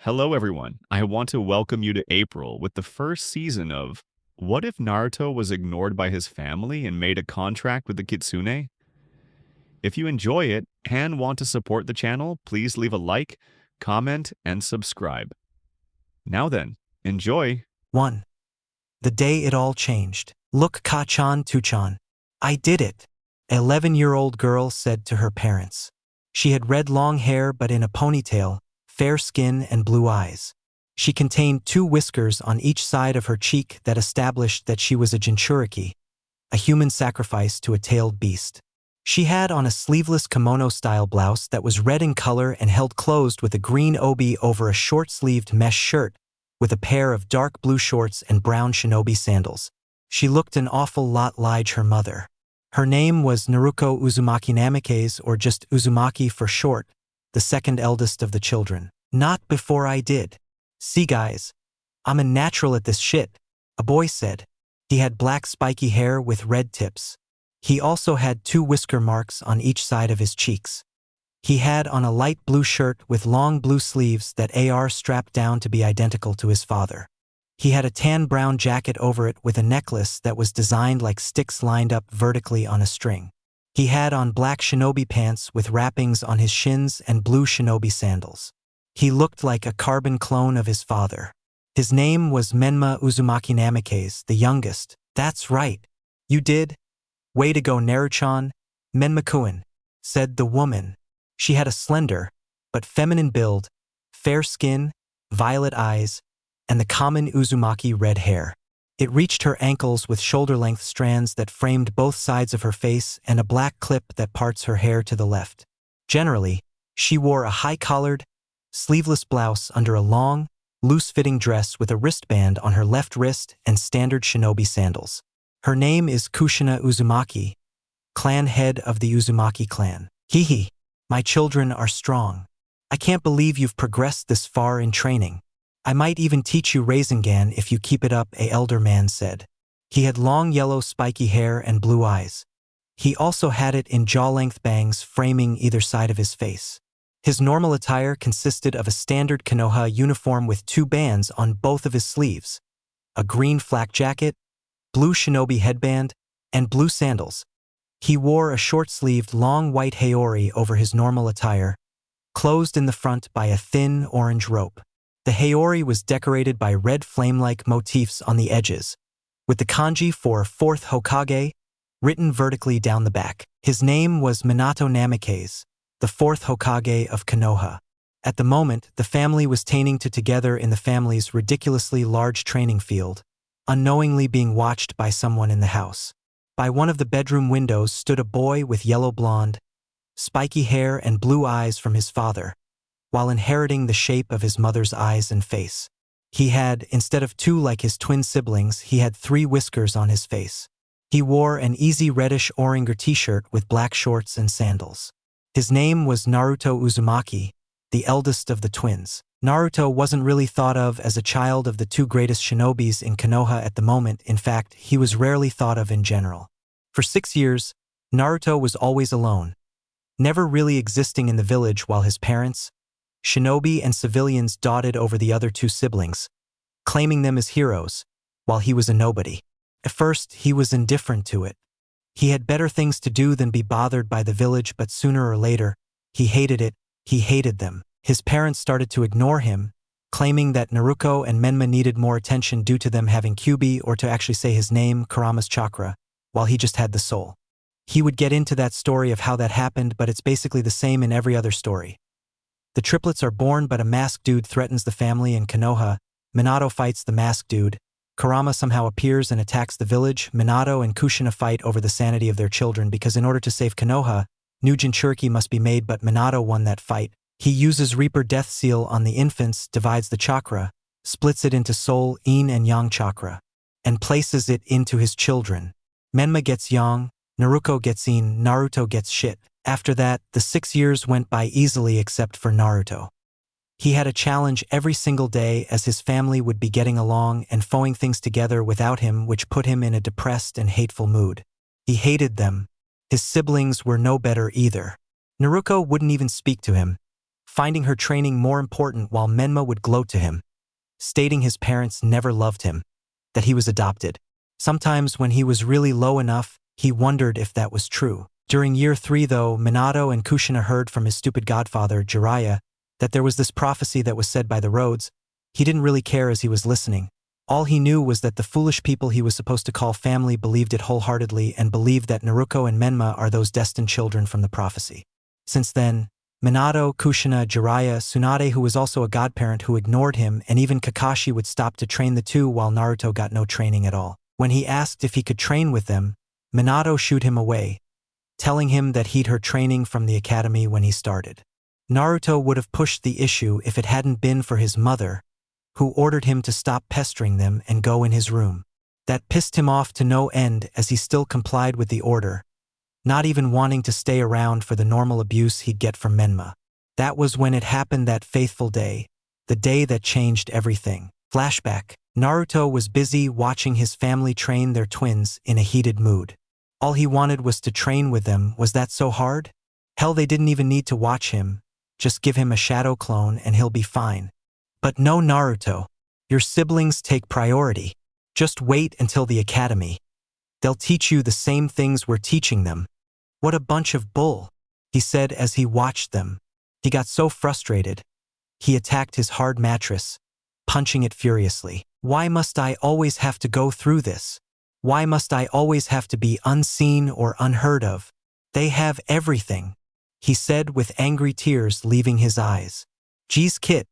Hello, everyone. I want to welcome you to April with the first season of What If Naruto Was Ignored by His Family and Made a Contract with the Kitsune? If you enjoy it and want to support the channel, please leave a like, comment, and subscribe. Now then, enjoy! 1. The day it all changed. Look, Ka-chan, Tu-chan. I did it, an 11-year-old girl said to her parents. She had red long hair but in a ponytail, fair skin and blue eyes. She contained 2 whiskers on each side of her cheek that established that she was a Jinchuriki, a human sacrifice to a tailed beast. She had on a sleeveless kimono-style blouse that was red in color and held closed with a green obi over a short-sleeved mesh shirt, with a pair of dark blue shorts and brown shinobi sandals. She looked an awful lot like her mother. Her name was Naruko Uzumaki Namikaze, or just Uzumaki for short, the second eldest of the children. Not before I did. See guys, I'm a natural at this shit, a boy said. He had black spiky hair with red tips. He also had 2 whisker marks on each side of his cheeks. He had on a light blue shirt with long blue sleeves that AR strapped down to be identical to his father. He had a tan-brown jacket over it with a necklace that was designed like sticks lined up vertically on a string. He had on black shinobi pants with wrappings on his shins and blue shinobi sandals. He looked like a carbon clone of his father. His name was Menma Uzumaki Namikaze, the youngest. That's right. You did? Way to go, Naruchan. Menma-kun, said the woman. She had a slender, but feminine build, fair skin, violet eyes, and the common Uzumaki red hair. It reached her ankles with shoulder-length strands that framed both sides of her face and a black clip that parts her hair to the left. Generally, she wore a high-collared, sleeveless blouse under a long, loose-fitting dress with a wristband on her left wrist and standard shinobi sandals. Her name is Kushina Uzumaki, clan head of the Uzumaki clan. Hee. My children are strong. I can't believe you've progressed this far in training. I might even teach you Rasengan if you keep it up, a elder man said. He had long yellow spiky hair and blue eyes. He also had it in jaw-length bangs framing either side of his face. His normal attire consisted of a standard Konoha uniform with 2 bands on both of his sleeves, a green flak jacket, blue shinobi headband, and blue sandals. He wore a short-sleeved long white haori over his normal attire, closed in the front by a thin orange rope. The haori was decorated by red flame-like motifs on the edges, with the kanji for 4th Hokage written vertically down the back. His name was Minato Namikaze, the 4th Hokage of Konoha. At the moment, the family was training together in the family's ridiculously large training field, unknowingly being watched by someone in the house. By one of the bedroom windows stood a boy with yellow blonde, spiky hair and blue eyes from his father, while inheriting the shape of his mother's eyes and face. He had, instead of 2 like his twin siblings, he had 3 whiskers on his face. He wore an easy reddish Oranger t-shirt with black shorts and sandals. His name was Naruto Uzumaki, the eldest of the twins. Naruto wasn't really thought of as a child of the 2 greatest shinobis in Konoha at the moment. In fact, he was rarely thought of in general. For 6 years, Naruto was always alone, never really existing in the village while his parents, shinobi and civilians dotted over the other 2 siblings, claiming them as heroes, while he was a nobody. At first, he was indifferent to it. He had better things to do than be bothered by the village, but sooner or later, he hated it, he hated them. His parents started to ignore him, claiming that Naruto and Menma needed more attention due to them having Kyuubi, or to actually say his name, Kurama's chakra, while he just had the soul. He would get into that story of how that happened, but it's basically the same in every other story. The triplets are born, but a masked dude threatens the family in Konoha. Minato fights the masked dude. Kurama somehow appears and attacks the village. Minato and Kushina fight over the sanity of their children because in order to save Konoha, new Jinchuriki must be made, but Minato won that fight. He uses Reaper Death Seal on the infants, divides the chakra, splits it into Soul, Yin and Yang chakra, and places it into his children. Menma gets Yang, Naruto gets Yin, Naruto gets shit. After that, the 6 years went by easily except for Naruto. He had a challenge every single day as his family would be getting along and foing things together without him, which put him in a depressed and hateful mood. He hated them. His siblings were no better either. Naruto wouldn't even speak to him, finding her training more important while Menma would gloat to him, stating his parents never loved him, that he was adopted. Sometimes when he was really low enough, he wondered if that was true. During year 3 though, Minato and Kushina heard from his stupid godfather, Jiraiya, that there was this prophecy that was said by the roads. He didn't really care as he was listening. All he knew was that the foolish people he was supposed to call family believed it wholeheartedly and believed that Naruto and Menma are those destined children from the prophecy. Since then, Minato, Kushina, Jiraiya, Tsunade, who was also a godparent who ignored him, and even Kakashi would stop to train the two while Naruto got no training at all. When he asked if he could train with them, Minato shooed him away, telling him that he'd heard training from the academy when he started. Naruto would have pushed the issue if it hadn't been for his mother, who ordered him to stop pestering them and go in his room. That pissed him off to no end as he still complied with the order, not even wanting to stay around for the normal abuse he'd get from Menma. That was when it happened, that faithful day, the day that changed everything. Flashback. Naruto was busy watching his family train their twins in a heated mood. All he wanted was to train with them. Was that so hard? Hell, they didn't even need to watch him. Just give him a shadow clone and he'll be fine. But no, Naruto. Your siblings take priority. Just wait until the academy. They'll teach you the same things we're teaching them. What a bunch of bull, he said as he watched them. He got so frustrated. He attacked his hard mattress, punching it furiously. Why must I always have to go through this? Why must I always have to be unseen or unheard of? They have everything, he said with angry tears leaving his eyes. Geez, Kit,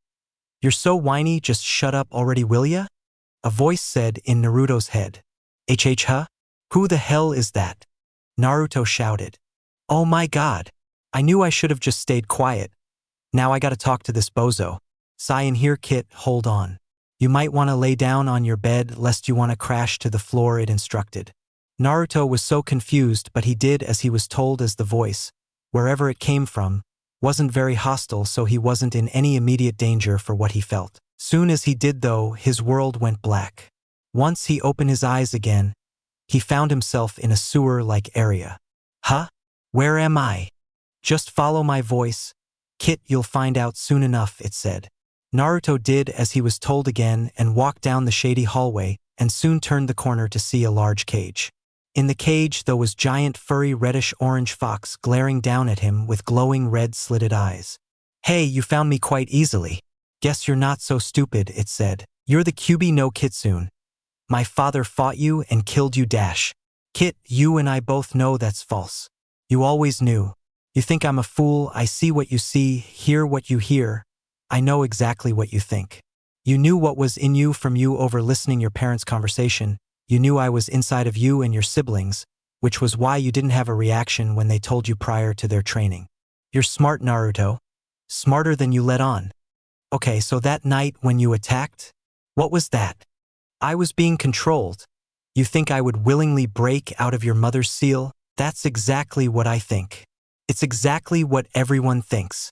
you're so whiny, just shut up already, will ya? A voice said in Naruto's head. Huh? Who the hell is that? Naruto shouted. Oh my god. I knew I should have just stayed quiet. Now I gotta talk to this bozo. Sigh in here, Kit, hold on. You might want to lay down on your bed lest you want to crash to the floor, it instructed. Naruto was so confused, but he did as he was told, as the voice, wherever it came from, wasn't very hostile, so he wasn't in any immediate danger for what he felt. Soon as he did though, his world went black. Once he opened his eyes again, he found himself in a sewer-like area. Huh? Where am I? Just follow my voice. Kit, you'll find out soon enough, it said. Naruto did as he was told again and walked down the shady hallway and soon turned the corner to see a large cage. In the cage, though, was giant furry reddish-orange fox glaring down at him with glowing red slitted eyes. Hey, you found me quite easily. Guess you're not so stupid, it said. You're the Kyuubi no Kitsune. My father fought you and killed you dash. Kit, you and I both know that's false. You always knew. You think I'm a fool. I see what you see, hear what you hear. I know exactly what you think. You knew what was in you from you over listening your parents' conversation. You knew I was inside of you and your siblings, which was why you didn't have a reaction when they told you prior to their training. You're smart, Naruto. Smarter than you let on. Okay, so that night when you attacked, what was that? I was being controlled. You think I would willingly break out of your mother's seal? That's exactly what I think. It's exactly what everyone thinks.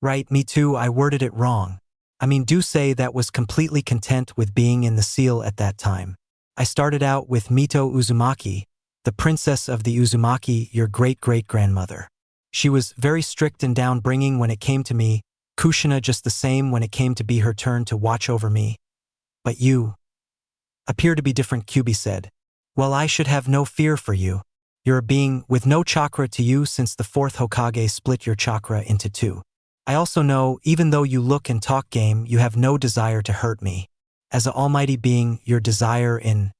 Right, me too, I worded it wrong. I mean, do say that was completely content with being in the seal at that time. I started out with Mito Uzumaki, the princess of the Uzumaki, your great-great-grandmother. She was very strict and down-bringing when it came to me, Kushina just the same when it came to be her turn to watch over me. But you appear to be different, Kyuubi said. Well, I should have no fear for you. You're a being with no chakra to you since the 4th Hokage split your chakra into 2. I also know, even though you look and talk game, you have no desire to hurt me. As an almighty being, your desire in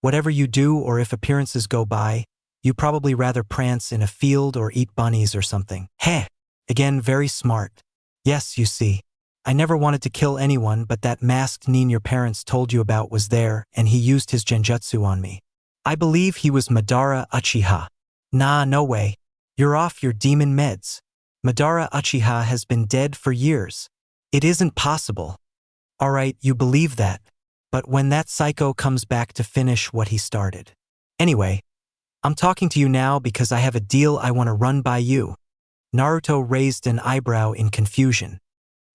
whatever you do, or if appearances go by, you probably rather prance in a field or eat bunnies or something. Heh! Again, very smart. Yes, you see. I never wanted to kill anyone, but that masked nin your parents told you about was there, and he used his genjutsu on me. I believe he was Madara Uchiha. Nah, no way. You're off your demon meds. Madara Uchiha has been dead for years. It isn't possible. Alright, you believe that. But when that psycho comes back to finish what he started. Anyway, I'm talking to you now because I have a deal I want to run by you. Naruto raised an eyebrow in confusion.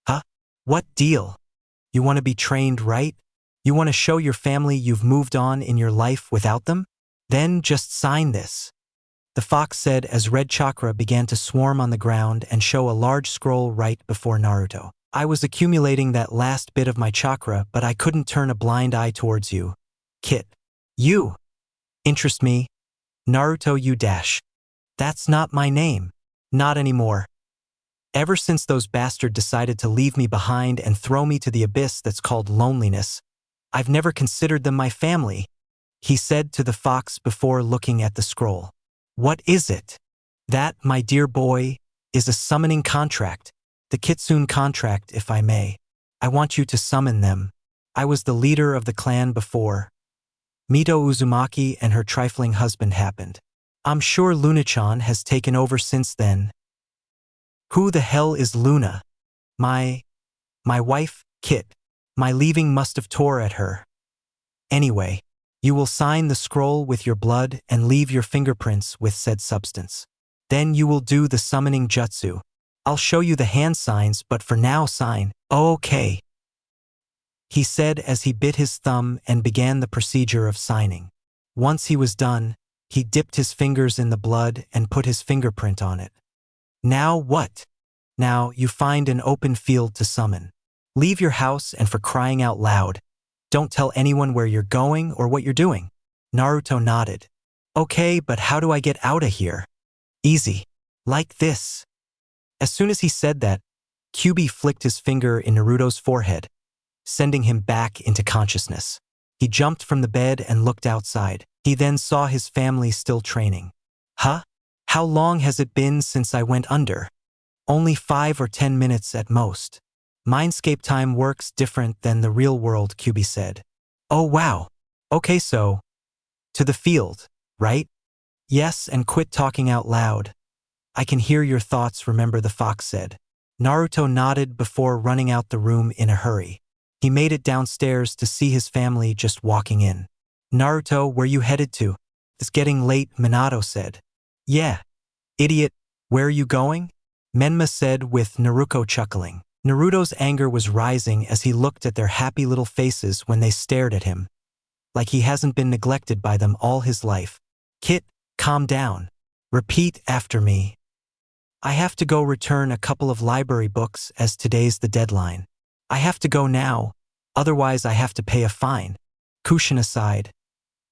Huh? What deal? You want to be trained, right? You want to show your family you've moved on in your life without them? Then just sign this. the fox said as red chakra began to swarm on the ground and show a large scroll right before Naruto. I was accumulating that last bit of my chakra, but I couldn't turn a blind eye towards you. Kit. You interest me. Naruto you dash. That's not my name. Not anymore. Ever since those bastards decided to leave me behind and throw me to the abyss that's called loneliness, I've never considered them my family, he said to the fox before looking at the scroll. What is it? That, my dear boy, is a summoning contract. The Kitsune contract, if I may. I want you to summon them. I was the leader of the clan before Mito Uzumaki and her trifling husband happened. I'm sure Luna-chan has taken over since then. Who the hell is Luna? My wife, Kit. My leaving must have tore at her. Anyway, you will sign the scroll with your blood and leave your fingerprints with said substance. Then you will do the summoning jutsu. I'll show you the hand signs, but for now sign. Okay, he said as he bit his thumb and began the procedure of signing. Once he was done, he dipped his fingers in the blood and put his fingerprint on it. Now what? Now you find an open field to summon. Leave your house and for crying out loud, don't tell anyone where you're going or what you're doing. Naruto nodded. Okay, but how do I get out of here? Easy. Like this. As soon as he said that, Kyubi flicked his finger in Naruto's forehead, sending him back into consciousness. He jumped from the bed and looked outside. He then saw his family still training. Huh? How long has it been since I went under? Only 5 or 10 minutes at most. Mindscape time works different than the real world, Kyubi said. Oh wow. Okay, so to the field, right? Yes, and quit talking out loud. I can hear your thoughts, remember, the fox said. Naruto nodded before running out the room in a hurry. He made it downstairs to see his family just walking in. Naruto, where you headed to? It's getting late, Minato said. Yeah. Idiot, where are you going? Menma said with Naruto chuckling. Naruto's anger was rising as he looked at their happy little faces when they stared at him, like he hasn't been neglected by them all his life. Kit, calm down. Repeat after me. I have to go return a couple of library books as today's the deadline. I have to go now, otherwise I have to pay a fine. Kushina sighed.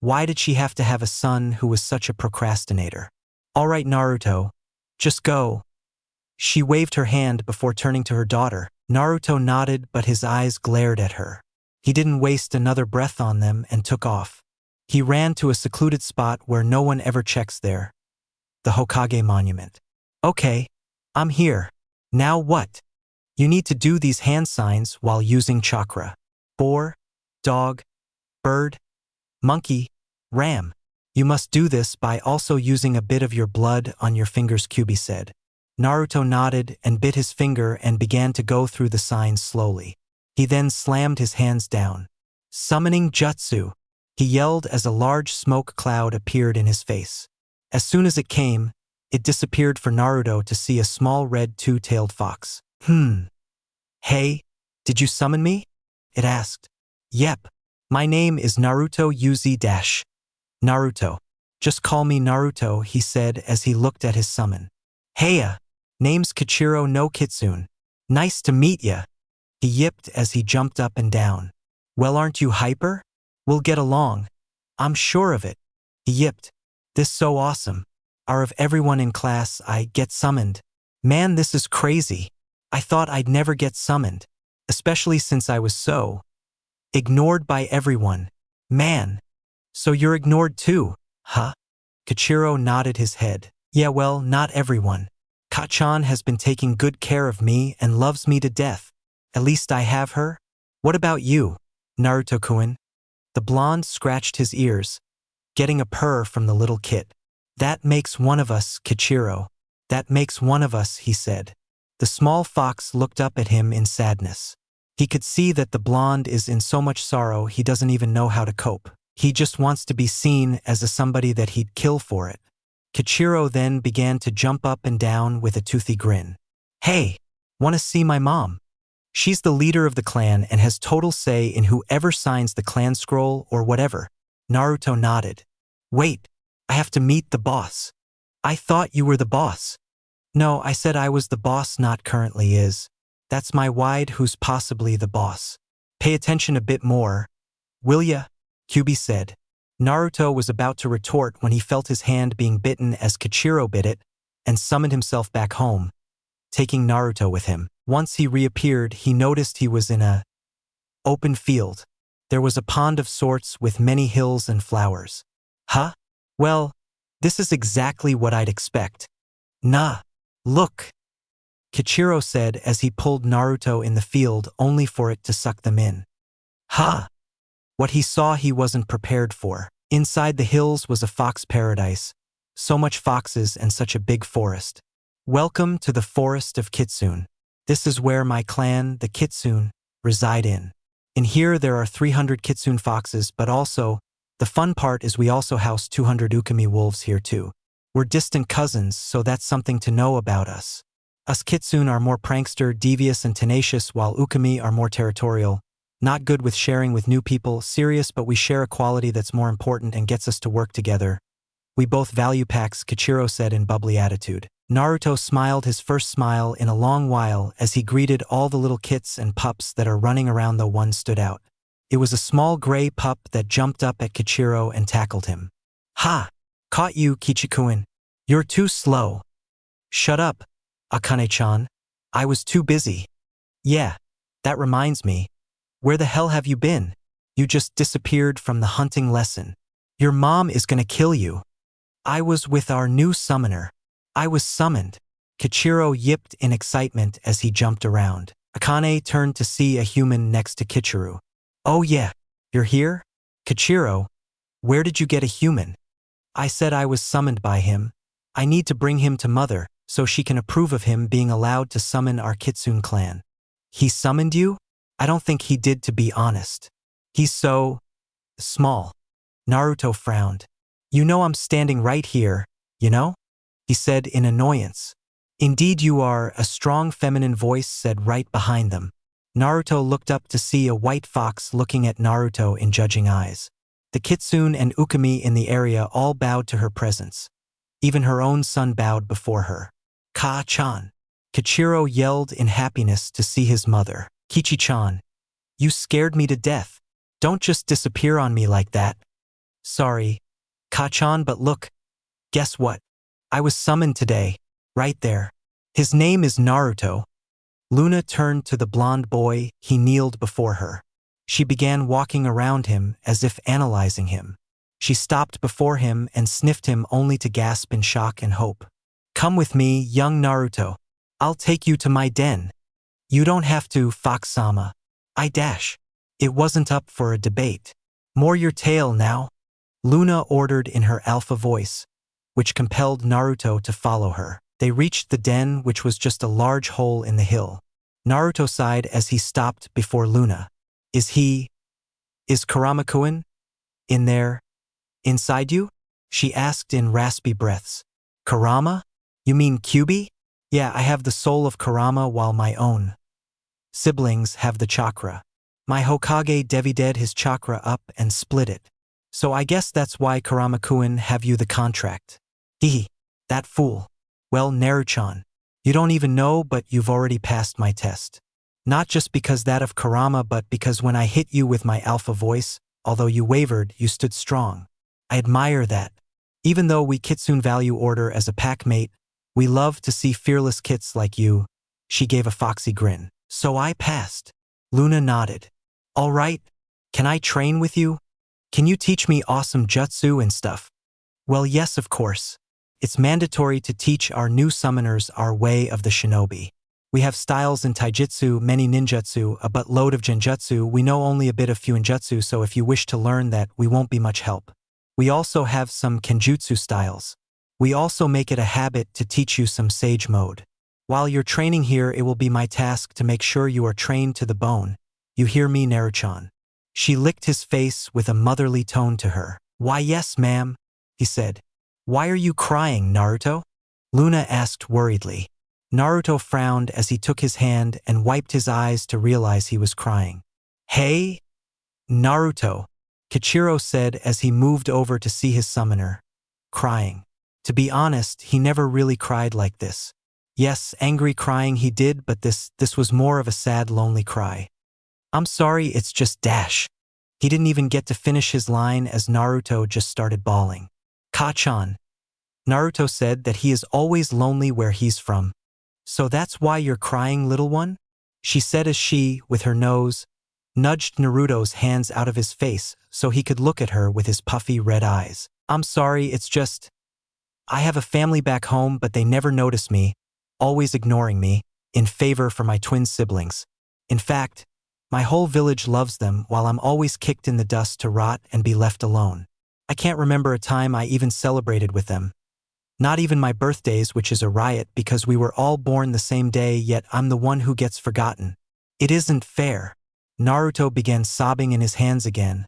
Why did she have to have a son who was such a procrastinator? All right, Naruto, just go. She waved her hand before turning to her daughter. Naruto nodded, but his eyes glared at her. He didn't waste another breath on them and took off. He ran to a secluded spot where no one ever checks there. The Hokage Monument. Okay, I'm here. Now what? You need to do these hand signs while using chakra. Boar, dog, bird, monkey, ram. You must do this by also using a bit of your blood on your fingers, Kyubi said. Naruto nodded and bit his finger and began to go through the signs slowly. He then slammed his hands down. Summoning jutsu, he yelled as a large smoke cloud appeared in his face. As soon as it came, it disappeared for Naruto to see a small red two-tailed fox. Hey, did you summon me? It asked. Yep. My name is Naruto Uzi Dash. Naruto. Just call me Naruto, he said as he looked at his summon. Heya. Name's Kichiro no Kitsune. Nice to meet ya. He yipped as he jumped up and down. Well, aren't you hyper? We'll get along. I'm sure of it. He yipped. This so awesome. Out of everyone in class, I get summoned. Man, this is crazy. I thought I'd never get summoned, especially since I was so ignored by everyone. Man. So you're ignored too, huh? Kichiro nodded his head. Yeah, well, not everyone. Kachan has been taking good care of me and loves me to death. At least I have her. What about you, Naruto-kun? The blonde scratched his ears, getting a purr from the little kit. That makes one of us, Kichiro. That makes one of us, he said. The small fox looked up at him in sadness. He could see that the blonde is in so much sorrow he doesn't even know how to cope. He just wants to be seen as a somebody that he'd kill for it. Kichiro then began to jump up and down with a toothy grin. Hey, wanna see my mom? She's the leader of the clan and has total say in whoever signs the clan scroll or whatever. Naruto nodded. Wait, I have to meet the boss. I thought you were the boss. No, I said I was the boss, not currently is. That's my wide who's possibly the boss. Pay attention a bit more, will ya? Kyubi said. Naruto was about to retort when he felt his hand being bitten as Kichiro bit it and summoned himself back home, taking Naruto with him. Once he reappeared, he noticed he was in a open field. There was a pond of sorts with many hills and flowers. Huh? Well, this is exactly what I'd expect. Nah, look, Kichiro said as he pulled Naruto in the field only for it to suck them in. Ha! What he saw he wasn't prepared for. Inside the hills was a fox paradise. So much foxes and such a big forest. Welcome to the forest of Kitsune. This is where my clan, the Kitsune, reside in. In here there are 300 Kitsune foxes, but also, the fun part is we also house 200 Ukami wolves here too. We're distant cousins, so that's something to know about us. Us Kitsune are more prankster, devious, and tenacious, while Ukami are more territorial. Not good with sharing with new people, serious, but we share a quality that's more important and gets us to work together. We both value packs, Kichiro said in bubbly attitude. Naruto smiled his first smile in a long while as he greeted all the little kits and pups that are running around, though one stood out. It was a small gray pup that jumped up at Kichiro and tackled him. Ha! Caught you, Kichikuin. You're too slow. Shut up, Akane-chan. I was too busy. Yeah, that reminds me. Where the hell have you been? You just disappeared from the hunting lesson. Your mom is gonna kill you. I was with our new summoner. I was summoned. Kichiro yipped in excitement as he jumped around. Akane turned to see a human next to Kichiro. Oh yeah, you're here? Kichiro, where did you get a human? I said I was summoned by him. I need to bring him to Mother, so she can approve of him being allowed to summon our Kitsune clan. He summoned you? I don't think he did, to be honest. He's so small. Naruto frowned. You know I'm standing right here, you know? He said in annoyance. Indeed you are, a strong feminine voice said right behind them. Naruto looked up to see a white fox looking at Naruto in judging eyes. The Kitsune and Ukami in the area all bowed to her presence. Even her own son bowed before her. Ka-chan. Kichiro yelled in happiness to see his mother. Kichi-chan, you scared me to death. Don't just disappear on me like that. Sorry, Ka-chan, but look. Guess what? I was summoned today. Right there. His name is Naruto. Luna turned to the blonde boy. He kneeled before her. She began walking around him as if analyzing him. She stopped before him and sniffed him only to gasp in shock and hope. Come with me, young Naruto. I'll take you to my den. You don't have to, Fox-sama. I dash. It wasn't up for a debate. More your tail now. Luna ordered in her alpha voice, which compelled Naruto to follow her. They reached the den, which was just a large hole in the hill. Naruto sighed as he stopped before Luna. Is Kurama-kun in there? Inside you? She asked in raspy breaths. Kurama? You mean Kyubi? Yeah, I have the soul of Kurama while my own siblings have the chakra. My Hokage devided his chakra up and split it. So I guess that's why Kurama-kun have you the contract. Hehe, that fool. Well, Naruto-chan, you don't even know, but you've already passed my test. Not just because that of Kurama, but because when I hit you with my alpha voice, although you wavered, you stood strong. I admire that. Even though we Kitsune value order as a pack mate, we love to see fearless kits like you. She gave a foxy grin. So I passed. Luna nodded. All right, can I train with you? Can you teach me awesome jutsu and stuff? Well, yes, of course. It's mandatory to teach our new summoners our way of the shinobi. We have styles in taijutsu, many ninjutsu, a buttload of genjutsu. We know only a bit of fuinjutsu, so if you wish to learn that, we won't be much help. We also have some kenjutsu styles. We also make it a habit to teach you some sage mode. While you're training here, it will be my task to make sure you are trained to the bone. You hear me, Naruto-chan? She licked his face with a motherly tone to her. Why yes, ma'am, he said. Why are you crying, Naruto? Luna asked worriedly. Naruto frowned as he took his hand and wiped his eyes to realize he was crying. Hey, Naruto, Kichiro said as he moved over to see his summoner. Crying. To be honest, he never really cried like this. Yes, angry crying he did, but this was more of a sad, lonely cry. I'm sorry, it's just dash. He didn't even get to finish his line as Naruto just started bawling. Ka-chan. Naruto said that he is always lonely where he's from. So that's why you're crying, little one? She said as she, with her nose, nudged Naruto's hands out of his face so he could look at her with his puffy red eyes. I'm sorry, it's just… I have a family back home, but they never notice me, always ignoring me, in favor for my twin siblings. In fact, my whole village loves them while I'm always kicked in the dust to rot and be left alone. I can't remember a time I even celebrated with them. Not even my birthdays, which is a riot because we were all born the same day, yet I'm the one who gets forgotten. It isn't fair. Naruto began sobbing in his hands again.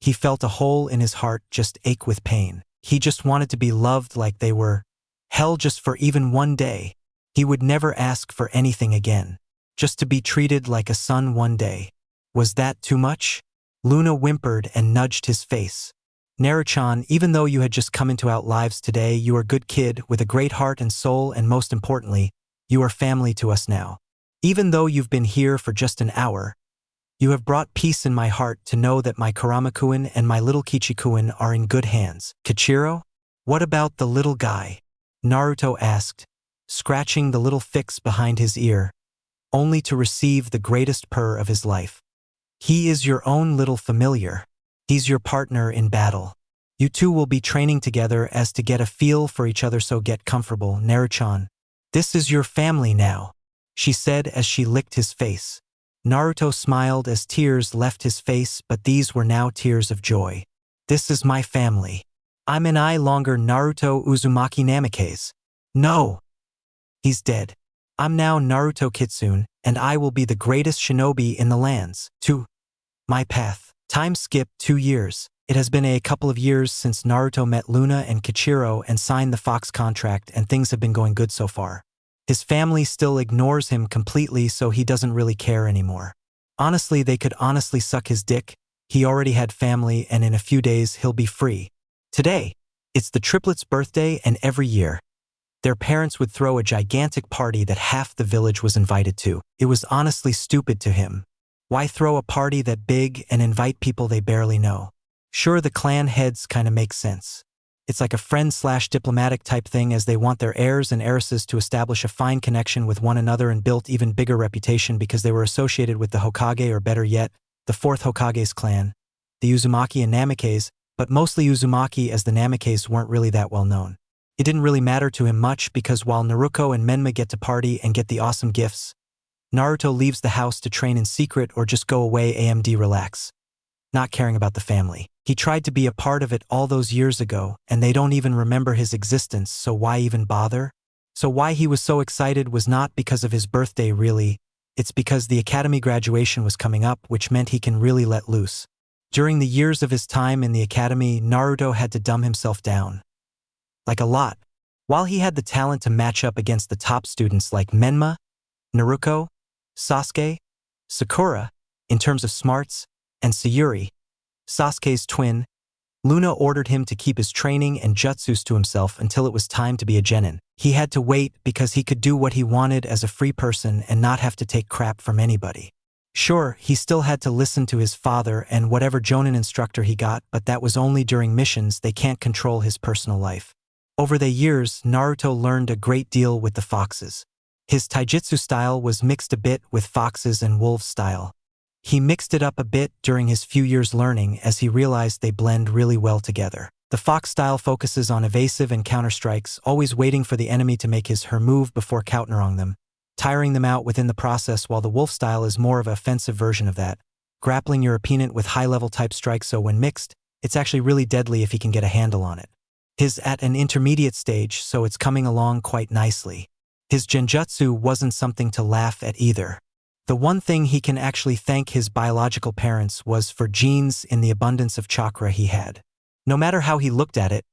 He felt a hole in his heart just ache with pain. He just wanted to be loved like they were. Hell, just for even one day. He would never ask for anything again. Just to be treated like a son one day. Was that too much? Luna whimpered and nudged his face. Naruchan, even though you had just come into our lives today, you are a good kid with a great heart and soul, and most importantly, you are family to us now. Even though you've been here for just an hour, you have brought peace in my heart to know that my Kurama-kun and my little Kichi-kun are in good hands. Kichiro? What about the little guy? Naruto asked, scratching the little fix behind his ear, only to receive the greatest purr of his life. He is your own little familiar. He's your partner in battle. You two will be training together as to get a feel for each other, so get comfortable, Naruchan. This is your family now, she said as she licked his face. Naruto smiled as tears left his face, but these were now tears of joy. This is my family. I'm no longer Naruto Uzumaki Namikaze. No! He's dead. I'm now Naruto Kitsune, and I will be the greatest shinobi in the lands. To my path. Time skipped 2 years. It has been a couple of years since Naruto met Luna and Kichiro and signed the Fox contract, and things have been going good so far. His family still ignores him completely, so he doesn't really care anymore. Honestly, they could honestly suck his dick. He already had family, and in a few days he'll be free. Today, it's the triplets' birthday, and every year, their parents would throw a gigantic party that half the village was invited to. It was honestly stupid to him. Why throw a party that big and invite people they barely know? Sure, the clan heads kinda make sense. It's like a friend/diplomatic type thing, as they want their heirs and heiresses to establish a fine connection with one another and built even bigger reputation because they were associated with the Hokage, or better yet, the fourth Hokage's clan, the Uzumaki and Namikaze, but mostly Uzumaki, as the Namikaze weren't really that well known. It didn't really matter to him much because while Naruto and Menma get to party and get the awesome gifts, Naruto leaves the house to train in secret or just go away AMD relax, not caring about the family. He tried to be a part of it all those years ago, and they don't even remember his existence, so why even bother? So why he was so excited was not because of his birthday really, it's because the academy graduation was coming up, which meant he can really let loose. During the years of his time in the academy, Naruto had to dumb himself down. Like a lot. While he had the talent to match up against the top students like Menma, Naruto, Sasuke, Sakura, in terms of smarts, and Sayuri, Sasuke's twin, Luna ordered him to keep his training and jutsus to himself until it was time to be a genin. He had to wait because he could do what he wanted as a free person and not have to take crap from anybody. Sure, he still had to listen to his father and whatever jonin instructor he got, but that was only during missions. They can't control his personal life. Over the years, Naruto learned a great deal with the foxes. His taijutsu style was mixed a bit with foxes and wolves style. He mixed it up a bit during his few years learning as he realized they blend really well together. The fox style focuses on evasive and counterstrikes, always waiting for the enemy to make his/her move before countering them, tiring them out within the process, while the wolf style is more of an offensive version of that, grappling your opponent with high-level type strikes, so when mixed, it's actually really deadly if he can get a handle on it. His at an intermediate stage, so it's coming along quite nicely. His genjutsu wasn't something to laugh at either. The one thing he can actually thank his biological parents was for genes in the abundance of chakra he had. No matter how he looked at it,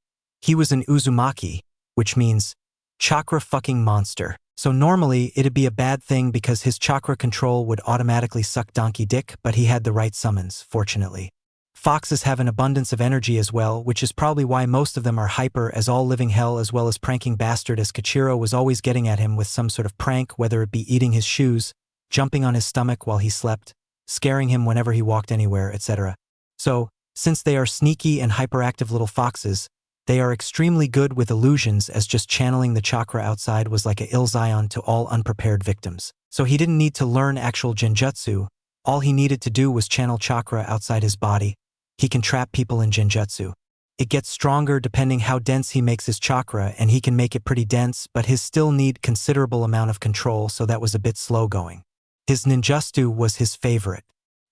he was an Uzumaki, which means chakra fucking monster. So normally it'd be a bad thing because his chakra control would automatically suck donkey dick, but he had the right summons, fortunately. Foxes have an abundance of energy as well, which is probably why most of them are hyper as all living hell, as well as pranking bastard, as Kichiro was always getting at him with some sort of prank, whether it be eating his shoes, jumping on his stomach while he slept, scaring him whenever he walked anywhere, etc. So, since they are sneaky and hyperactive little foxes, they are extremely good with illusions, as just channeling the chakra outside was like a ill Zion to all unprepared victims. So he didn't need to learn actual genjutsu, all he needed to do was channel chakra outside his body. He can trap people in genjutsu. It gets stronger depending how dense he makes his chakra, and he can make it pretty dense, but his still need considerable amount of control, so that was a bit slow going. His ninjutsu was his favorite.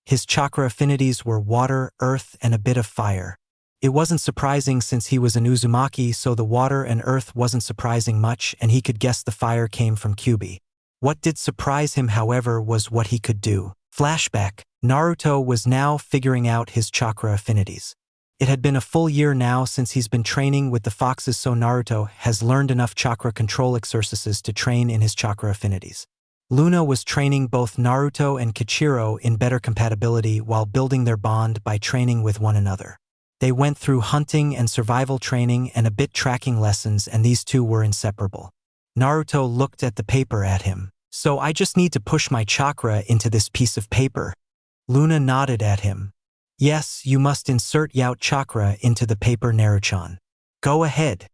His chakra affinities were water, earth, and a bit of fire. It wasn't surprising since he was an Uzumaki, so the water and earth wasn't surprising much, and he could guess the fire came from Kyuubi. What did surprise him, however, was what he could do. Flashback. Naruto was now figuring out his chakra affinities. It had been a full year now since he's been training with the foxes, so Naruto has learned enough chakra control exercises to train in his chakra affinities. Luna was training both Naruto and Kichiro in better compatibility while building their bond by training with one another. They went through hunting and survival training and a bit tracking lessons, and these two were inseparable. Naruto looked at the paper at him. So I just need to push my chakra into this piece of paper. Luna nodded at him. Yes, you must insert Yaut chakra into the paper, Naruchan. Go ahead,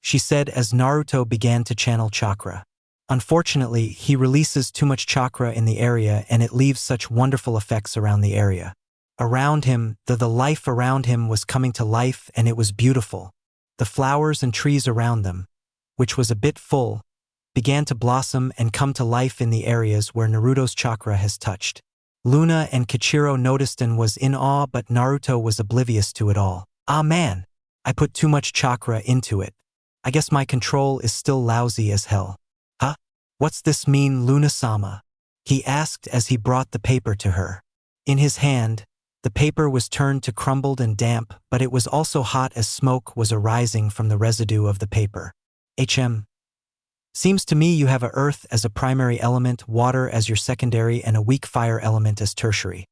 she said as Naruto began to channel chakra. Unfortunately, he releases too much chakra in the area, and it leaves such wonderful effects around the area. Around him, the life around him was coming to life, and it was beautiful. The flowers and trees around them, which was a bit full, began to blossom and come to life in the areas where Naruto's chakra has touched. Luna and Kichiro noticed and was in awe, but Naruto was oblivious to it all. Ah man, I put too much chakra into it. I guess my control is still lousy as hell. Huh? What's this mean, Luna-sama? He asked as he brought the paper to her. In his hand, the paper was turned to crumbled and damp, but it was also hot as smoke was arising from the residue of the paper. Seems to me you have a earth as a primary element, water as your secondary, and a weak fire element as tertiary.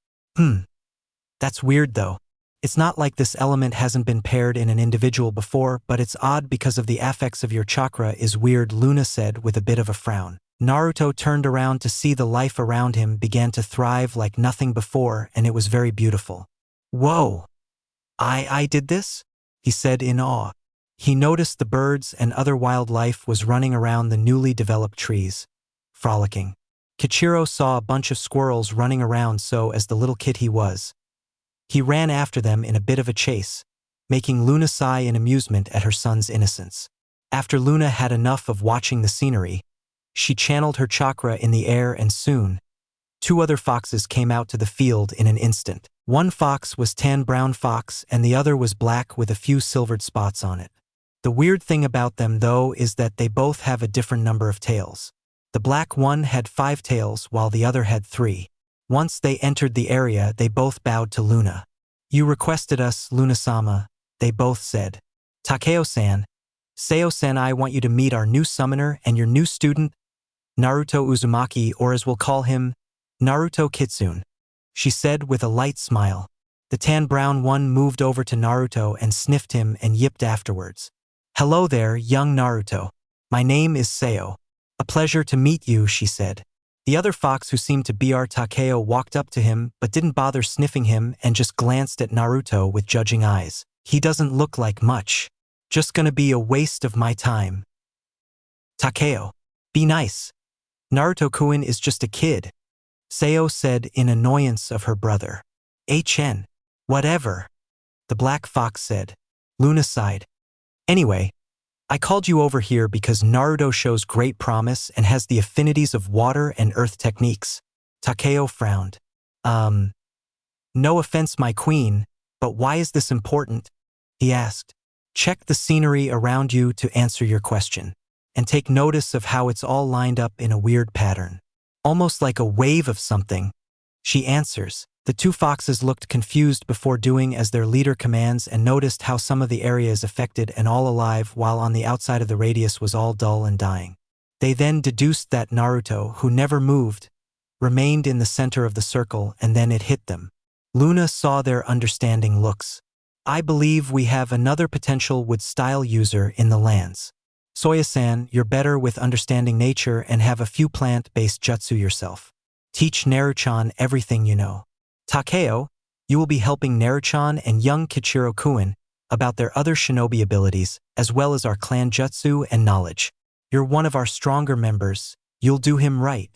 That's weird though. It's not like this element hasn't been paired in an individual before, but it's odd because of the affects of your chakra is weird, Luna said with a bit of a frown. Naruto turned around to see the life around him began to thrive like nothing before, and it was very beautiful. Whoa! I did this? He said in awe. He noticed the birds and other wildlife was running around the newly developed trees, frolicking. Kichiro saw a bunch of squirrels running around, so as the little kid he was, he ran after them in a bit of a chase, making Luna sigh in amusement at her son's innocence. After Luna had enough of watching the scenery, she channeled her chakra in the air, and soon, two other foxes came out to the field in an instant. One fox was tan brown fox and the other was black with a few silvered spots on it. The weird thing about them, though, is that they both have a different number of tails. The black one had 5 tails while the other had 3. Once they entered the area, they both bowed to Luna. You requested us, Luna-sama, they both said. Takeo-san, Seo-san, I want you to meet our new summoner and your new student, Naruto Uzumaki, or as we'll call him, Naruto Kitsune, she said with a light smile. The tan brown one moved over to Naruto and sniffed him and yipped afterwards. Hello there, young Naruto. My name is Seo. A pleasure to meet you, she said. The other fox, who seemed to be our Takeo, walked up to him but didn't bother sniffing him and just glanced at Naruto with judging eyes. He doesn't look like much. Just gonna be a waste of my time. Takeo, be nice. Naruto-kun is just a kid, Seo said in annoyance of her brother. Whatever, the black fox said. Luna sighed. Anyway, I called you over here because Naruto shows great promise and has the affinities of water and earth techniques. Takeo frowned. No offense, my queen, but why is this important? He asked. Check the scenery around you to answer your question, and take notice of how it's all lined up in a weird pattern. Almost like a wave of something. She answers. The two foxes looked confused before doing as their leader commands and noticed how some of the area is affected and all alive while on the outside of the radius was all dull and dying. They then deduced that Naruto, who never moved, remained in the center of the circle, and then it hit them. Luna saw their understanding looks. I believe we have another potential wood style user in the lands. Soya-san, you're better with understanding nature and have a few plant-based jutsu yourself. Teach Naruchan everything you know. Takeo, you will be helping Naruchan and young Kichiro-kun about their other shinobi abilities, as well as our clan jutsu and knowledge. You're one of our stronger members. You'll do him right.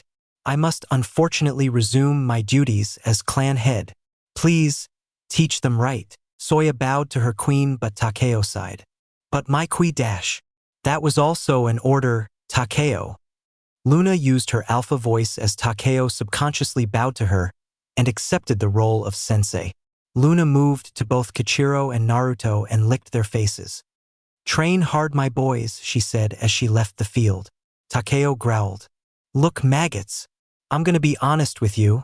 I must unfortunately resume my duties as clan head. Please, teach them right. Soya bowed to her queen but Takeo sighed. But my queen dash. That was also an order, Takeo. Luna used her alpha voice as Takeo subconsciously bowed to her and accepted the role of sensei. Luna moved to both Kichiro and Naruto and licked their faces. Train hard, my boys, she said as she left the field. Takeo growled. Look, maggots. I'm gonna be honest with you.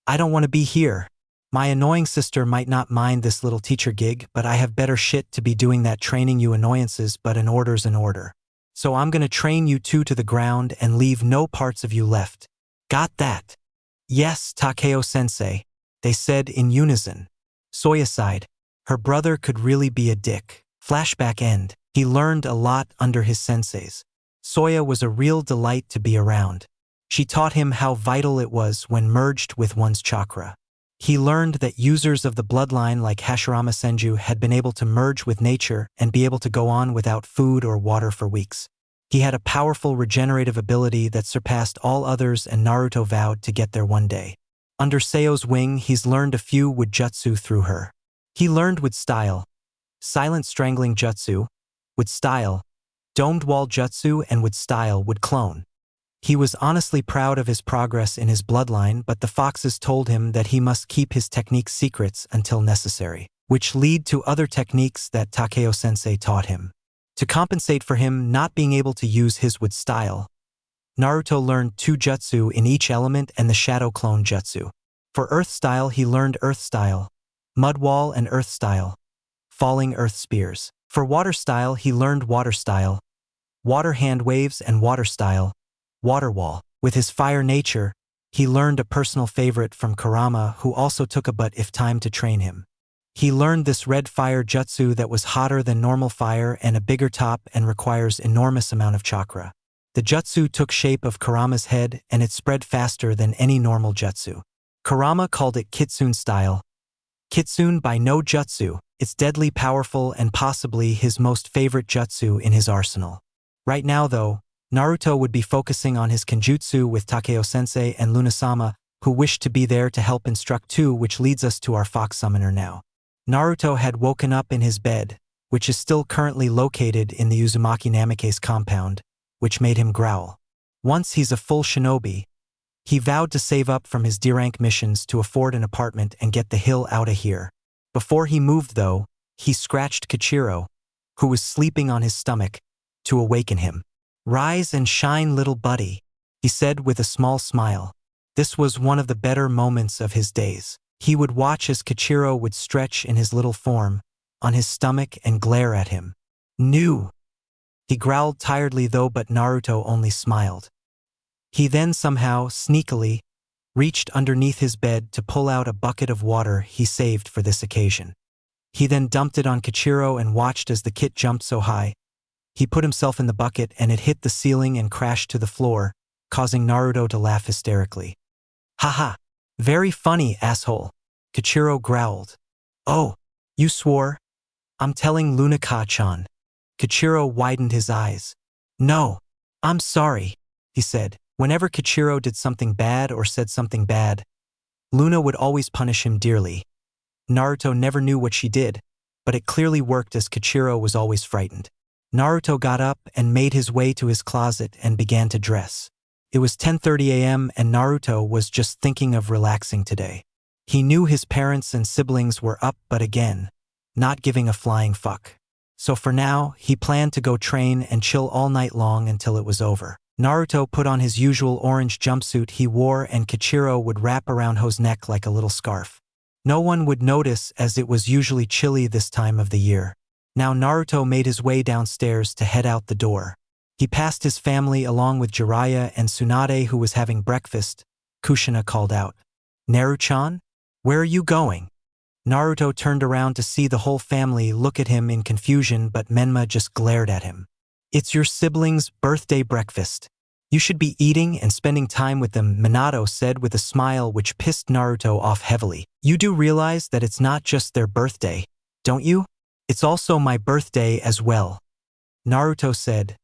I don't want to be here. My annoying sister might not mind this little teacher gig, but I have better shit to be doing than training you annoyances, but an order's an order. So I'm gonna train you two to the ground and leave no parts of you left. Got that? Yes, Takeo-sensei, they said in unison. Soya sighed. Her brother could really be a dick. Flashback end. He learned a lot under his senseis. Soya was a real delight to be around. She taught him how vital it was when merged with one's chakra. He learned that users of the bloodline like Hashirama Senju had been able to merge with nature and be able to go on without food or water for weeks. He had a powerful regenerative ability that surpassed all others, and Naruto vowed to get there one day. Under Seo's wing, he's learned a few wood jutsu through her. He learned with style, silent strangling jutsu, with style, domed wall jutsu, and with style would clone. He was honestly proud of his progress in his bloodline, but the foxes told him that he must keep his techniques secrets until necessary, which lead to other techniques that Takeo-sensei taught him. To compensate for him not being able to use his wood style, Naruto learned 2 jutsu in each element and the shadow clone jutsu. For earth style, he learned earth style, mud wall and earth style, falling earth spears. For water style, he learned water style, water hand waves and water style, water wall. With his fire nature, he learned a personal favorite from Kurama, who also took a but if time to train him. He learned this red fire jutsu that was hotter than normal fire and a bigger top and requires enormous amount of chakra. The jutsu took shape of Kurama's head and it spread faster than any normal jutsu. Kurama called it Kitsune style. Kitsune by no jutsu, it's deadly powerful and possibly his most favorite jutsu in his arsenal. Right now though, Naruto would be focusing on his kenjutsu with Takeo-sensei and Luna-sama, who wished to be there to help instruct too, which leads us to our fox summoner now. Naruto had woken up in his bed, which is still currently located in the Uzumaki Namikaze compound, which made him growl. Once he's a full shinobi, he vowed to save up from his D-rank missions to afford an apartment and get the hell outta here. Before he moved though, he scratched Kichiro, who was sleeping on his stomach, to awaken him. Rise and shine, little buddy, he said with a small smile. This was one of the better moments of his days. He would watch as Kichiro would stretch in his little form, on his stomach and glare at him. New. He growled tiredly though, but Naruto only smiled. He then somehow, sneakily, reached underneath his bed to pull out a bucket of water he saved for this occasion. He then dumped it on Kichiro and watched as the kit jumped so high. He put himself in the bucket and it hit the ceiling and crashed to the floor, causing Naruto to laugh hysterically. Haha. Very funny, asshole. Kichiro growled. Oh, you swore? I'm telling Lunaka-chan. Kichiro widened his eyes. No, I'm sorry, he said. Whenever Kichiro did something bad or said something bad, Luna would always punish him dearly. Naruto never knew what she did, but it clearly worked as Kichiro was always frightened. Naruto got up and made his way to his closet and began to dress. It was 10:30 a.m. and Naruto was just thinking of relaxing today. He knew his parents and siblings were up, but again, not giving a flying fuck. So for now, he planned to go train and chill all night long until it was over. Naruto put on his usual orange jumpsuit he wore, and Kichiro would wrap around Ho's neck like a little scarf. No one would notice as it was usually chilly this time of the year. Now Naruto made his way downstairs to head out the door. He passed his family along with Jiraiya and Tsunade, who was having breakfast. Kushina called out, Naru-chan? Where are you going? Naruto turned around to see the whole family look at him in confusion, but Menma just glared at him. It's your siblings' birthday breakfast. You should be eating and spending time with them, Minato said with a smile which pissed Naruto off heavily. You do realize that it's not just their birthday, don't you? It's also my birthday as well, Naruto said,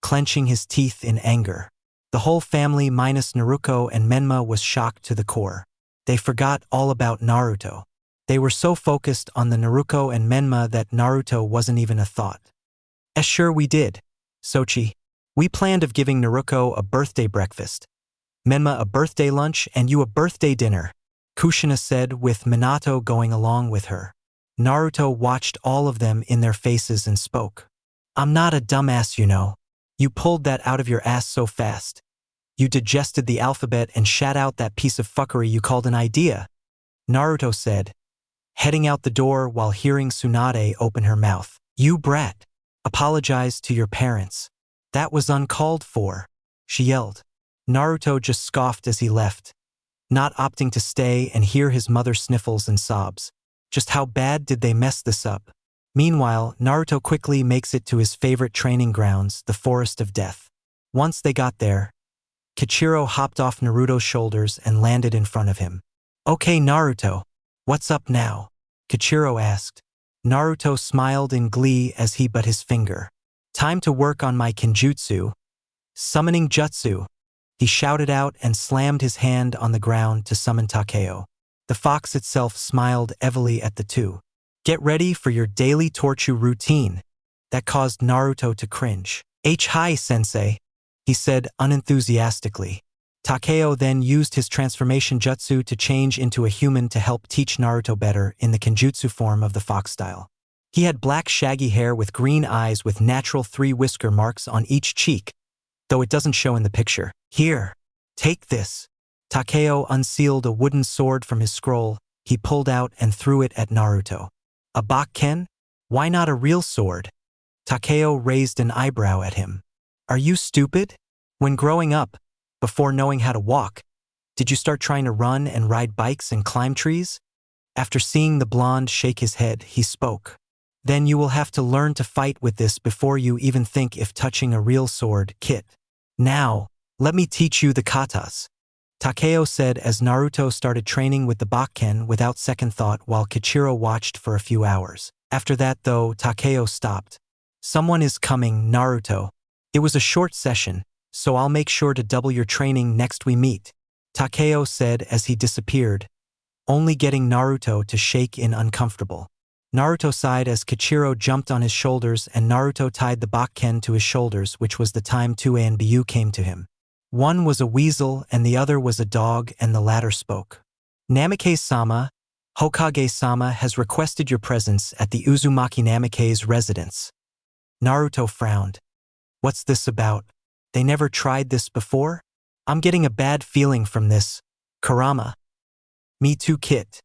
clenching his teeth in anger. The whole family minus Naruto and Menma was shocked to the core. They forgot all about Naruto. They were so focused on the Naruto and Menma that Naruto wasn't even a thought. Sure we did, Sochi. We planned of giving Naruto a birthday breakfast, Menma a birthday lunch, and you a birthday dinner, Kushina said with Minato going along with her. Naruto watched all of them in their faces and spoke. I'm not a dumbass, you know. You pulled that out of your ass so fast. You digested the alphabet and shat out that piece of fuckery you called an idea, Naruto said, heading out the door while hearing Tsunade open her mouth. You brat. Apologize to your parents. That was uncalled for, she yelled. Naruto just scoffed as he left, not opting to stay and hear his mother's sniffles and sobs. Just how bad did they mess this up? Meanwhile, Naruto quickly makes it to his favorite training grounds, the Forest of Death. Once they got there, Kichiro hopped off Naruto's shoulders and landed in front of him. Okay, Naruto, what's up now? Kichiro asked. Naruto smiled in glee as he bit his finger. Time to work on my kinjutsu. Summoning jutsu. He shouted out and slammed his hand on the ground to summon Takeo. The fox itself smiled evilly at the two. Get ready for your daily torture routine. That caused Naruto to cringe. Hi, sensei, he said unenthusiastically. Takeo then used his transformation jutsu to change into a human to help teach Naruto better in the kinjutsu form of the fox style. He had black shaggy hair with green eyes with natural 3 whisker marks on each cheek, though it doesn't show in the picture. Here, take this. Takeo unsealed a wooden sword from his scroll. He pulled out and threw it at Naruto. A bakken? Why not a real sword? Takeo raised an eyebrow at him. Are you stupid? When growing up, before knowing how to walk, did you start trying to run and ride bikes and climb trees? After seeing the blonde shake his head, he spoke. Then you will have to learn to fight with this before you even think if touching a real sword, Kit. Now, let me teach you the katas, Takeo said as Naruto started training with the bakken without second thought while Kichiro watched for a few hours. After that though, Takeo stopped. Someone is coming, Naruto. It was a short session, so I'll make sure to double your training next we meet, Takeo said as he disappeared, only getting Naruto to shake in uncomfortable. Naruto sighed as Kichiro jumped on his shoulders and Naruto tied the bakken to his shoulders, which was the time Tsunade and Byu came to him. One was a weasel and the other was a dog, and the latter spoke. Namikaze-sama, Hokage-sama has requested your presence at the Uzumaki Namikaze's residence. Naruto frowned. What's this about? They never tried this before? I'm getting a bad feeling from this, Kurama. Me too, Kit.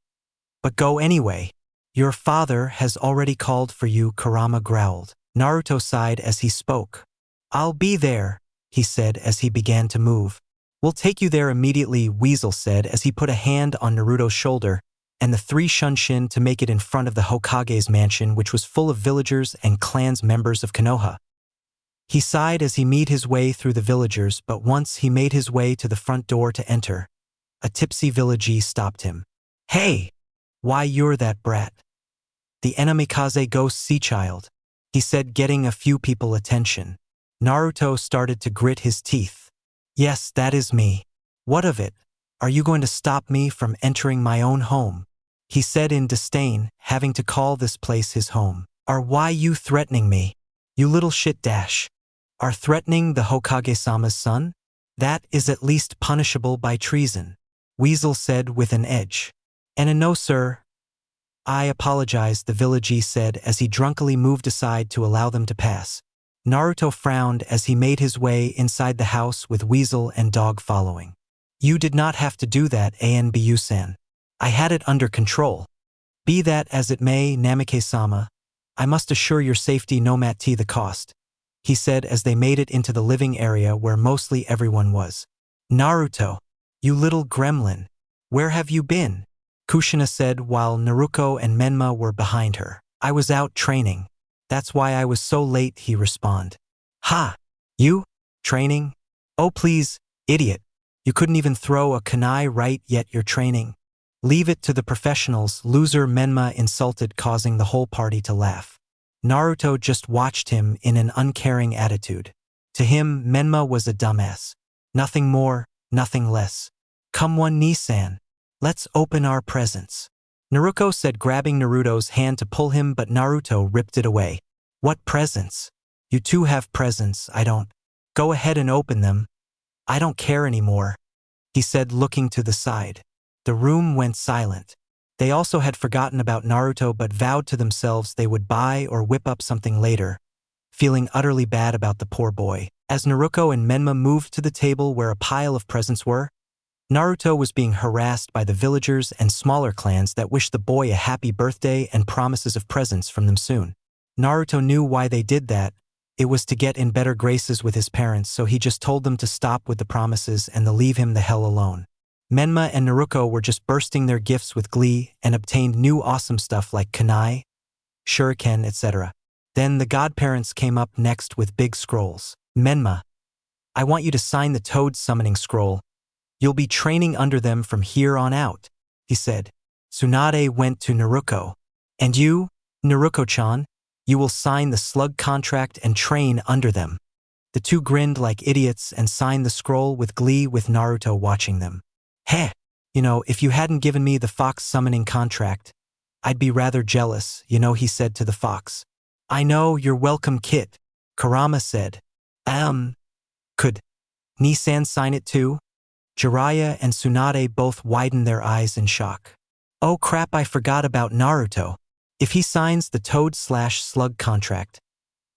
But go anyway. Your father has already called for you, Kurama growled. Naruto sighed as he spoke. I'll be there, he said as he began to move. We'll take you there immediately, Weasel said as he put a hand on Naruto's shoulder, and the 3 shunshin to make it in front of the Hokage's mansion, which was full of villagers and clans members of Konoha. He sighed as he made his way through the villagers, but once he made his way to the front door to enter, a tipsy villagee stopped him. Hey! Why you're that brat? The Namikaze ghost sea child, he said, getting a few people attention. Naruto started to grit his teeth. Yes, that is me. What of it? Are you going to stop me from entering my own home? He said in disdain, having to call this place his home. Are why you threatening me? You little shit dash. Are threatening the Hokage-sama's son? That is at least punishable by treason, Weasel said with an edge. And no, sir. I apologize, the villagee said as he drunkenly moved aside to allow them to pass. Naruto frowned as he made his way inside the house with Weasel and Dog following. You did not have to do that, Anbu-san. I had it under control. Be that as it may, Namikaze-sama, I must assure your safety no matter the cost, he said as they made it into the living area where mostly everyone was. Naruto, you little gremlin, where have you been? Kushina said while Naruto and Menma were behind her. I was out training. That's why I was so late, he responded. Ha! You? Training? Oh please, idiot. You couldn't even throw a kunai right, yet you're training. Leave it to the professionals, loser, Menma insulted, causing the whole party to laugh. Naruto just watched him in an uncaring attitude. To him, Menma was a dumbass. Nothing more, nothing less. Come on, Nissan. Let's open our presents. Naruto said, grabbing Naruto's hand to pull him, but Naruto ripped it away. What presents? You two have presents, I don't. Go ahead and open them. I don't care anymore, he said, looking to the side. The room went silent. They also had forgotten about Naruto but vowed to themselves they would buy or whip up something later, feeling utterly bad about the poor boy. As Naruto and Menma moved to the table where a pile of presents were, Naruto was being harassed by the villagers and smaller clans that wished the boy a happy birthday and promises of presents from them soon. Naruto knew why they did that. It was to get in better graces with his parents, so he just told them to stop with the promises and to leave him the hell alone. Menma and Naruto were just bursting their gifts with glee and obtained new awesome stuff like kunai, shuriken, etc. Then the godparents came up next with big scrolls. Menma, I want you to sign the Toad summoning scroll. You'll be training under them from here on out, he said. Tsunade went to Naruto. And you, Naruto-chan, you will sign the slug contract and train under them. The two grinned like idiots and signed the scroll with glee, with Naruto watching them. Heh, if you hadn't given me the fox summoning contract, I'd be rather jealous, he said to the fox. I know, you're welcome, Kit, Kurama said. Could Nissan sign it too? Jiraiya and Tsunade both widened their eyes in shock. Oh crap, I forgot about Naruto. If he signs the Toad/Slug contract,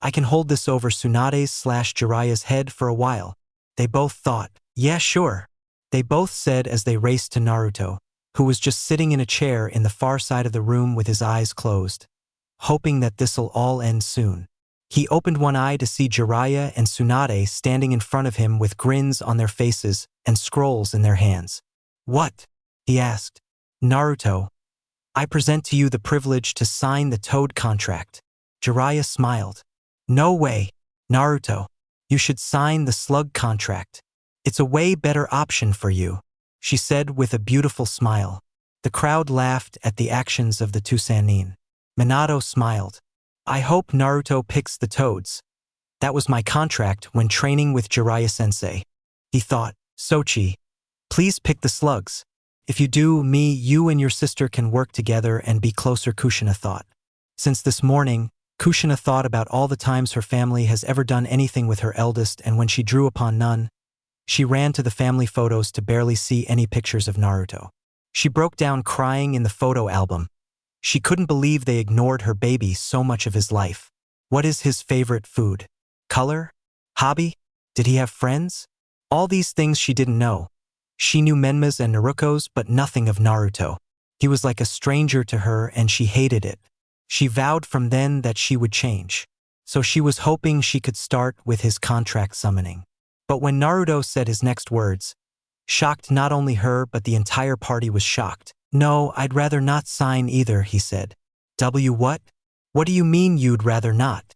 I can hold this over Tsunade's/Jiraiya's head for a while. They both thought. Yeah, sure. They both said as they raced to Naruto, who was just sitting in a chair in the far side of the room with his eyes closed, hoping that this'll all end soon. He opened one eye to see Jiraiya and Tsunade standing in front of him with grins on their faces and scrolls in their hands. What? He asked. Naruto, I present to you the privilege to sign the Toad contract. Jiraiya smiled. No way, Naruto. You should sign the Slug contract. It's a way better option for you, she said with a beautiful smile. The crowd laughed at the actions of the two Sannin. Minato smiled. I hope Naruto picks the Toads. That was my contract when training with Jiraiya-sensei. He thought. Sochi, please pick the slugs. If you do, you and your sister can work together and be closer, Kushina thought. Since this morning, Kushina thought about all the times her family has ever done anything with her eldest, and when she drew upon none, she ran to the family photos to barely see any pictures of Naruto. She broke down crying in the photo album. She couldn't believe they ignored her baby so much of his life. What is his favorite food? Color? Hobby? Did he have friends? All these things she didn't know. She knew Menma's and Naruto's, but nothing of Naruto. He was like a stranger to her and she hated it. She vowed from then that she would change. So she was hoping she could start with his contract summoning. But when Naruto said his next words, shocked not only her but the entire party was shocked. No, I'd rather not sign either, he said. What? What do you mean you'd rather not?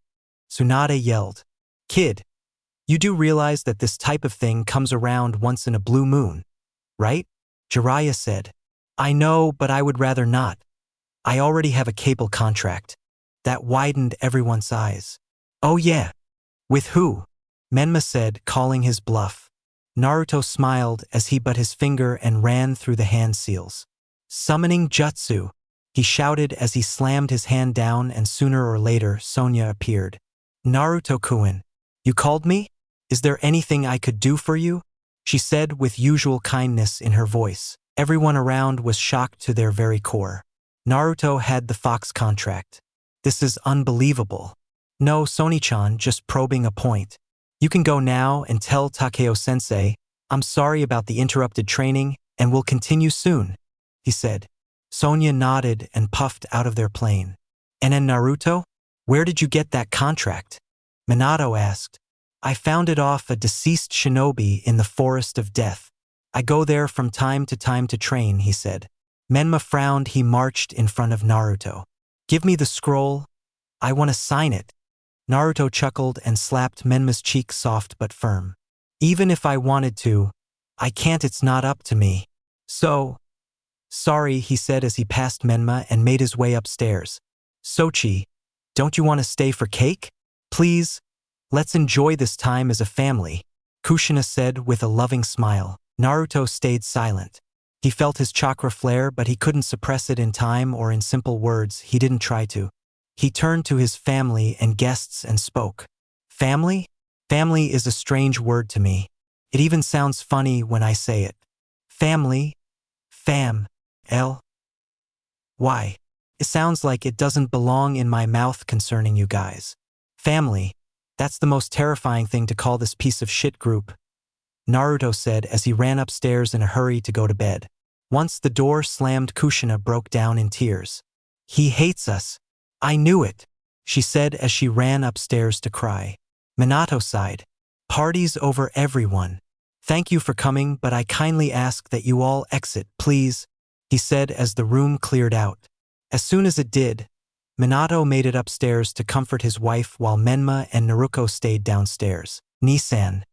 Tsunade yelled. Kid, you do realize that this type of thing comes around once in a blue moon, right? Jiraiya said. I know, but I would rather not. I already have a cable contract. That widened everyone's eyes. Oh yeah? With who? Menma said, calling his bluff. Naruto smiled as he but his finger and ran through the hand seals. Summoning jutsu, he shouted as he slammed his hand down, and sooner or later Sonya appeared. Naruto-kun, you called me? Is there anything I could do for you? She said with usual kindness in her voice. Everyone around was shocked to their very core. Naruto had the fox contract. This is unbelievable. No, Sony-chan, just probing a point. You can go now and tell Takeo-sensei, I'm sorry about the interrupted training, and we'll continue soon, he said. Sonya nodded and puffed out of their plane. And then Naruto? Where did you get that contract? Minato asked. I found it off a deceased shinobi in the Forest of Death. I go there from time to time to train, he said. Menma frowned. He marched in front of Naruto. Give me the scroll. I want to sign it. Naruto chuckled and slapped Menma's cheek, soft but firm. Even if I wanted to, I can't. It's not up to me. So, sorry, he said as he passed Menma and made his way upstairs. Sochi, don't you want to stay for cake? Please, let's enjoy this time as a family, Kushina said with a loving smile. Naruto stayed silent. He felt his chakra flare, but he couldn't suppress it in time or in simple words. He didn't try to. He turned to his family and guests and spoke. Family? Family is a strange word to me. It even sounds funny when I say it. Family? Fam. L. Why? It sounds like it doesn't belong in my mouth concerning you guys. Family. That's the most terrifying thing to call this piece of shit group, Naruto said as he ran upstairs in a hurry to go to bed. Once the door slammed, Kushina broke down in tears. He hates us. I knew it, she said as she ran upstairs to cry. Minato sighed. Party's over, everyone. Thank you for coming, but I kindly ask that you all exit, please, he said as the room cleared out. As soon as it did, Minato made it upstairs to comfort his wife while Menma and Naruko stayed downstairs. Nisan.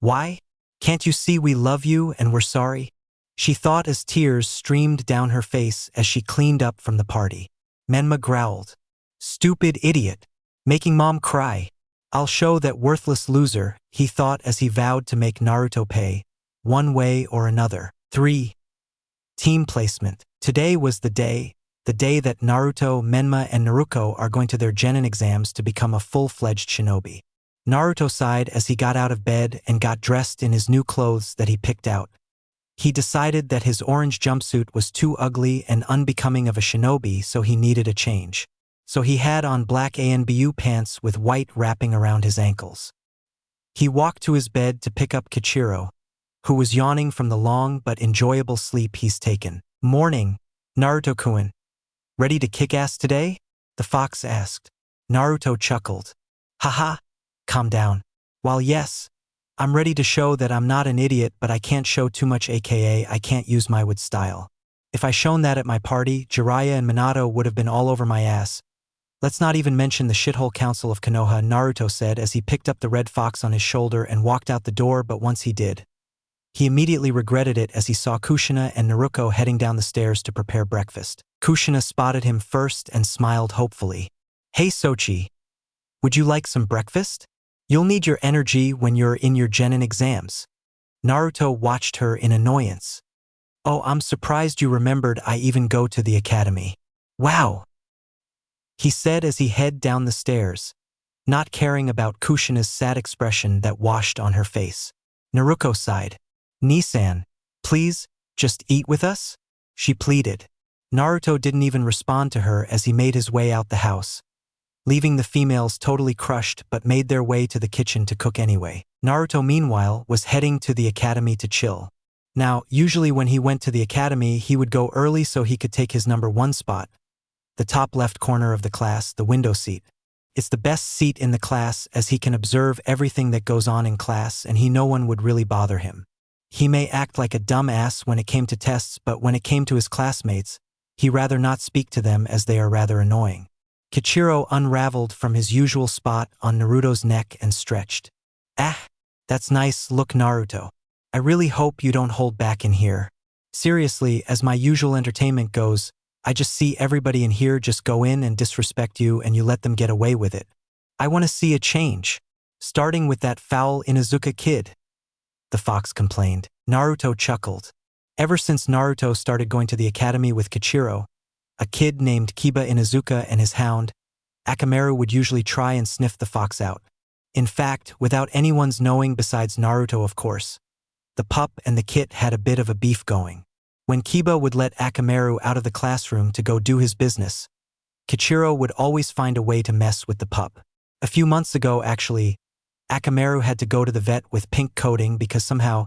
Why? Can't you see we love you and we're sorry? She thought as tears streamed down her face as she cleaned up from the party. Menma growled. Stupid idiot. Making mom cry. I'll show that worthless loser, he thought as he vowed to make Naruto pay, one way or another. 3. Team placement. Today was the day that Naruto, Menma, and Naruko are going to their genin exams to become a full-fledged shinobi. Naruto sighed as he got out of bed and got dressed in his new clothes that he picked out. He decided that his orange jumpsuit was too ugly and unbecoming of a shinobi, so he needed a change. So he had on black ANBU pants with white wrapping around his ankles. He walked to his bed to pick up Kichiro, who was yawning from the long but enjoyable sleep he's taken. Morning, Naruto-kun. Ready to kick ass today? The fox asked. Naruto chuckled. Haha. Calm down. While yes, I'm ready to show that I'm not an idiot, but I can't show too much, aka I can't use my wit style. If I shown that at my party, Jiraiya and Minato would have been all over my ass. Let's not even mention the shithole council of Konoha, Naruto said as he picked up the red fox on his shoulder and walked out the door, but once he did, he immediately regretted it as he saw Kushina and Naruko heading down the stairs to prepare breakfast. Kushina spotted him first and smiled hopefully. Hey Sochi, would you like some breakfast? You'll need your energy when you're in your genin exams. Naruto watched her in annoyance. Oh, I'm surprised you remembered I even go to the academy. Wow, he said as he headed down the stairs, not caring about Kushina's sad expression that washed on her face. Naruko sighed. Nisan, please, just eat with us? She pleaded. Naruto didn't even respond to her as he made his way out the house, leaving the females totally crushed, but made their way to the kitchen to cook anyway. Naruto, meanwhile, was heading to the academy to chill. Now, usually when he went to the academy, he would go early so he could take his number 1 spot, the top left corner of the class, the window seat. It's the best seat in the class as he can observe everything that goes on in class and no one would really bother him. He may act like a dumbass when it came to tests, but when it came to his classmates, he'd rather not speak to them as they are rather annoying. Kichiro unraveled from his usual spot on Naruto's neck and stretched. Ah, that's nice. Look, Naruto. I really hope you don't hold back in here. Seriously, as my usual entertainment goes, I just see everybody in here just go in and disrespect you and you let them get away with it. I want to see a change. Starting with that foul Inuzuka kid, the fox complained. Naruto chuckled. Ever since Naruto started going to the academy with Kichiro, a kid named Kiba Inuzuka, and his hound, Akamaru, would usually try and sniff the fox out. In fact, without anyone's knowing besides Naruto, of course, the pup and the kit had a bit of a beef going. When Kiba would let Akamaru out of the classroom to go do his business, Kichiro would always find a way to mess with the pup. A few months ago, actually, Akamaru had to go to the vet with pink coating because somehow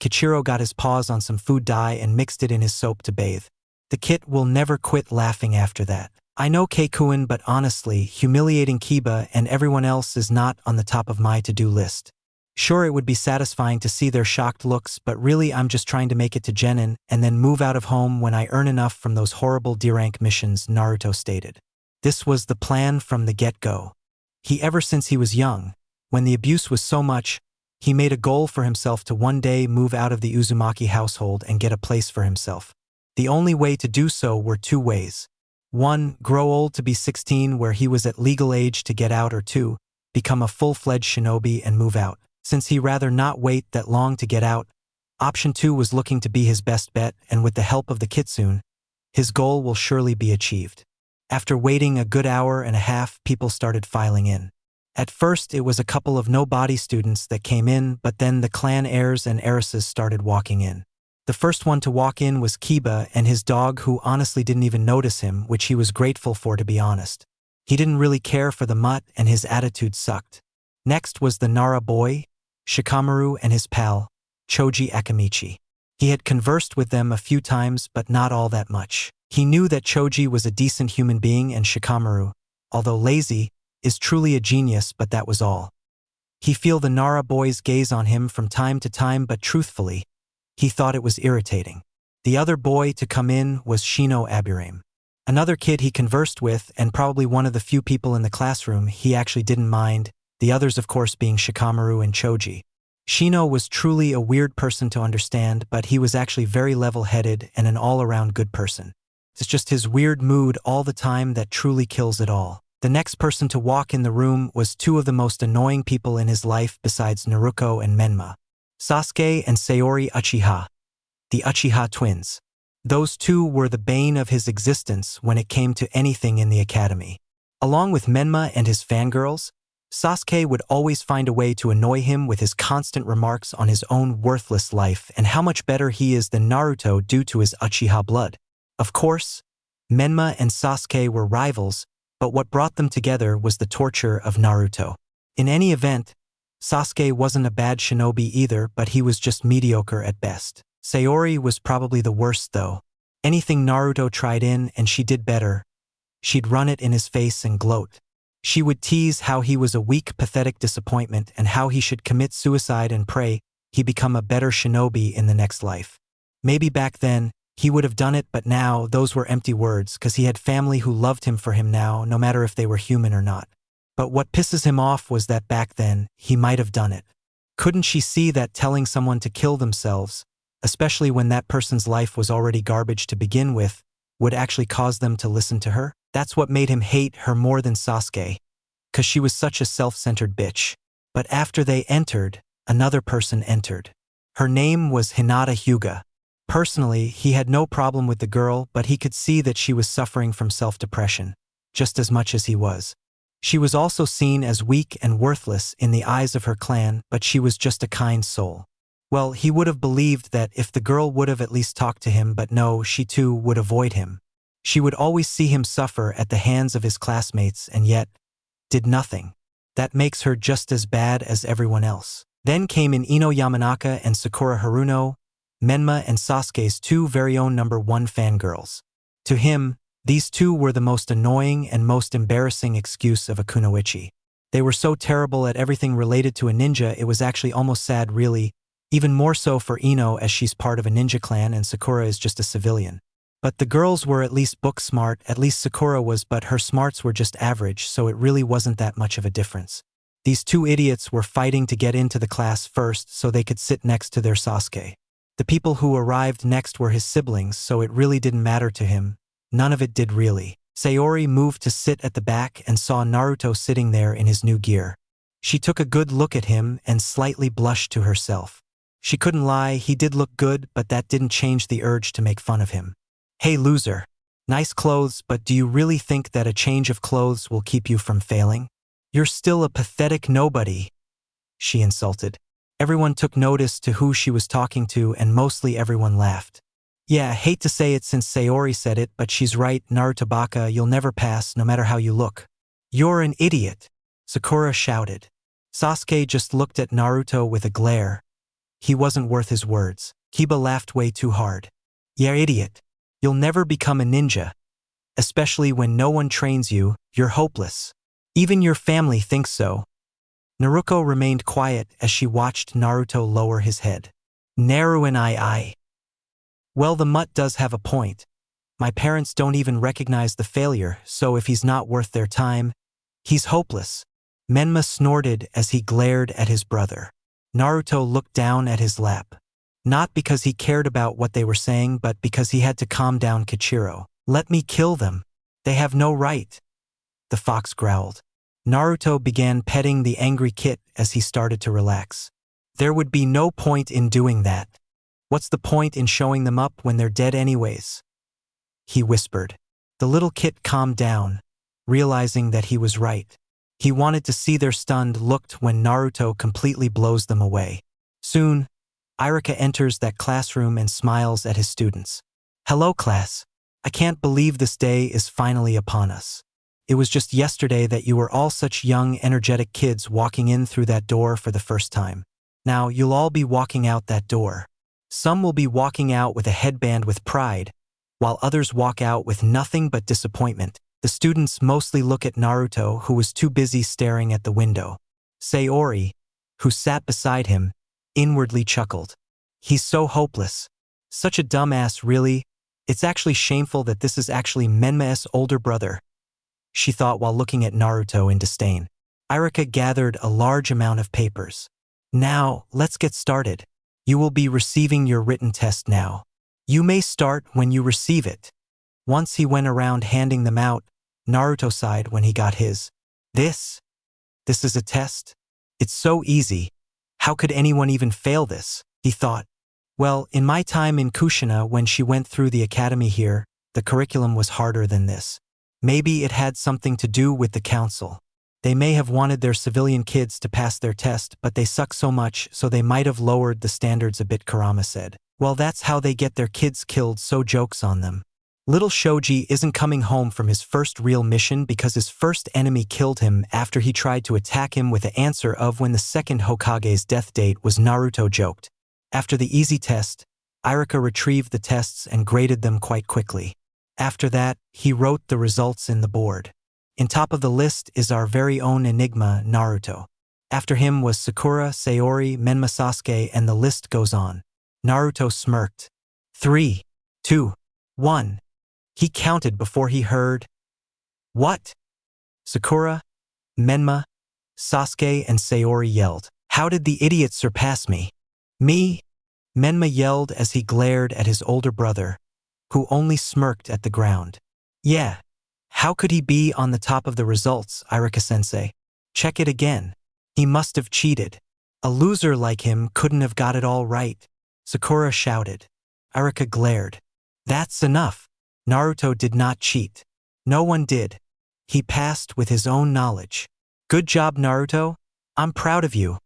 Kichiro got his paws on some food dye and mixed it in his soap to bathe. The kit will never quit laughing after that. I know Keikuin, but honestly, humiliating Kiba and everyone else is not on the top of my to-do list. Sure, it would be satisfying to see their shocked looks, but really I'm just trying to make it to Genin and then move out of home when I earn enough from those horrible D-rank missions, Naruto stated. This was the plan from the get-go. Ever since he was young, when the abuse was so much, he made a goal for himself to one day move out of the Uzumaki household and get a place for himself. The only way to do so were two ways. One, grow old to be 16 where he was at legal age to get out, or two, become a full-fledged shinobi and move out. Since he'd rather not wait that long to get out, option 2 was looking to be his best bet, and with the help of the Kitsune, his goal will surely be achieved. After waiting a good hour and a half, people started filing in. At first, it was a couple of nobody students that came in, but then the clan heirs and heiresses started walking in. The first one to walk in was Kiba and his dog, who honestly didn't even notice him, which he was grateful for, to be honest. He didn't really care for the mutt and his attitude sucked. Next was the Nara boy, Shikamaru, and his pal, Choji Akamichi. He had conversed with them a few times, but not all that much. He knew that Choji was a decent human being and Shikamaru, although lazy, is truly a genius, but that was all. He felt the Nara boy's gaze on him from time to time, but truthfully, he thought it was irritating. The other boy to come in was Shino Aburame. Another kid he conversed with, and probably one of the few people in the classroom he actually didn't mind, the others of course being Shikamaru and Choji. Shino was truly a weird person to understand, but he was actually very level-headed and an all-around good person. It's just his weird mood all the time that truly kills it all. The next person to walk in the room was two of the most annoying people in his life besides Naruto and Menma. Sasuke and Sayori Uchiha, the Uchiha twins. Those two were the bane of his existence when it came to anything in the academy. Along with Menma and his fangirls, Sasuke would always find a way to annoy him with his constant remarks on his own worthless life and how much better he is than Naruto due to his Uchiha blood. Of course, Menma and Sasuke were rivals, but what brought them together was the torture of Naruto. In any event, Sasuke wasn't a bad shinobi either, but he was just mediocre at best. Sayori was probably the worst though. Anything Naruto tried in and she did better, she'd run it in his face and gloat. She would tease how he was a weak, pathetic disappointment and how he should commit suicide and pray he become a better shinobi in the next life. Maybe back then, he would have done it, but now those were empty words because he had family who loved him for him now, no matter if they were human or not. But what pisses him off was that back then, he might have done it. Couldn't she see that telling someone to kill themselves, especially when that person's life was already garbage to begin with, would actually cause them to listen to her? That's what made him hate her more than Sasuke, because she was such a self-centered bitch. But after they entered, another person entered. Her name was Hinata Hyuga. Personally, he had no problem with the girl, but he could see that she was suffering from self-depression, just as much as he was. She was also seen as weak and worthless in the eyes of her clan, but she was just a kind soul. Well, he would have believed that if the girl would have at least talked to him, but no, she too would avoid him. She would always see him suffer at the hands of his classmates and yet did nothing. That makes her just as bad as everyone else. Then came in Ino Yamanaka and Sakura Haruno, Menma and Sasuke's two very own #1 fangirls. To him, these two were the most annoying and most embarrassing excuse of a kunoichi. They were so terrible at everything related to a ninja it was actually almost sad really, even more so for Ino as she's part of a ninja clan and Sakura is just a civilian. But the girls were at least book smart, at least Sakura was, but her smarts were just average, so it really wasn't that much of a difference. These two idiots were fighting to get into the class first so they could sit next to their Sasuke. The people who arrived next were his siblings, so it really didn't matter to him. None of it did really. Sayori moved to sit at the back and saw Naruto sitting there in his new gear. She took a good look at him and slightly blushed to herself. She couldn't lie, he did look good, but that didn't change the urge to make fun of him. Hey loser. Nice clothes, but do you really think that a change of clothes will keep you from failing? You're still a pathetic nobody, she insulted. Everyone took notice to who she was talking to and mostly everyone laughed. Yeah, hate to say it since Sayori said it, but she's right, Naruto Baka, you'll never pass no matter how you look. You're an idiot, Sakura shouted. Sasuke just looked at Naruto with a glare. He wasn't worth his words. Kiba laughed way too hard. Yeah, idiot. You'll never become a ninja. Especially when no one trains you, you're hopeless. Even your family thinks so. Naruto remained quiet as she watched Naruto lower his head. Naru and I. Well, the mutt does have a point. My parents don't even recognize the failure, so if he's not worth their time, he's hopeless. Menma snorted as he glared at his brother. Naruto looked down at his lap. Not because he cared about what they were saying, but because he had to calm down Kichiro. Let me kill them. They have no right. The fox growled. Naruto began petting the angry kit as he started to relax. There would be no point in doing that. What's the point in showing them up when they're dead anyways? He whispered. The little kit calmed down, realizing that he was right. He wanted to see their stunned look when Naruto completely blows them away. Soon, Iruka enters that classroom and smiles at his students. Hello, class. I can't believe this day is finally upon us. It was just yesterday that you were all such young, energetic kids walking in through that door for the first time. Now, you'll all be walking out that door. Some will be walking out with a headband with pride, while others walk out with nothing but disappointment. The students mostly look at Naruto, who was too busy staring at the window. Sayori, who sat beside him, inwardly chuckled. He's so hopeless. Such a dumbass, really. It's actually shameful that this is actually Menma's older brother, she thought while looking at Naruto in disdain. Iruka gathered a large amount of papers. Now, let's get started. You will be receiving your written test now. You may start when you receive it. Once he went around handing them out, Naruto sighed when he got his. This is a test? It's so easy. How could anyone even fail this? He thought. Well, in my time in Kushina when she went through the academy here, the curriculum was harder than this. Maybe it had something to do with the council. They may have wanted their civilian kids to pass their test, but they suck so much, so they might have lowered the standards a bit, Kurama said. Well, that's how they get their kids killed, so jokes on them. Little Shoji isn't coming home from his first real mission because his first enemy killed him after he tried to attack him with the answer of when the second Hokage's death date was. Naruto joked. After the easy test, Iruka retrieved the tests and graded them quite quickly. After that, he wrote the results in the board. In top of the list is our very own enigma, Naruto. After him was Sakura, Sayori, Menma, Sasuke, and the list goes on. Naruto smirked. 3, 2, 1. He counted before he heard. What? Sakura, Menma, Sasuke, and Sayori yelled. How did the idiot surpass me? Me? Menma yelled as he glared at his older brother, who only smirked at the ground. Yeah. How could he be on the top of the results, Iruka-sensei? Check it again. He must have cheated. A loser like him couldn't have got it all right. Sakura shouted. Iruka glared. That's enough. Naruto did not cheat. No one did. He passed with his own knowledge. Good job, Naruto. I'm proud of you.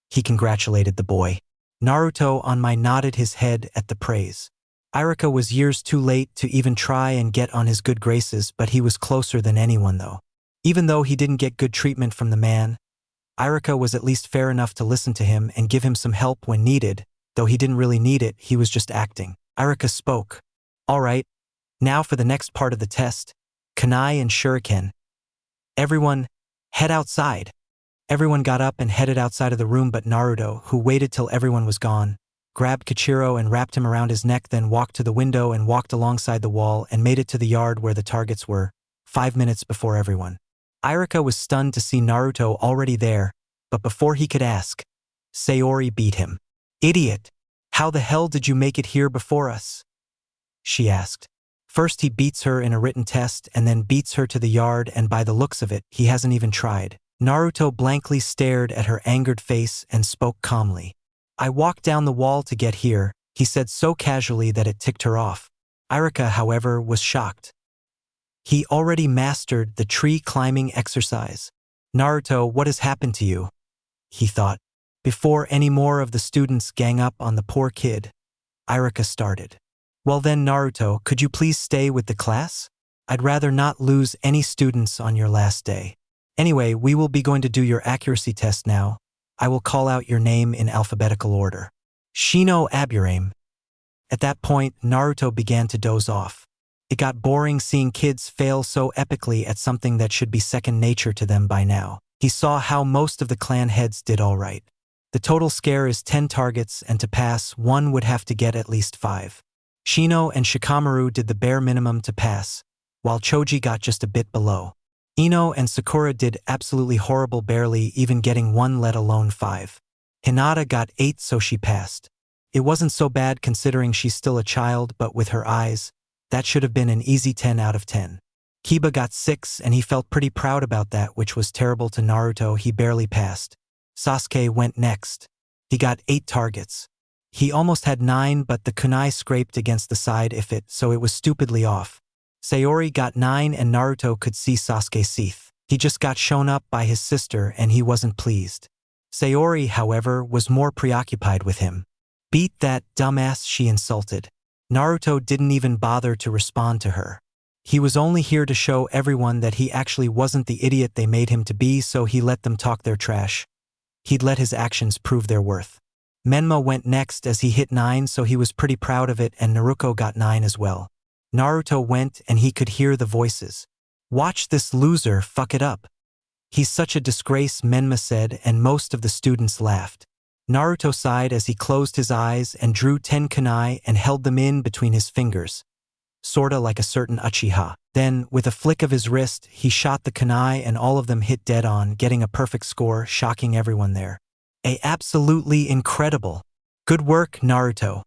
He congratulated the boy. Naruto nodded his head at the praise. Iruka was years too late to even try and get on his good graces, but he was closer than anyone though. Even though he didn't get good treatment from the man, Iruka was at least fair enough to listen to him and give him some help when needed, though he didn't really need it, he was just acting. Iruka spoke. All right, now for the next part of the test, Kunai and Shuriken. Everyone, head outside. Everyone got up and headed outside of the room but Naruto, who waited till everyone was gone, grabbed Kichiro and wrapped him around his neck, then walked to the window and walked alongside the wall and made it to the yard where the targets were, 5 minutes before everyone. Iruka was stunned to see Naruto already there, but before he could ask, Sayori beat him. Idiot! How the hell did you make it here before us? She asked. First he beats her in a written test and then beats her to the yard, and by the looks of it, he hasn't even tried. Naruto blankly stared at her angered face and spoke calmly. I walked down the wall to get here, he said so casually that it ticked her off. Iruka, however, was shocked. He already mastered the tree climbing exercise. Naruto, what has happened to you? He thought. Before any more of the students gang up on the poor kid, Iruka started. Well then, Naruto, could you please stay with the class? I'd rather not lose any students on your last day. Anyway, we will be going to do your accuracy test now. I will call out your name in alphabetical order. Shino Aburame. At that point, Naruto began to doze off. It got boring seeing kids fail so epically at something that should be second nature to them by now. He saw how most of the clan heads did all right. The total scare is 10 targets, and to pass, one would have to get at least 5. Shino and Shikamaru did the bare minimum to pass, while Choji got just a bit below. Ino and Sakura did absolutely horrible, barely even getting 1 let alone 5. Hinata got 8, so she passed. It wasn't so bad considering she's still a child, but with her eyes, that should have been an easy 10 out of 10. Kiba got 6 and he felt pretty proud about that, which was terrible to Naruto. He barely passed. Sasuke went next. He got 8 targets. He almost had 9, but the kunai scraped against the side if it, so it was stupidly off. Sayori got 9 and Naruto could see Sasuke's teeth. He just got shown up by his sister and he wasn't pleased. Sayori, however, was more preoccupied with him. Beat that dumbass, she insulted. Naruto didn't even bother to respond to her. He was only here to show everyone that he actually wasn't the idiot they made him to be, so he let them talk their trash. He'd let his actions prove their worth. Menma went next as he hit 9, so he was pretty proud of it, and Naruto got 9 as well. Naruto went and he could hear the voices. "Watch this loser fuck it up. He's such a disgrace," Menma said, and most of the students laughed. Naruto sighed as he closed his eyes and drew 10 kunai and held them in between his fingers, sorta like a certain Uchiha. Then, with a flick of his wrist, he shot the kunai and all of them hit dead on, getting a perfect score, shocking everyone there. Absolutely incredible. Good work, Naruto.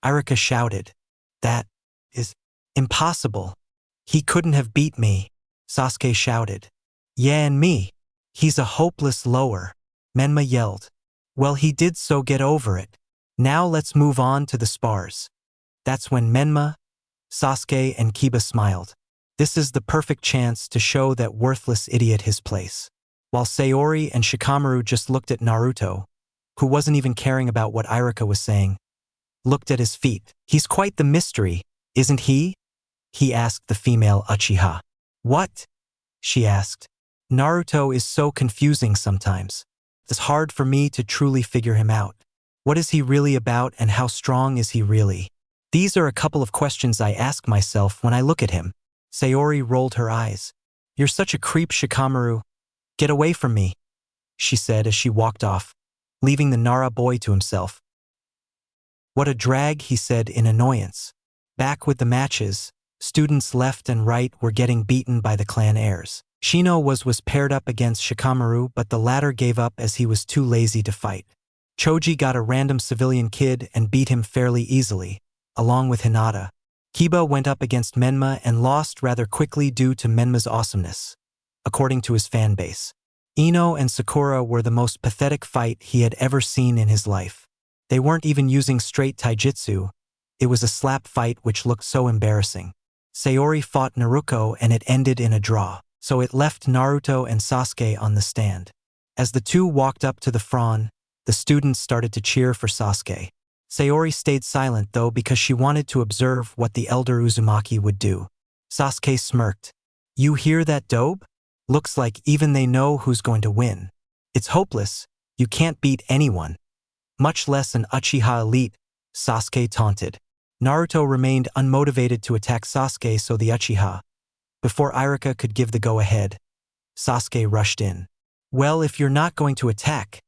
Iruka shouted. That is impossible. He couldn't have beat me, Sasuke shouted. Yeah, and me. He's a hopeless lower, Menma yelled. Well, he did, so get over it. Now let's move on to the spars. That's when Menma, Sasuke, and Kiba smiled. This is the perfect chance to show that worthless idiot his place. While Sayori and Shikamaru just looked at Naruto, who wasn't even caring about what Iruka was saying, looked at his feet. He's quite the mystery, isn't he? He asked the female Uchiha. What? She asked. Naruto is so confusing sometimes. It's hard for me to truly figure him out. What is he really about and how strong is he really? These are a couple of questions I ask myself when I look at him. Sayori rolled her eyes. You're such a creep, Shikamaru. Get away from me, she said as she walked off, leaving the Nara boy to himself. What a drag, he said in annoyance. Back with the matches, students left and right were getting beaten by the clan heirs. Shino was paired up against Shikamaru, but the latter gave up as he was too lazy to fight. Choji got a random civilian kid and beat him fairly easily, along with Hinata. Kiba went up against Menma and lost rather quickly due to Menma's awesomeness, according to his fan base. Ino and Sakura were the most pathetic fight he had ever seen in his life. They weren't even using straight taijutsu. It was a slap fight which looked so embarrassing. Sayori fought Naruto and it ended in a draw, so it left Naruto and Sasuke on the stand. As the two walked up to the front, the students started to cheer for Sasuke. Sayori stayed silent though because she wanted to observe what the elder Uzumaki would do. Sasuke smirked. You hear that, Dobe? Looks like even they know who's going to win. It's hopeless. You can't beat anyone, much less an Uchiha elite, Sasuke taunted. Naruto remained unmotivated to attack Sasuke, so the Uchiha, before Iruka could give the go-ahead, Sasuke rushed in. Well, if you're not going to attack,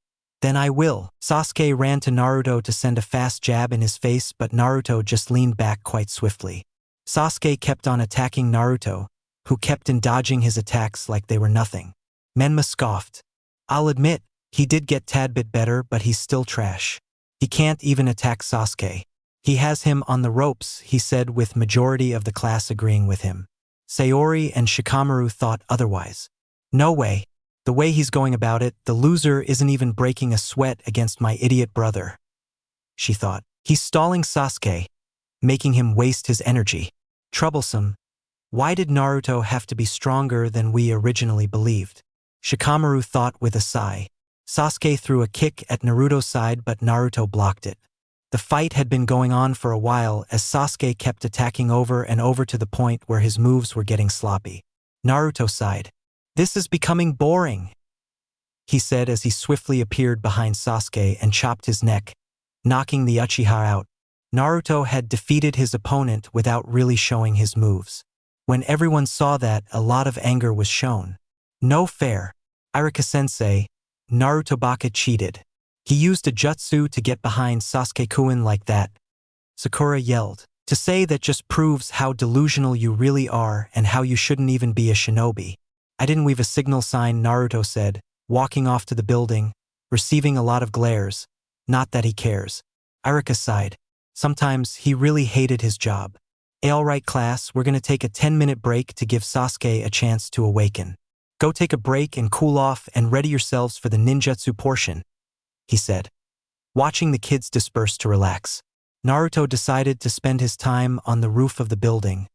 then I will. Sasuke ran to Naruto to send a fast jab in his face, but Naruto just leaned back quite swiftly. Sasuke kept on attacking Naruto, who kept on dodging his attacks like they were nothing. Menma scoffed. I'll admit, he did get tad bit better, but he's still trash. He can't even attack Sasuke. He has him on the ropes, he said, with majority of the class agreeing with him. Sayori and Shikamaru thought otherwise. No way. The way he's going about it, the loser isn't even breaking a sweat against my idiot brother, she thought. He's stalling Sasuke, making him waste his energy. Troublesome. Why did Naruto have to be stronger than we originally believed? Shikamaru thought with a sigh. Sasuke threw a kick at Naruto's side, but Naruto blocked it. The fight had been going on for a while as Sasuke kept attacking over and over to the point where his moves were getting sloppy. Naruto sighed. This is becoming boring, he said as he swiftly appeared behind Sasuke and chopped his neck, knocking the Uchiha out. Naruto had defeated his opponent without really showing his moves. When everyone saw that, a lot of anger was shown. No fair. Iruka-sensei, Naruto Baka cheated. He used a jutsu to get behind Sasuke-kun like that. Sakura yelled. To say that just proves how delusional you really are and how you shouldn't even be a shinobi. I didn't weave a signal sign, Naruto said, walking off to the building, receiving a lot of glares. Not that he cares. Iruka sighed. Sometimes he really hated his job. Alright class, we're gonna take a 10-minute break to give Sasuke a chance to awaken. Go take a break and cool off and ready yourselves for the ninjutsu portion, he said, watching the kids disperse to relax. Naruto decided to spend his time on the roof of the building,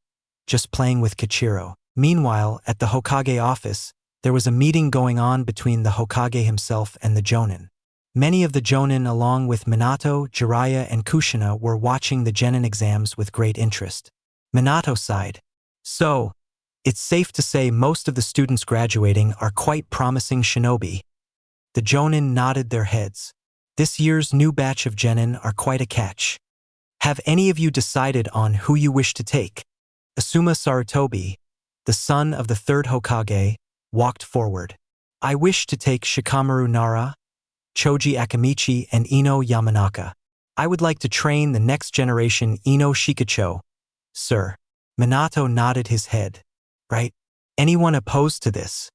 just playing with Kichiro. Meanwhile, at the Hokage office, there was a meeting going on between the Hokage himself and the Jonin. Many of the Jonin, along with Minato, Jiraiya, and Kushina, were watching the Genin exams with great interest. Minato sighed. So, it's safe to say most of the students graduating are quite promising shinobi. The Jonin nodded their heads. This year's new batch of Genin are quite a catch. Have any of you decided on who you wish to take? Asuma Sarutobi, the son of the third Hokage, walked forward. I wish to take Shikamaru Nara, Choji Akamichi, and Ino Yamanaka. I would like to train the next generation Ino Shikacho, sir. Minato nodded his head. Right? Anyone opposed to this?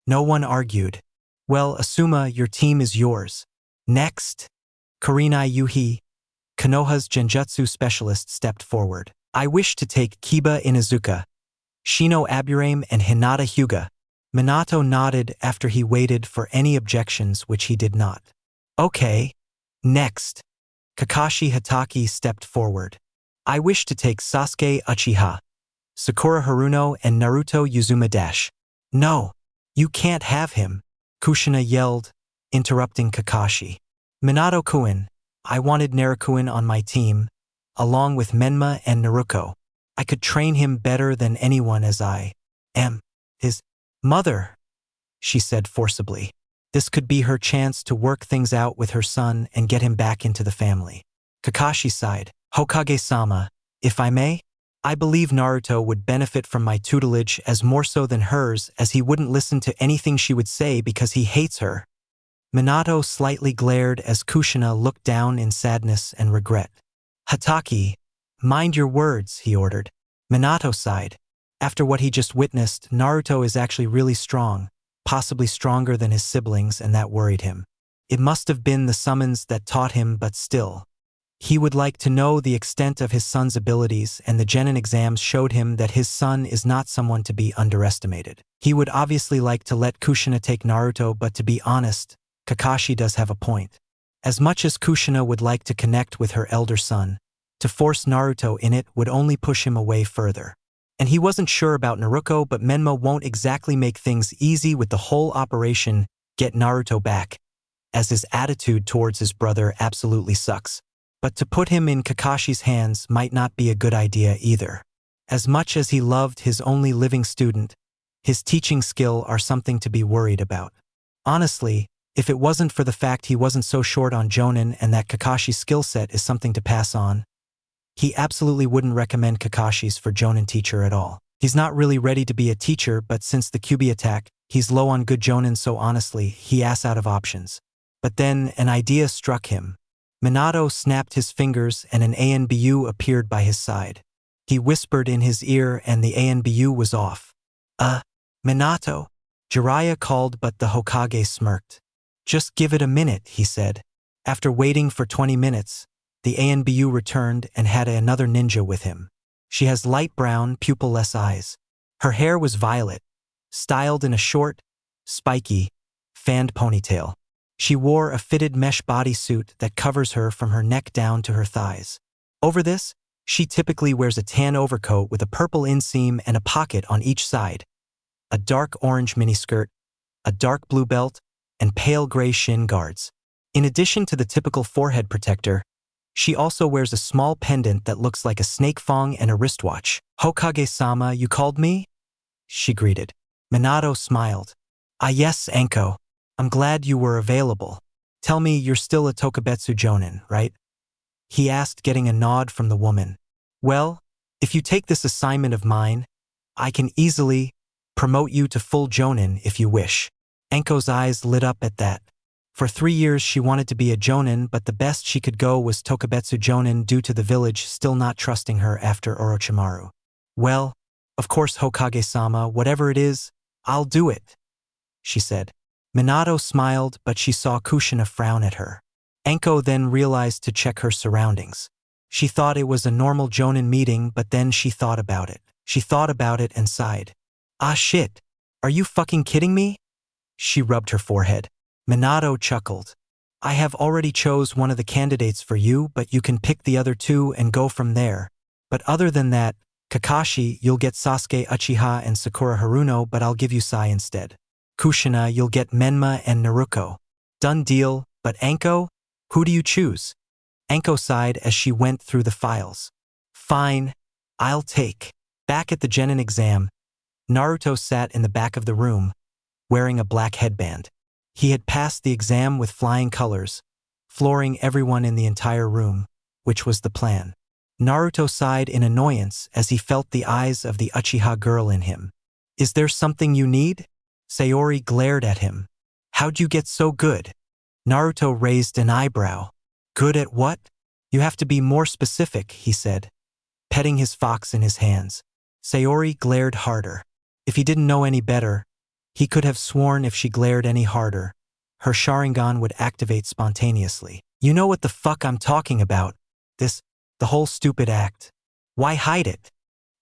No one argued. Well, Asuma, your team is yours. Next, Kurenai Yuhi, Konoha's genjutsu specialist, stepped forward. I wish to take Kiba Inuzuka, Shino Aburame, and Hinata Hyuga. Minato nodded after he waited for any objections, which he did not. Okay. Next, Kakashi Hatake stepped forward. I wish to take Sasuke Uchiha, Sakura Haruno, and Naruto Uzumaki. No, you can't have him, Kushina yelled, interrupting Kakashi. Minato-kun, I wanted Naruto-kun on my team, along with Menma and Naruko. I could train him better than anyone as I am his mother, she said forcibly. This could be her chance to work things out with her son and get him back into the family. Kakashi sighed. Hokage-sama, if I may? I believe Naruto would benefit from my tutelage as more so than hers, as he wouldn't listen to anything she would say because he hates her. Minato slightly glared as Kushina looked down in sadness and regret. Hatake, mind your words, he ordered. Minato sighed. After what he just witnessed, Naruto is actually really strong, possibly stronger than his siblings, and that worried him. It must have been the summons that taught him, but still. He would like to know the extent of his son's abilities, and the Genin exams showed him that his son is not someone to be underestimated. He would obviously like to let Kushina take Naruto, but to be honest, Kakashi does have a point. As much as Kushina would like to connect with her elder son, to force Naruto in it would only push him away further. And he wasn't sure about Naruko, but Menma won't exactly make things easy with the whole operation get Naruto back, as his attitude towards his brother absolutely sucks. But to put him in Kakashi's hands might not be a good idea either. As much as he loved his only living student, his teaching skill are something to be worried about. Honestly, if it wasn't for the fact he wasn't so short on Jonin and that Kakashi's skill set is something to pass on, he absolutely wouldn't recommend Kakashi's for Jonin teacher at all. He's not really ready to be a teacher, but since the Kyuubi attack, he's low on good Jonin, so honestly, he asks out of options. But then an idea struck him. Minato snapped his fingers and an ANBU appeared by his side. He whispered in his ear and the ANBU was off. Minato, Jiraiya called, but the Hokage smirked. Just give it a minute, he said. After waiting for 20 minutes, the ANBU returned and had another ninja with him. She has light brown, pupil-less eyes. Her hair was violet, styled in a short, spiky, fanned ponytail. She wore a fitted mesh bodysuit that covers her from her neck down to her thighs. Over this, she typically wears a tan overcoat with a purple inseam and a pocket on each side, a dark orange miniskirt, a dark blue belt, and pale gray shin guards. In addition to the typical forehead protector, she also wears a small pendant that looks like a snake fang and a wristwatch. Hokage-sama, you called me? She greeted. Minato smiled. Ah yes, Anko. I'm glad you were available. Tell me, you're still a Tokubetsu Jonin, right? He asked, getting a nod from the woman. Well, if you take this assignment of mine, I can easily promote you to full Jonin if you wish. Enko's eyes lit up at that. For 3 years she wanted to be a jonin, but the best she could go was Tokubetsu jonin due to the village still not trusting her after Orochimaru. Well, of course Hokage-sama, whatever it is, I'll do it, she said. Minato smiled, but she saw Kushina frown at her. Enko then realized to check her surroundings. She thought it was a normal jonin meeting, but then she thought about it. She thought about it and sighed. Ah shit, are you fucking kidding me? She rubbed her forehead. Minato chuckled. I have already chose one of the candidates for you, but you can pick the other two and go from there. But other than that, Kakashi, you'll get Sasuke, Uchiha, and Sakura Haruno, but I'll give you Sai instead. Kushina, you'll get Menma and Naruto. Done deal, but Enko? Who do you choose? Enko sighed as she went through the files. Fine, I'll take. Back at the Genin exam, Naruto sat in the back of the room, wearing a black headband. He had passed the exam with flying colors, flooring everyone in the entire room, which was the plan. Naruto sighed in annoyance as he felt the eyes of the Uchiha girl in him. Is there something you need? Sayori glared at him. How'd you get so good? Naruto raised an eyebrow. Good at what? You have to be more specific, he said, petting his fox in his hands. Sayori glared harder. If he didn't know any better, he could have sworn if she glared any harder, her Sharingan would activate spontaneously. You know what the fuck I'm talking about. The whole stupid act. Why hide it?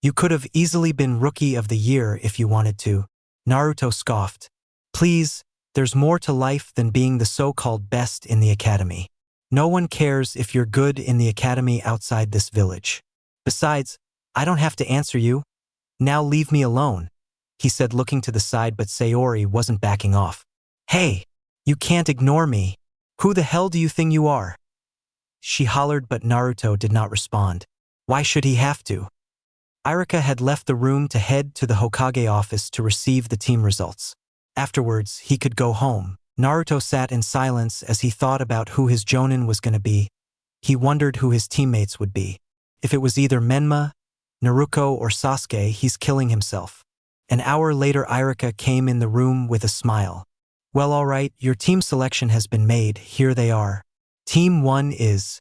You could have easily been Rookie of the Year if you wanted to. Naruto scoffed. Please, there's more to life than being the so-called best in the academy. No one cares if you're good in the academy outside this village. Besides, I don't have to answer you. Now leave me alone, he said, looking to the side, but Sayori wasn't backing off. Hey, you can't ignore me. Who the hell do you think you are? She hollered, but Naruto did not respond. Why should he have to? Irika had left the room to head to the Hokage office to receive the team results. Afterwards, he could go home. Naruto sat in silence as he thought about who his jonin was going to be. He wondered who his teammates would be. If it was either Menma, Naruto, or Sasuke, he's killing himself. An hour later, Irika came in the room with a smile. Well, all right, your team selection has been made. Here they are. Team 1 is...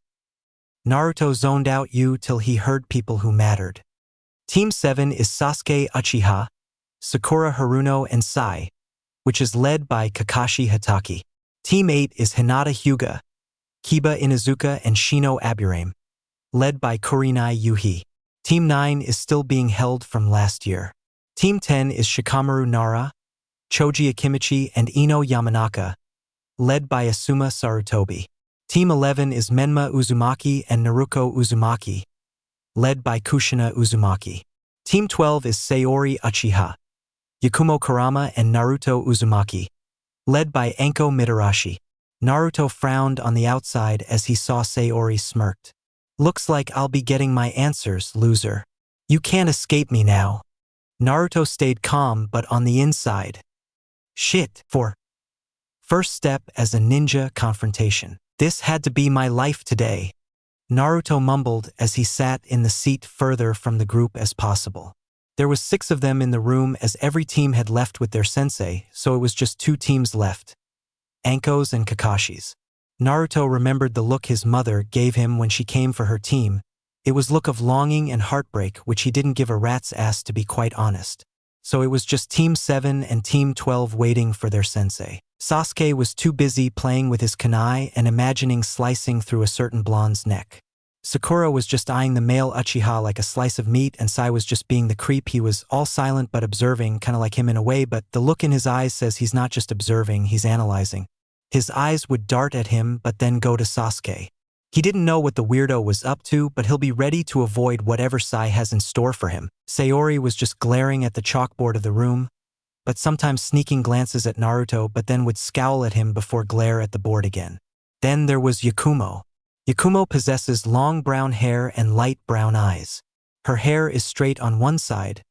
Naruto zoned out you till he heard people who mattered. Team 7 is Sasuke, Uchiha, Sakura Haruno, and Sai, which is led by Kakashi Hatake. Team 8 is Hinata Hyuga, Kiba Inuzuka, and Shino Aburame, led by Kurenai Yuhi. Team 9 is still being held from last year. Team 10 is Shikamaru Nara, Choji Akimichi, and Ino Yamanaka, led by Asuma Sarutobi. Team 11 is Menma Uzumaki and Naruko Uzumaki, led by Kushina Uzumaki. Team 12 is Sayori Uchiha, Yakumo Kurama, and Naruto Uzumaki, led by Enko Mitarashi. Naruto frowned on the outside as he saw Sayori smirked. Looks like I'll be getting my answers, loser. You can't escape me now. Naruto stayed calm, but on the inside. Shit. First step as a ninja confrontation. This had to be my life today. Naruto mumbled as he sat in the seat further from the group as possible. There was 6 of them in the room as every team had left with their sensei, so it was just 2 teams left. Anko's and Kakashi's. Naruto remembered the look his mother gave him when she came for her team. It was look of longing and heartbreak, which he didn't give a rat's ass, to be quite honest. So it was just Team 7 and Team 12 waiting for their sensei. Sasuke was too busy playing with his kunai and imagining slicing through a certain blonde's neck. Sakura was just eyeing the male Uchiha like a slice of meat, and Sai was just being the creep. He was all silent but observing, kind of like him in a way, but the look in his eyes says he's not just observing, he's analyzing. His eyes would dart at him but then go to Sasuke. He didn't know what the weirdo was up to, but he'll be ready to avoid whatever Sai has in store for him. Sayori was just glaring at the chalkboard of the room, but sometimes sneaking glances at Naruto, but then would scowl at him before glare at the board again. Then there was Yakumo. Yakumo possesses long brown hair and light brown eyes. Her hair is straight on one side,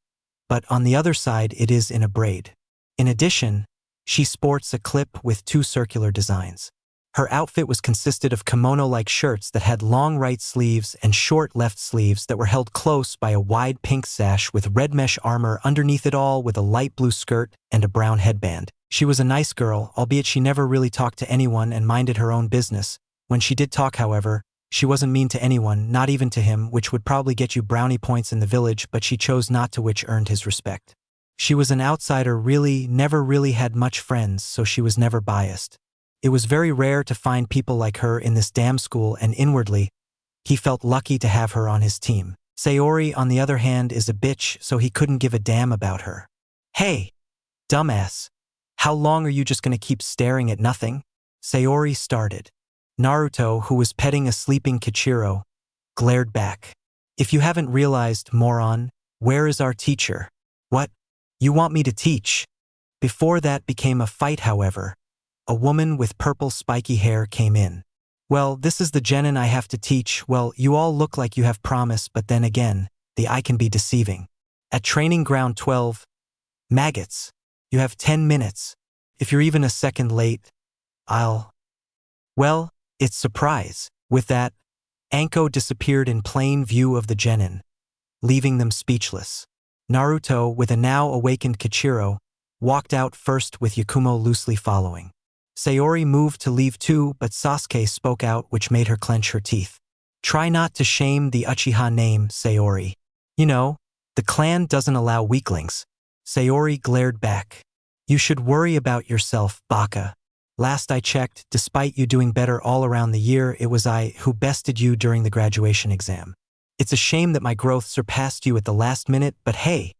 but on the other side it is in a braid. In addition, she sports a clip with 2 circular designs. Her outfit was consisted of kimono-like shirts that had long right sleeves and short left sleeves that were held close by a wide pink sash with red mesh armor underneath it all, with a light blue skirt and a brown headband. She was a nice girl, albeit she never really talked to anyone and minded her own business. When she did talk, however, she wasn't mean to anyone, not even to him, which would probably get you brownie points in the village, but she chose not to, which earned his respect. She was an outsider, never really had much friends, so she was never biased. It was very rare to find people like her in this damn school, and inwardly, he felt lucky to have her on his team. Sayori, on the other hand, is a bitch, so he couldn't give a damn about her. Hey, dumbass. How long are you just gonna keep staring at nothing? Sayori started. Naruto, who was petting a sleeping Kichiro, glared back. If you haven't realized, moron, where is our teacher? What? You want me to teach? Before that became a fight, however, a woman with purple spiky hair came in. Well, this is the genin I have to teach. Well, you all look like you have promise, but then again, the eye can be deceiving. At training ground 12, maggots, you have 10 minutes. If you're even a second late, Well, it's surprise. With that, Anko disappeared in plain view of the genin, leaving them speechless. Naruto, with a now awakened Kichiro, walked out first with Yakumo loosely following. Sayori moved to leave too, but Sasuke spoke out, which made her clench her teeth. Try not to shame the Uchiha name, Sayori. You know, the clan doesn't allow weaklings. Sayori glared back. You should worry about yourself, Baka. Last I checked, despite you doing better all around the year, it was I who bested you during the graduation exam. It's a shame that my growth surpassed you at the last minute, but hey,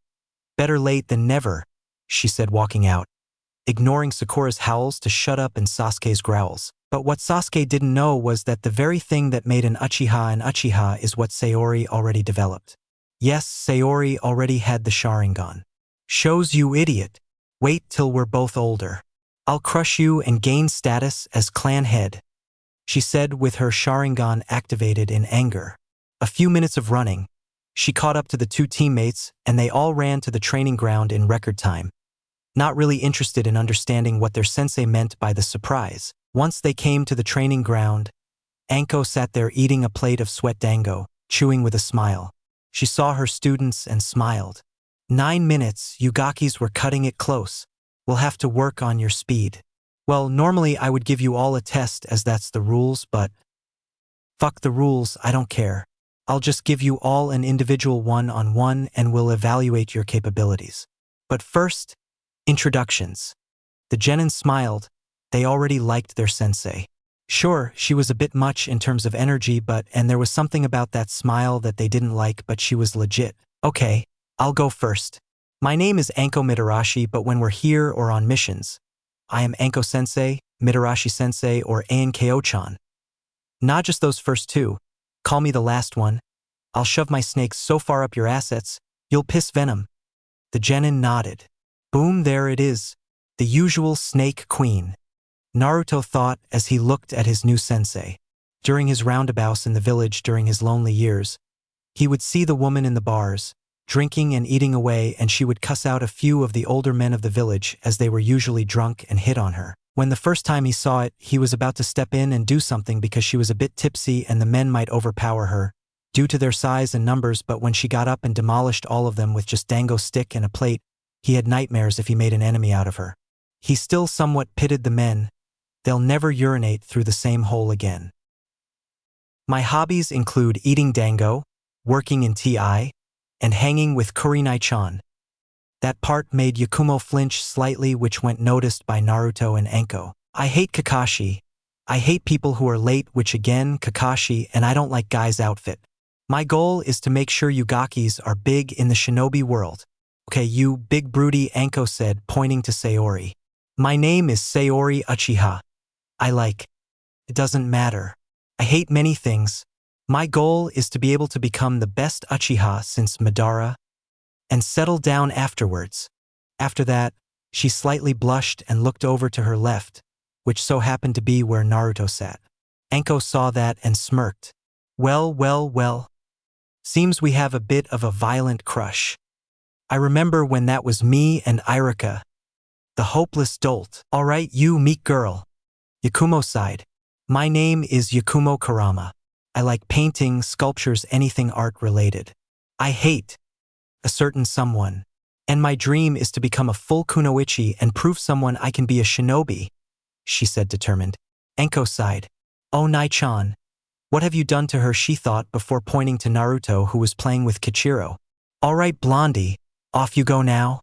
better late than never, she said, walking out, ignoring Sakura's howls to shut up and Sasuke's growls. But what Sasuke didn't know was that the very thing that made an Uchiha is what Sayori already developed. Yes, Sayori already had the Sharingan. Shows you, idiot. Wait till we're both older. I'll crush you and gain status as clan head, she said with her Sharingan activated in anger. A few minutes of running, she caught up to the two teammates and they all ran to the training ground in record time, not really interested in understanding what their sensei meant by the surprise. Once they came to the training ground, Anko sat there eating a plate of sweat dango, chewing with a smile. She saw her students and smiled. 9 minutes, you gakis were cutting it close. We'll have to work on your speed. Well, normally I would give you all a test as that's the rules, but fuck the rules, I don't care. I'll just give you all an individual one-on-one and we'll evaluate your capabilities. But first, introductions. The genin smiled. They already liked their sensei. Sure, she was a bit much in terms of energy, and there was something about that smile that they didn't like, but she was legit. Okay, I'll go first. My name is Anko Mitarashi, but when we're here or on missions, I am Anko-sensei, Mitarashi-sensei, or Anko-chan. Not just those first two. Call me the last one. I'll shove my snakes so far up your assets, you'll piss venom. The genin nodded. Boom, there it is. The usual snake queen. Naruto thought as he looked at his new sensei. During his roundabouts in the village during his lonely years, he would see the woman in the bars, drinking and eating away, and she would cuss out a few of the older men of the village as they were usually drunk and hit on her. When the first time he saw it, he was about to step in and do something because she was a bit tipsy and the men might overpower her, due to their size and numbers, but when she got up and demolished all of them with just dango stick and a plate, he had nightmares if he made an enemy out of her. He still somewhat pitied the men. They'll never urinate through the same hole again. My hobbies include eating dango, working in TI, and hanging with Kurenai-chan. That part made Yakumo flinch slightly, which went noticed by Naruto and Anko. I hate Kakashi. I hate people who are late, which again, Kakashi, and I don't like Guy's outfit. My goal is to make sure you gakis are big in the shinobi world. Okay, you big broody, Anko said, pointing to Sayori. My name is Sayori Uchiha. It doesn't matter. I hate many things. My goal is to be able to become the best Uchiha since Madara, and settle down afterwards. After that, she slightly blushed and looked over to her left, which so happened to be where Naruto sat. Anko saw that and smirked. Well. Seems we have a bit of a violent crush. I remember when that was me and Irika, the hopeless dolt. All right, you meek girl. Yakumo sighed. My name is Yakumo Kurama. I like painting, sculptures, anything art related. I hate a certain someone. And my dream is to become a full kunoichi and prove someone I can be a shinobi, she said determined. Enko sighed. Oh Nai-chan, what have you done to her, she thought before pointing to Naruto who was playing with Kichiro. All right Blondie, off you go now.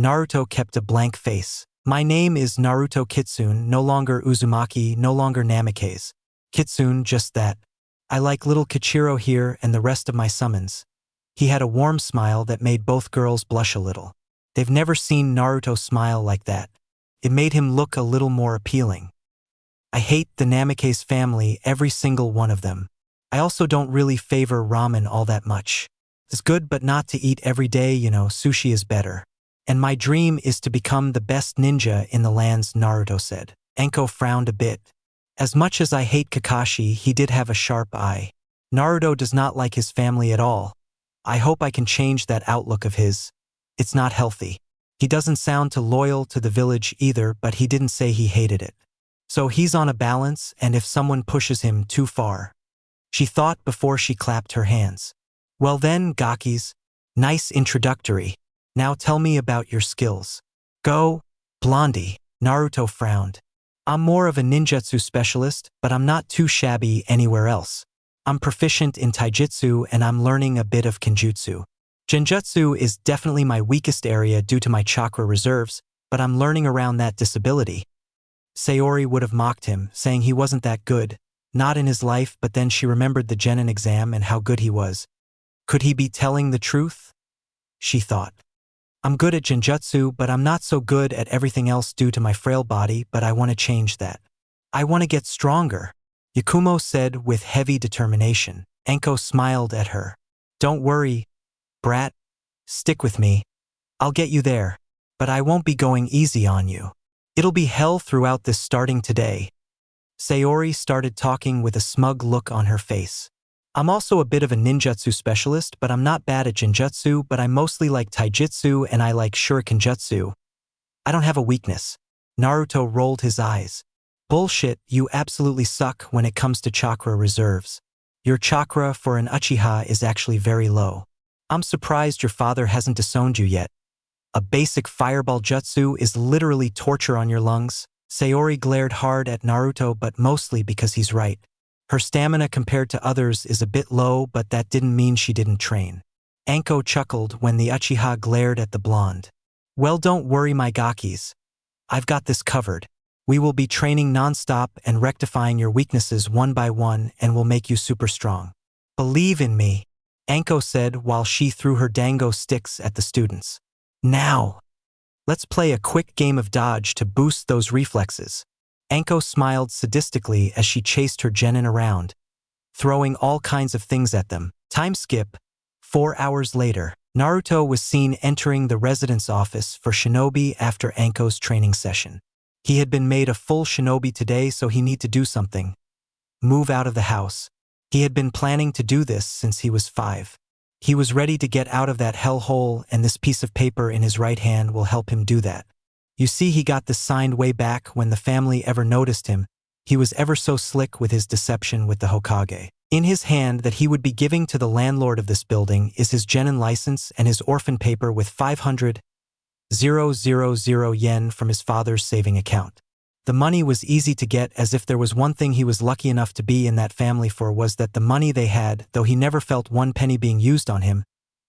Naruto kept a blank face. My name is Naruto Kitsune, no longer Uzumaki, no longer Namikaze. Kitsune, just that. I like little Kichiro here and the rest of my summons. He had a warm smile that made both girls blush a little. They've never seen Naruto smile like that. It made him look a little more appealing. I hate the Namikaze family, every single one of them. I also don't really favor ramen all that much. It's good but not to eat every day, you know, sushi is better. And my dream is to become the best ninja in the lands, Naruto said. Enko frowned a bit. As much as I hate Kakashi, he did have a sharp eye. Naruto does not like his family at all. I hope I can change that outlook of his. It's not healthy. He doesn't sound too loyal to the village either, but he didn't say he hated it. So he's on a balance, and if someone pushes him too far. She thought before she clapped her hands. Well then, Gakis, nice introductory. Now tell me about your skills. Go, Blondie. Naruto frowned. I'm more of a ninjutsu specialist, but I'm not too shabby anywhere else. I'm proficient in taijutsu and I'm learning a bit of kenjutsu. Genjutsu is definitely my weakest area due to my chakra reserves, but I'm learning around that disability. Sayori would have mocked him, saying he wasn't that good, not in his life, but then she remembered the genin exam and how good he was. Could he be telling the truth? She thought. I'm good at genjutsu, but I'm not so good at everything else due to my frail body, but I want to change that. I want to get stronger, Yakumo said with heavy determination. Enko smiled at her. Don't worry, brat. Stick with me. I'll get you there, but I won't be going easy on you. It'll be hell throughout this starting today. Sayori started talking with a smug look on her face. I'm also a bit of a ninjutsu specialist, but I'm not bad at genjutsu, but I mostly like taijutsu and I like shurikenjutsu. I don't have a weakness. Naruto rolled his eyes. Bullshit, you absolutely suck when it comes to chakra reserves. Your chakra for an Uchiha is actually very low. I'm surprised your father hasn't disowned you yet. A basic fireball jutsu is literally torture on your lungs. Sayori glared hard at Naruto, but mostly because he's right. Her stamina compared to others is a bit low, but that didn't mean she didn't train. Enko chuckled when the Uchiha glared at the blonde. Well, don't worry my Gakis. I've got this covered. We will be training non-stop and rectifying your weaknesses one by one and will make you super strong. Believe in me, Enko said while she threw her dango sticks at the students. Now, let's play a quick game of dodge to boost those reflexes. Enko smiled sadistically as she chased her genin around, throwing all kinds of things at them. Time skip. 4 hours later, Naruto was seen entering the residence office for Shinobi after Enko's training session. He had been made a full shinobi today, so he needed to do something. Move out of the house. He had been planning to do this since he was 5. He was ready to get out of that hellhole, and this piece of paper in his right hand will help him do that. You see, he got this signed way back when the family ever noticed him. He was ever so slick with his deception with the Hokage. In his hand that he would be giving to the landlord of this building is his genin license and his orphan paper with 500,000 yen from his father's saving account. The money was easy to get, as if there was one thing he was lucky enough to be in that family for was that the money they had, though he never felt one penny being used on him,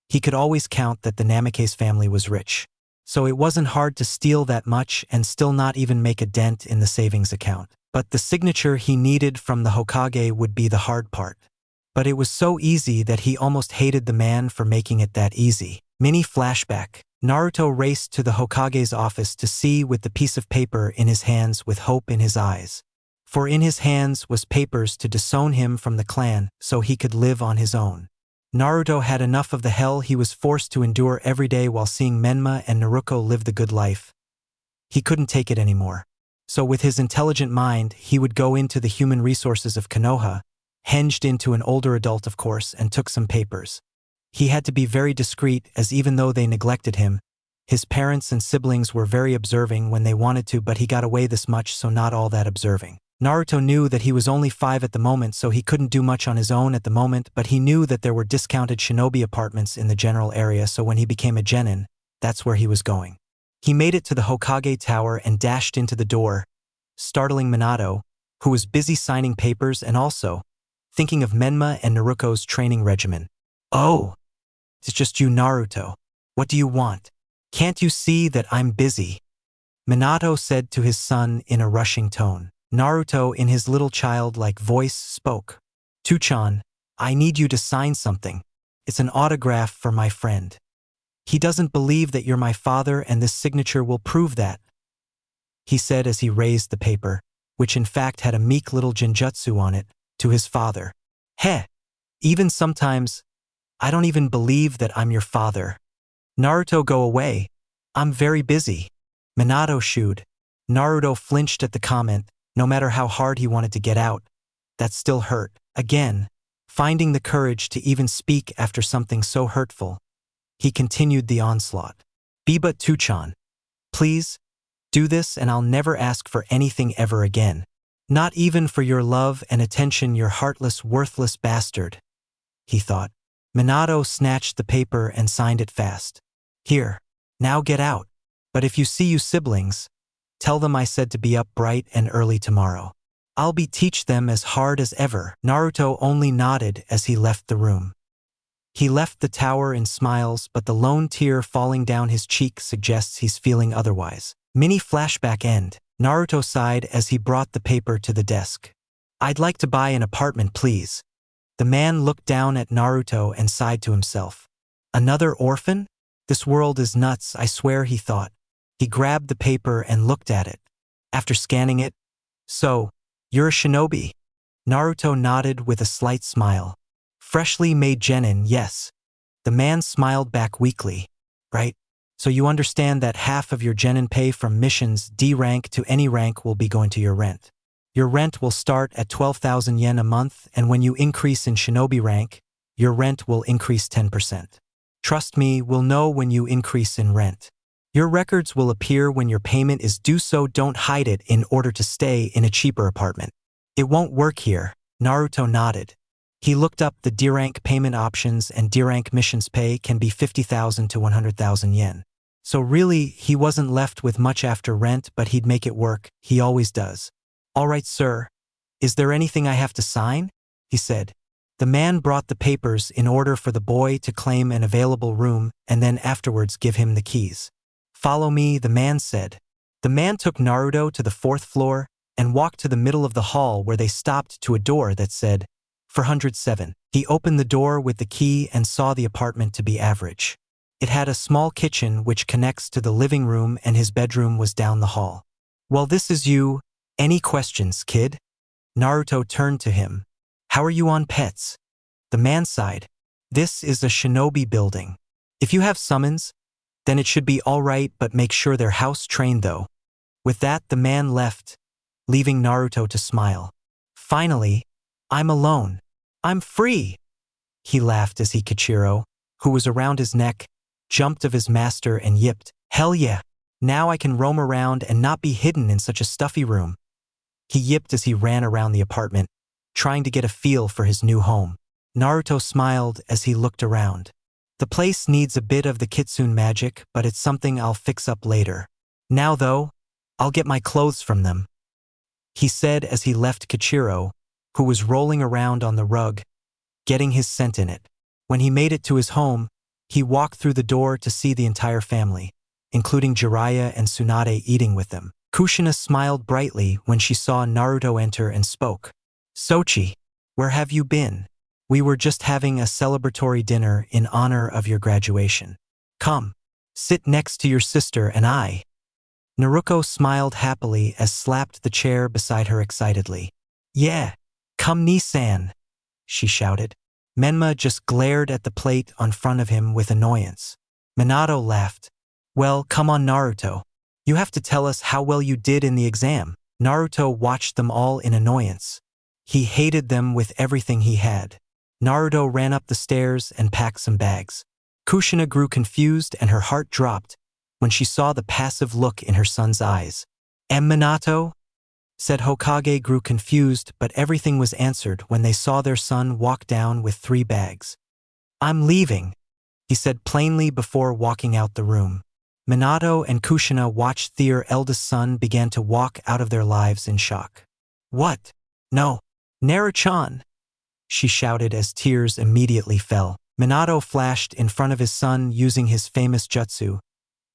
he could always count that the Namikaze family was rich. So it wasn't hard to steal that much and still not even make a dent in the savings account. But the signature he needed from the Hokage would be the hard part. But it was so easy that he almost hated the man for making it that easy. Mini flashback. Naruto raced to the Hokage's office to see with the piece of paper in his hands with hope in his eyes. For in his hands was papers to disown him from the clan so he could live on his own. Naruto had enough of the hell he was forced to endure every day while seeing Menma and Naruto live the good life. He couldn't take it anymore. So with his intelligent mind, he would go into the human resources of Konoha, hinged into an older adult of course, and took some papers. He had to be very discreet, as even though they neglected him, his parents and siblings were very observing when they wanted to, but he got away this much, so not all that observing. Naruto knew that he was only 5 at the moment, so he couldn't do much on his own at the moment, but he knew that there were discounted shinobi apartments in the general area, so when he became a genin, that's where he was going. He made it to the Hokage Tower and dashed into the door, startling Minato, who was busy signing papers and also thinking of Menma and Naruto's training regimen. "Oh, it's just you, Naruto. What do you want? Can't you see that I'm busy?" Minato said to his son in a rushing tone. Naruto, in his little childlike voice, spoke. "Tuchan, I need you to sign something. It's an autograph for my friend. He doesn't believe that you're my father, and this signature will prove that," he said as he raised the paper, which in fact had a meek little genjutsu on it, to his father. "Heh, even sometimes, I don't even believe that I'm your father. Naruto, go away. I'm very busy." Minato shooed. Naruto flinched at the comment. No matter how hard he wanted to get out, that still hurt. Again, finding the courage to even speak after something so hurtful, he continued the onslaught. "But Tuchan, please, do this and I'll never ask for anything ever again. Not even for your love and attention, you heartless, worthless bastard," he thought. Minato snatched the paper and signed it fast. "Here, now get out. But if you see you siblings, tell them I said to be up bright and early tomorrow. I'll teach them as hard as ever." Naruto only nodded as he left the room. He left the tower in smiles, but the lone tear falling down his cheek suggests he's feeling otherwise. Mini flashback end. Naruto sighed as he brought the paper to the desk. "I'd like to buy an apartment, please." The man looked down at Naruto and sighed to himself. "Another orphan? This world is nuts, I swear," he thought. He grabbed the paper and looked at it. After scanning it, "So, you're a shinobi?" Naruto nodded with a slight smile. "Freshly made genin, yes." The man smiled back weakly. "Right. So you understand that half of your genin pay from missions D rank to any rank will be going to your rent. Your rent will start at 12,000 yen a month, and when you increase in shinobi rank, your rent will increase 10%. Trust me, we'll know when you increase in rent. Your records will appear when your payment is due, so don't hide it in order to stay in a cheaper apartment." "It won't work here." Naruto nodded. He looked up the D-rank payment options, and D-rank missions pay can be 50,000 to 100,000 yen. So really, he wasn't left with much after rent, but he'd make it work. He always does. "All right, sir. Is there anything I have to sign?" he said. The man brought the papers in order for the boy to claim an available room and then afterwards give him the keys. "Follow me," the man said. The man took Naruto to the 4th floor and walked to the middle of the hall, where they stopped to a door that said 407. He opened the door with the key and saw the apartment to be average. It had a small kitchen which connects to the living room, and his bedroom was down the hall. "Well, this is you. Any questions, kid?" Naruto turned to him. "How are you on pets?" The man sighed. "This is a shinobi building. If you have summons, then it should be all right, but make sure they're house trained though." With that, the man left, leaving Naruto to smile. "Finally, I'm alone. I'm free." He laughed as Kichiro, who was around his neck, jumped of his master and yipped, "Hell yeah! Now I can roam around and not be hidden in such a stuffy room." He yipped as he ran around the apartment, trying to get a feel for his new home. Naruto smiled as he looked around. "The place needs a bit of the Kitsune magic, but it's something I'll fix up later. Now though, I'll get my clothes from them," he said as he left Kichiro, who was rolling around on the rug, getting his scent in it. When he made it to his home, he walked through the door to see the entire family, including Jiraiya and Tsunade, eating with them. Kushina smiled brightly when she saw Naruto enter and spoke. "Sochi, where have you been? We were just having a celebratory dinner in honor of your graduation. Come, sit next to your sister and I." Naruto smiled happily as slapped the chair beside her excitedly. "Yeah, come Ni-san," she shouted. Menma just glared at the plate on front of him with annoyance. Minato laughed. "Well, come on, Naruto. You have to tell us how well you did in the exam." Naruto watched them all in annoyance. He hated them with everything he had. Naruto ran up the stairs and packed some bags. Kushina grew confused and her heart dropped when she saw the passive look in her son's eyes. Minato?" said Hokage, grew confused, but everything was answered when they saw their son walk down with 3 bags. "I'm leaving," he said plainly before walking out the room. Minato and Kushina watched their eldest son began to walk out of their lives in shock. What? No. Naruto-chan! She shouted as tears immediately fell. Minato flashed in front of his son using his famous jutsu,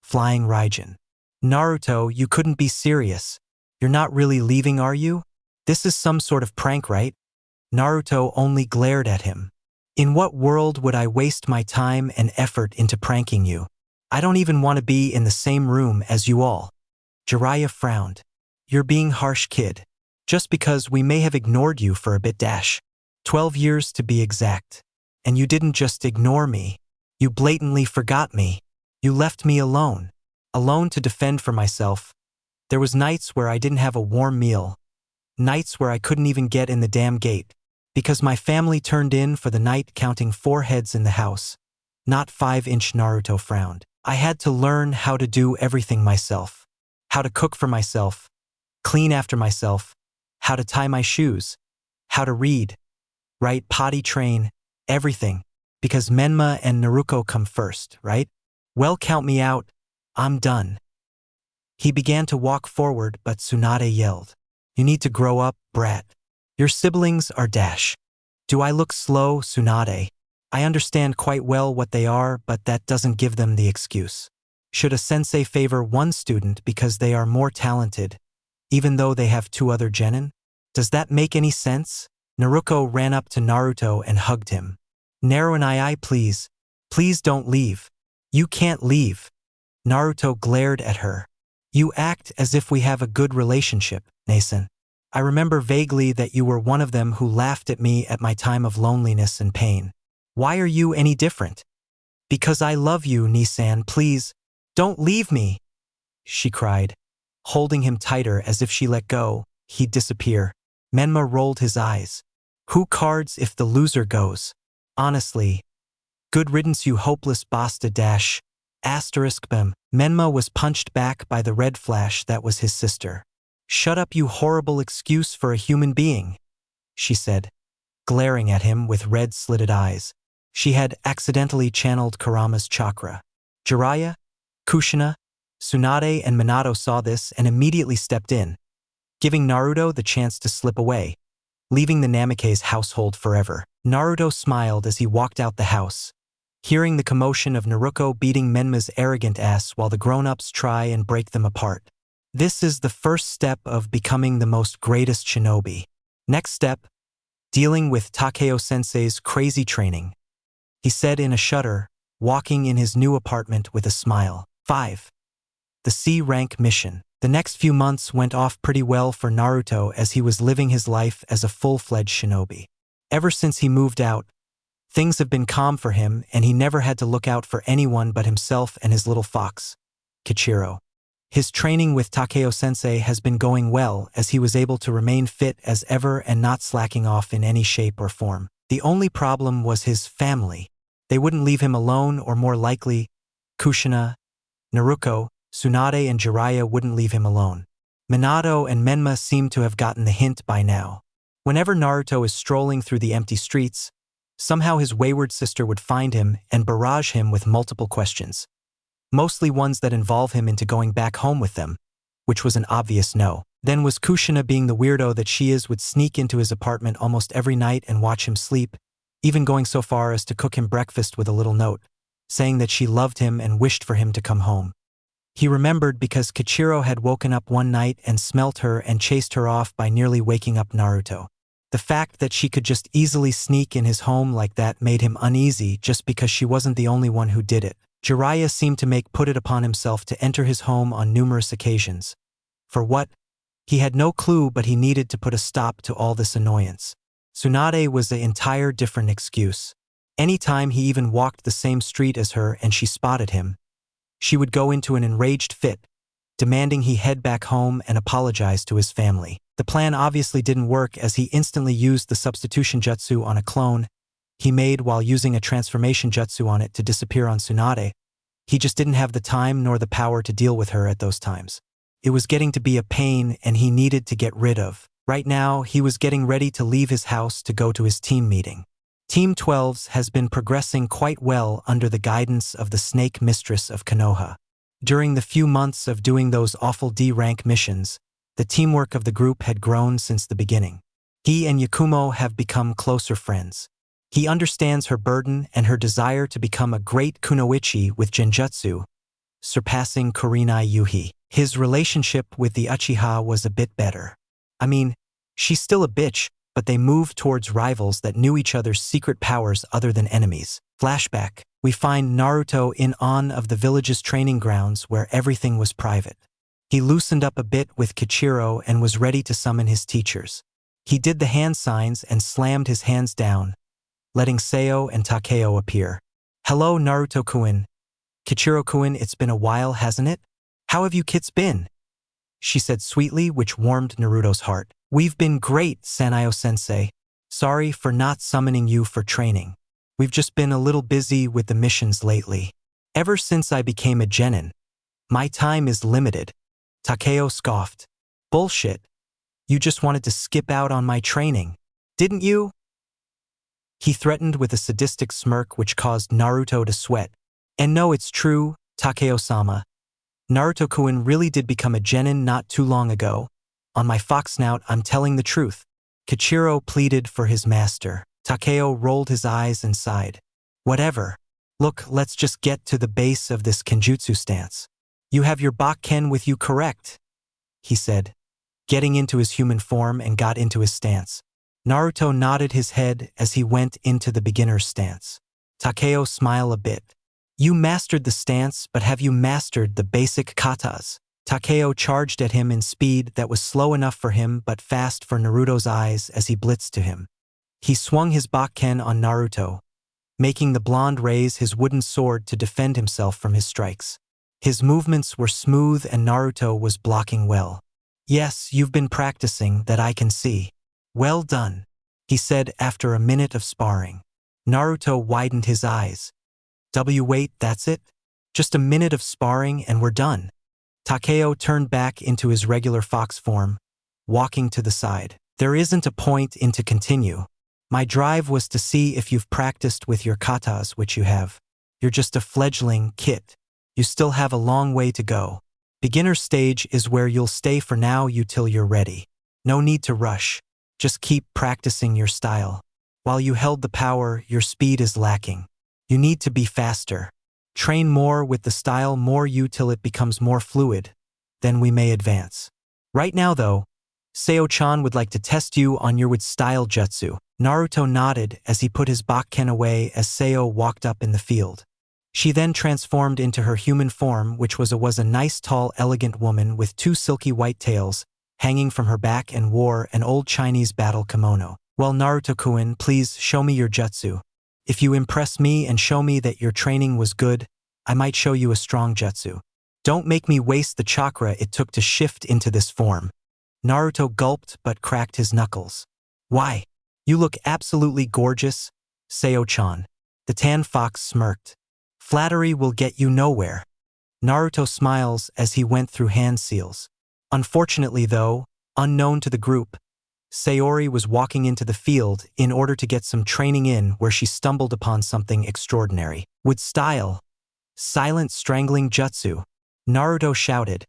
Flying Raijin. Naruto, you couldn't be serious. You're not really leaving, are you? This is some sort of prank, right? Naruto only glared at him. In what world would I waste my time and effort into pranking you? I don't even want to be in the same room as you all. Jiraiya frowned. You're being harsh, kid. Just because we may have ignored you for a bit. 12 years to be exact. And you didn't just ignore me. You blatantly forgot me. You left me alone. Alone to defend for myself. There was nights where I didn't have a warm meal. Nights where I couldn't even get in the damn gate. Because my family turned in for the night counting 4 heads in the house. Not 5-inch. Naruto frowned. I had to learn how to do everything myself. How to cook for myself. Clean after myself. How to tie my shoes. How to read. Write, potty train. Everything. Because Menma and Naruto come first, right? Well, count me out. I'm done. He began to walk forward, but Tsunade yelled. You need to grow up, brat. Your siblings are . Do I look slow, Tsunade? I understand quite well what they are, but that doesn't give them the excuse. Should a sensei favor one student because they are more talented, even though they have 2 other genin? Does that make any sense? Naruto ran up to Naruto and hugged him. Naru and I, please. Please don't leave. You can't leave. Naruto glared at her. You act as if we have a good relationship, Nason. I remember vaguely that you were one of them who laughed at me at my time of loneliness and pain. Why are you any different? Because I love you, Nisan, please. Don't leave me, she cried. Holding him tighter as if she let go, he'd disappear. Menma rolled his eyes. Who cards if the loser goes? Honestly. Good riddance, you hopeless basta . Bem. Menma was punched back by the red flash that was his sister. Shut up, you horrible excuse for a human being, she said, glaring at him with red slitted eyes. She had accidentally channeled Kurama's chakra. Jiraiya, Kushina, Tsunade and Minato saw this and immediately stepped in, giving Naruto the chance to slip away, leaving the Namake's household forever. Naruto smiled as he walked out the house, hearing the commotion of Naruto beating Menma's arrogant ass while the grown-ups try and break them apart. This is the first step of becoming the most greatest shinobi. Next step, dealing with Takeo-sensei's crazy training, he said in a shudder, walking in his new apartment with a smile. 5. The C-rank mission. The next few months went off pretty well for Naruto as he was living his life as a full-fledged shinobi. Ever since he moved out, things have been calm for him and he never had to look out for anyone but himself and his little fox, Kichiro. His training with Takeo-sensei has been going well as he was able to remain fit as ever and not slacking off in any shape or form. The only problem was his family. They wouldn't leave him alone, or more likely, Kushina, Naruto, Tsunade and Jiraiya wouldn't leave him alone. Minato and Menma seemed to have gotten the hint by now. Whenever Naruto is strolling through the empty streets, somehow his wayward sister would find him and barrage him with multiple questions. Mostly ones that involve him into going back home with them, which was an obvious no. Then was Kushina, being the weirdo that she is, would sneak into his apartment almost every night and watch him sleep, even going so far as to cook him breakfast with a little note, saying that she loved him and wished for him to come home. He remembered because Kichiro had woken up one night and smelt her and chased her off by nearly waking up Naruto. The fact that she could just easily sneak in his home like that made him uneasy just because she wasn't the only one who did it. Jiraiya seemed to put it upon himself to enter his home on numerous occasions. For what? He had no clue, but he needed to put a stop to all this annoyance. Tsunade was the entire different excuse. Anytime he even walked the same street as her and she spotted him, she would go into an enraged fit, demanding he head back home and apologize to his family. The plan obviously didn't work as he instantly used the substitution jutsu on a clone he made while using a transformation jutsu on it to disappear on Tsunade. He just didn't have the time nor the power to deal with her at those times. It was getting to be a pain and he needed to get rid of. Right now, he was getting ready to leave his house to go to his team meeting. Team 12's has been progressing quite well under the guidance of the snake mistress of Konoha. During the few months of doing those awful D-rank missions, the teamwork of the group had grown since the beginning. He and Yakumo have become closer friends. He understands her burden and her desire to become a great kunoichi with genjutsu, surpassing Kurenai Yuhi. His relationship with the Uchiha was a bit better. I mean, she's still a bitch, but they moved towards rivals that knew each other's secret powers other than enemies. Flashback. We find Naruto in on of the village's training grounds where everything was private. He loosened up a bit with Kichiro and was ready to summon his teachers. He did the hand signs and slammed his hands down, letting Seo and Takeo appear. Hello, Naruto-kun. Kichiro-kun, it's been a while, hasn't it? How have you kids been? She said sweetly, which warmed Naruto's heart. We've been great, Sanayo-sensei. Sorry for not summoning you for training. We've just been a little busy with the missions lately. Ever since I became a genin, my time is limited. Takeo scoffed. Bullshit. You just wanted to skip out on my training, didn't you? He threatened with a sadistic smirk which caused Naruto to sweat. And no, it's true, Takeo-sama. Naruto-kun really did become a genin not too long ago. On my fox snout, I'm telling the truth. Kichiro pleaded for his master. Takeo rolled his eyes and sighed. Whatever. Look, let's just get to the base of this kenjutsu stance. You have your Bakken with you, correct? He said, getting into his human form and got into his stance. Naruto nodded his head as he went into the beginner's stance. Takeo smiled a bit. You mastered the stance, but have you mastered the basic katas? Takeo charged at him in speed that was slow enough for him but fast for Naruto's eyes as he blitzed to him. He swung his Bakken on Naruto, making the blonde raise his wooden sword to defend himself from his strikes. His movements were smooth and Naruto was blocking well. Yes, you've been practicing, that I can see. Well done, he said after a minute of sparring. Naruto widened his eyes. Wait, that's it? Just a minute of sparring and we're done. Takeo turned back into his regular fox form, walking to the side. There isn't a point in to continue. My drive was to see if you've practiced with your katas, which you have. You're just a fledgling, Kit. You still have a long way to go. Beginner stage is where you'll stay for now till you're ready. No need to rush. Just keep practicing your style. While you held the power, your speed is lacking. You need to be faster. Train more with the style more till it becomes more fluid. Then we may advance. Right now though, Seo-chan would like to test you on your with style jutsu. Naruto nodded as he put his Bakken away as Seo walked up in the field. She then transformed into her human form, which was a nice tall elegant woman with two silky white tails hanging from her back and wore an old Chinese battle kimono. Well, Naruto-kun, please show me your jutsu. If you impress me and show me that your training was good, I might show you a strong jutsu. Don't make me waste the chakra it took to shift into this form. Naruto gulped but cracked his knuckles. Why? You look absolutely gorgeous, Seo-chan. The tan fox smirked. Flattery will get you nowhere. Naruto smiles as he went through hand seals. Unfortunately though, unknown to the group, Sayori was walking into the field in order to get some training in where she stumbled upon something extraordinary. With style. Silent strangling jutsu. Naruto shouted,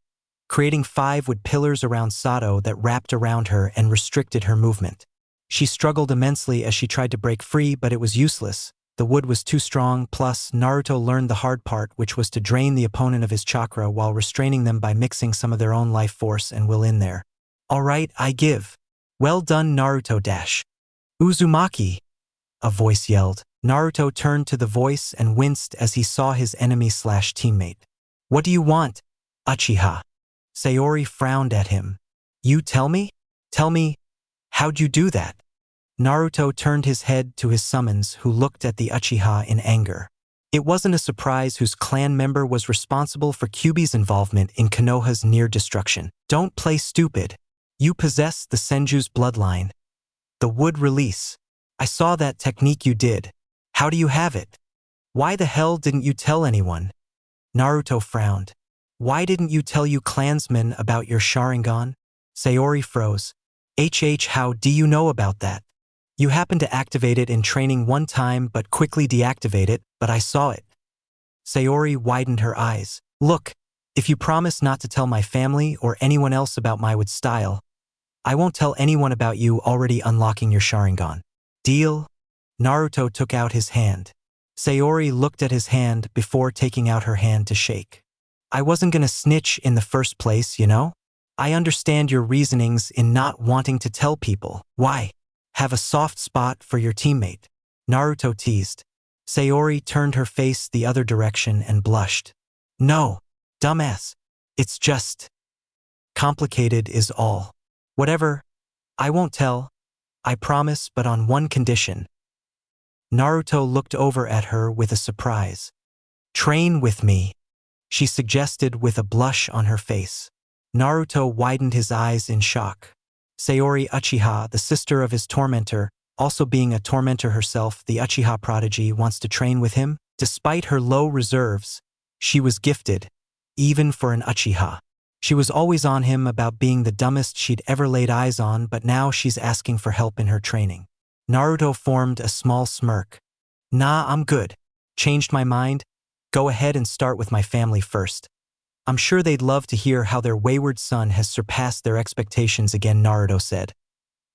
creating 5 wood pillars around Sato that wrapped around her and restricted her movement. She struggled immensely as she tried to break free, but it was useless. The wood was too strong, plus Naruto learned the hard part, which was to drain the opponent of his chakra while restraining them by mixing some of their own life force and will in there. Alright, I give. Well done, Naruto dash. Uzumaki, a voice yelled. Naruto turned to the voice and winced as he saw his enemy/teammate. What do you want, Uchiha? Sayori frowned at him. You tell me? Tell me, how'd you do that? Naruto turned his head to his summons, who looked at the Uchiha in anger. It wasn't a surprise whose clan member was responsible for Kyuubi's involvement in Konoha's near destruction. Don't play stupid. You possess the Senju's bloodline. The wood release. I saw that technique you did. How do you have it? Why the hell didn't you tell anyone? Naruto frowned. Why didn't you tell you clansmen about your Sharingan? Sayori froze. How do you know about that? You happened to activate it in training one time but quickly deactivate it, but I saw it. Sayori widened her eyes. Look, If you promise not to tell my family or anyone else about my wood style, I won't tell anyone about you already unlocking your Sharingan. Deal? Naruto took out his hand. Sayori looked at his hand before taking out her hand to shake. I wasn't gonna snitch in the first place, you know? I understand your reasonings in not wanting to tell people. Why? Have a soft spot for your teammate. Naruto teased. Sayori turned her face the other direction and blushed. No, dumbass. It's just complicated is all. Whatever. I won't tell. I promise, but on one condition. Naruto looked over at her with a surprise. Train with me, she suggested with a blush on her face. Naruto widened his eyes in shock. Sayori Uchiha, the sister of his tormentor, also being a tormentor herself, the Uchiha prodigy, wants to train with him? Despite her low reserves, she was gifted, even for an Uchiha. She was always on him about being the dumbest she'd ever laid eyes on, but now she's asking for help in her training. Naruto formed a small smirk. Nah, I'm good. Changed my mind? Go ahead and start with my family first. I'm sure they'd love to hear how their wayward son has surpassed their expectations again, Naruto said.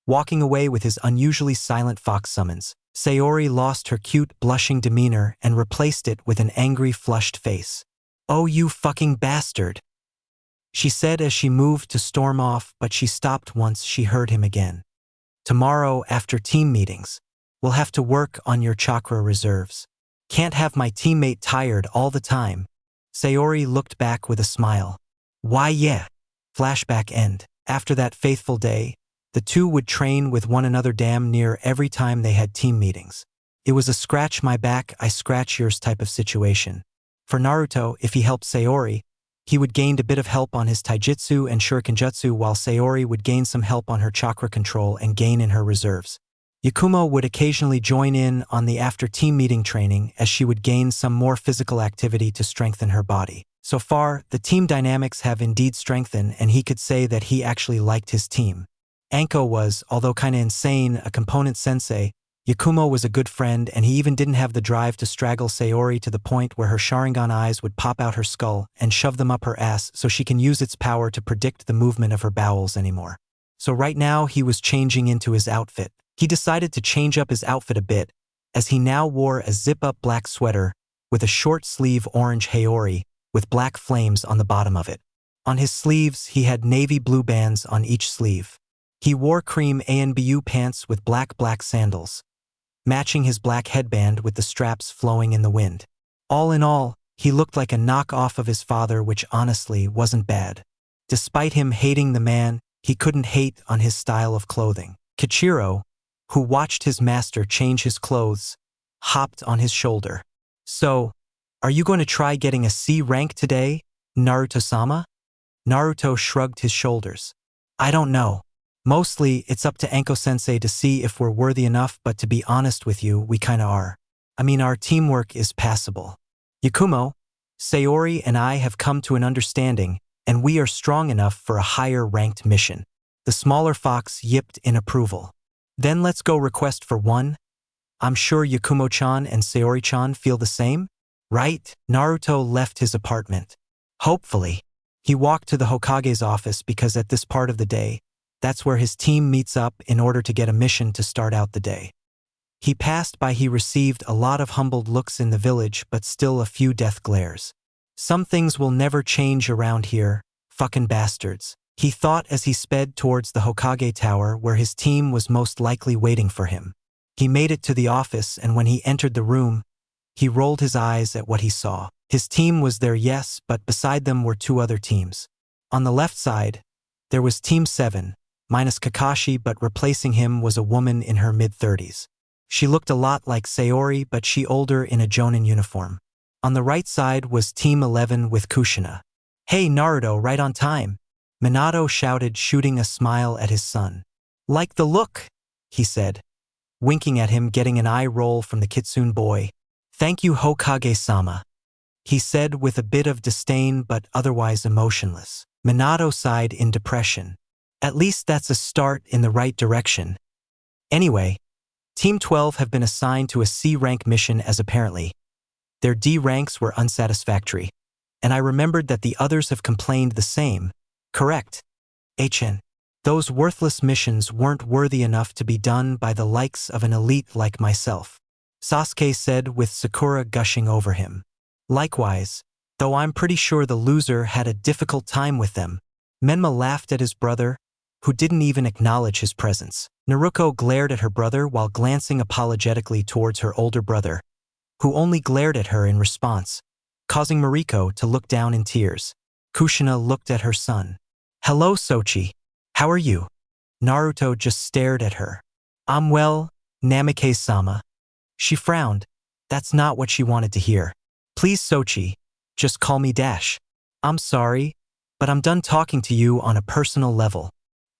Walking away with his unusually silent fox summons, Sayori lost her cute, blushing demeanor and replaced it with an angry, flushed face. Oh, you fucking bastard, she said as she moved to storm off, but she stopped once she heard him again. Tomorrow, after team meetings, we'll have to work on your chakra reserves. Can't have my teammate tired all the time. Sayori looked back with a smile. Why yeah. Flashback end. After that faithful day, the two would train with one another damn near every time they had team meetings. It was a scratch my back, I scratch yours type of situation. For Naruto, if he helped Sayori, he would gain a bit of help on his taijutsu and shurikenjutsu, while Sayori would gain some help on her chakra control and gain in her reserves. Yakumo would occasionally join in on the after-team meeting training, as she would gain some more physical activity to strengthen her body. So far, the team dynamics have indeed strengthened, and he could say that he actually liked his team. Anko was, although kinda insane, a component sensei. Yakumo was a good friend, and he even didn't have the drive to straggle Sayori to the point where her Sharingan eyes would pop out her skull and shove them up her ass so she can use its power to predict the movement of her bowels anymore. So right now he was changing into his outfit. He decided to change up his outfit a bit, as he now wore a zip-up black sweater with a short-sleeve orange haori with black flames on the bottom of it. On his sleeves, he had navy blue bands on each sleeve. He wore cream ANBU pants with black sandals, matching his black headband with the straps flowing in the wind. All in all, he looked like a knock-off of his father, which honestly wasn't bad. Despite him hating the man, he couldn't hate on his style of clothing. Kichiro, who watched his master change his clothes, hopped on his shoulder. So, are you going to try getting a C rank today, Naruto-sama? Naruto shrugged his shoulders. I don't know. Mostly, it's up to Anko-sensei to see if we're worthy enough, but to be honest with you, we kinda are. I mean, our teamwork is passable. Yakumo, Sayori and I have come to an understanding, and we are strong enough for a higher-ranked mission. The smaller fox yipped in approval. Then let's go request for one. I'm sure Yakumo-chan and Sayori-chan feel the same, right? Naruto left his apartment. Hopefully. He walked to the Hokage's office because at this part of the day, that's where his team meets up in order to get a mission to start out the day. He passed by. He received a lot of humbled looks in the village, but still a few death glares. Some things will never change around here, fucking bastards, he thought as he sped towards the Hokage Tower where his team was most likely waiting for him. He made it to the office, and when he entered the room, he rolled his eyes at what he saw. His team was there, yes, but beside them were two other teams. On the left side, there was Team 7, minus Kakashi, but replacing him was a woman in her mid-30s. She looked a lot like Sayori, but she older in a Jonin uniform. On the right side was Team 11 with Kushina. Hey Naruto, right on time, Minato shouted, shooting a smile at his son. Like the look, he said, winking at him, getting an eye roll from the Kitsune boy. Thank you, Hokage-sama, he said with a bit of disdain but otherwise emotionless. Minato sighed in depression. At least that's a start in the right direction. Anyway, Team 12 have been assigned to a C rank mission, as apparently their D ranks were unsatisfactory. and I remembered that the others have complained the same. Correct. HN. Those worthless missions weren't worthy enough to be done by the likes of an elite like myself, Sasuke said with Sakura gushing over him. Likewise, though I'm pretty sure the loser had a difficult time with them. Menma laughed at his brother, who didn't even acknowledge his presence. Naruto glared at her brother while glancing apologetically towards her older brother, who only glared at her in response, causing Mariko to look down in tears. Kushina looked at her son. Hello, Sochi. How are you? Naruto just stared at her. I'm well, Namike-sama. She frowned. That's not what she wanted to hear. Please, Sochi, just call me Dash. I'm sorry, but I'm done talking to you on a personal level.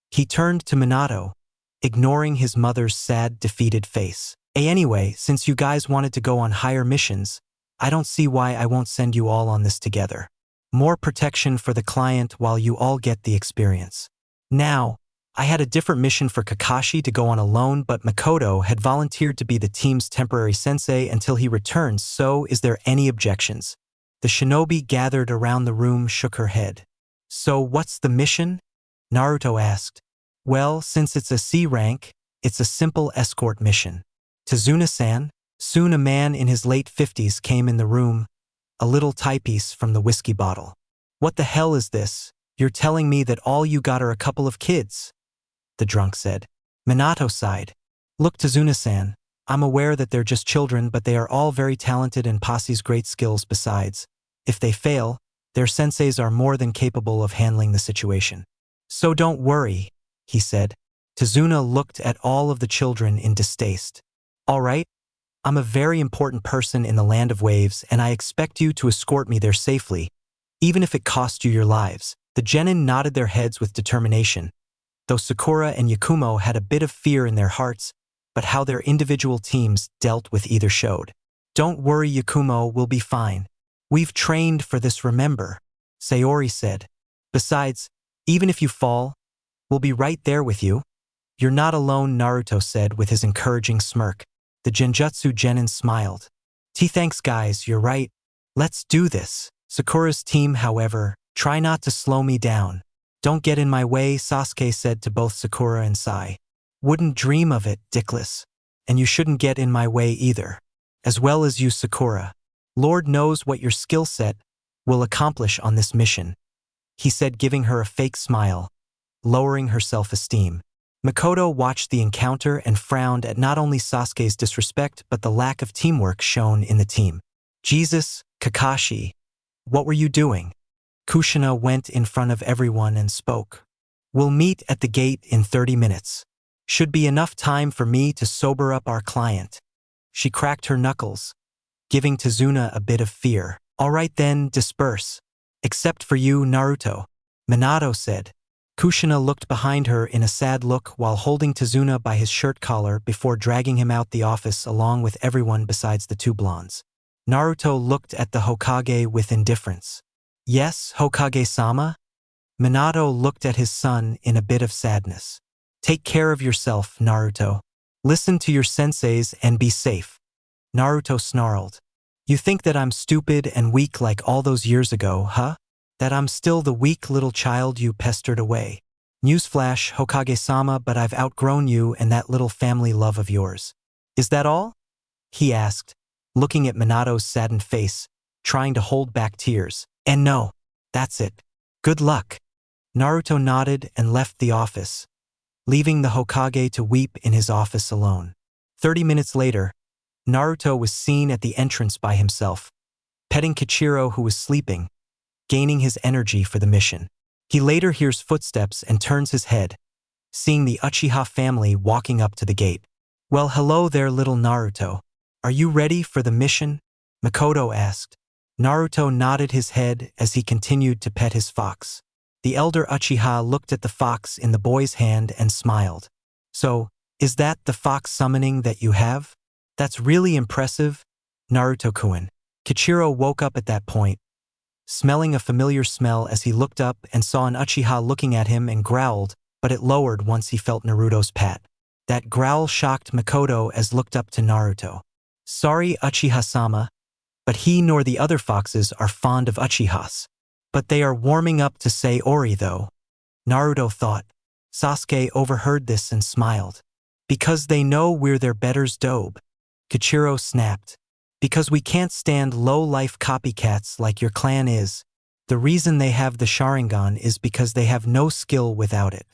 He turned to Minato, ignoring his mother's sad, defeated face. Anyway, since you guys wanted to go on higher missions, I don't see why I won't send you all on this together. More protection for the client while you all get the experience. Now, I had a different mission for Kakashi to go on alone, but Makoto had volunteered to be the team's temporary sensei until he returns, so is there any objections? The shinobi gathered around the room shook her head. So what's the mission? Naruto asked. Well, since it's a C rank, it's a simple escort mission. Tsunade-san? Soon a man in his late 50s came in the room, a little timepiece from the whiskey bottle. What the hell is this? You're telling me that all you got are a couple of kids? The drunk said. Minato sighed. Look, Tsunade-san, I'm aware that they're just children, but they are all very talented and posse's great skills besides. If they fail, their senseis are more than capable of handling the situation. So don't worry, he said. Tsunade looked at all of the children in distaste. All right, I'm a very important person in the Land of Waves, and I expect you to escort me there safely, even if it costs you your lives. The genin nodded their heads with determination, though Sakura and Yakumo had a bit of fear in their hearts, but how their individual teams dealt with either showed. Don't worry, Yakumo, we'll be fine. We've trained for this, remember, Sayori said. Besides, even if you fall, we'll be right there with you. You're not alone, Naruto said with his encouraging smirk. The Genjutsu genin smiled. Thanks guys, you're right. Let's do this. Sakura's team, however, try not to slow me down. Don't get in my way, Sasuke said to both Sakura and Sai. Wouldn't dream of it, dickless. And you shouldn't get in my way either. As well as you, Sakura. Lord knows what your skill set will accomplish on this mission, he said, giving her a fake smile, lowering her self-esteem. Makoto watched the encounter and frowned at not only Sasuke's disrespect but the lack of teamwork shown in the team. Jesus, Kakashi, what were you doing? Kushina went in front of everyone and spoke. We'll meet at the gate in 30 minutes. Should be enough time for me to sober up our client. She cracked her knuckles, giving Tsunade a bit of fear. All right then, disperse. Except for you, Naruto, Minato said. Kushina looked behind her in a sad look while holding Tsunade by his shirt collar before dragging him out the office along with everyone besides the two blondes. Naruto looked at the Hokage with indifference. Yes, Hokage-sama? Minato looked at his son in a bit of sadness. Take care of yourself, Naruto. Listen to your senseis and be safe. Naruto snarled. You think that I'm stupid and weak like all those years ago, huh? That I'm still the weak little child you pestered away. Newsflash, Hokage-sama, but I've outgrown you and that little family love of yours. Is that all? He asked, looking at Minato's saddened face, trying to hold back tears. And no, that's it. Good luck. Naruto nodded and left the office, leaving the Hokage to weep in his office alone. 30 minutes later, Naruto was seen at the entrance by himself, petting Kichiro who was sleeping, gaining his energy for the mission. He later hears footsteps and turns his head, seeing the Uchiha family walking up to the gate. Well, hello there, little Naruto. Are you ready for the mission? Makoto asked. Naruto nodded his head as he continued to pet his fox. The elder Uchiha looked at the fox in the boy's hand and smiled. So, is that the fox summoning that you have? That's really impressive, Naruto-kun. Kichiro woke up at that point, smelling a familiar smell as he looked up and saw an Uchiha looking at him and growled, but it lowered once he felt Naruto's pat. That growl shocked Makoto as looked up to Naruto. Sorry, Uchiha-sama, but he nor the other foxes are fond of Uchihas. But they are warming up to Sayori though, Naruto thought. Sasuke overheard this and smiled. Because they know we're their betters dobe. Kichiro snapped. Because we can't stand low-life copycats like your clan is. The reason they have the Sharingan is because they have no skill without it.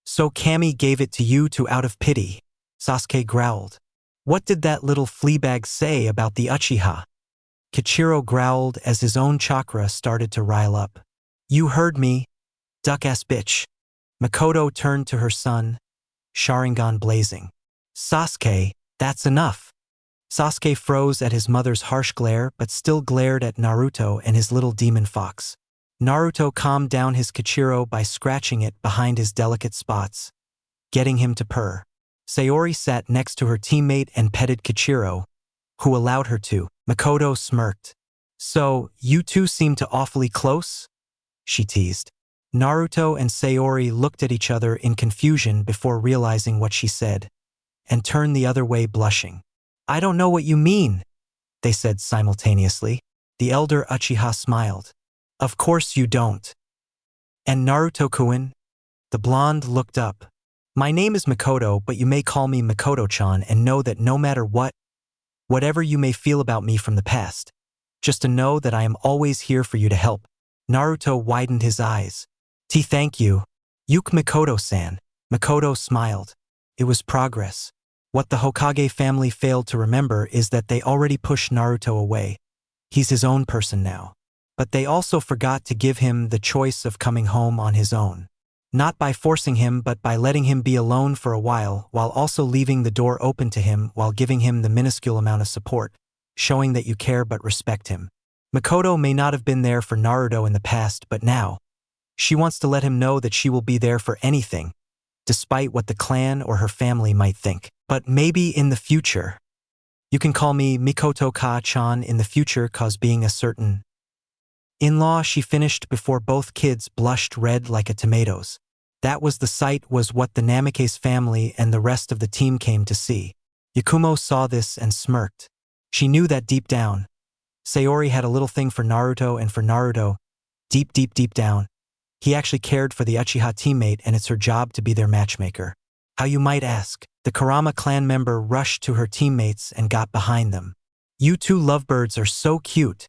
So Kami gave it to you two out of pity, Sasuke growled. What did that little fleabag say about the Uchiha? Kichiro growled as his own chakra started to rile up. You heard me, duck-ass bitch. Makoto turned to her son, Sharingan blazing. Sasuke, that's enough. Sasuke froze at his mother's harsh glare but still glared at Naruto and his little demon fox. Naruto calmed down his Kichiro by scratching it behind his delicate spots, getting him to purr. Sayori sat next to her teammate and petted Kichiro, who allowed her to. Makoto smirked. So, you two seem to awfully close? She teased. Naruto and Sayori looked at each other in confusion before realizing what she said, and turned the other way blushing. I don't know what you mean, they said simultaneously. The elder Uchiha smiled. Of course you don't. And Naruto-kun? The blonde looked up. My name is Makoto, but you may call me Makoto-chan and know that no matter whatever you may feel about me from the past, just to know that I am always here for you to help. Naruto widened his eyes. Thank you. Yuke Makoto-san. Makoto smiled. It was progress. What the Hokage family failed to remember is that they already pushed Naruto away. He's his own person now. But they also forgot to give him the choice of coming home on his own. Not by forcing him but by letting him be alone for a while also leaving the door open to him while giving him the minuscule amount of support, showing that you care but respect him. Makoto may not have been there for Naruto in the past, but now, she wants to let him know that she will be there for anything, despite what the clan or her family might think. But maybe in the future. You can call me Mikoto-ka-chan in the future cause being a certain in-law, she finished before both kids blushed red like a tomatoes. That was the sight was what the Namikaze family and the rest of the team came to see. Yakumo saw this and smirked. She knew that deep down, Sayori had a little thing for Naruto, and for Naruto, deep down, he actually cared for the Uchiha teammate, and it's her job to be their matchmaker. How you might ask? The Kurama clan member rushed to her teammates and got behind them. You two lovebirds are so cute.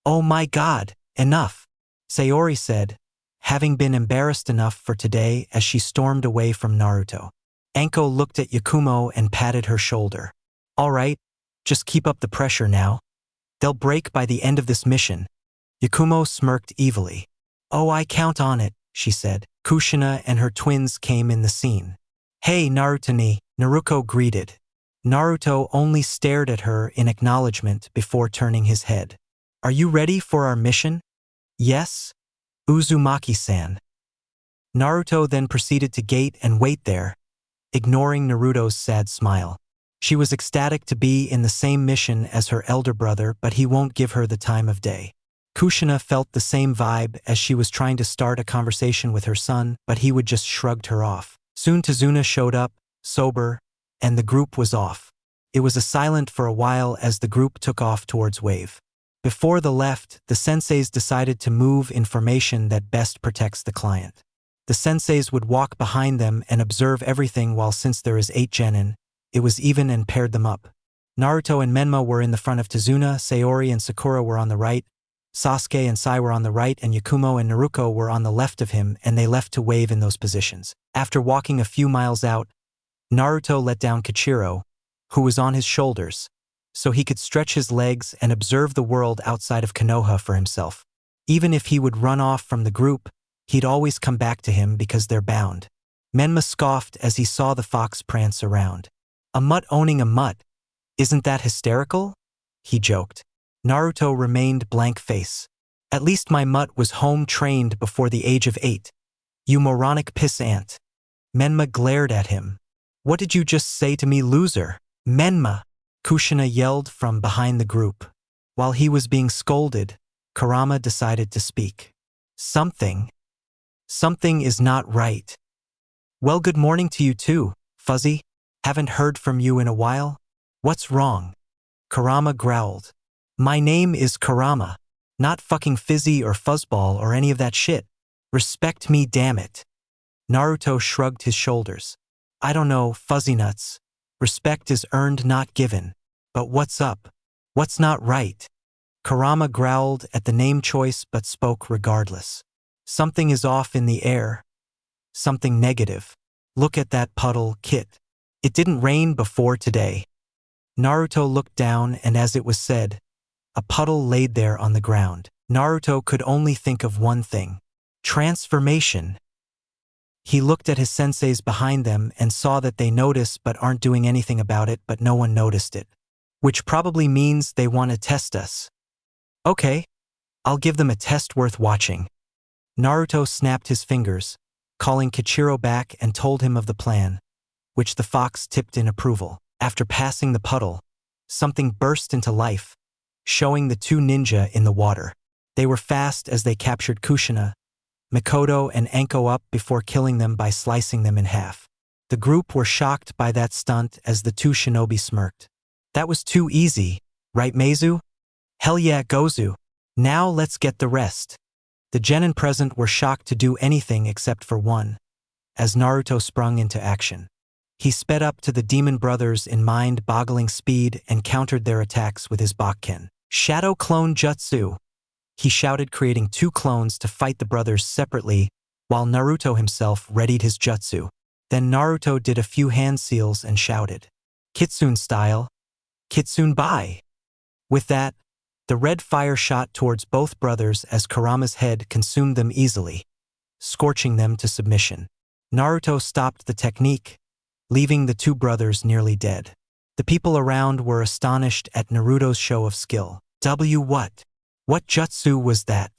Oh my god, enough, Sayori said, having been embarrassed enough for today as she stormed away from Naruto. Anko looked at Yakumo and patted her shoulder. All right, just keep up the pressure now. They'll break by the end of this mission. Yakumo smirked evilly. Oh, I count on it, she said. Kushina and her twins came in the scene. Hey, Naruto-ni, Naruto greeted. Naruto only stared at her in acknowledgement before turning his head. Are you ready for our mission? Yes? Uzumaki-san. Naruto then proceeded to gate and wait there, ignoring Naruto's sad smile. She was ecstatic to be in the same mission as her elder brother, but he won't give her the time of day. Kushina felt the same vibe as she was trying to start a conversation with her son, but he would just shrugged her off. Soon Tazuna showed up, sober, and the group was off. It was silent for a while as the group took off towards Wave. Before the left, the senseis decided to move in formation that best protects the client. The senseis would walk behind them and observe everything while since there is 8 genin, it was even and paired them up. Naruto and Menma were in the front of Tazuna, Sayori and Sakura were on the right, Sasuke and Sai were on the right, and Yakumo and Naruto were on the left of him, and they left to wave in those positions. After walking a few miles out, Naruto let down Kichiro, who was on his shoulders, so he could stretch his legs and observe the world outside of Konoha for himself. Even if he would run off from the group, he'd always come back to him because they're bound. Menma scoffed as he saw the fox prance around. A mutt owning a mutt, isn't that hysterical? He joked. Naruto remained blank face. At least my mutt was home trained before the age of 8. You moronic pissant. Menma glared at him. What did you just say to me, loser? Menma! Kushina yelled from behind the group. While he was being scolded, Kurama decided to speak. Something is not right. Well, good morning to you too, Fuzzy. Haven't heard from you in a while. What's wrong? Kurama growled. My name is Kurama. Not fucking Fizzy or Fuzzball or any of that shit. Respect me, damn it. Naruto shrugged his shoulders. I don't know, fuzzy nuts. Respect is earned, not given. But what's up? What's not right? Kurama growled at the name choice but spoke regardless. Something is off in the air. Something negative. Look at that puddle, Kit. It didn't rain before today. Naruto looked down and as it was said, a puddle laid there on the ground. Naruto could only think of one thing. Transformation. He looked at his senseis behind them and saw that they notice but aren't doing anything about it, but no one noticed it. Which probably means they want to test us. Okay, I'll give them a test worth watching. Naruto snapped his fingers, calling Kichiro back and told him of the plan, which the fox tipped in approval. After passing the puddle, something burst into life, showing the two ninja in the water. They were fast as they captured Kushina, Mikoto and Anko up before killing them by slicing them in half. The group were shocked by that stunt as the two shinobi smirked. That was too easy, right Meizu? Hell yeah, Gozu. Now let's get the rest. The genin present were shocked to do anything except for one, as Naruto sprung into action. He sped up to the demon brothers in mind-boggling speed and countered their attacks with his Bakken. Shadow Clone Jutsu! He shouted, creating two clones to fight the brothers separately, while Naruto himself readied his jutsu. Then Naruto did a few hand seals and shouted, Kitsune style, Kitsune Bai! With that, the red fire shot towards both brothers as Kurama's head consumed them easily, scorching them to submission. Naruto stopped the technique, leaving the two brothers nearly dead. The people around were astonished at Naruto's show of skill. What? What jutsu was that?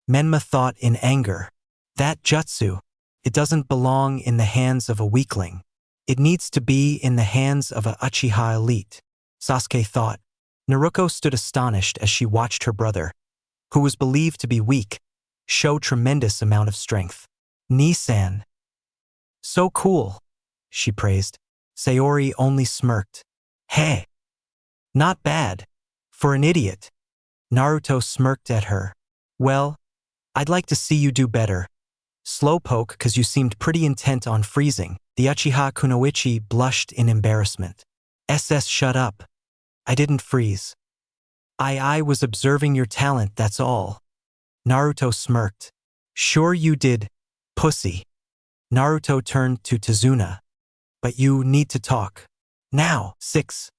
Menma thought in anger. That jutsu. It doesn't belong in the hands of a weakling. It needs to be in the hands of a Uchiha elite. Sasuke thought. Naruto stood astonished as she watched her brother, who was believed to be weak, show tremendous amount of strength. Nissan. So cool, she praised. Sayori only smirked. Hey. Not bad. For an idiot. Naruto smirked at her. Well, I'd like to see you do better. Slowpoke, 'cause you seemed pretty intent on freezing. The Uchiha Kunoichi blushed in embarrassment. Shut up. I didn't freeze. I was observing your talent, that's all. Naruto smirked. Sure you did, pussy. Naruto turned to Tsunade. But you need to talk. Now. 6.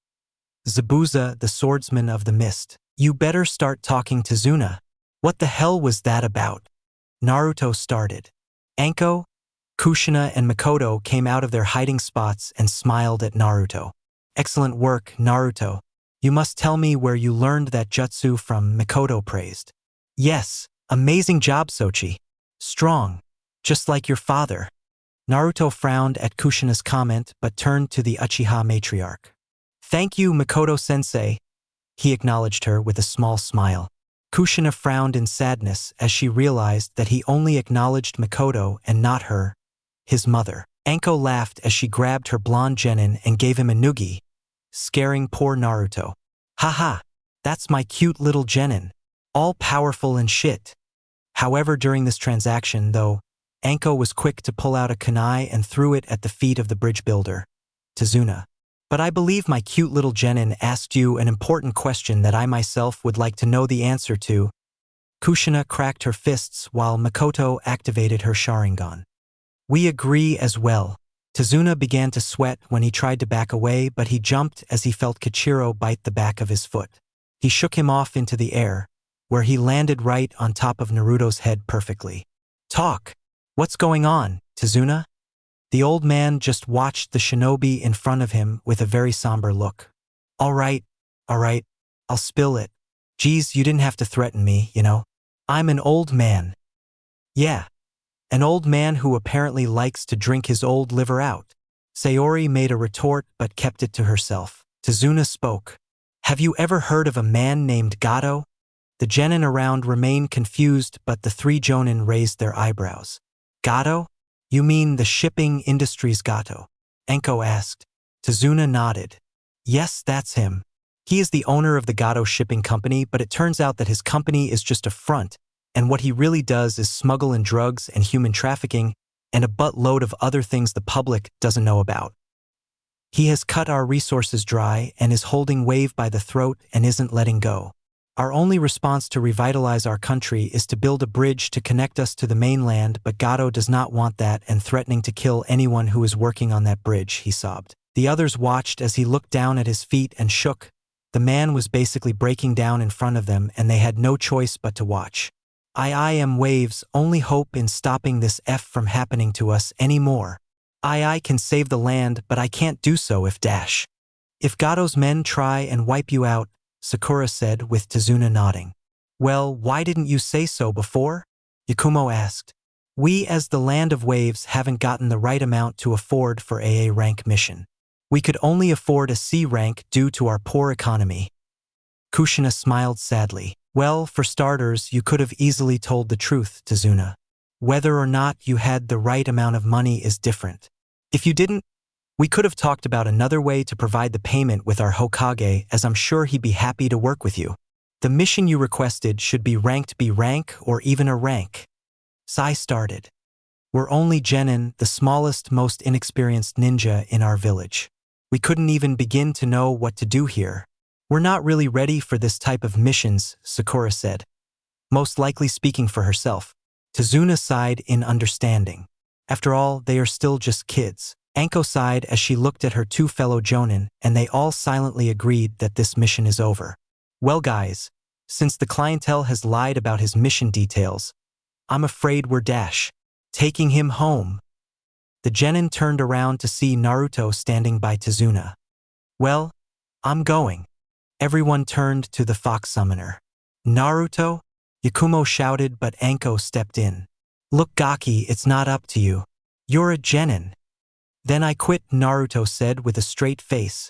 Zabuza, the swordsman of the mist. You better start talking to Tsunade. What the hell was that about? Naruto started. Anko, Kushina and Mikoto came out of their hiding spots and smiled at Naruto. Excellent work, Naruto. You must tell me where you learned that jutsu from, Mikoto praised. Yes, amazing job, Sochi. Strong, just like your father. Naruto frowned at Kushina's comment but turned to the Uchiha matriarch. Thank you, Mikoto-sensei. He acknowledged her with a small smile. Kushina frowned in sadness as she realized that he only acknowledged Mikoto and not her, his mother. Anko laughed as she grabbed her blonde genin and gave him a noogie, scaring poor Naruto. Haha, that's my cute little genin. All powerful and shit. However, during this transaction, though, Anko was quick to pull out a kunai and threw it at the feet of the bridge builder, Tsunade. But I believe my cute little genin asked you an important question that I myself would like to know the answer to. Kushina cracked her fists while Mikoto activated her Sharingan. We agree as well. Tsunade began to sweat when he tried to back away, but he jumped as he felt Kichiro bite the back of his foot. He shook him off into the air, where he landed right on top of Naruto's head perfectly. Talk. What's going on, Tsunade? The old man just watched the shinobi in front of him with a very somber look. All right, I'll spill it. Geez, you didn't have to threaten me, you know. I'm an old man. Yeah, an old man who apparently likes to drink his old liver out. Sayori made a retort but kept it to herself. Tsunade spoke. Have you ever heard of a man named Gato? The genin around remained confused, but the three jonin raised their eyebrows. Gato? You mean the shipping industry's Gato? Anko asked. Tsunade nodded. Yes, that's him. He is the owner of the Gato shipping company, but it turns out that his company is just a front, and what he really does is smuggle in drugs and human trafficking and a buttload of other things the public doesn't know about. He has cut our resources dry and is holding Wave by the throat and isn't letting go. Our only response to revitalize our country is to build a bridge to connect us to the mainland, but Gato does not want that and threatening to kill anyone who is working on that bridge, he sobbed. The others watched as he looked down at his feet and shook. The man was basically breaking down in front of them and they had no choice but to watch. I am Wave's only hope in stopping this F from happening to us anymore. I can save the land, but I can't do so if dash. If Gato's men try and wipe you out, Sakura said with Tsunade nodding. Well, why didn't you say so before? Yakumo asked. We as the Land of Waves haven't gotten the right amount to afford for AA rank mission. We could only afford a C rank due to our poor economy. Kushina smiled sadly. Well, for starters, you could have easily told the truth, Tsunade. Whether or not you had the right amount of money is different. If you didn't, we could have talked about another way to provide the payment with our Hokage, as I'm sure he'd be happy to work with you. The mission you requested should be ranked B rank or even a rank. Sai started. We're only Genin, the smallest, most inexperienced ninja in our village. We couldn't even begin to know what to do here. We're not really ready for this type of missions, Sakura said. Most likely speaking for herself. Tsunade sighed in understanding. After all, they are still just kids. Anko sighed as she looked at her two fellow Jonin, and they all silently agreed that this mission is over. Well guys, since the clientele has lied about his mission details, I'm afraid we're taking him home. The Genin turned around to see Naruto standing by Tsunade. Well, I'm going. Everyone turned to the fox summoner. Naruto? Yakumo shouted, but Anko stepped in. Look Gaki, it's not up to you. You're a Genin. Then I quit, Naruto said with a straight face,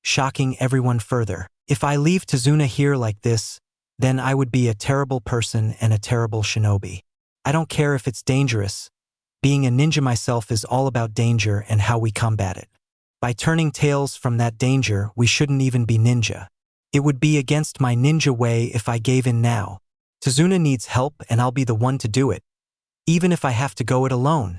shocking everyone further. If I leave Tsunade here like this, then I would be a terrible person and a terrible shinobi. I don't care if it's dangerous. Being a ninja myself is all about danger and how we combat it. By turning tails from that danger, we shouldn't even be ninja. It would be against my ninja way if I gave in now. Tsunade needs help and I'll be the one to do it, even if I have to go it alone.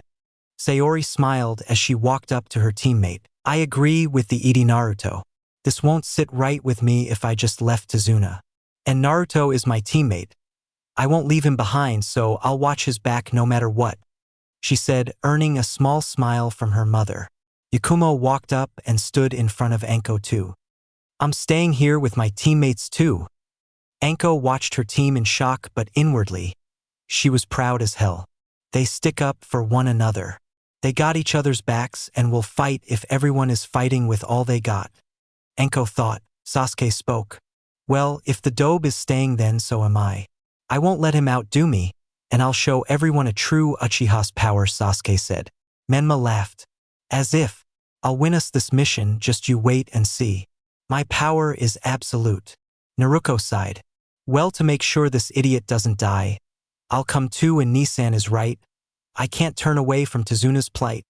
Sayori smiled as she walked up to her teammate. I agree with the Edi Naruto. This won't sit right with me if I just left Tsunade. And Naruto is my teammate. I won't leave him behind, so I'll watch his back no matter what, she said, earning a small smile from her mother. Yakumo walked up and stood in front of Anko too. I'm staying here with my teammates too. Anko watched her team in shock, but inwardly, she was proud as hell. They stick up for one another. They got each other's backs and will fight if everyone is fighting with all they got. Anko thought. Sasuke spoke. Well, if the Dobe is staying, then so am I. I won't let him outdo me, and I'll show everyone a true Uchiha's power, Sasuke said. Menma laughed. As if, I'll win us this mission, just you wait and see. My power is absolute. Naruto sighed. Well, to make sure this idiot doesn't die, I'll come too, and Nissan is right. I can't turn away from Tsunade's plight.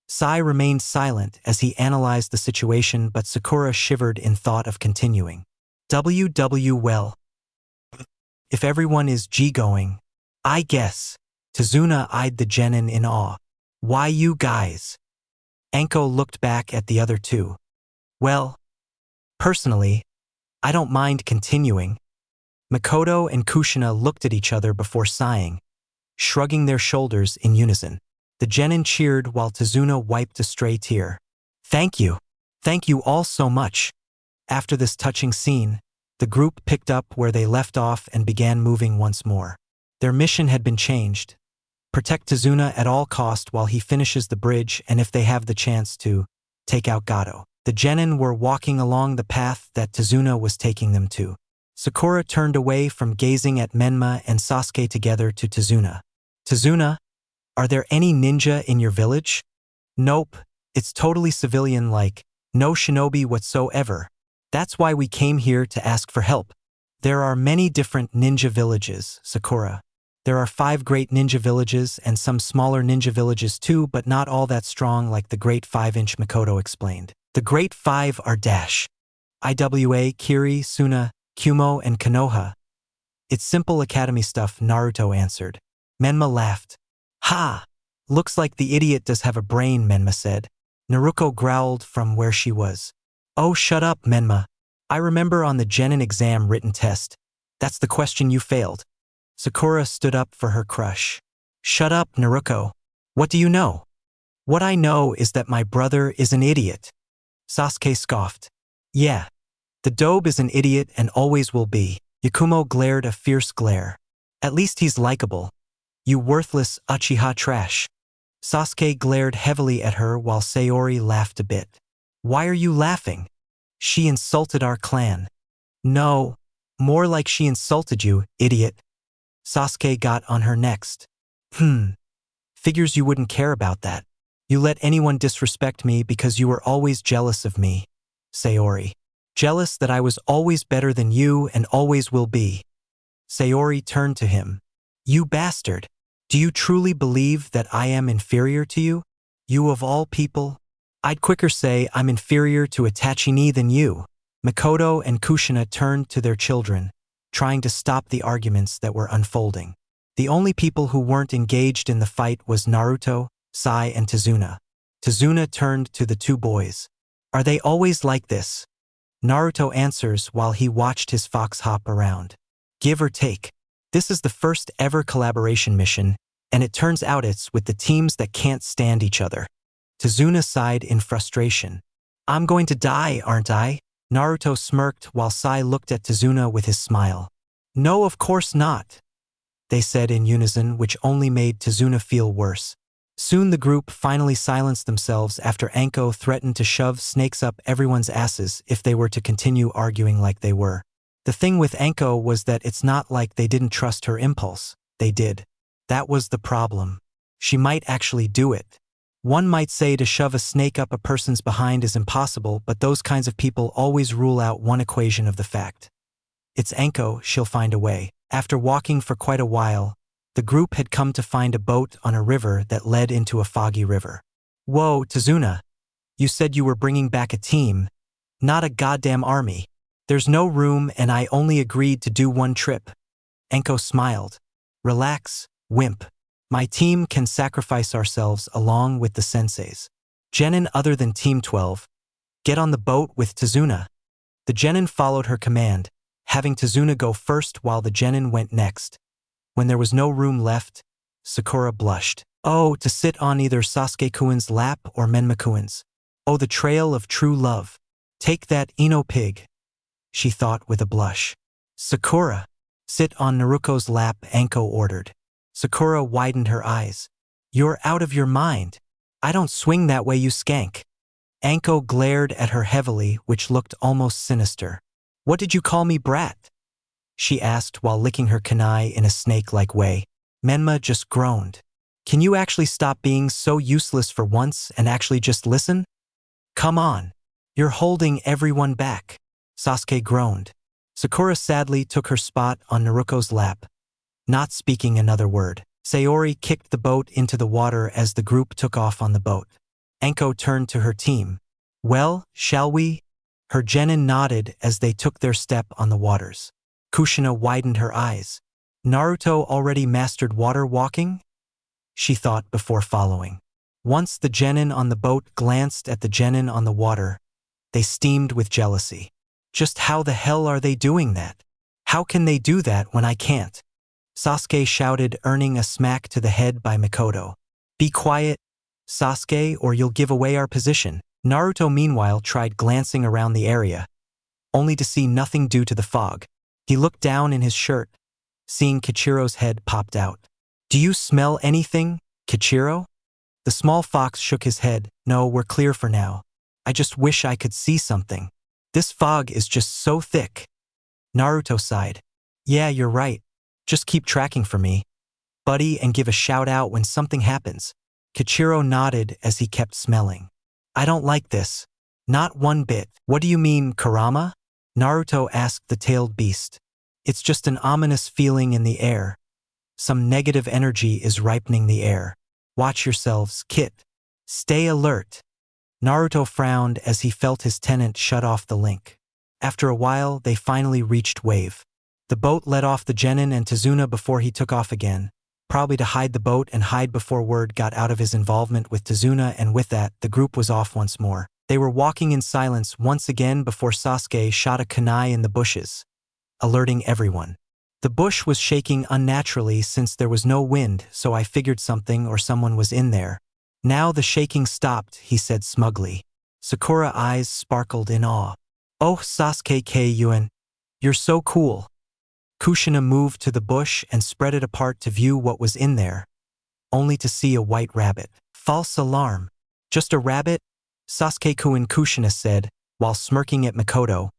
Sai remained silent as he analyzed the situation, but Sakura shivered in thought of continuing. Well. If everyone is going, I guess. Tsunade eyed the Genin in awe. Why you guys? Anko looked back at the other two. Well, personally, I don't mind continuing. Makoto and Kushina looked at each other before sighing, shrugging their shoulders in unison. The Genin cheered while Tsunade wiped a stray tear. Thank you. Thank you all so much. After this touching scene, the group picked up where they left off and began moving once more. Their mission had been changed. Protect Tsunade at all cost while he finishes the bridge, and if they have the chance to, take out Gato. The Genin were walking along the path that Tsunade was taking them to. Sakura turned away from gazing at Menma and Sasuke together to Tsunade. Tsunade, are there any ninja in your village? Nope, it's totally civilian-like, no shinobi whatsoever. That's why we came here to ask for help. There are many different ninja villages, Sakura. There are 5 great ninja villages and some smaller ninja villages too, but not all that strong like the Great 5-inch, Makoto explained. The Great 5 are Iwa, Kiri, Suna, Kumo, and Konoha. It's simple academy stuff, Naruto answered. Menma laughed. Ha! Looks like the idiot does have a brain, Menma said. Naruto growled from where she was. Oh, shut up, Menma. I remember on the Genin exam written test. That's the question you failed. Sakura stood up for her crush. Shut up, Naruto. What do you know? What I know is that my brother is an idiot. Sasuke scoffed. Yeah. The dobe is an idiot and always will be. Yakumo glared a fierce glare. At least he's likable. You worthless Uchiha trash. Sasuke glared heavily at her while Sayori laughed a bit. Why are you laughing? She insulted our clan. No. More like she insulted you, idiot. Sasuke got on her next. Figures you wouldn't care about that. You let anyone disrespect me because you were always jealous of me. Sayori. Jealous that I was always better than you and always will be. Sayori turned to him. You bastard. Do you truly believe that I am inferior to you? You of all people? I'd quicker say I'm inferior to Itachi than you. Mikoto and Kushina turned to their children, trying to stop the arguments that were unfolding. The only people who weren't engaged in the fight was Naruto, Sai, and Tazuna. Tazuna turned to the two boys. Are they always like this? Naruto answers while he watched his fox hop around. Give or take. This is the first ever collaboration mission, and it turns out it's with the teams that can't stand each other. Tazuna sighed in frustration. I'm going to die, aren't I? Naruto smirked while Sai looked at Tazuna with his smile. No, of course not, they said in unison, which only made Tazuna feel worse. Soon the group finally silenced themselves after Anko threatened to shove snakes up everyone's asses if they were to continue arguing like they were. The thing with Anko was that it's not like they didn't trust her impulse. They did. That was the problem. She might actually do it. One might say to shove a snake up a person's behind is impossible, but those kinds of people always rule out one equation of the fact. It's Anko, she'll find a way. After walking for quite a while, the group had come to find a boat on a river that led into a foggy river. Whoa, Tazuna. You said you were bringing back a team, not a goddamn army. There's no room and I only agreed to do one trip. Anko smiled. Relax, wimp. My team can sacrifice ourselves along with the senseis. Genin other than Team 12. Get on the boat with Tazuna. The Genin followed her command, having Tazuna go first while the Genin went next. When there was no room left, Sakura blushed. Oh, to sit on either Sasuke-kun's lap or Menma-kun's. Oh, the trail of true love. Take that, Ino pig, she thought with a blush. Sakura, sit on Naruto's lap, Anko ordered. Sakura widened her eyes. You're out of your mind. I don't swing that way, you skank. Anko glared at her heavily, which looked almost sinister. What did you call me, brat? She asked while licking her kunai in a snake-like way. Menma just groaned. Can you actually stop being so useless for once and actually just listen? Come on. You're holding everyone back. Sasuke groaned. Sakura sadly took her spot on Naruto's lap, not speaking another word. Sayori kicked the boat into the water as the group took off on the boat. Anko turned to her team. Well, shall we? Her genin nodded as they took their step on the waters. Kushina widened her eyes. Naruto already mastered water walking? She thought before following. Once the genin on the boat glanced at the genin on the water, they steamed with jealousy. Just how the hell are they doing that? How can they do that when I can't? Sasuke shouted, earning a smack to the head by Mikoto. Be quiet, Sasuke, or you'll give away our position. Naruto meanwhile tried glancing around the area, only to see nothing due to the fog. He looked down in his shirt, seeing Kichiro's head popped out. Do you smell anything, Kichiro? The small fox shook his head. No, we're clear for now. I just wish I could see something. This fog is just so thick. Naruto sighed. Yeah, you're right. Just keep tracking for me, buddy, and give a shout out when something happens. Kichiro nodded as he kept smelling. I don't like this. Not one bit. What do you mean, Kurama? Naruto asked the tailed beast. It's just an ominous feeling in the air. Some negative energy is ripening the air. Watch yourselves, Kit. Stay alert. Naruto frowned as he felt his tenant shut off the link. After a while, they finally reached Wave. The boat let off the genin and Tsunade before he took off again, probably to hide the boat and hide before word got out of his involvement with Tsunade, and with that, the group was off once more. They were walking in silence once again before Sasuke shot a kunai in the bushes, alerting everyone. The bush was shaking unnaturally since there was no wind, so I figured something or someone was in there. Now the shaking stopped, he said smugly. Sakura's eyes sparkled in awe. Oh, Sasuke Kyun, you're so cool. Kushina moved to the bush and spread it apart to view what was in there, only to see a white rabbit. False alarm. Just a rabbit? Sasuke-kun, Kushina said, while smirking at Mikoto,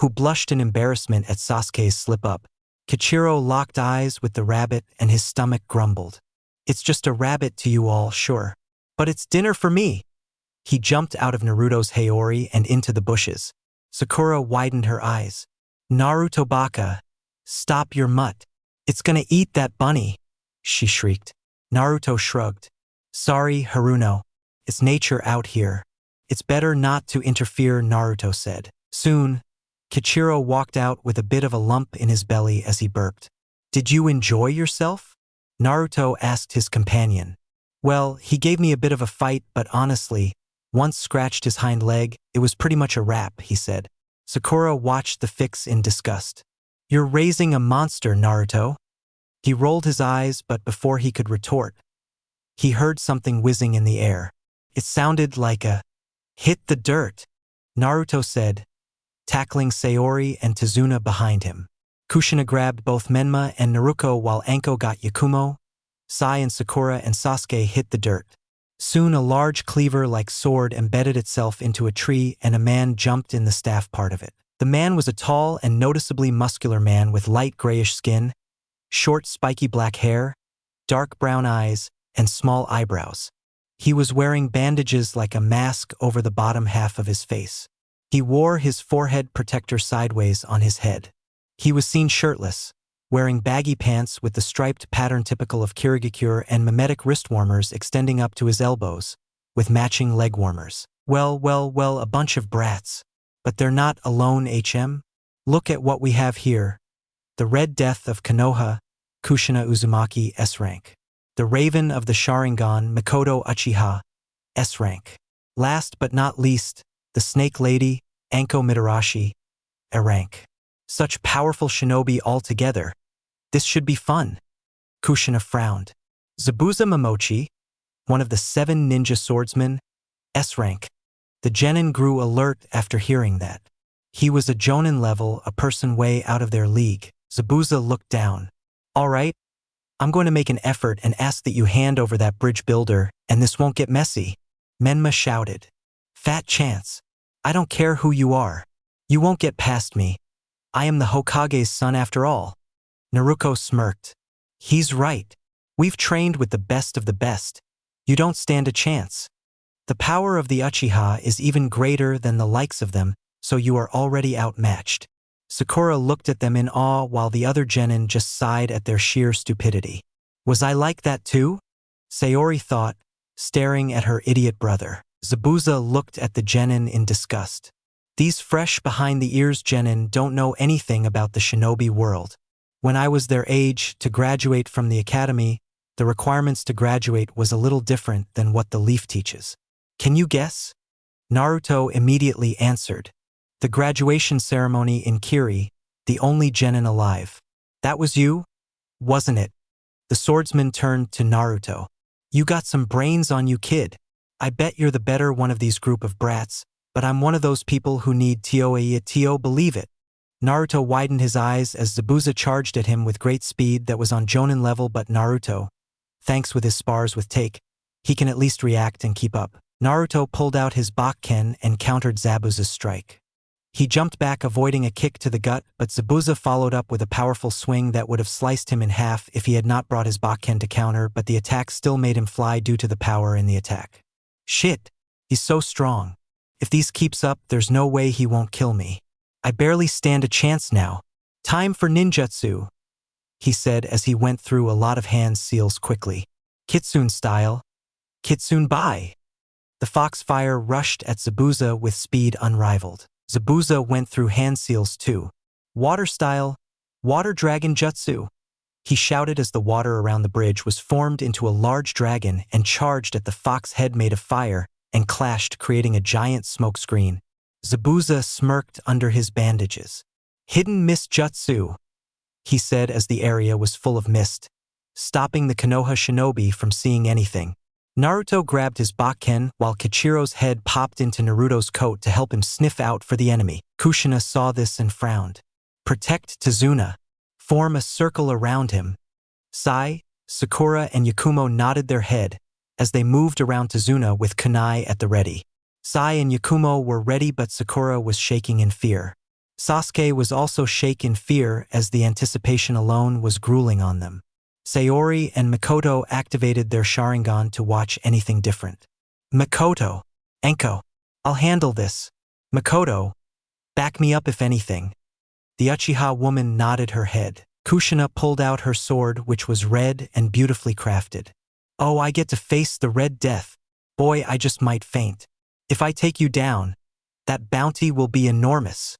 who blushed in embarrassment at Sasuke's slip-up. Kichiro locked eyes with the rabbit and his stomach grumbled. It's just a rabbit to you all, sure. But it's dinner for me. He jumped out of Naruto's Haori and into the bushes. Sakura widened her eyes. Naruto baka, stop your mutt. It's gonna eat that bunny, she shrieked. Naruto shrugged. Sorry, Haruno. It's nature out here. It's better not to interfere, Naruto said. Soon, Kichiro walked out with a bit of a lump in his belly as he burped. Did you enjoy yourself? Naruto asked his companion. Well, he gave me a bit of a fight, but honestly, once scratched his hind leg, it was pretty much a wrap, he said. Sakura watched the fix in disgust. You're raising a monster, Naruto. He rolled his eyes, but before he could retort, he heard something whizzing in the air. It sounded like a hit the dirt, Naruto said, tackling Sayori and Tsunade behind him. Kushina grabbed both Menma and Naruto while Anko got Yakumo. Sai and Sakura and Sasuke hit the dirt. Soon a large cleaver-like sword embedded itself into a tree and a man jumped in the staff part of it. The man was a tall and noticeably muscular man with light grayish skin, short spiky black hair, dark brown eyes, and small eyebrows. He was wearing bandages like a mask over the bottom half of his face. He wore his forehead protector sideways on his head. He was seen shirtless, wearing baggy pants with the striped pattern typical of Kirigakure and mimetic wrist warmers extending up to his elbows, with matching leg warmers. Well, a bunch of brats. But they're not alone, HM. Look at what we have here. The Red Death of Konoha, Kushina Uzumaki, S rank. The Raven of the Sharingan, Mikoto Uchiha, S rank. Last but not least, the Snake Lady, Anko Mitarashi, A rank. Such powerful shinobi all together. This should be fun. Kushina frowned. Zabuza Momochi, one of the 7 ninja swordsmen, S rank. The genin grew alert after hearing that. He was a jonin level, a person way out of their league. Zabuza looked down. All right, I'm going to make an effort and ask that you hand over that bridge builder, and this won't get messy. Menma shouted. Fat chance. I don't care who you are. You won't get past me. I am the Hokage's son after all. Naruto smirked. He's right. We've trained with the best of the best. You don't stand a chance. The power of the Uchiha is even greater than the likes of them, so you are already outmatched. Sakura looked at them in awe while the other genin just sighed at their sheer stupidity. Was I like that too? Sayori thought, staring at her idiot brother. Zabuza looked at the genin in disgust. These fresh behind-the-ears genin don't know anything about the shinobi world. When I was their age to graduate from the academy, the requirements to graduate was a little different than what the leaf teaches. Can you guess? Naruto immediately answered. The graduation ceremony in Kiri, the only genin alive. That was you? Wasn't it? The swordsman turned to Naruto. You got some brains on you, kid. I bet you're the better one of these group of brats, but I'm one of those people who need Tio, believe it. Naruto widened his eyes as Zabuza charged at him with great speed that was on Jonin level, but Naruto, thanks with his spars with Take, he can at least react and keep up. Naruto pulled out his Bakken and countered Zabuza's strike. He jumped back, avoiding a kick to the gut, but Zabuza followed up with a powerful swing that would have sliced him in half if he had not brought his Bakken to counter, but the attack still made him fly due to the power in the attack. Shit, he's so strong. If these keeps up, there's no way he won't kill me. I barely stand a chance now. Time for ninjutsu, he said as he went through a lot of hand seals quickly. Kitsune style. Kitsune bai. The foxfire rushed at Zabuza with speed unrivaled. Zabuza went through hand seals too. Water style, water dragon jutsu. He shouted as the water around the bridge was formed into a large dragon and charged at the fox head made of fire and clashed, creating a giant smoke screen. Zabuza smirked under his bandages. Hidden mist jutsu, he said as the area was full of mist, stopping the Konoha shinobi from seeing anything. Naruto grabbed his bakken while Kichiro's head popped into Naruto's coat to help him sniff out for the enemy. Kushina saw this and frowned. Protect Tsunade. Form a circle around him. Sai, Sakura and Yakumo nodded their head as they moved around Tsunade with kunai at the ready. Sai and Yakumo were ready, but Sakura was shaking in fear. Sasuke was also shaken in fear as the anticipation alone was grueling on them. Sayori and Mikoto activated their Sharingan to watch anything different. Mikoto, Enko, I'll handle this. Mikoto, back me up if anything. The Uchiha woman nodded her head. Kushina pulled out her sword, which was red and beautifully crafted. Oh, I get to face the Red Death. Boy, I just might faint. If I take you down, that bounty will be enormous.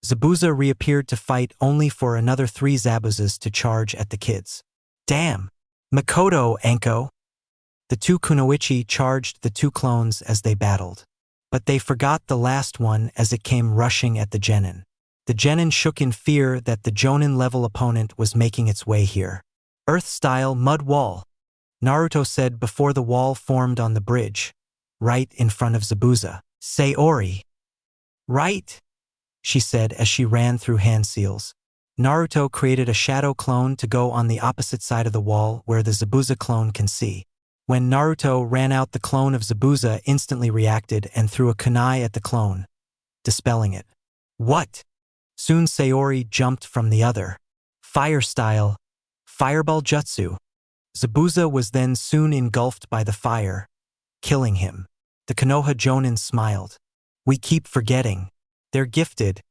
Zabuza reappeared to fight only for another 3 Zabuzas to charge at the kids. Damn! Mikoto, Enko! The 2 kunoichi charged the 2 clones as they battled. But they forgot the last one as it came rushing at the genin. The genin shook in fear that the jonin-level opponent was making its way here. Earth-style mud wall, Naruto said before the wall formed on the bridge, right in front of Zabuza. Sayori. Right, she said as she ran through hand seals. Naruto created a shadow clone to go on the opposite side of the wall where the Zabuza clone can see. When Naruto ran out, the clone of Zabuza instantly reacted and threw a kunai at the clone, dispelling it. What? Soon Sayori jumped from the other. Fire style, fireball jutsu. Zabuza was then soon engulfed by the fire, killing him. The Konoha Jonin smiled. We keep forgetting. They're gifted.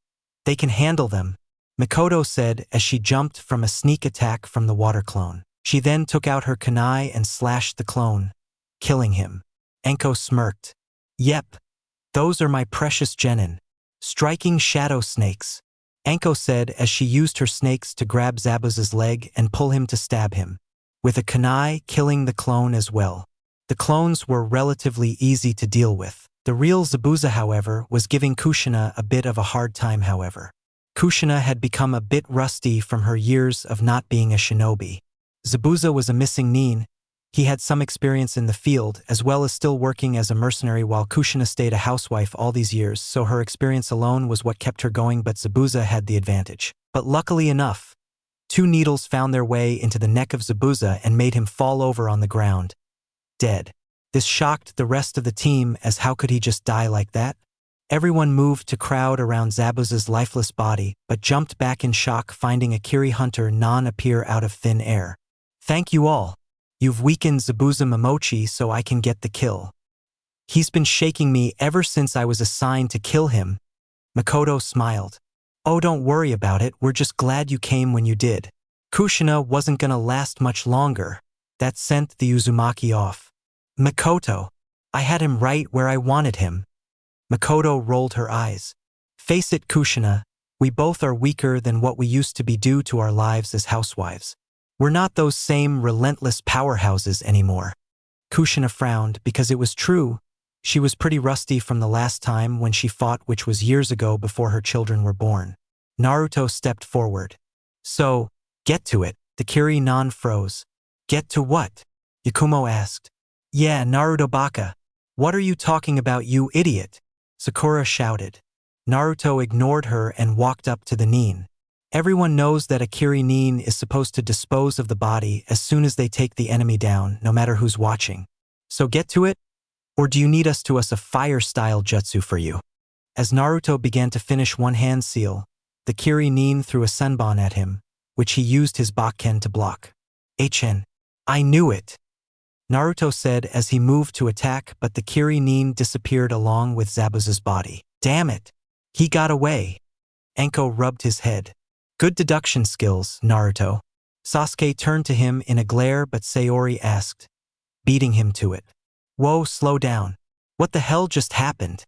They can handle them, Mikoto said as she jumped from a sneak attack from the water clone. She then took out her kunai and slashed the clone, killing him. Enko smirked. Yep, those are my precious genin. Striking shadow snakes, Enko said as she used her snakes to grab Zabuza's leg and pull him to stab him, with a kunai killing the clone as well. The clones were relatively easy to deal with. The real Zabuza, however, was giving Kushina a bit of a hard time. Kushina had become a bit rusty from her years of not being a shinobi. Zabuza was a missing nin. He had some experience in the field as well as still working as a mercenary, while Kushina stayed a housewife all these years, so her experience alone was what kept her going, but Zabuza had the advantage. But luckily enough, 2 needles found their way into the neck of Zabuza and made him fall over on the ground, dead. This shocked the rest of the team, as how could he just die like that? Everyone moved to crowd around Zabuza's lifeless body, but jumped back in shock finding a Kiri hunter appear out of thin air. Thank you all. You've weakened Zabuza Momochi so I can get the kill. He's been shaking me ever since I was assigned to kill him. Mikoto smiled. Oh, don't worry about it, we're just glad you came when you did. Kushina wasn't gonna last much longer. That sent the Uzumaki off. Mikoto, I had him right where I wanted him. Mikoto rolled her eyes. Face it, Kushina, we both are weaker than what we used to be due to our lives as housewives. We're not those same relentless powerhouses anymore. Kushina frowned because it was true. She was pretty rusty from the last time when she fought, which was years ago before her children were born. Naruto stepped forward. So, get to it. The Kiri froze. Get to what? Yakumo asked. Yeah, Naruto baka. What are you talking about, you idiot? Sakura shouted. Naruto ignored her and walked up to the nin. Everyone knows that a Kiri nin is supposed to dispose of the body as soon as they take the enemy down, no matter who's watching. So get to it? Or do you need us to a fire-style jutsu for you? As Naruto began to finish one hand seal, the Kiri nin threw a senbon at him, which he used his bakken to block. HN. I knew it. Naruto said as he moved to attack, but the Kiri nin disappeared along with Zabuza's body. Damn it. He got away. Enko rubbed his head. Good deduction skills, Naruto. Sasuke turned to him in a glare, but Sayori asked, beating him to it. Whoa, slow down. What the hell just happened?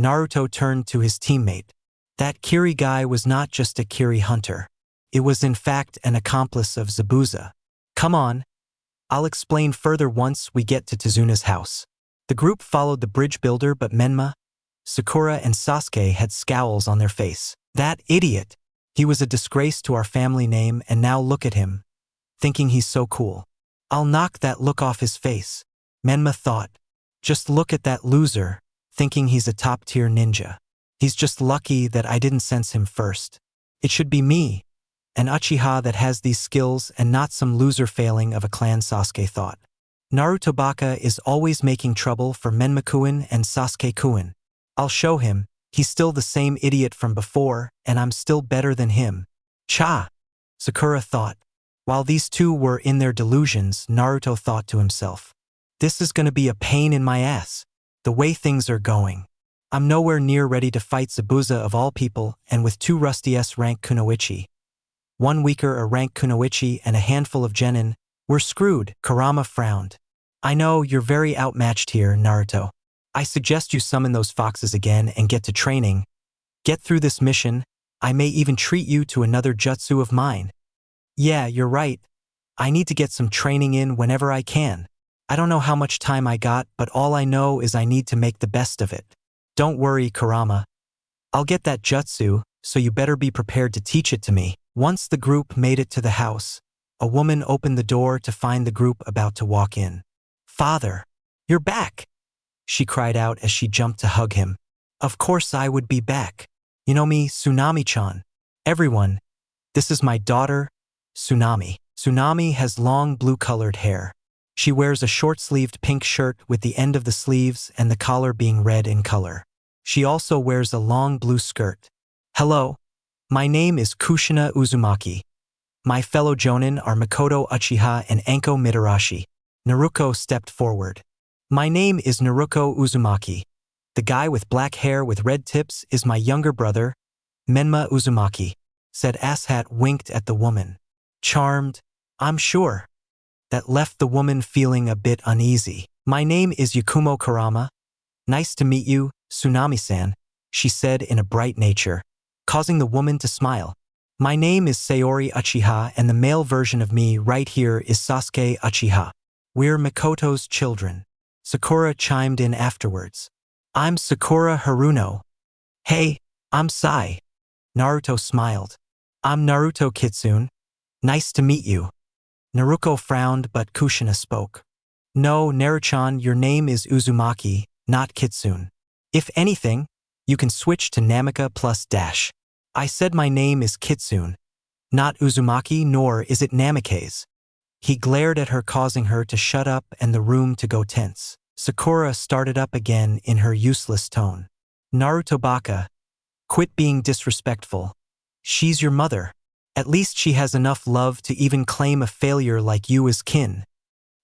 Naruto turned to his teammate. That Kiri guy was not just a Kiri hunter. It was in fact an accomplice of Zabuza. Come on. I'll explain further once we get to Tsunade's house. The group followed the bridge builder, but Menma, Sakura, and Sasuke had scowls on their face. That idiot! He was a disgrace to our family name, and now look at him, thinking he's so cool. I'll knock that look off his face, Menma thought. Just look at that loser, thinking he's a top-tier ninja. He's just lucky that I didn't sense him first. It should be me, an Uchiha that has these skills and not some loser failing of a clan, Sasuke thought. Naruto Baka is always making trouble for Menma-kun and Sasuke-kun. I'll show him, he's still the same idiot from before, and I'm still better than him. Cha! Sakura thought. While these two were in their delusions, Naruto thought to himself, this is gonna be a pain in my ass, the way things are going. I'm nowhere near ready to fight Zabuza of all people, and with 2 rusty S-rank kunoichi, 1 weaker a rank kunoichi and a handful of genin, we're screwed. Kurama frowned. I know you're very outmatched here, Naruto. I suggest you summon those foxes again and get to training. Get through this mission. I may even treat you to another jutsu of mine. Yeah, you're right. I need to get some training in whenever I can. I don't know how much time I got, but all I know is I need to make the best of it. Don't worry, Kurama. I'll get that jutsu, so you better be prepared to teach it to me. Once the group made it to the house, a woman opened the door to find the group about to walk in. Father, you're back, she cried out as she jumped to hug him. Of course I would be back. You know me, Tsunami-chan. Everyone, this is my daughter, Tsunami. Tsunami has long blue-colored hair. She wears a short-sleeved pink shirt with the end of the sleeves and the collar being red in color. She also wears a long blue skirt. Hello, my name is Kushina Uzumaki. My fellow jonin are Makoto Uchiha and Anko Mitarashi. Naruto stepped forward. My name is Naruto Uzumaki. The guy with black hair with red tips is my younger brother, Menma Uzumaki, said Asshat winked at the woman. Charmed, I'm sure. That left the woman feeling a bit uneasy. My name is Yakumo Kurama. Nice to meet you, Tsunami-san, she said in a bright nature, causing the woman to smile. My name is Sayori Uchiha, and the male version of me right here is Sasuke Uchiha. We're Makoto's children. Sakura chimed in afterwards. I'm Sakura Haruno. Hey, I'm Sai. Naruto smiled. I'm Naruto Kitsune. Nice to meet you. Naruto frowned, but Kushina spoke. No, Naruchan, your name is Uzumaki, not Kitsune. If anything, you can switch to Namika plus dash. I said my name is Kitsune, not Uzumaki, nor is it Namikaze. He glared at her, causing her to shut up and the room to go tense. Sakura started up again in her useless tone. Naruto Baka, quit being disrespectful. She's your mother. At least she has enough love to even claim a failure like you as kin.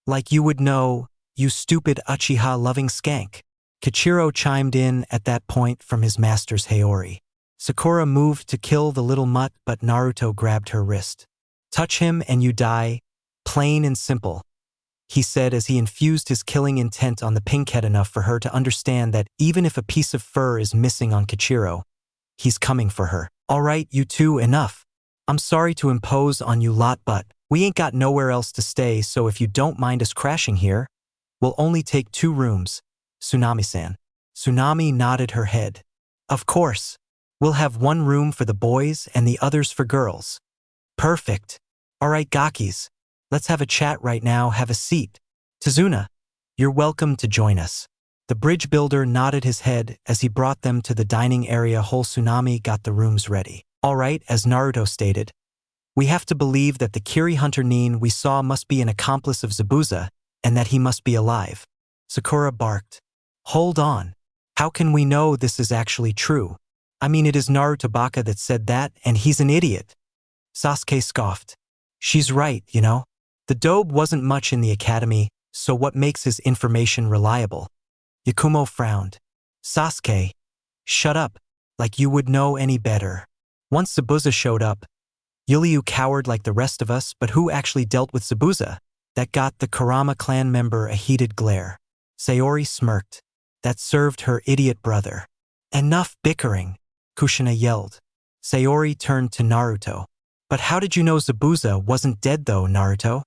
Like you would know, you stupid Uchiha-loving skank. Kichiro chimed in at that point from his master's Haori. Sakura moved to kill the little mutt, but Naruto grabbed her wrist. Touch him and you die, plain and simple, he said as he infused his killing intent on the pink head enough for her to understand that even if a piece of fur is missing on Kichiro, he's coming for her. All right, you two, enough. I'm sorry to impose on you lot, but we ain't got nowhere else to stay, so if you don't mind us crashing here, we'll only take 2 rooms, Tsunami-san. Tsunami nodded her head. Of course. We'll have 1 room for the boys and the others for girls. Perfect. All right, Gakis. Let's have a chat right now, have a seat. Tazuna, you're welcome to join us. The bridge builder nodded his head as he brought them to the dining area. Whole Tsunami got the rooms ready. All right, as Naruto stated, we have to believe that the Kiri hunter Nin we saw must be an accomplice of Zabuza and that he must be alive. Sakura barked. Hold on. How can we know this is actually true? I mean, it is Naruto Baka that said that, and he's an idiot. Sasuke scoffed. She's right, you know. The dobe wasn't much in the academy, so what makes his information reliable? Yakumo frowned. Sasuke, shut up, like you would know any better. Once Zabuza showed up, Yuliu cowered like the rest of us, but who actually dealt with Zabuza? That got the Kurama clan member a heated glare. Sayori smirked. That served her idiot brother. Enough bickering. Kushina yelled. Sayori turned to Naruto. But how did you know Zabuza wasn't dead though, Naruto?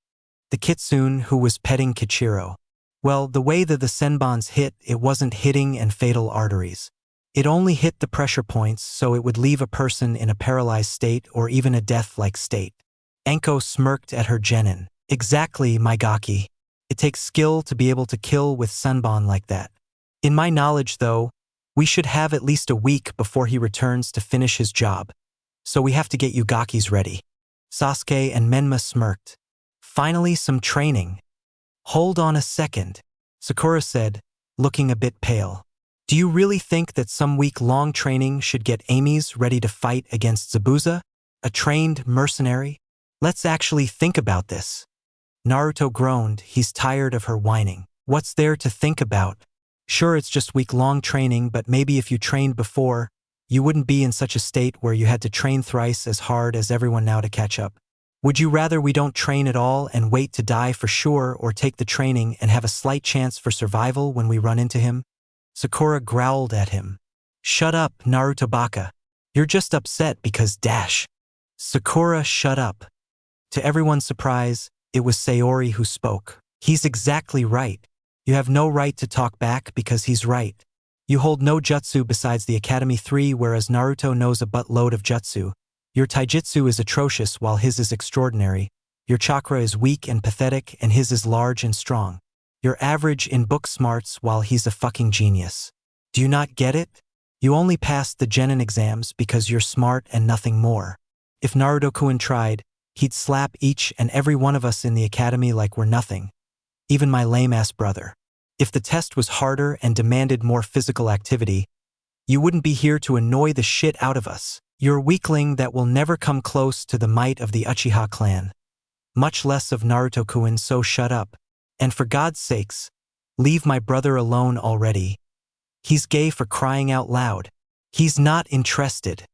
The Kitsune who was petting Kichiro. Well, the way that the senbons hit, it wasn't hitting and fatal arteries. It only hit the pressure points, so it would leave a person in a paralyzed state or even a death-like state. Enko smirked at her genin. Exactly, my gaki. It takes skill to be able to kill with senbon like that. In my knowledge, though, we should have at least a week before he returns to finish his job. So we have to get you gakis ready. Sasuke and Menma smirked. Finally, some training. Hold on a second, Sakura said, looking a bit pale. Do you really think that some week-long training should get Amy's ready to fight against Zabuza, a trained mercenary? Let's actually think about this. Naruto groaned. He's tired of her whining. What's there to think about? Sure, it's just week-long training, but maybe if you trained before, you wouldn't be in such a state where you had to train thrice as hard as everyone now to catch up. Would you rather we don't train at all and wait to die for sure, or take the training and have a slight chance for survival when we run into him? Sakura growled at him. Shut up, Naruto baka. You're just upset because dash. Sakura, shut up. To everyone's surprise, it was Sayori who spoke. He's exactly right. You have no right to talk back because he's right. You hold no jutsu besides the Academy 3, whereas Naruto knows a buttload of jutsu. Your taijutsu is atrocious while his is extraordinary. Your chakra is weak and pathetic and his is large and strong. You're average in book smarts while he's a fucking genius. Do you not get it? You only passed the genin exams because you're smart and nothing more. If Naruto-kun tried, he'd slap each and every one of us in the academy like we're nothing. Even my lame-ass brother. If the test was harder and demanded more physical activity, you wouldn't be here to annoy the shit out of us. You're a weakling that will never come close to the might of the Uchiha clan. Much less of Naruto-kun, so shut up. And for God's sakes, leave my brother alone already. He's gay for crying out loud. He's not interested.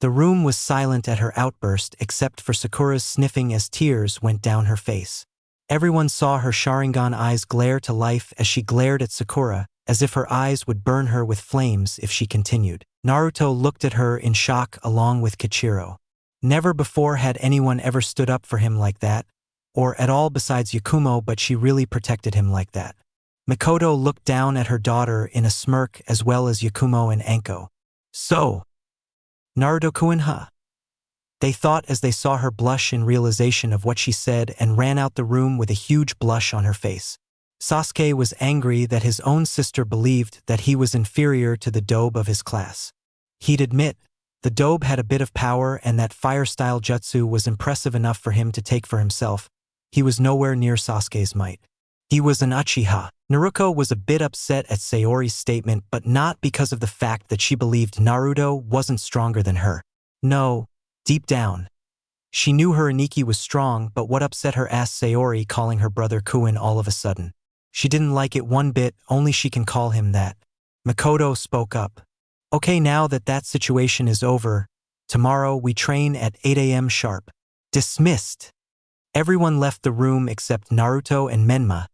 The room was silent at her outburst except for Sakura's sniffing as tears went down her face. Everyone saw her Sharingan eyes glare to life as she glared at Sakura, as if her eyes would burn her with flames if she continued. Naruto looked at her in shock along with Kichiro. Never before had anyone ever stood up for him like that, or at all besides Yakumo, but she really protected him like that. Mikoto looked down at her daughter in a smirk as well as Yakumo and Anko. So, Naruto-kun, huh? They thought as they saw her blush in realization of what she said and ran out the room with a huge blush on her face. Sasuke was angry that his own sister believed that he was inferior to the dobe of his class. He'd admit, the dobe had a bit of power and that fire-style jutsu was impressive enough for him to take for himself. He was nowhere near Sasuke's might. He was an Uchiha. Naruto was a bit upset at Sayori's statement, but not because of the fact that she believed Naruto wasn't stronger than her. No, deep down. She knew her Aniki was strong, but what upset her asked Sayori calling her brother Kuin all of a sudden. She didn't like it one bit, only she can call him that. Mikoto spoke up. Okay, now that that situation is over, tomorrow we train at 8 a.m. sharp. Dismissed. Everyone left the room except Naruto and Menma,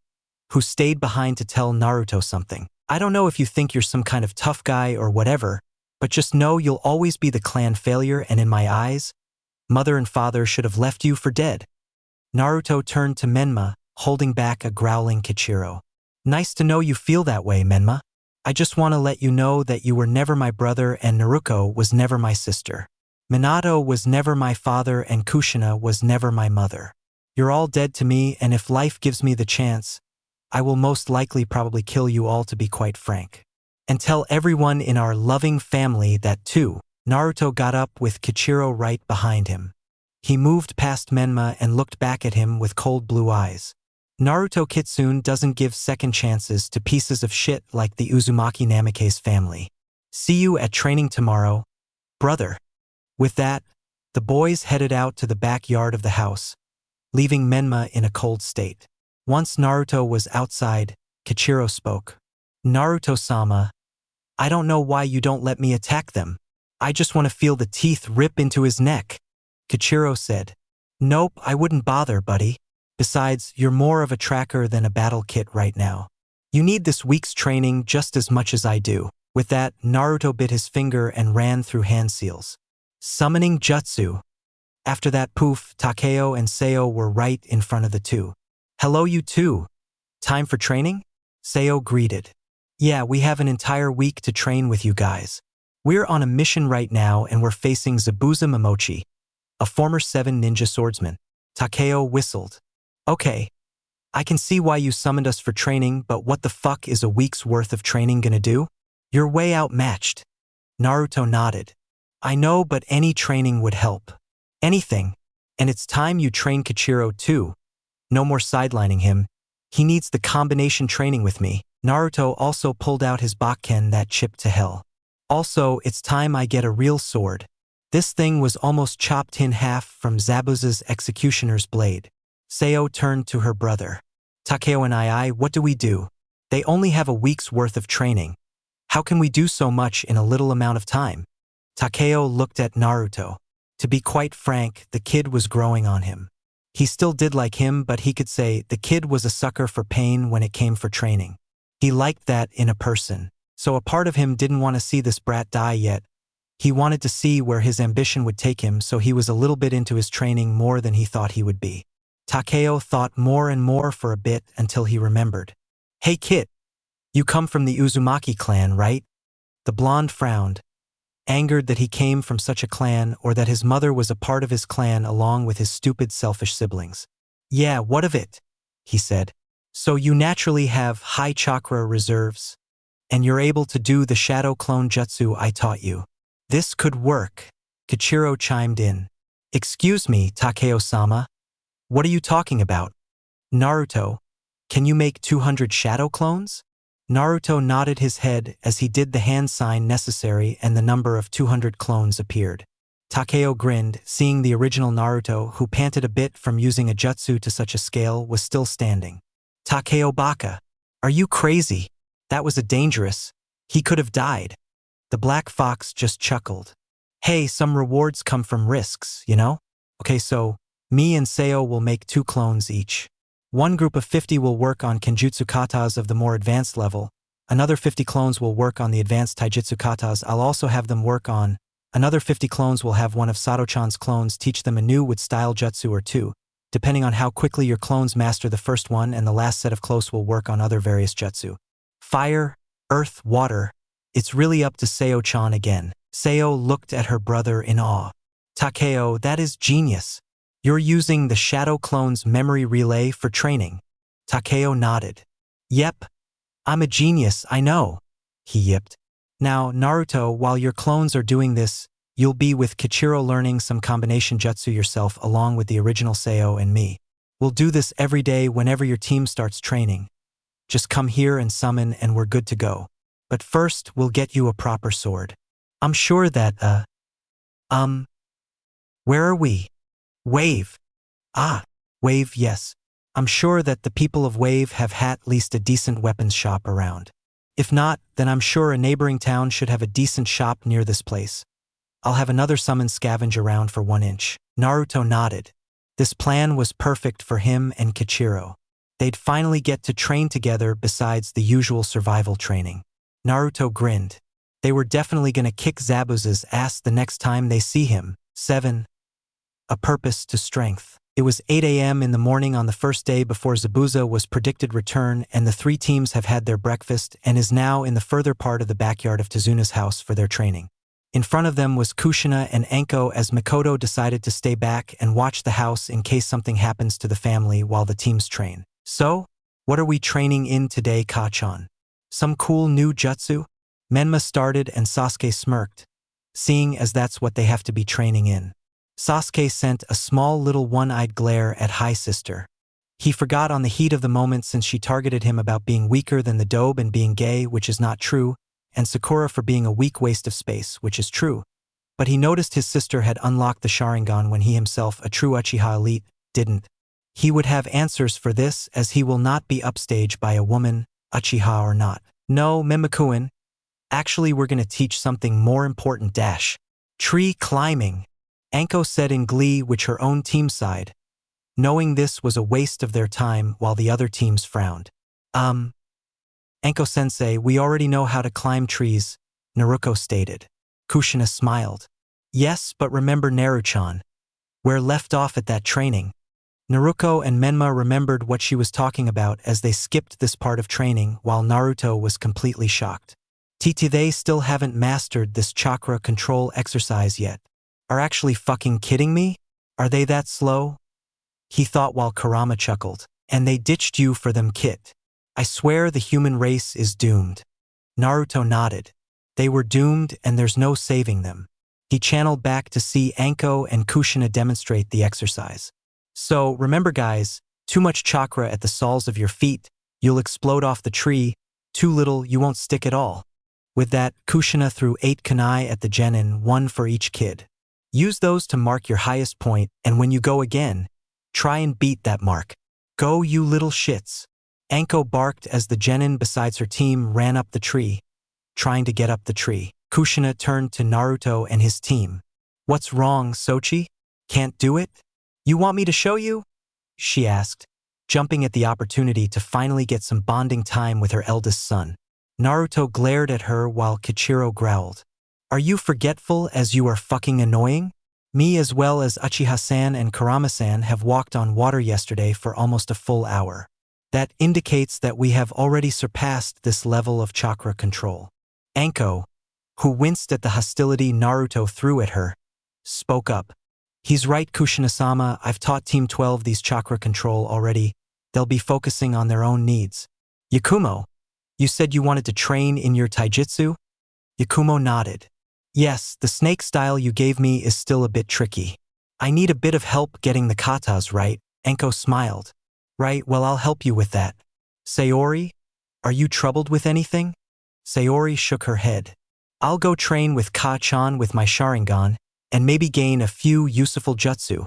who stayed behind to tell Naruto something. I don't know if you think you're some kind of tough guy or whatever, but just know you'll always be the clan failure, and in my eyes, mother and father should have left you for dead. Naruto turned to Menma, holding back a growling Kichiro. Nice to know you feel that way, Menma. I just want to let you know that you were never my brother and Naruko was never my sister. Minato was never my father and Kushina was never my mother. You're all dead to me, and if life gives me the chance, I will most likely probably kill you all, to be quite frank. And tell everyone in our loving family that too. Naruto got up with Kichiro right behind him. He moved past Menma and looked back at him with cold blue eyes. Naruto Kitsune doesn't give second chances to pieces of shit like the Uzumaki Namikaze family. See you at training tomorrow, brother. With that, the boys headed out to the backyard of the house, leaving Menma in a cold state. Once Naruto was outside, Kichiro spoke. Naruto-sama, I don't know why you don't let me attack them. I just want to feel the teeth rip into his neck. Kichiro said. Nope, I wouldn't bother, buddy. Besides, you're more of a tracker than a battle kit right now. You need this week's training just as much as I do. With that, Naruto bit his finger and ran through hand seals. Summoning jutsu. After that poof, Takeo and Seo were right in front of the two. Hello you two. Time for training? Seo greeted. Yeah, we have an entire week to train with you guys. We're on a mission right now and we're facing Zabuza Momochi, a former 7 ninja swordsman. Takeo whistled. Okay. I can see why you summoned us for training, but what the fuck is a week's worth of training gonna do? You're way outmatched. Naruto nodded. I know, but any training would help. Anything. And it's time you train Kichiro too. No more sidelining him. He needs the combination training with me. Naruto also pulled out his Bakken that chipped to hell. Also, it's time I get a real sword. This thing was almost chopped in half from Zabuza's executioner's blade. Seo turned to her brother. Takeo and what do we do? They only have a week's worth of training. How can we do so much in a little amount of time? Takeo looked at Naruto. To be quite frank, the kid was growing on him. He still did like him, but he could say the kid was a sucker for pain when it came for training. He liked that in a person. So a part of him didn't want to see this brat die yet. He wanted to see where his ambition would take him, so he was a little bit into his training more than he thought he would be. Takeo thought more and more for a bit until he remembered. Hey Kit, you come from the Uzumaki clan, right? The blonde frowned, angered that he came from such a clan or that his mother was a part of his clan along with his stupid selfish siblings. Yeah, what of it? He said. So you naturally have high chakra reserves, and you're able to do the shadow clone jutsu I taught you. This could work. Kichiro chimed in. Excuse me, Takeo-sama. What are you talking about? Naruto, can you make 200 shadow clones? Naruto nodded his head as he did the hand sign necessary and the number of 200 clones appeared. Takeo grinned, seeing the original Naruto, who panted a bit from using a jutsu to such a scale, was still standing. Takeo Baka, are you crazy? That was a dangerous. He could have died. The black fox just chuckled. Hey, some rewards come from risks, you know? Okay, so me and Seo will make 2 clones each. One group of 50 will work on Kenjutsu katas of the more advanced level. Another 50 clones will work on the advanced taijutsu katas. I'll also have them work on. Another 50 clones will have one of Sato-chan's clones teach them a new wood style jutsu or 2. Depending on how quickly your clones master the first one, and the last set of clones will work on other various jutsu. Fire, earth, water. It's really up to Seo-chan again. Seo looked at her brother in awe. Takeo, that is genius. You're using the Shadow Clone's memory relay for training. Takeo nodded. Yep. I'm a genius, I know. He yipped. Now, Naruto, while your clones are doing this, you'll be with Kichiro learning some combination jutsu yourself along with the original Seo and me. We'll do this every day whenever your team starts training. Just come here and summon and we're good to go. But first, we'll get you a proper sword. I'm sure that, where are we? Wave. Ah, Wave, yes. I'm sure that the people of Wave have at least a decent weapons shop around. If not, then I'm sure a neighboring town should have a decent shop near this place. I'll have another summon scavenge around for 1 inch. Naruto nodded. This plan was perfect for him and Kichiro. They'd finally get to train together besides the usual survival training. Naruto grinned. They were definitely gonna kick Zabuza's ass the next time they see him. 7. A purpose to strength. It was 8 a.m. in the morning on the first day before Zabuza was predicted return, and the 3 teams have had their breakfast and is now in the further part of the backyard of Tsunade's house for their training. In front of them was Kushina and Anko as Mikoto decided to stay back and watch the house in case something happens to the family while the teams train. So, what are we training in today, Kachan? Some cool new jutsu? Menma started and Sasuke smirked, seeing as that's what they have to be training in. Sasuke sent a small little one-eyed glare at High Sister. He forgot on the heat of the moment since she targeted him about being weaker than the dobe and being gay, which is not true, and Sakura for being a weak waste of space, which is true. But he noticed his sister had unlocked the Sharingan when he himself, a true Uchiha elite, didn't. He would have answers for this as he will not be upstaged by a woman, Uchiha or not. No, Mimikuin. Actually, we're gonna teach something more important dash. Tree climbing. Anko said in glee, which her own team sighed, knowing this was a waste of their time while the other teams frowned. Anko-sensei, we already know how to climb trees. Naruto stated. Kushina smiled. Yes, but remember Naruto-chan. We're left off at that training. Naruto and Menma remembered what she was talking about as they skipped this part of training while Naruto was completely shocked. They still haven't mastered this chakra control exercise yet. Are actually fucking kidding me? Are they that slow? He thought while Kurama chuckled. And they ditched you for them, Kit. I swear the human race is doomed. Naruto nodded. They were doomed and there's no saving them. He channeled back to see Anko and Kushina demonstrate the exercise. So, remember guys, too much chakra at the soles of your feet, you'll explode off the tree, too little, you won't stick at all. With that, Kushina threw 8 kunai at the genin, 1 for each kid. Use those to mark your highest point, and when you go again, try and beat that mark. Go you little shits. Anko barked as the genin besides her team ran up the tree, trying to get up the tree. Kushina turned to Naruto and his team. What's wrong, Sochi? Can't do it? You want me to show you? She asked, jumping at the opportunity to finally get some bonding time with her eldest son. Naruto glared at her while Kichiro growled. Are you forgetful as you are fucking annoying? Me as well as Uchiha-san and Kurama-san have walked on water yesterday for almost a full hour. That indicates that we have already surpassed this level of chakra control. Anko, who winced at the hostility Naruto threw at her, spoke up. He's right, Kushina-sama, I've taught Team 12 these chakra control already. They'll be focusing on their own needs. Yakumo, you said you wanted to train in your taijutsu? Yakumo nodded. Yes, the snake style you gave me is still a bit tricky. I need a bit of help getting the katas right. Anko smiled. Right, well I'll help you with that. Sayori, are you troubled with anything? Sayori shook her head. I'll go train with Ka-chan with my Sharingan, and maybe gain a few useful jutsu.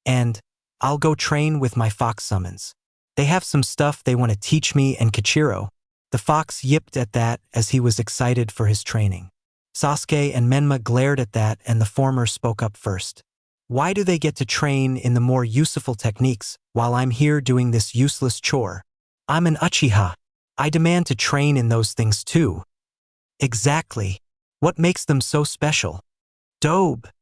And I'll go train with my fox summons. They have some stuff they want to teach me and Kichiro. The fox yipped at that as he was excited for his training. Sasuke and Menma glared at that and the former spoke up first. Why do they get to train in the more useful techniques while I'm here doing this useless chore? I'm an Uchiha. I demand to train in those things too. Exactly. What makes them so special? Dobe/loser,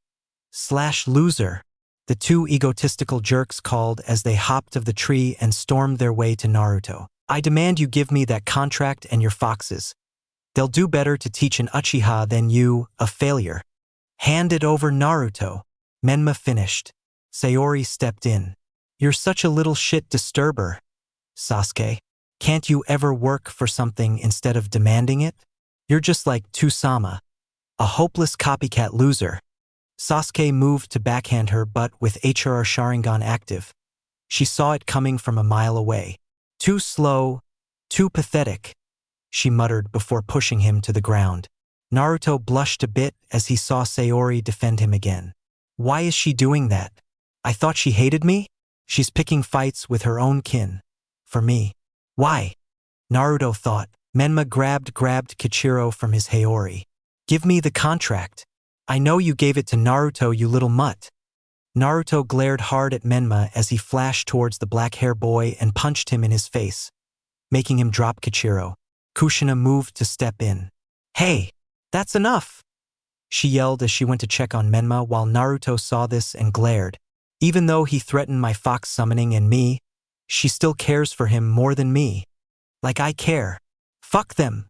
the two egotistical jerks called as they hopped of the tree and stormed their way to Naruto. I demand you give me that contract and your foxes. They'll do better to teach an Uchiha than you, a failure. Hand it over, Naruto. Menma finished. Sayori stepped in. You're such a little shit disturber. Sasuke, can't you ever work for something instead of demanding it? You're just like Tsusama, a hopeless copycat loser. Sasuke moved to backhand her but with HR Sharingan active. She saw it coming from a mile away. Too slow, too pathetic, she muttered before pushing him to the ground. Naruto blushed a bit as he saw Sayori defend him again. Why is she doing that? I thought she hated me? She's picking fights with her own kin. For me. Why? Naruto thought. Menma grabbed Kichiro from his Haori. Give me the contract. I know you gave it to Naruto, you little mutt. Naruto glared hard at Menma as he flashed towards the black-hair boy and punched him in his face, making him drop Kichiro. Kushina moved to step in. Hey, that's enough! She yelled as she went to check on Menma while Naruto saw this and glared. Even though he threatened my fox summoning and me, she still cares for him more than me. Like I care. Fuck them!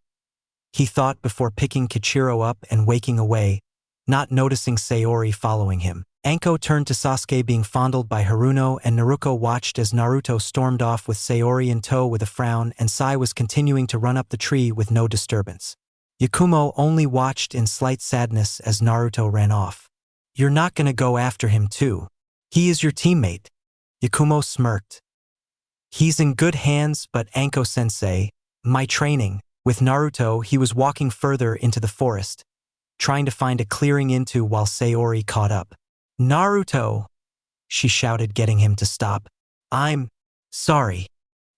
He thought before picking Kichiro up and waking away, not noticing Sayori following him. Anko turned to Sasuke being fondled by Haruno and Naruto watched as Naruto stormed off with Sayori in tow with a frown and Sai was continuing to run up the tree with no disturbance. Yakumo only watched in slight sadness as Naruto ran off. You're not gonna go after him too. He is your teammate. Yakumo smirked. He's in good hands, but Anko-sensei, my training. With Naruto, he was walking further into the forest, trying to find a clearing into while Sayori caught up. Naruto, she shouted, getting him to stop. I'm sorry.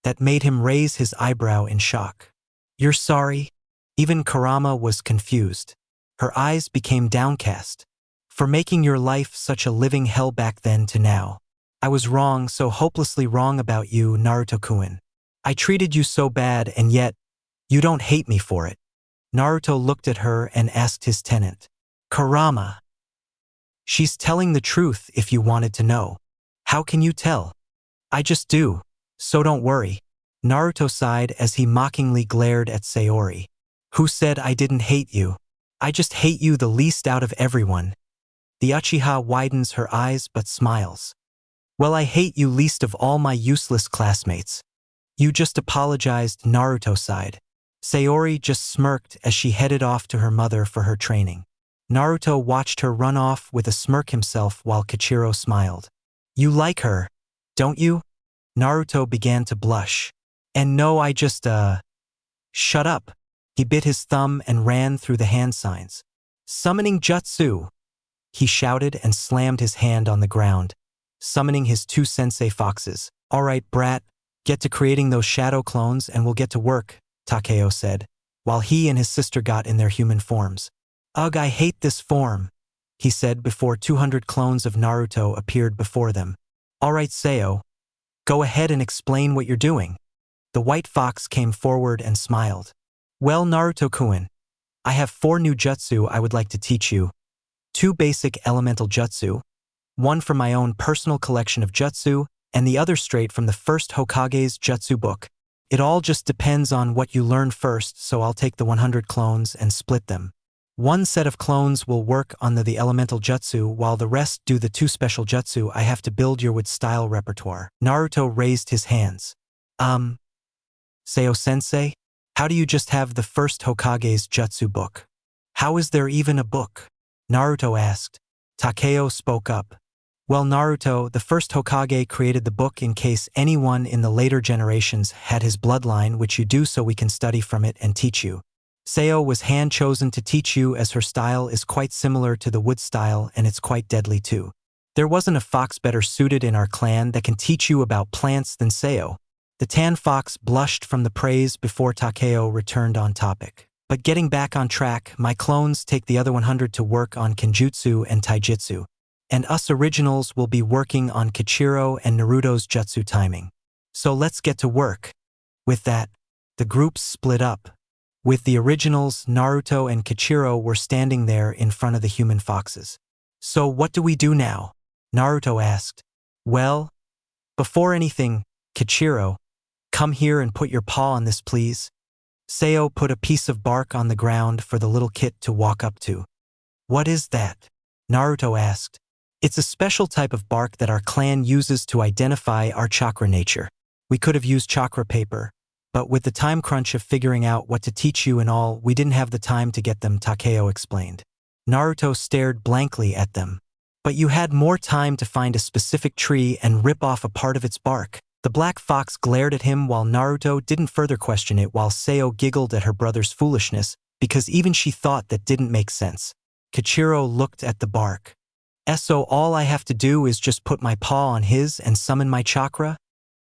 That made him raise his eyebrow in shock. You're sorry? Even Kurama was confused. Her eyes became downcast. For making your life such a living hell back then to now. I was wrong, so hopelessly wrong about you, Naruto-kun. I treated you so bad and yet, you don't hate me for it. Naruto looked at her and asked his tenant. Kurama. She's telling the truth if you wanted to know. How can you tell? I just do. So don't worry. Naruto sighed as he mockingly glared at Sayori. Who said I didn't hate you? I just hate you the least out of everyone. The Uchiha widens her eyes but smiles. Well, I hate you least of all my useless classmates. You just apologized, Naruto sighed. Sayori just smirked as she headed off to her mother for her training. Naruto watched her run off with a smirk himself while Kichiro smiled. You like her, don't you? Naruto began to blush. And no, I just, Shut up. He bit his thumb and ran through the hand signs. Summoning jutsu! He shouted and slammed his hand on the ground, summoning his two sensei foxes. All right, brat, get to creating those shadow clones and we'll get to work, Takeo said, while he and his sister got in their human forms. Ugh, I hate this form, he said before 200 clones of Naruto appeared before them. All right, Sayo, go ahead and explain what you're doing. The white fox came forward and smiled. Well, Naruto-kun, I have 4 new jutsu I would like to teach you. 2 basic elemental jutsu, 1 from my own personal collection of jutsu, and the other straight from the first Hokage's jutsu book. It all just depends on what you learn first, so I'll take the 100 clones and split them. 1 set of clones will work on the elemental jutsu, while the rest do the 2 special jutsu I have to build your wood-style repertoire. Naruto raised his hands. Sayo-sensei, how do you just have the first Hokage's jutsu book? How is there even a book? Naruto asked. Takeo spoke up. Well, Naruto, the first Hokage created the book in case anyone in the later generations had his bloodline, which you do so we can study from it and teach you. Sayo was hand-chosen to teach you as her style is quite similar to the wood style and it's quite deadly too. There wasn't a fox better suited in our clan that can teach you about plants than Sayo. The tan fox blushed from the praise before Takeo returned on topic. But getting back on track, my clones take the other 100 to work on Kenjutsu and Taijutsu. And us originals will be working on Kichiro and Naruto's jutsu timing. So let's get to work. With that, the groups split up. With the originals, Naruto and Kichiro were standing there in front of the human foxes. So what do we do now? Naruto asked. Well, before anything, Kichiro, come here and put your paw on this, please. Sayo put a piece of bark on the ground for the little kit to walk up to. What is that? Naruto asked. It's a special type of bark that our clan uses to identify our chakra nature. We could have used chakra paper, but with the time crunch of figuring out what to teach you and all, we didn't have the time to get them, Takeo explained. Naruto stared blankly at them. But you had more time to find a specific tree and rip off a part of its bark. The black fox glared at him while Naruto didn't further question it, while Sayo giggled at her brother's foolishness because even she thought that didn't make sense. Kichiro looked at the bark. So all I have to do is just put my paw on his and summon my chakra?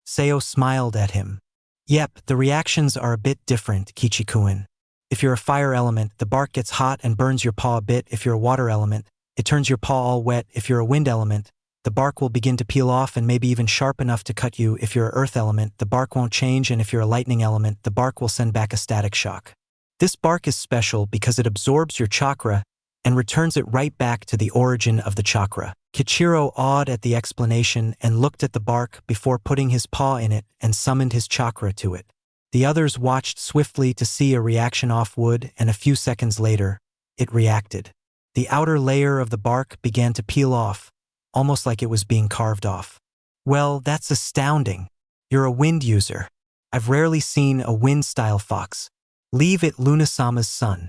Sayo smiled at him. Yep, the reactions are a bit different, Kichi-kun. If you're a fire element, the bark gets hot and burns your paw a bit. If you're a water element, it turns your paw all wet. If you're a wind element, the bark will begin to peel off and maybe even sharp enough to cut you. If you're an earth element, the bark won't change, and if you're a lightning element, the bark will send back a static shock. This bark is special because it absorbs your chakra and returns it right back to the origin of the chakra. Kichiro awed at the explanation and looked at the bark before putting his paw in it and summoned his chakra to it. The others watched swiftly to see a reaction off wood, and a few seconds later, it reacted. The outer layer of the bark began to peel off, almost like it was being carved off. Well, that's astounding. You're a wind user. I've rarely seen a wind-style fox. Leave it, Luna-sama's son.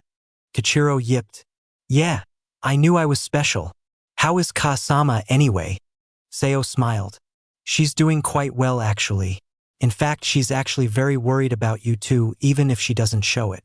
Kichiro yipped. Yeah, I knew I was special. How is Ka-sama anyway? Sayo smiled. She's doing quite well, actually. In fact, she's actually very worried about you too, even if she doesn't show it.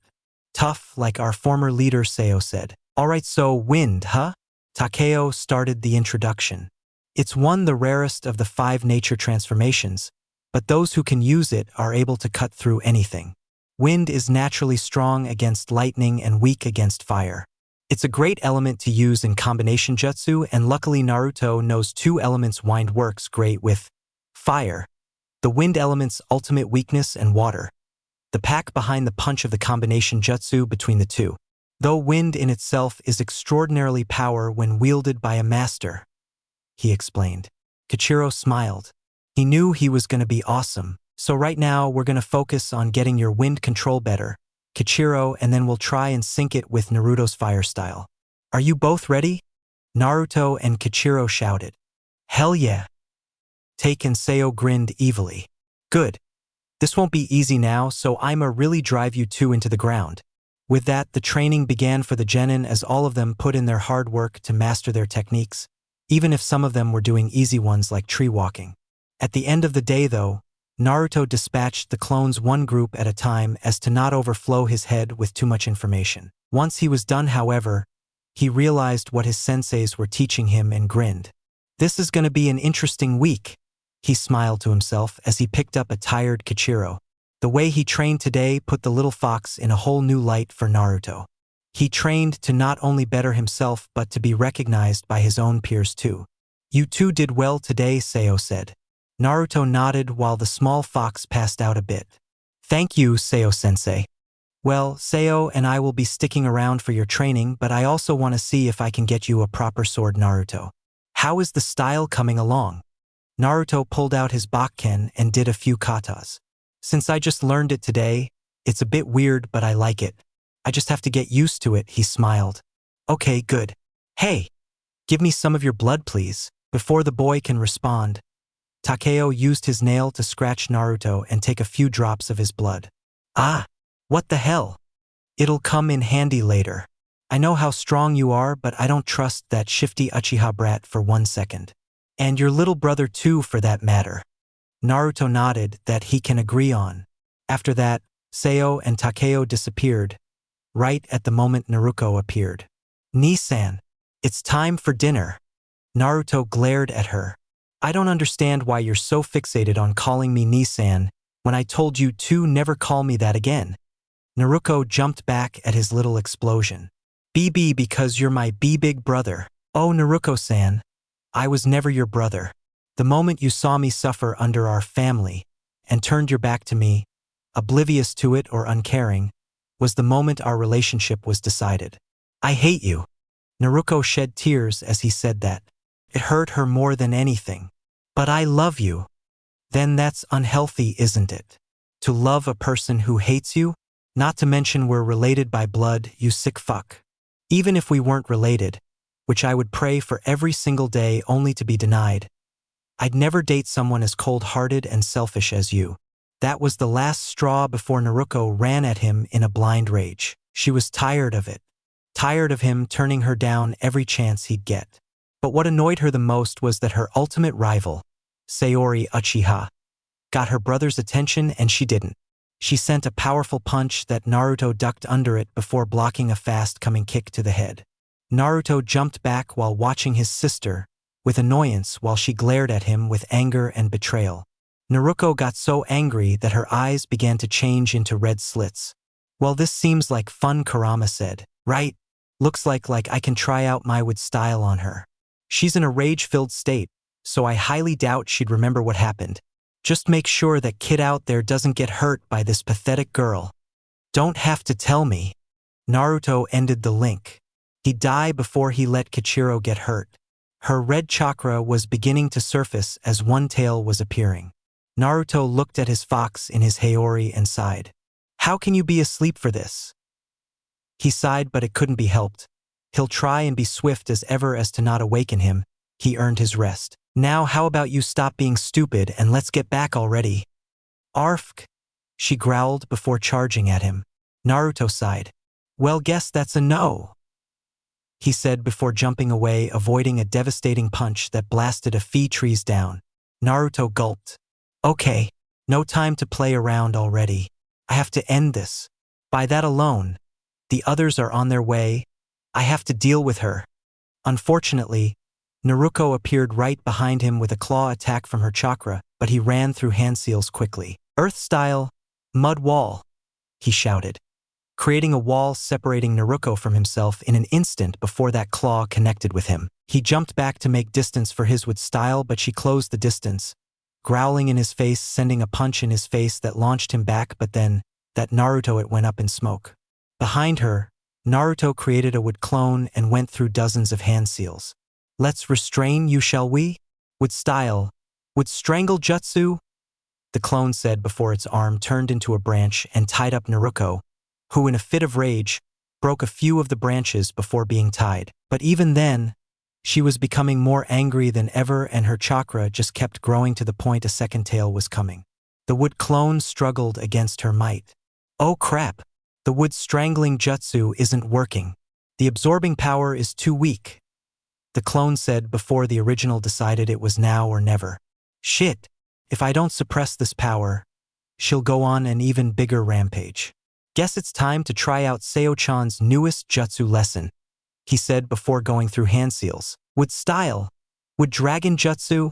Tough, like our former leader, Sayo said. Alright, so wind, huh? Takeo started the introduction. It's one the rarest of the 5 nature transformations, but those who can use it are able to cut through anything. Wind is naturally strong against lightning and weak against fire. It's a great element to use in combination jutsu, and luckily Naruto knows 2 elements. Wind works great with fire, the wind element's ultimate weakness, and water, the pack behind the punch of the combination jutsu between the two. Though wind in itself is extraordinarily power when wielded by a master, he explained. Kichiro smiled. He knew he was going to be awesome. So right now we're going to focus on getting your wind control better, Kichiro, and then we'll try and sync it with Naruto's fire style. Are you both ready? Naruto and Kichiro shouted. Hell yeah. Take and Seo grinned evilly. Good. This won't be easy now, so I'ma really drive you two into the ground. With that, the training began for the genin as all of them put in their hard work to master their techniques, even if some of them were doing easy ones like tree walking. At the end of the day, though, Naruto dispatched the clones one group at a time as to not overflow his head with too much information. Once he was done, however, he realized what his senseis were teaching him and grinned. This is going to be an interesting week, he smiled to himself as he picked up a tired Kichiro. The way he trained today put the little fox in a whole new light for Naruto. He trained to not only better himself but to be recognized by his own peers too. You two did well today, Seo said. Naruto nodded while the small fox passed out a bit. Thank you, Seo-sensei. Well, Seo and I will be sticking around for your training, but I also want to see if I can get you a proper sword, Naruto. How is the style coming along? Naruto pulled out his Bakken and did a few katas. Since I just learned it today, it's a bit weird, but I like it. I just have to get used to it, he smiled. Okay, good. Hey, give me some of your blood, please. Before the boy can respond, Takeo used his nail to scratch Naruto and take a few drops of his blood. Ah, what the hell? It'll come in handy later. I know how strong you are, but I don't trust that shifty Uchiha brat for 1 second. And your little brother too, for that matter. Naruto nodded that he can agree on. After that, Seo and Takeo disappeared, right at the moment Naruto appeared. Ni-san, it's time for dinner. Naruto glared at her. I don't understand why you're so fixated on calling me Ni-san when I told you to never call me that again. Naruto jumped back at his little explosion. BB, because you're my big brother. Oh, Naruto-san, I was never your brother. The moment you saw me suffer under our family and turned your back to me, oblivious to it or uncaring, was the moment our relationship was decided. I hate you. Naruto shed tears as he said that. It hurt her more than anything. But I love you. Then that's unhealthy, isn't it? To love a person who hates you? Not to mention we're related by blood, you sick fuck. Even if we weren't related, which I would pray for every single day only to be denied, I'd never date someone as cold-hearted and selfish as you. That was the last straw before Naruto ran at him in a blind rage. She was tired of it. Tired of him turning her down every chance he'd get. But what annoyed her the most was that her ultimate rival, Sayori Uchiha, got her brother's attention and she didn't. She sent a powerful punch that Naruto ducked under it before blocking a fast-coming kick to the head. Naruto jumped back while watching his sister, with annoyance while she glared at him with anger and betrayal. Naruto got so angry that her eyes began to change into red slits. Well, this seems like fun, Kurama said. Right? Looks like I can try out my wood style on her. She's in a rage-filled state, so I highly doubt she'd remember what happened. Just make sure that kid out there doesn't get hurt by this pathetic girl. Don't have to tell me. Naruto ended the link. He'd die before he let Kichiro get hurt. Her red chakra was beginning to surface as one tail was appearing. Naruto looked at his fox in his Haori and sighed. How can you be asleep for this? He sighed, but it couldn't be helped. He'll try and be swift as ever as to not awaken him. He earned his rest. Now how about you stop being stupid and let's get back already? Arfk, she growled before charging at him. Naruto sighed. Well, guess that's a no, he said before jumping away, avoiding a devastating punch that blasted a fee trees down. Naruto gulped. Okay, no time to play around already. I have to end this. By that alone, the others are on their way. I have to deal with her. Unfortunately, Naruto appeared right behind him with a claw attack from her chakra, but he ran through hand seals quickly. Earth style, mud wall, he shouted, creating a wall separating Naruto from himself in an instant before that claw connected with him. He jumped back to make distance for his wood style, but she closed the distance, growling in his face, sending a punch in his face that launched him back, but then, that Naruto it went up in smoke. Behind her, Naruto created a wood clone and went through dozens of hand seals. Let's restrain you, shall we? With style. With strangle jutsu? The clone said before its arm turned into a branch and tied up Naruto, who in a fit of rage, broke a few of the branches before being tied. But even then, she was becoming more angry than ever and her chakra just kept growing to the point a second tail was coming. The wood clone struggled against her might. Oh crap! The wood strangling jutsu isn't working. The absorbing power is too weak. The clone said before the original decided it was now or never. Shit! If I don't suppress this power, she'll go on an even bigger rampage. Guess it's time to try out Seo-chan's newest jutsu lesson, he said before going through hand seals. Wood style? Wood dragon jutsu?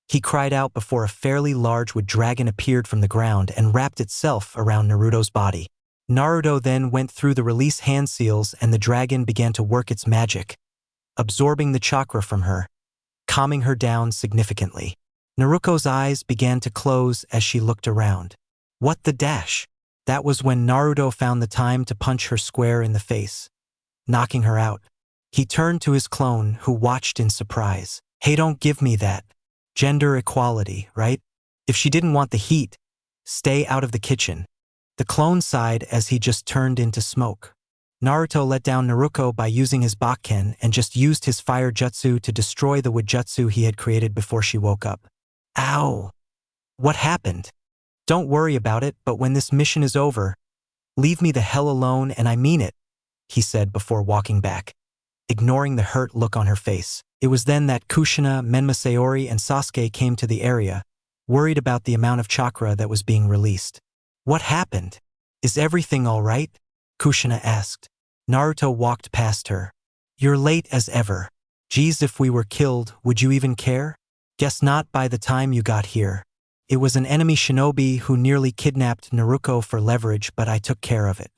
He cried out before a fairly large wood dragon appeared from the ground and wrapped itself around Naruto's body. Naruto then went through the release hand seals and the dragon began to work its magic, absorbing the chakra from her, calming her down significantly. Naruto's eyes began to close as she looked around. What the dash? That was when Naruto found the time to punch her square in the face, knocking her out. He turned to his clone, who watched in surprise. Hey, don't give me that. Gender equality, right? If she didn't want the heat, stay out of the kitchen. The clone sighed as he just turned into smoke. Naruto let down Naruto by using his Bakken and just used his fire jutsu to destroy the wood jutsu he had created before she woke up. Ow! What happened? Don't worry about it, but when this mission is over, leave me the hell alone and I mean it, he said before walking back, ignoring the hurt look on her face. It was then that Kushina, Menma Sayori, and Sasuke came to the area, worried about the amount of chakra that was being released. What happened? Is everything all right? Kushina asked. Naruto walked past her. You're late as ever. Geez, if we were killed, would you even care? Guess not by the time you got here. It was an enemy shinobi who nearly kidnapped Naruto for leverage, but I took care of it.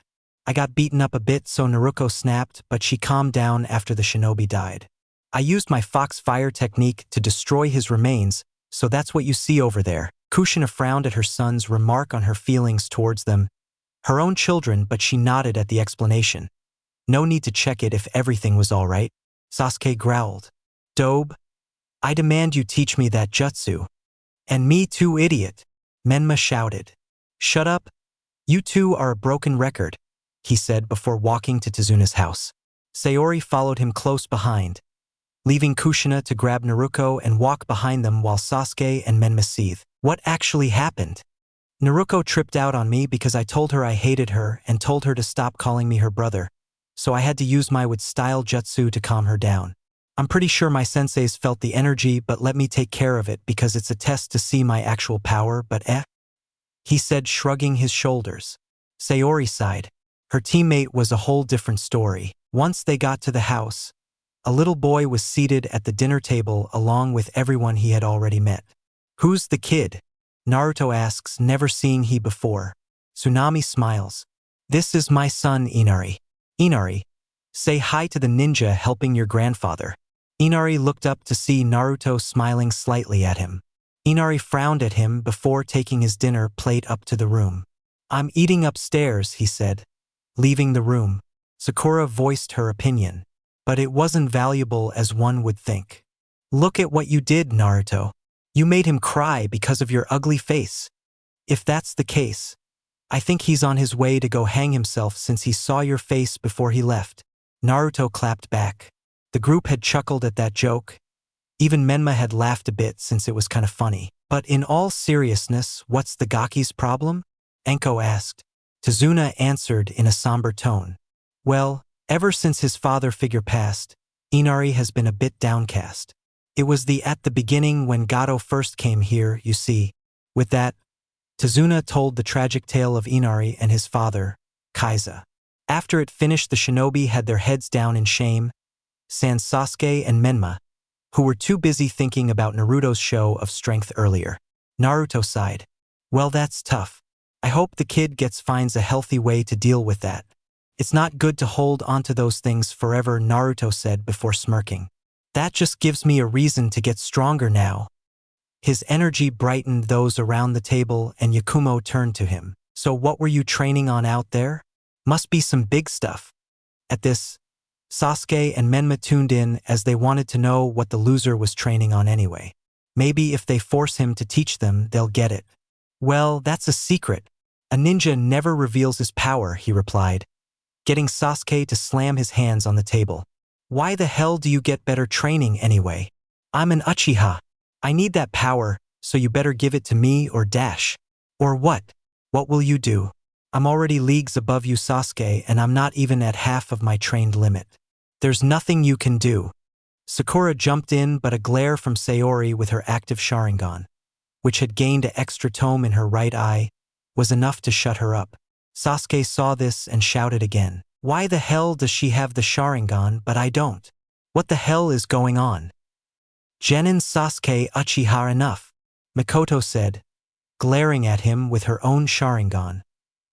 I got beaten up a bit so Naruto snapped, but she calmed down after the shinobi died. I used my fox fire technique to destroy his remains, so that's what you see over there. Kushina frowned at her son's remark on her feelings towards them, her own children, but she nodded at the explanation. No need to check it if everything was all right. Sasuke growled. Dobe, I demand you teach me that jutsu. And me too, idiot, Menma shouted. Shut up. You two are a broken record, he said before walking to Tsunade's house. Sayori followed him close behind, leaving Kushina to grab Naruto and walk behind them while Sasuke and Menma seethed. What actually happened? Naruto tripped out on me because I told her I hated her and told her to stop calling me her brother, so I had to use my wood-style jutsu to calm her down. I'm pretty sure my senseis felt the energy, but let me take care of it because it's a test to see my actual power, but he said, shrugging his shoulders. Sayori sighed. Her teammate was a whole different story. Once they got to the house, a little boy was seated at the dinner table along with everyone he had already met. Who's the kid? Naruto asks, never seeing he before. Tsunami smiles. This is my son, Inari. Inari, say hi to the ninja helping your grandfather. Inari looked up to see Naruto smiling slightly at him. Inari frowned at him before taking his dinner plate up to the room. I'm eating upstairs, he said, leaving the room. Sakura voiced her opinion, but it wasn't valuable as one would think. Look at what you did, Naruto. You made him cry because of your ugly face. If that's the case, I think he's on his way to go hang himself since he saw your face before he left. Naruto clapped back. The group had chuckled at that joke. Even Menma had laughed a bit since it was kind of funny. But in all seriousness, what's the Gaki's problem? Enko asked. Tsunade answered in a somber tone. Well, ever since his father figure passed, Inari has been a bit downcast. It was at the beginning when Gato first came here, you see. With that, Tsunade told the tragic tale of Inari and his father, Kaiza. After it finished, the shinobi had their heads down in shame, sans Sasuke and Menma, who were too busy thinking about Naruto's show of strength earlier. Naruto sighed. Well, that's tough. I hope the kid finds a healthy way to deal with that. It's not good to hold onto those things forever, Naruto said before smirking. That just gives me a reason to get stronger now. His energy brightened those around the table and Yakumo turned to him. So what were you training on out there? Must be some big stuff. At this, Sasuke and Menma tuned in as they wanted to know what the loser was training on anyway. Maybe if they force him to teach them, they'll get it. Well, that's a secret. A ninja never reveals his power, he replied, getting Sasuke to slam his hands on the table. Why the hell do you get better training anyway? I'm an Uchiha. I need that power, so you better give it to me or dash. Or what? What will you do? I'm already leagues above you, Sasuke, and I'm not even at half of my trained limit. There's nothing you can do. Sakura jumped in, but a glare from Sayori with her active Sharingan, which had gained an extra tome in her right eye, was enough to shut her up. Sasuke saw this and shouted again. Why the hell does she have the Sharingan but I don't? What the hell is going on? Genin Sasuke Uchiha enough, Mikoto said, glaring at him with her own Sharingan,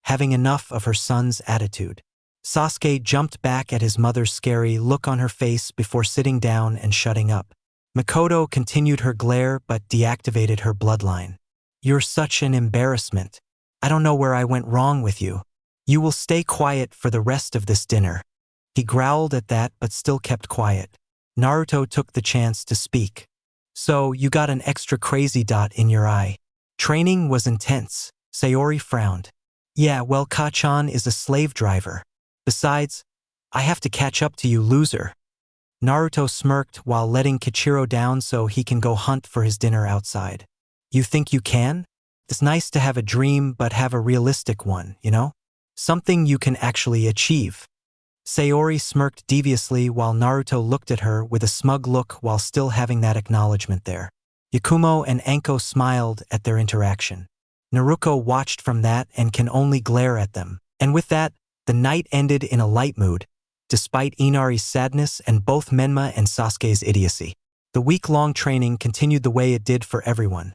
having enough of her son's attitude. Sasuke jumped back at his mother's scary look on her face before sitting down and shutting up. Mikoto continued her glare but deactivated her bloodline. You're such an embarrassment. I don't know where I went wrong with you. You will stay quiet for the rest of this dinner. He growled at that but still kept quiet. Naruto took the chance to speak. So, you got an extra crazy dot in your eye. Training was intense. Sayori frowned. Yeah, well, Ka-chan is a slave driver. Besides, I have to catch up to you, loser. Naruto smirked while letting Kichiro down so he can go hunt for his dinner outside. You think you can? It's nice to have a dream but have a realistic one, you know? Something you can actually achieve. Sayori smirked deviously while Naruto looked at her with a smug look while still having that acknowledgement there. Yakumo and Anko smiled at their interaction. Naruto watched from that and can only glare at them. And with that, the night ended in a light mood, despite Inari's sadness and both Menma and Sasuke's idiocy. The week-long training continued the way it did for everyone.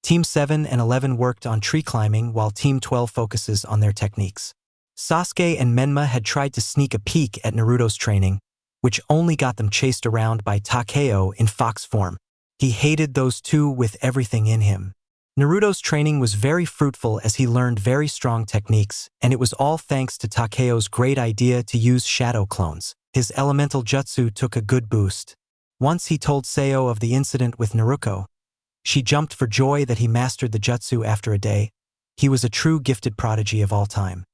Team 7 and 11 worked on tree climbing while Team 12 focuses on their techniques. Sasuke and Menma had tried to sneak a peek at Naruto's training, which only got them chased around by Takeo in fox form. He hated those two with everything in him. Naruto's training was very fruitful as he learned very strong techniques, and it was all thanks to Takeo's great idea to use shadow clones. His elemental jutsu took a good boost. Once he told Seo of the incident with Naruto. She jumped for joy that he mastered the jutsu after a day. He was a true gifted prodigy of all time.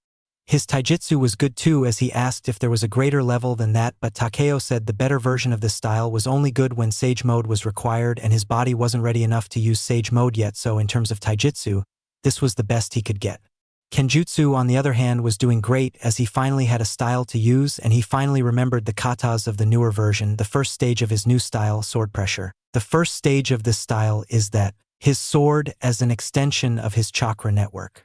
His taijutsu was good too as he asked if there was a greater level than that, but Takeo said the better version of this style was only good when Sage Mode was required and his body wasn't ready enough to use Sage Mode yet, so in terms of taijutsu, this was the best he could get. Kenjutsu, on the other hand, was doing great as he finally had a style to use and he finally remembered the katas of the newer version, the first stage of his new style, sword pressure. The first stage of this style is that his sword as an extension of his chakra network.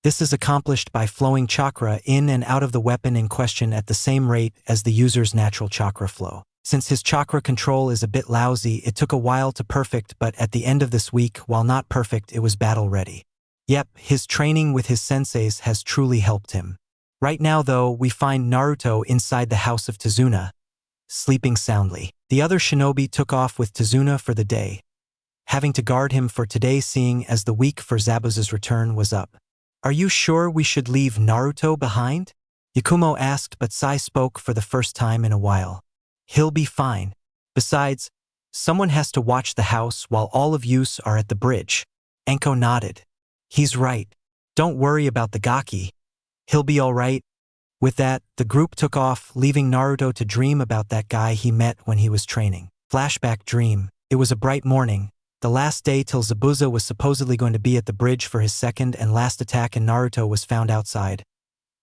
This is accomplished by flowing chakra in and out of the weapon in question at the same rate as the user's natural chakra flow. Since his chakra control is a bit lousy, it took a while to perfect, but at the end of this week, while not perfect, it was battle ready. Yep, his training with his senseis has truly helped him. Right now though, we find Naruto inside the house of Tsunade, sleeping soundly. The other shinobi took off with Tsunade for the day, having to guard him for today seeing as the week for Zabuza's return was up. Are you sure we should leave Naruto behind? Yakumo asked, but Sai spoke for the first time in a while. He'll be fine. Besides, someone has to watch the house while all of yous are at the bridge. Anko nodded. He's right. Don't worry about the Gaki. He'll be all right. With that, the group took off, leaving Naruto to dream about that guy he met when he was training. Flashback dream. It was a bright morning, the last day till Zabuza was supposedly going to be at the bridge for his second and last attack, and Naruto was found outside,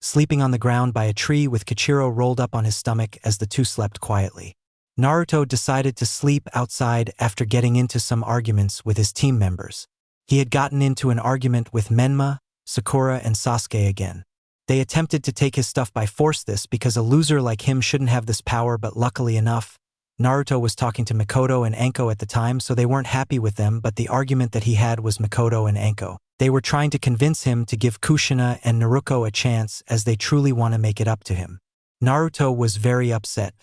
sleeping on the ground by a tree with Kichiro rolled up on his stomach as the two slept quietly. Naruto decided to sleep outside after getting into some arguments with his team members. He had gotten into an argument with Menma, Sakura, and Sasuke again. They attempted to take his stuff by force, this because a loser like him shouldn't have this power, but luckily enough, Naruto was talking to Mikoto and Anko at the time, so they weren't happy with them, but the argument that he had was Mikoto and Anko. They were trying to convince him to give Kushina and Naruto a chance as they truly want to make it up to him. Naruto was very upset.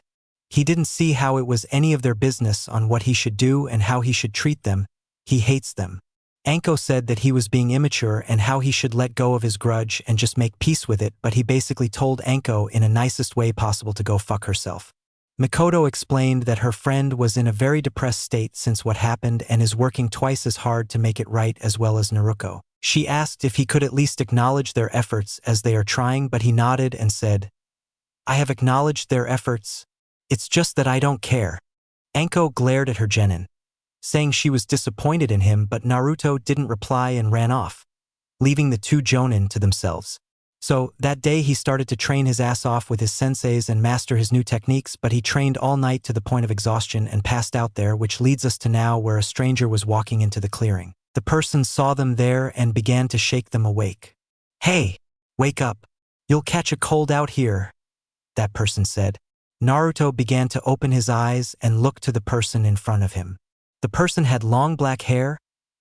He didn't see how it was any of their business on what he should do and how he should treat them. He hates them. Anko said that he was being immature and how he should let go of his grudge and just make peace with it, but he basically told Anko in a nicest way possible to go fuck herself. Mikoto explained that her friend was in a very depressed state since what happened and is working twice as hard to make it right as well as Naruto. She asked if he could at least acknowledge their efforts as they are trying, but he nodded and said, "I have acknowledged their efforts. It's just that I don't care." Anko glared at her genin, saying she was disappointed in him, but Naruto didn't reply and ran off, leaving the two jonin to themselves. So, that day he started to train his ass off with his senseis and master his new techniques, but he trained all night to the point of exhaustion and passed out there, which leads us to now where a stranger was walking into the clearing. The person saw them there and began to shake them awake. "Hey, wake up. You'll catch a cold out here," that person said. Naruto began to open his eyes and look to the person in front of him. The person had long black hair,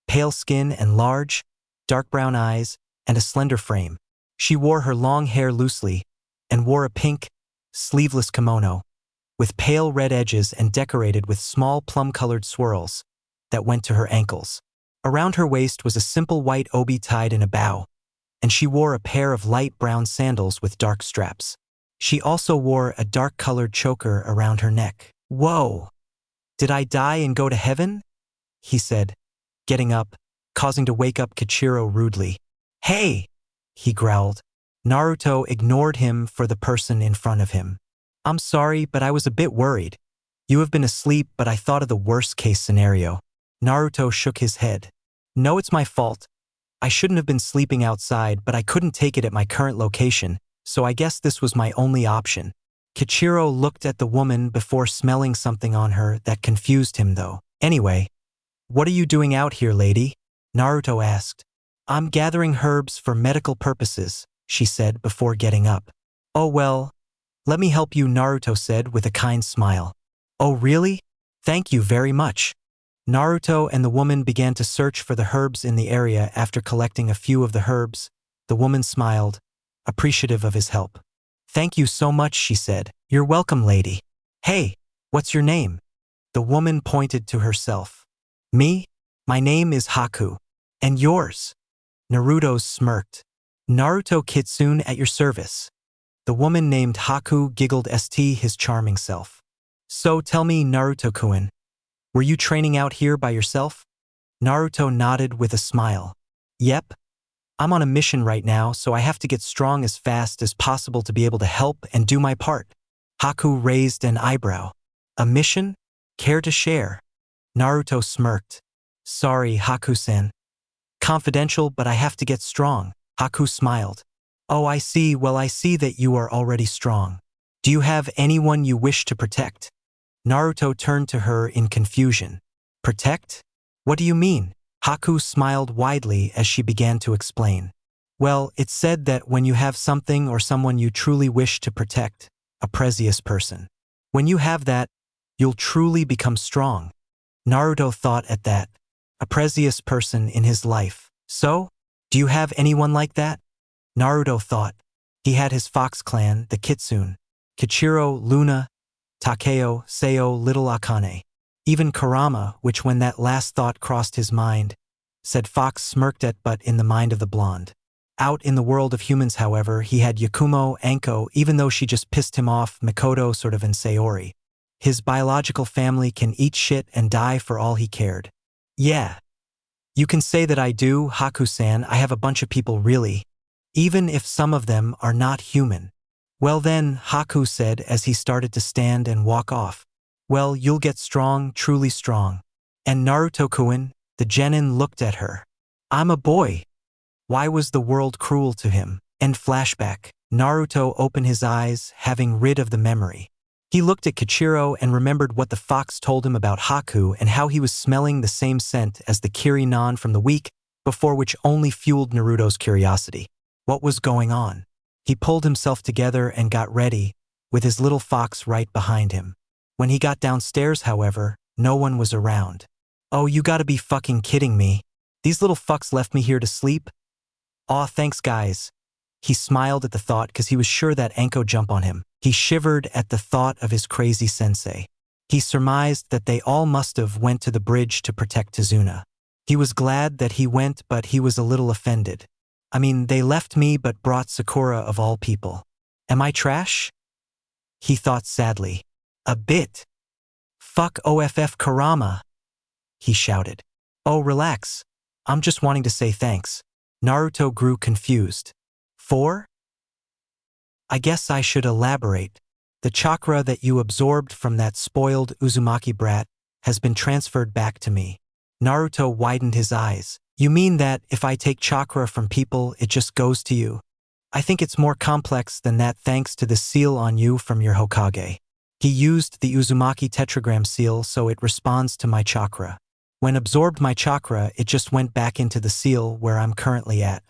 pale skin and large, dark brown eyes, and a slender frame. She wore her long hair loosely and wore a pink, sleeveless kimono with pale red edges and decorated with small plum-colored swirls that went to her ankles. Around her waist was a simple white obi tied in a bow, and she wore a pair of light brown sandals with dark straps. She also wore a dark-colored choker around her neck. "Whoa! Did I die and go to heaven?" he said, getting up, causing to wake up Kichiro rudely. "Hey!" he growled. Naruto ignored him for the person in front of him. "I'm sorry, but I was a bit worried. You have been asleep, but I thought of the worst-case scenario." Naruto shook his head. "No, it's my fault. I shouldn't have been sleeping outside, but I couldn't take it at my current location, so I guess this was my only option." Kichiro looked at the woman before smelling something on her that confused him though. "Anyway, what are you doing out here, lady?" Naruto asked. "I'm gathering herbs for medical purposes," she said before getting up. "Oh well, let me help you," Naruto said with a kind smile. "Oh really? Thank you very much." Naruto and the woman began to search for the herbs in the area. After collecting a few of the herbs, the woman smiled, appreciative of his help. "Thank you so much," she said. "You're welcome, lady." "Hey, what's your name?" The woman pointed to herself. "Me? My name is Haku. And yours?" Naruto smirked. "Naruto Kitsune at your service." The woman named Haku giggled his charming self. "So tell me, Naruto-kun, were you training out here by yourself?" Naruto nodded with a smile. "Yep. I'm on a mission right now, so I have to get strong as fast as possible to be able to help and do my part." Haku raised an eyebrow. "A mission? Care to share?" Naruto smirked. "Sorry, Haku-san. Confidential, but I have to get strong." Haku smiled. "Oh, I see. Well, I see that you are already strong. Do you have anyone you wish to protect?" Naruto turned to her in confusion. "Protect? What do you mean?" Haku smiled widely as she began to explain. "Well, it's said that when you have something or someone you truly wish to protect, a precious person, when you have that, you'll truly become strong." Naruto thought at that. A precious person in his life. "So, do you have anyone like that?" Naruto thought. He had his fox clan, the Kitsune, Kichiro, Luna, Takeo, Seo, little Akane. Even Kurama, which when that last thought crossed his mind, said Fox smirked at, but in the mind of the blonde. Out in the world of humans, however, he had Yakumo, Anko, even though she just pissed him off, Mikoto sort of, and Sayori. His biological family can eat shit and die for all he cared. "Yeah. You can say that I do, Haku-san. I have a bunch of people really. Even if some of them are not human." "Well then," Haku said as he started to stand and walk off. "Well, you'll get strong, truly strong." And Naruto-kun, the genin, looked at her. "I'm a boy. Why was the world cruel to him?" End flashback. Naruto opened his eyes, having rid of the memory. He looked at Kichiro and remembered what the fox told him about Haku and how he was smelling the same scent as the Kiri-nan from the week before, which only fueled Naruto's curiosity. What was going on? He pulled himself together and got ready, with his little fox right behind him. When he got downstairs, however, no one was around. "Oh, you gotta be fucking kidding me. These little fucks left me here to sleep? Aw, thanks guys." He smiled at the thought because he was sure that Anko jump on him. He shivered at the thought of his crazy sensei. He surmised that they all must have went to the bridge to protect Tsunade. He was glad that he went, but he was a little offended. I mean, they left me but brought Sakura of all people. Am I trash? He thought sadly. A bit. Fuck OFF Kurama, he shouted. Oh, relax. I'm just wanting to say thanks. Naruto grew confused. For? I guess I should elaborate. The chakra that you absorbed from that spoiled Uzumaki brat has been transferred back to me. Naruto widened his eyes. You mean that if I take chakra from people, it just goes to you? I think it's more complex than that thanks to the seal on you from your Hokage. He used the Uzumaki tetragram seal so it responds to my chakra. When absorbed my chakra, it just went back into the seal where I'm currently at.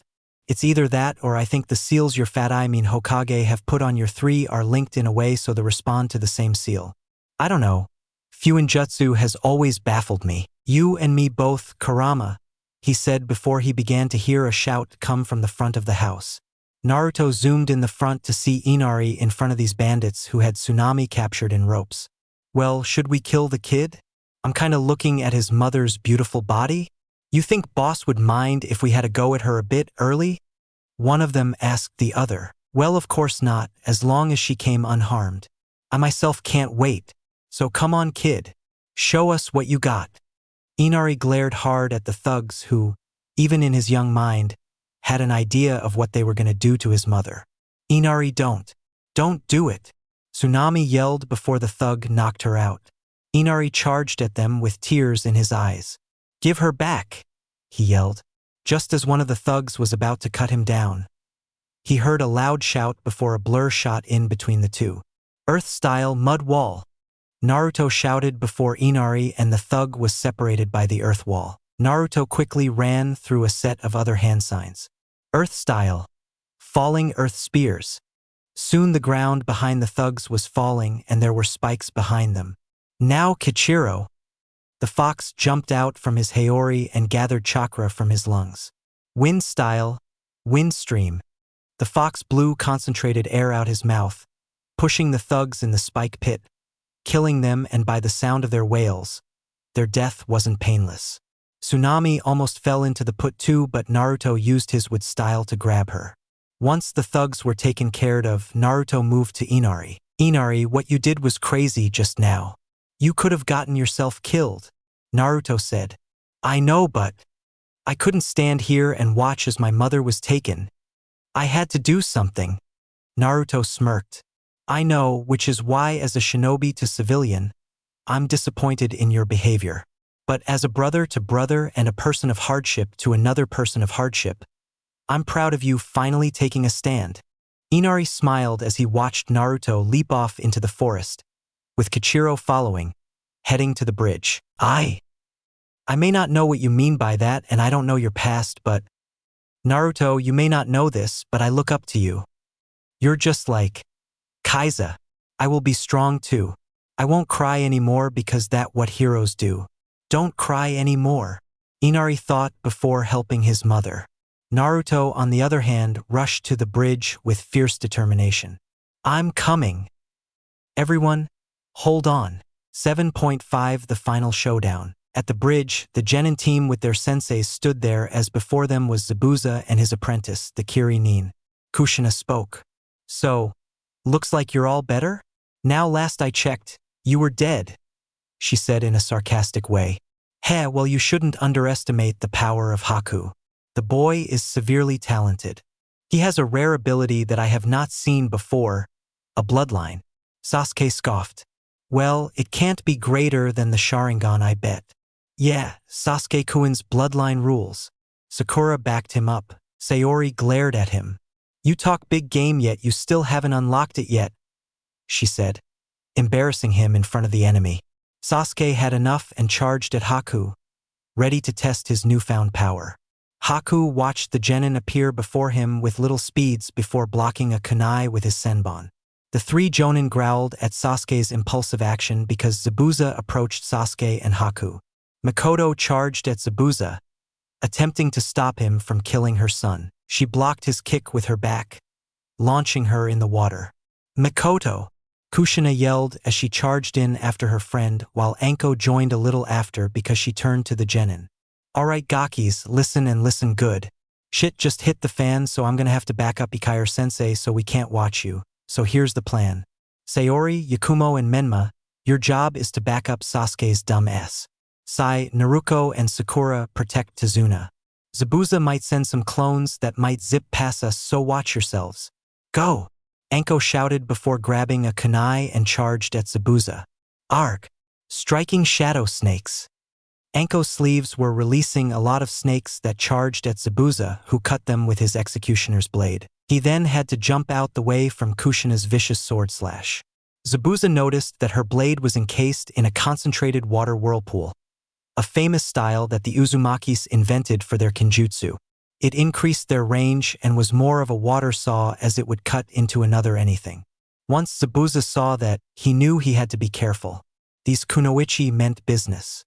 It's either that or I think the seals your fat eye mean Hokage have put on your three are linked in a way so they respond to the same seal. I don't know. Fuinjutsu has always baffled me. You and me both, Kurama, he said before he began to hear a shout come from the front of the house. Naruto zoomed in the front to see Inari in front of these bandits who had Tsunade captured in ropes. Well, should we kill the kid? I'm kinda looking at his mother's beautiful body. You think boss would mind if we had a go at her a bit early? One of them asked the other. Well, of course not, as long as she came unharmed. I myself can't wait. So come on, kid. Show us what you got. Inari glared hard at the thugs who, even in his young mind, had an idea of what they were going to do to his mother. Inari, don't do it. Tsunade yelled before the thug knocked her out. Inari charged at them with tears in his eyes. Give her back, he yelled, just as one of the thugs was about to cut him down. He heard a loud shout before a blur shot in between the two. Earth-style mud wall. Naruto shouted before Inari and the thug was separated by the earth wall. Naruto quickly ran through a set of other hand signs. Earth-style. Falling earth spears. Soon the ground behind the thugs was falling and there were spikes behind them. Now Kichiro. The fox jumped out from his Haori and gathered chakra from his lungs. Wind-style. Windstream. The fox blew concentrated air out his mouth, pushing the thugs in the spike pit, killing them, and by the sound of their wails, their death wasn't painless. Tsunade almost fell into the pit too, but Naruto used his wood style to grab her. Once the thugs were taken care of, Naruto moved to Inari. Inari, what you did was crazy just now. You could have gotten yourself killed, Naruto said. I know, but I couldn't stand here and watch as my mother was taken. I had to do something. Naruto smirked. I know, which is why as a shinobi to civilian, I'm disappointed in your behavior. But as a brother to brother and a person of hardship to another person of hardship, I'm proud of you finally taking a stand. Inari smiled as he watched Naruto leap off into the forest, with Kichiro following, heading to the bridge. I may not know what you mean by that, and I don't know your past, but Naruto, you may not know this, but I look up to you. You're just like Kaiza. I will be strong too. I won't cry anymore because that's what heroes do. Don't cry anymore, Inari thought before helping his mother. Naruto, on the other hand, rushed to the bridge with fierce determination. I'm coming. Everyone, hold on. 7.5 The final showdown. At the bridge, the Genin team with their senseis stood there as before them was Zabuza and his apprentice, the Kiri-nin. Kushina spoke. So, looks like you're all better? Now last I checked, you were dead, she said in a sarcastic way. Heh, well you shouldn't underestimate the power of Haku. The boy is severely talented. He has a rare ability that I have not seen before, a bloodline. Sasuke scoffed. Well, it can't be greater than the Sharingan, I bet. Yeah, Sasuke-kun's bloodline rules. Sakura backed him up. Sayori glared at him. You talk big game yet you still haven't unlocked it yet, she said, embarrassing him in front of the enemy. Sasuke had enough and charged at Haku, ready to test his newfound power. Haku watched the Genin appear before him with little speeds before blocking a kunai with his senbon. The three Jonin growled at Sasuke's impulsive action because Zabuza approached Sasuke and Haku. Mikoto charged at Zabuza, attempting to stop him from killing her son. She blocked his kick with her back, launching her in the water. Mikoto! Kushina yelled as she charged in after her friend, while Anko joined a little after because she turned to the Genin. Alright Gakis, listen and listen good. Shit just hit the fan, so I'm gonna have to back up Ikair-sensei so we can't watch you. So here's the plan. Sayori, Yakumo and Menma, your job is to back up Sasuke's dumb ass. Sai, Naruto and Sakura protect Tazuna. Zabuza might send some clones that might zip past us, so watch yourselves. Go! Anko shouted before grabbing a kunai and charged at Zabuza. Arg! Striking shadow snakes. Anko's sleeves were releasing a lot of snakes that charged at Zabuza, who cut them with his executioner's blade. He then had to jump out the way from Kushina's vicious sword slash. Zabuza noticed that her blade was encased in a concentrated water whirlpool, a famous style that the Uzumakis invented for their kinjutsu. It increased their range and was more of a water saw, as it would cut into another anything. Once Zabuza saw that, he knew he had to be careful. These kunoichi meant business.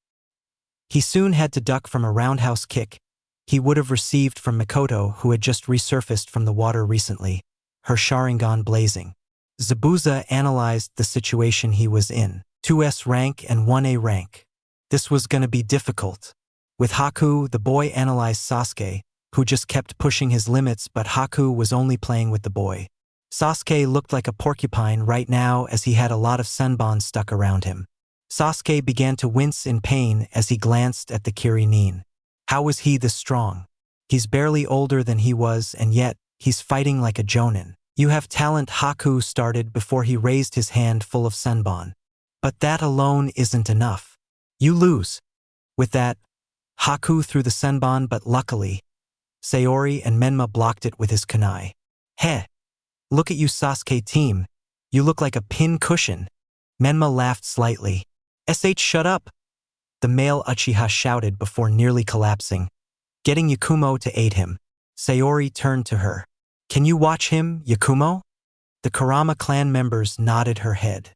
He soon had to duck from a roundhouse kick he would have received from Mikoto, who had just resurfaced from the water recently, her Sharingan blazing. Zabuza analyzed the situation he was in. 2S rank and 1A rank. This was gonna be difficult. With Haku, the boy analyzed Sasuke, who just kept pushing his limits, but Haku was only playing with the boy. Sasuke looked like a porcupine right now, as he had a lot of senbon stuck around him. Sasuke began to wince in pain as he glanced at the Kirinin. How was he this strong? He's barely older than he was, and yet, he's fighting like a jonin. You have talent, Haku started before he raised his hand full of senbon. But that alone isn't enough. You lose. With that, Haku threw the senbon, but luckily, Sayori and Menma blocked it with his kunai. Heh! Look at you, Sasuke team. You look like a pin cushion. Menma laughed slightly. Shut up! The male Uchiha shouted before nearly collapsing, getting Yakumo to aid him. Sayori turned to her. Can you watch him, Yakumo? The Kurama clan members nodded her head.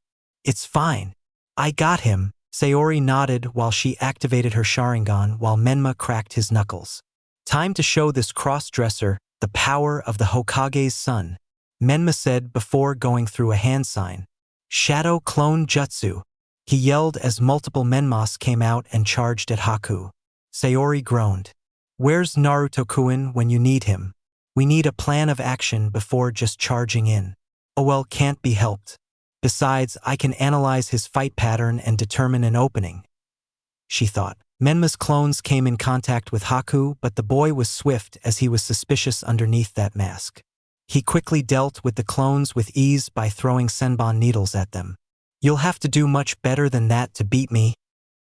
It's fine. I got him. Sayori nodded while she activated her Sharingan while Menma cracked his knuckles. Time to show this cross-dresser the power of the Hokage's son, Menma said before going through a hand sign. Shadow Clone Jutsu. He yelled as multiple Menmas came out and charged at Haku. Sayori groaned. Where's Naruto-kun when you need him? We need a plan of action before just charging in. Oh well, can't be helped. Besides, I can analyze his fight pattern and determine an opening, she thought. Menma's clones came in contact with Haku, but the boy was swift, as he was suspicious underneath that mask. He quickly dealt with the clones with ease by throwing senbon needles at them. You'll have to do much better than that to beat me.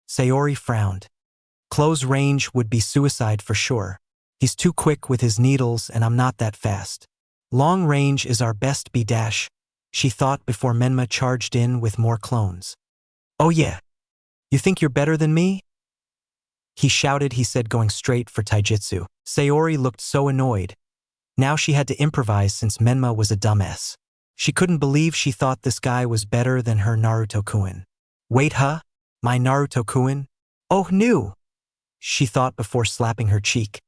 Sayori frowned. Close range would be suicide for sure. He's too quick with his needles and I'm not that fast. Long range is our best B-dash, she thought before Menma charged in with more clones. Oh yeah? You think you're better than me? He shouted, he said, going straight for taijutsu. Sayori looked so annoyed. Now she had to improvise since Menma was a dumbass. She couldn't believe she thought this guy was better than her Naruto-kun. Wait, huh? My Naruto-kun? Oh, no! She thought before slapping her cheek.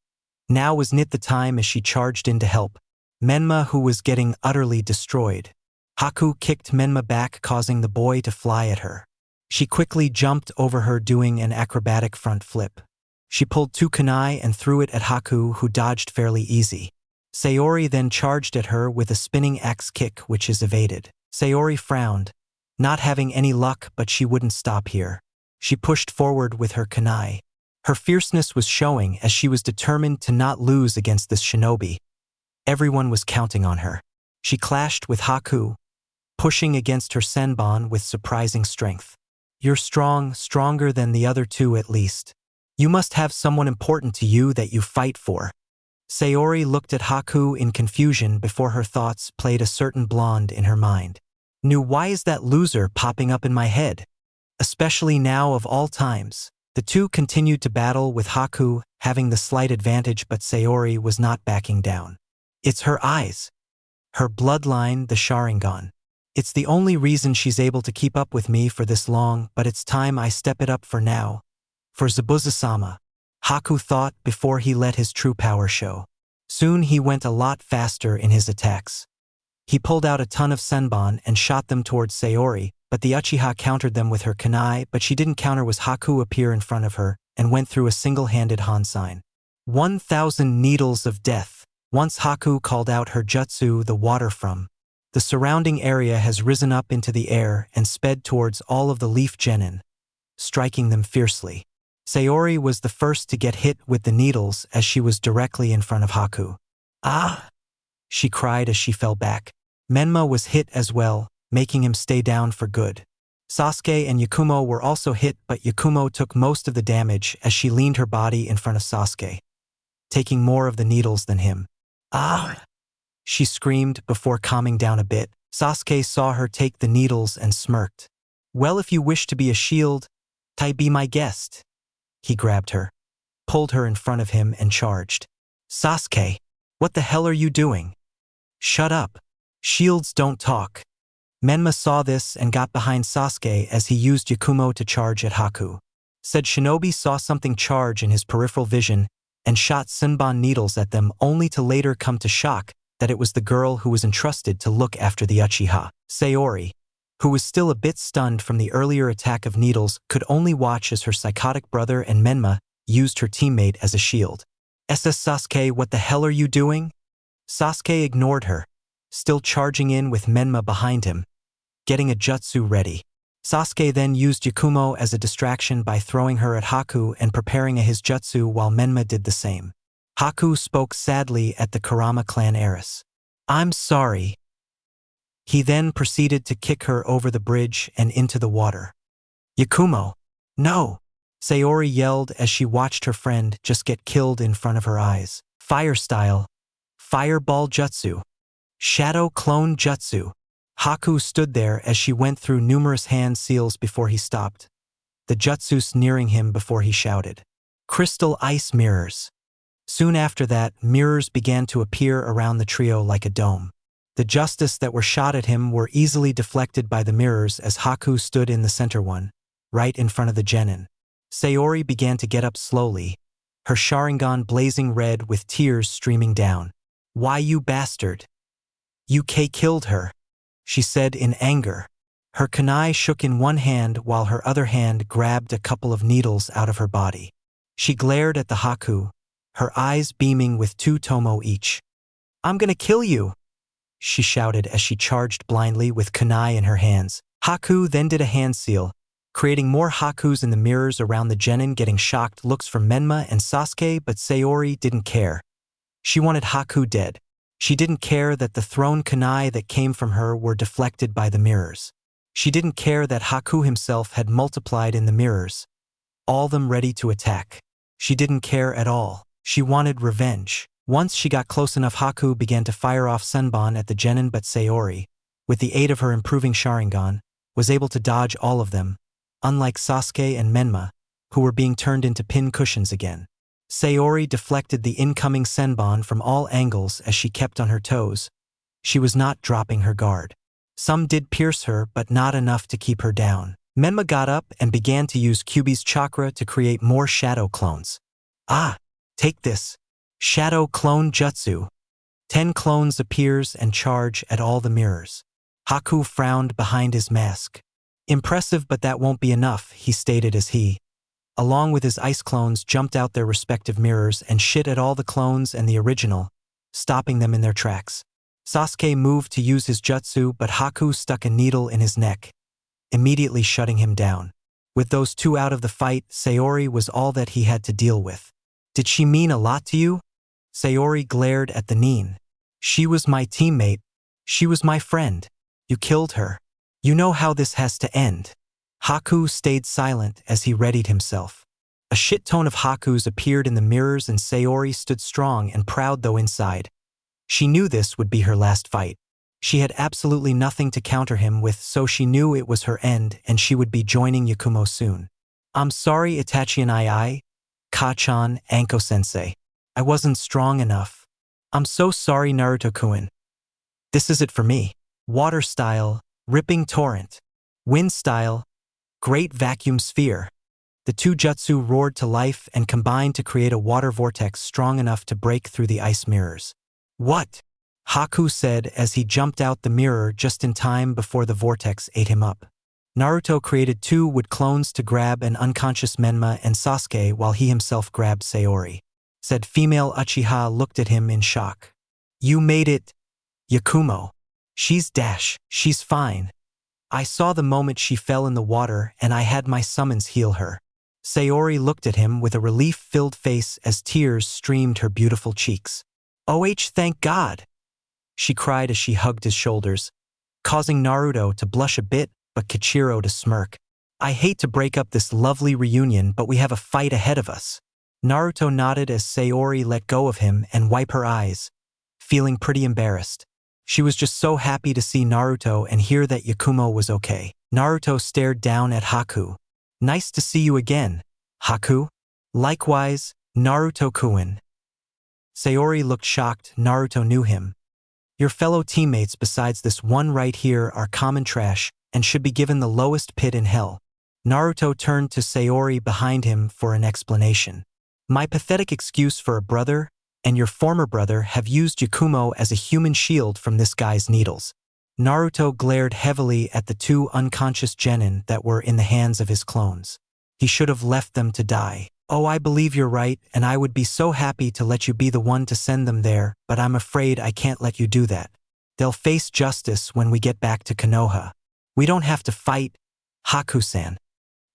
Now was not the time as she charged in to help Menma, who was getting utterly destroyed. Haku kicked Menma back, causing the boy to fly at her. She quickly jumped over her, doing an acrobatic front flip. She pulled two kunai and threw it at Haku, who dodged fairly easy. Sayori then charged at her with a spinning axe kick, which is evaded. Sayori frowned, not having any luck, but she wouldn't stop here. She pushed forward with her kunai. Her fierceness was showing, as she was determined to not lose against this shinobi. Everyone was counting on her. She clashed with Haku, pushing against her senbon with surprising strength. You're strong, stronger than the other two at least. You must have someone important to you that you fight for. Sayori looked at Haku in confusion before her thoughts played a certain blonde in her mind. Why is that loser popping up in my head? Especially now of all times. The two continued to battle with Haku having the slight advantage, but Sayori was not backing down. It's her eyes. Her bloodline, the Sharingan. It's the only reason she's able to keep up with me for this long, but it's time I step it up for now. For Zabuza-sama, Haku thought before he let his true power show. Soon he went a lot faster in his attacks. He pulled out a ton of senbon and shot them towards Sayori, but the Uchiha countered them with her kunai, but she didn't counter was Haku appear in front of her, and went through a single-handed Han sign. 1,000 needles of death. Once Haku called out her jutsu, the water from the surrounding area has risen up into the air and sped towards all of the leaf genin, striking them fiercely. Sayori was the first to get hit with the needles as she was directly in front of Haku. Ah! She cried as she fell back. Menma was hit as well, making him stay down for good. Sasuke and Yakumo were also hit, but Yakumo took most of the damage as she leaned her body in front of Sasuke, taking more of the needles than him. Ah! She screamed before calming down a bit. Sasuke saw her take the needles and smirked. Well, if you wish to be a shield, Tai be my guest. He grabbed her, pulled her in front of him and charged. Sasuke, what the hell are you doing? Shut up. Shields don't talk. Menma saw this and got behind Sasuke as he used Yakumo to charge at Haku. Said Shinobi saw something charge in his peripheral vision and shot Senbon needles at them, only to later come to shock that it was the girl who was entrusted to look after the Uchiha. Sayori, who was still a bit stunned from the earlier attack of needles, could only watch as her psychotic brother and Menma used her teammate as a shield. SS Sasuke, what the hell are you doing? Sasuke ignored her, still charging in with Menma behind him, getting a jutsu ready. Sasuke then used Yakumo as a distraction by throwing her at Haku and preparing his jutsu while Menma did the same. Haku spoke sadly at the Kurama clan heiress. I'm sorry. He then proceeded to kick her over the bridge and into the water. Yakumo, no! Sayori yelled as she watched her friend just get killed in front of her eyes. Fire style. Fireball jutsu. Shadow clone jutsu. Haku stood there as she went through numerous hand seals before he stopped, the jutsus nearing him before he shouted. Crystal ice mirrors. Soon after that, mirrors began to appear around the trio like a dome. The justice that were shot at him were easily deflected by the mirrors as Haku stood in the center one, right in front of the genin. Sayori began to get up slowly, her Sharingan blazing red with tears streaming down. Why, you bastard? You killed her, she said in anger. Her kunai shook in one hand while her other hand grabbed a couple of needles out of her body. She glared at the Haku, her eyes beaming with 2 tomo each. I'm gonna kill you, she shouted as she charged blindly with kunai in her hands. Haku then did a hand seal, creating more Hakus in the mirrors around the genin, getting shocked looks from Menma and Sasuke, but Sayori didn't care. She wanted Haku dead. She didn't care that the thrown kunai that came from her were deflected by the mirrors. She didn't care that Haku himself had multiplied in the mirrors, all them ready to attack. She didn't care at all. She wanted revenge. Once she got close enough, Haku began to fire off Senbon at the genin, but Sayori, with the aid of her improving Sharingan, was able to dodge all of them, unlike Sasuke and Menma, who were being turned into pin cushions again. Sayori deflected the incoming Senbon from all angles as she kept on her toes. She was not dropping her guard. Some did pierce her, but not enough to keep her down. Menma got up and began to use Kyuubi's chakra to create more shadow clones. Ah! Take this! Shadow clone jutsu. 10 clones appears and charge at all the mirrors. Haku frowned behind his mask. Impressive, but that won't be enough, he stated as he, along with his ice clones, jumped out their respective mirrors and shit at all the clones and the original, stopping them in their tracks. Sasuke moved to use his jutsu, but Haku stuck a needle in his neck, immediately shutting him down. With those 2 out of the fight, Sayori was all that he had to deal with. Did she mean a lot to you? Sayori glared at the Nin. She was my teammate. She was my friend. You killed her. You know how this has to end. Haku stayed silent as he readied himself. A shit ton of Hakus appeared in the mirrors and Sayori stood strong and proud, though inside. She knew this would be her last fight. She had absolutely nothing to counter him with, so she knew it was her end and she would be joining Yakumo soon. I'm sorry, Itachi and I, Ka-chan, Anko-sensei. I wasn't strong enough. I'm so sorry, Naruto-kun. This is it for me. Water style, ripping torrent. Wind style, great vacuum sphere. The 2 jutsu roared to life and combined to create a water vortex strong enough to break through the ice mirrors. What? Haku said as he jumped out the mirror just in time before the vortex ate him up. Naruto created 2 wood clones to grab an unconscious Menma and Sasuke while he himself grabbed Sayori. Said female Uchiha looked at him in shock. You made it, Yakumo. She's fine. I saw the moment she fell in the water and I had my summons heal her. Sayori looked at him with a relief-filled face as tears streamed her beautiful cheeks. Oh, thank God! She cried as she hugged his shoulders, causing Naruto to blush a bit but Kichiro to smirk. I hate to break up this lovely reunion, but we have a fight ahead of us. Naruto nodded as Sayori let go of him and wiped her eyes, feeling pretty embarrassed. She was just so happy to see Naruto and hear that Yakumo was okay. Naruto stared down at Haku. Nice to see you again, Haku. Likewise, Naruto-kun. Sayori looked shocked. Naruto knew him. Your fellow teammates besides this one right here are common trash and should be given the lowest pit in hell. Naruto turned to Sayori behind him for an explanation. My pathetic excuse for a brother and your former brother have used Yakumo as a human shield from this guy's needles. Naruto glared heavily at the 2 unconscious genin that were in the hands of his clones. He should have left them to die. Oh, I believe you're right, and I would be so happy to let you be the one to send them there, but I'm afraid I can't let you do that. They'll face justice when we get back to Konoha. We don't have to fight, Haku-san.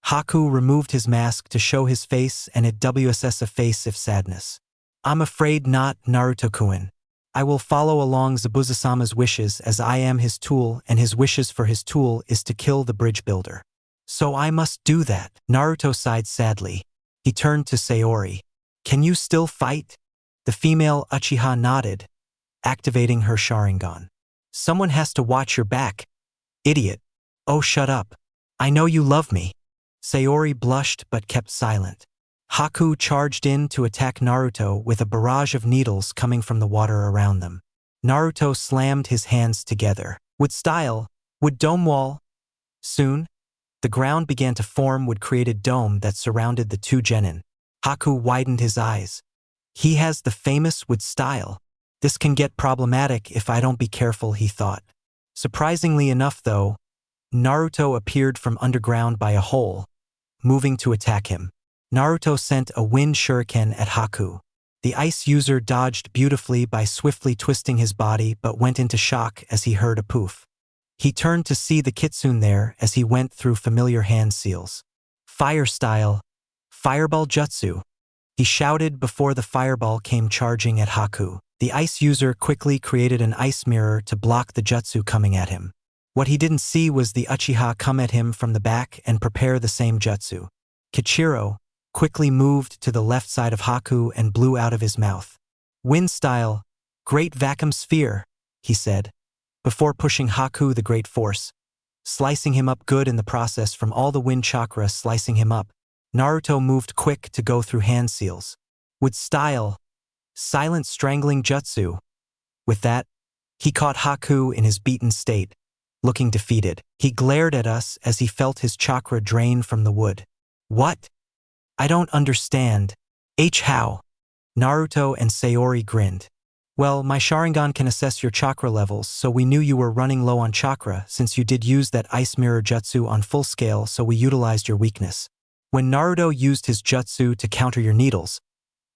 Haku removed his mask to show his face, and it was a face of sadness. I'm afraid not, Naruto-kun. I will follow along Zabuza-sama's wishes as I am his tool, and his wishes for his tool is to kill the bridge builder. So I must do that. Naruto sighed sadly. He turned to Sayori. Can you still fight? The female Uchiha nodded, activating her Sharingan. Someone has to watch your back. Idiot. Oh, shut up. I know you love me. Sayori blushed but kept silent. Haku charged in to attack Naruto with a barrage of needles coming from the water around them. Naruto slammed his hands together. With style, with dome wall. Soon, the ground began to form with created dome that surrounded the 2 genin. Haku widened his eyes. He has the famous with style. This can get problematic if I don't be careful, he thought. Surprisingly enough though, Naruto appeared from underground by a hole, moving to attack him. Naruto sent a wind shuriken at Haku. The ice user dodged beautifully by swiftly twisting his body but went into shock as he heard a poof. He turned to see the Kitsune there as he went through familiar hand seals. Fire style, fireball jutsu. He shouted before the fireball came charging at Haku. The ice user quickly created an ice mirror to block the jutsu coming at him. What he didn't see was the Uchiha come at him from the back and prepare the same jutsu. Kichiro quickly moved to the left side of Haku and blew out of his mouth. Wind style, great vacuum sphere, he said, before pushing Haku the great force, slicing him up good in the process from all the wind chakra slicing him up. Naruto moved quick to go through hand seals. With style, silent strangling jutsu. With that, he caught Haku in his beaten state, looking defeated. He glared at us as he felt his chakra drain from the wood. What? I don't understand. How? Naruto and Sayori grinned. Well, my Sharingan can assess your chakra levels, so we knew you were running low on chakra since you did use that ice mirror jutsu on full scale, so we utilized your weakness. When Naruto used his jutsu to counter your needles,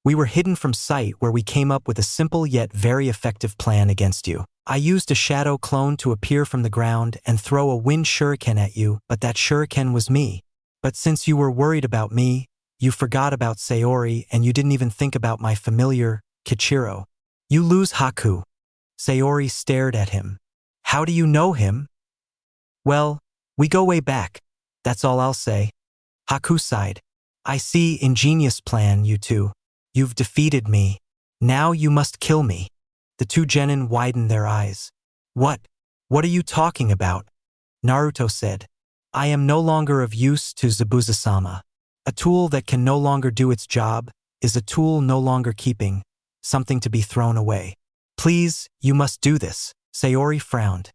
we were hidden from sight where we came up with a simple yet very effective plan against you. I used a shadow clone to appear from the ground and throw a wind shuriken at you, but that shuriken was me. But since you were worried about me, you forgot about Sayori and you didn't even think about my familiar, Kichiro. You lose, Haku. Sayori stared at him. How do you know him? Well, we go way back. That's all I'll say. Haku sighed. I see, ingenious plan, you two. You've defeated me. Now you must kill me. The 2 genin widened their eyes. What? What are you talking about? Naruto said. I am no longer of use to Zabuza-sama. A tool that can no longer do its job is a tool no longer keeping, something to be thrown away. Please, you must do this. Sayori frowned.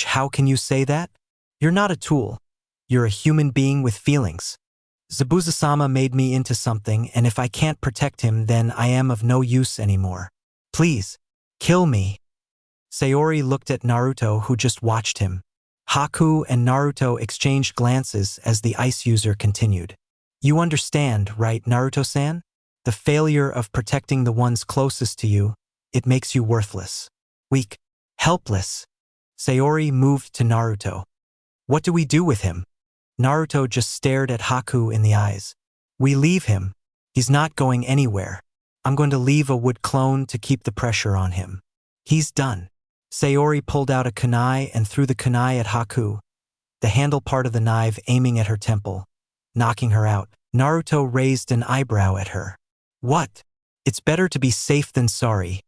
How can you say that? You're not a tool. You're a human being with feelings. Zabuza-sama made me into something, and if I can't protect him, then I am of no use anymore. Please, kill me. Sayori looked at Naruto, who just watched him. Haku and Naruto exchanged glances as the ice user continued. You understand, right, Naruto-san? The failure of protecting the ones closest to you, it makes you worthless. Weak. Helpless. Sayori moved to Naruto. What do we do with him? Naruto just stared at Haku in the eyes. We leave him. He's not going anywhere. I'm going to leave a wood clone to keep the pressure on him. He's done. Sayori pulled out a kunai and threw the kunai at Haku, the handle part of the knife aiming at her temple, knocking her out. Naruto raised an eyebrow at her. What? It's better to be safe than sorry.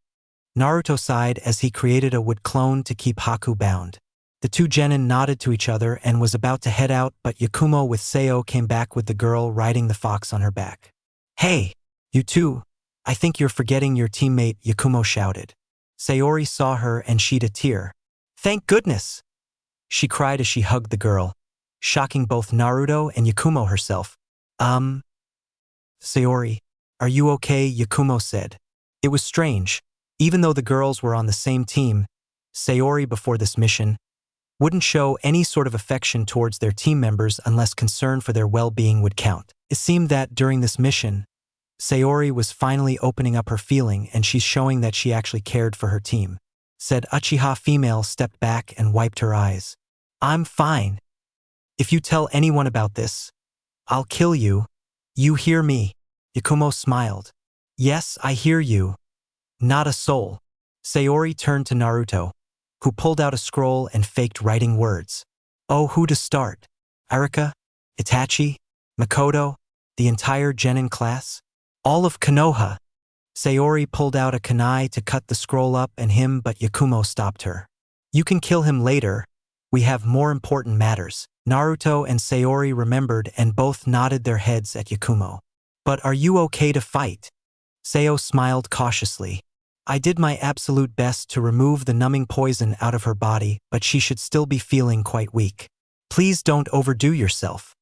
Naruto sighed as he created a wood clone to keep Haku bound. The two genin nodded to each other and was about to head out, but Yakumo with Seo came back with the girl riding the fox on her back. Hey, you two, I think you're forgetting your teammate, Yakumo shouted. Sayori saw her and shed a tear. Thank goodness! She cried as she hugged the girl, shocking both Naruto and Yakumo herself. Sayori, are you okay? Yakumo said. It was strange. Even though the girls were on the same team, Sayori before this mission wouldn't show any sort of affection towards their team members unless concern for their well-being would count. It seemed that during this mission, Sayori was finally opening up her feeling and she's showing that she actually cared for her team. Said Uchiha female stepped back and wiped her eyes. I'm fine. If you tell anyone about this, I'll kill you. You hear me? Yakumo smiled. Yes, I hear you. Not a soul. Sayori turned to Naruto, who pulled out a scroll and faked writing words. Oh, who to start? Arika? Itachi? Makoto? The entire genin class? All of Konoha. Sayori pulled out a kunai to cut the scroll up and him, but Yakumo stopped her. You can kill him later. We have more important matters. Naruto and Sayori remembered and both nodded their heads at Yakumo. But are you okay to fight? Seo smiled cautiously. I did my absolute best to remove the numbing poison out of her body, but she should still be feeling quite weak. Please don't overdo yourself.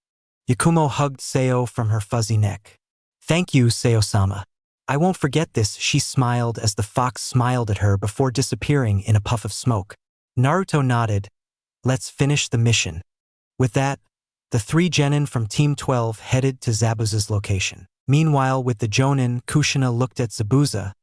Yakumo hugged Seo from her fuzzy neck. Thank you, Seo-sama. I won't forget this, she smiled as the fox smiled at her before disappearing in a puff of smoke. Naruto nodded. Let's finish the mission. With that, the three genin from Team 12 headed to Zabuza's location. Meanwhile, with the jonin, Kushina looked at Zabuza.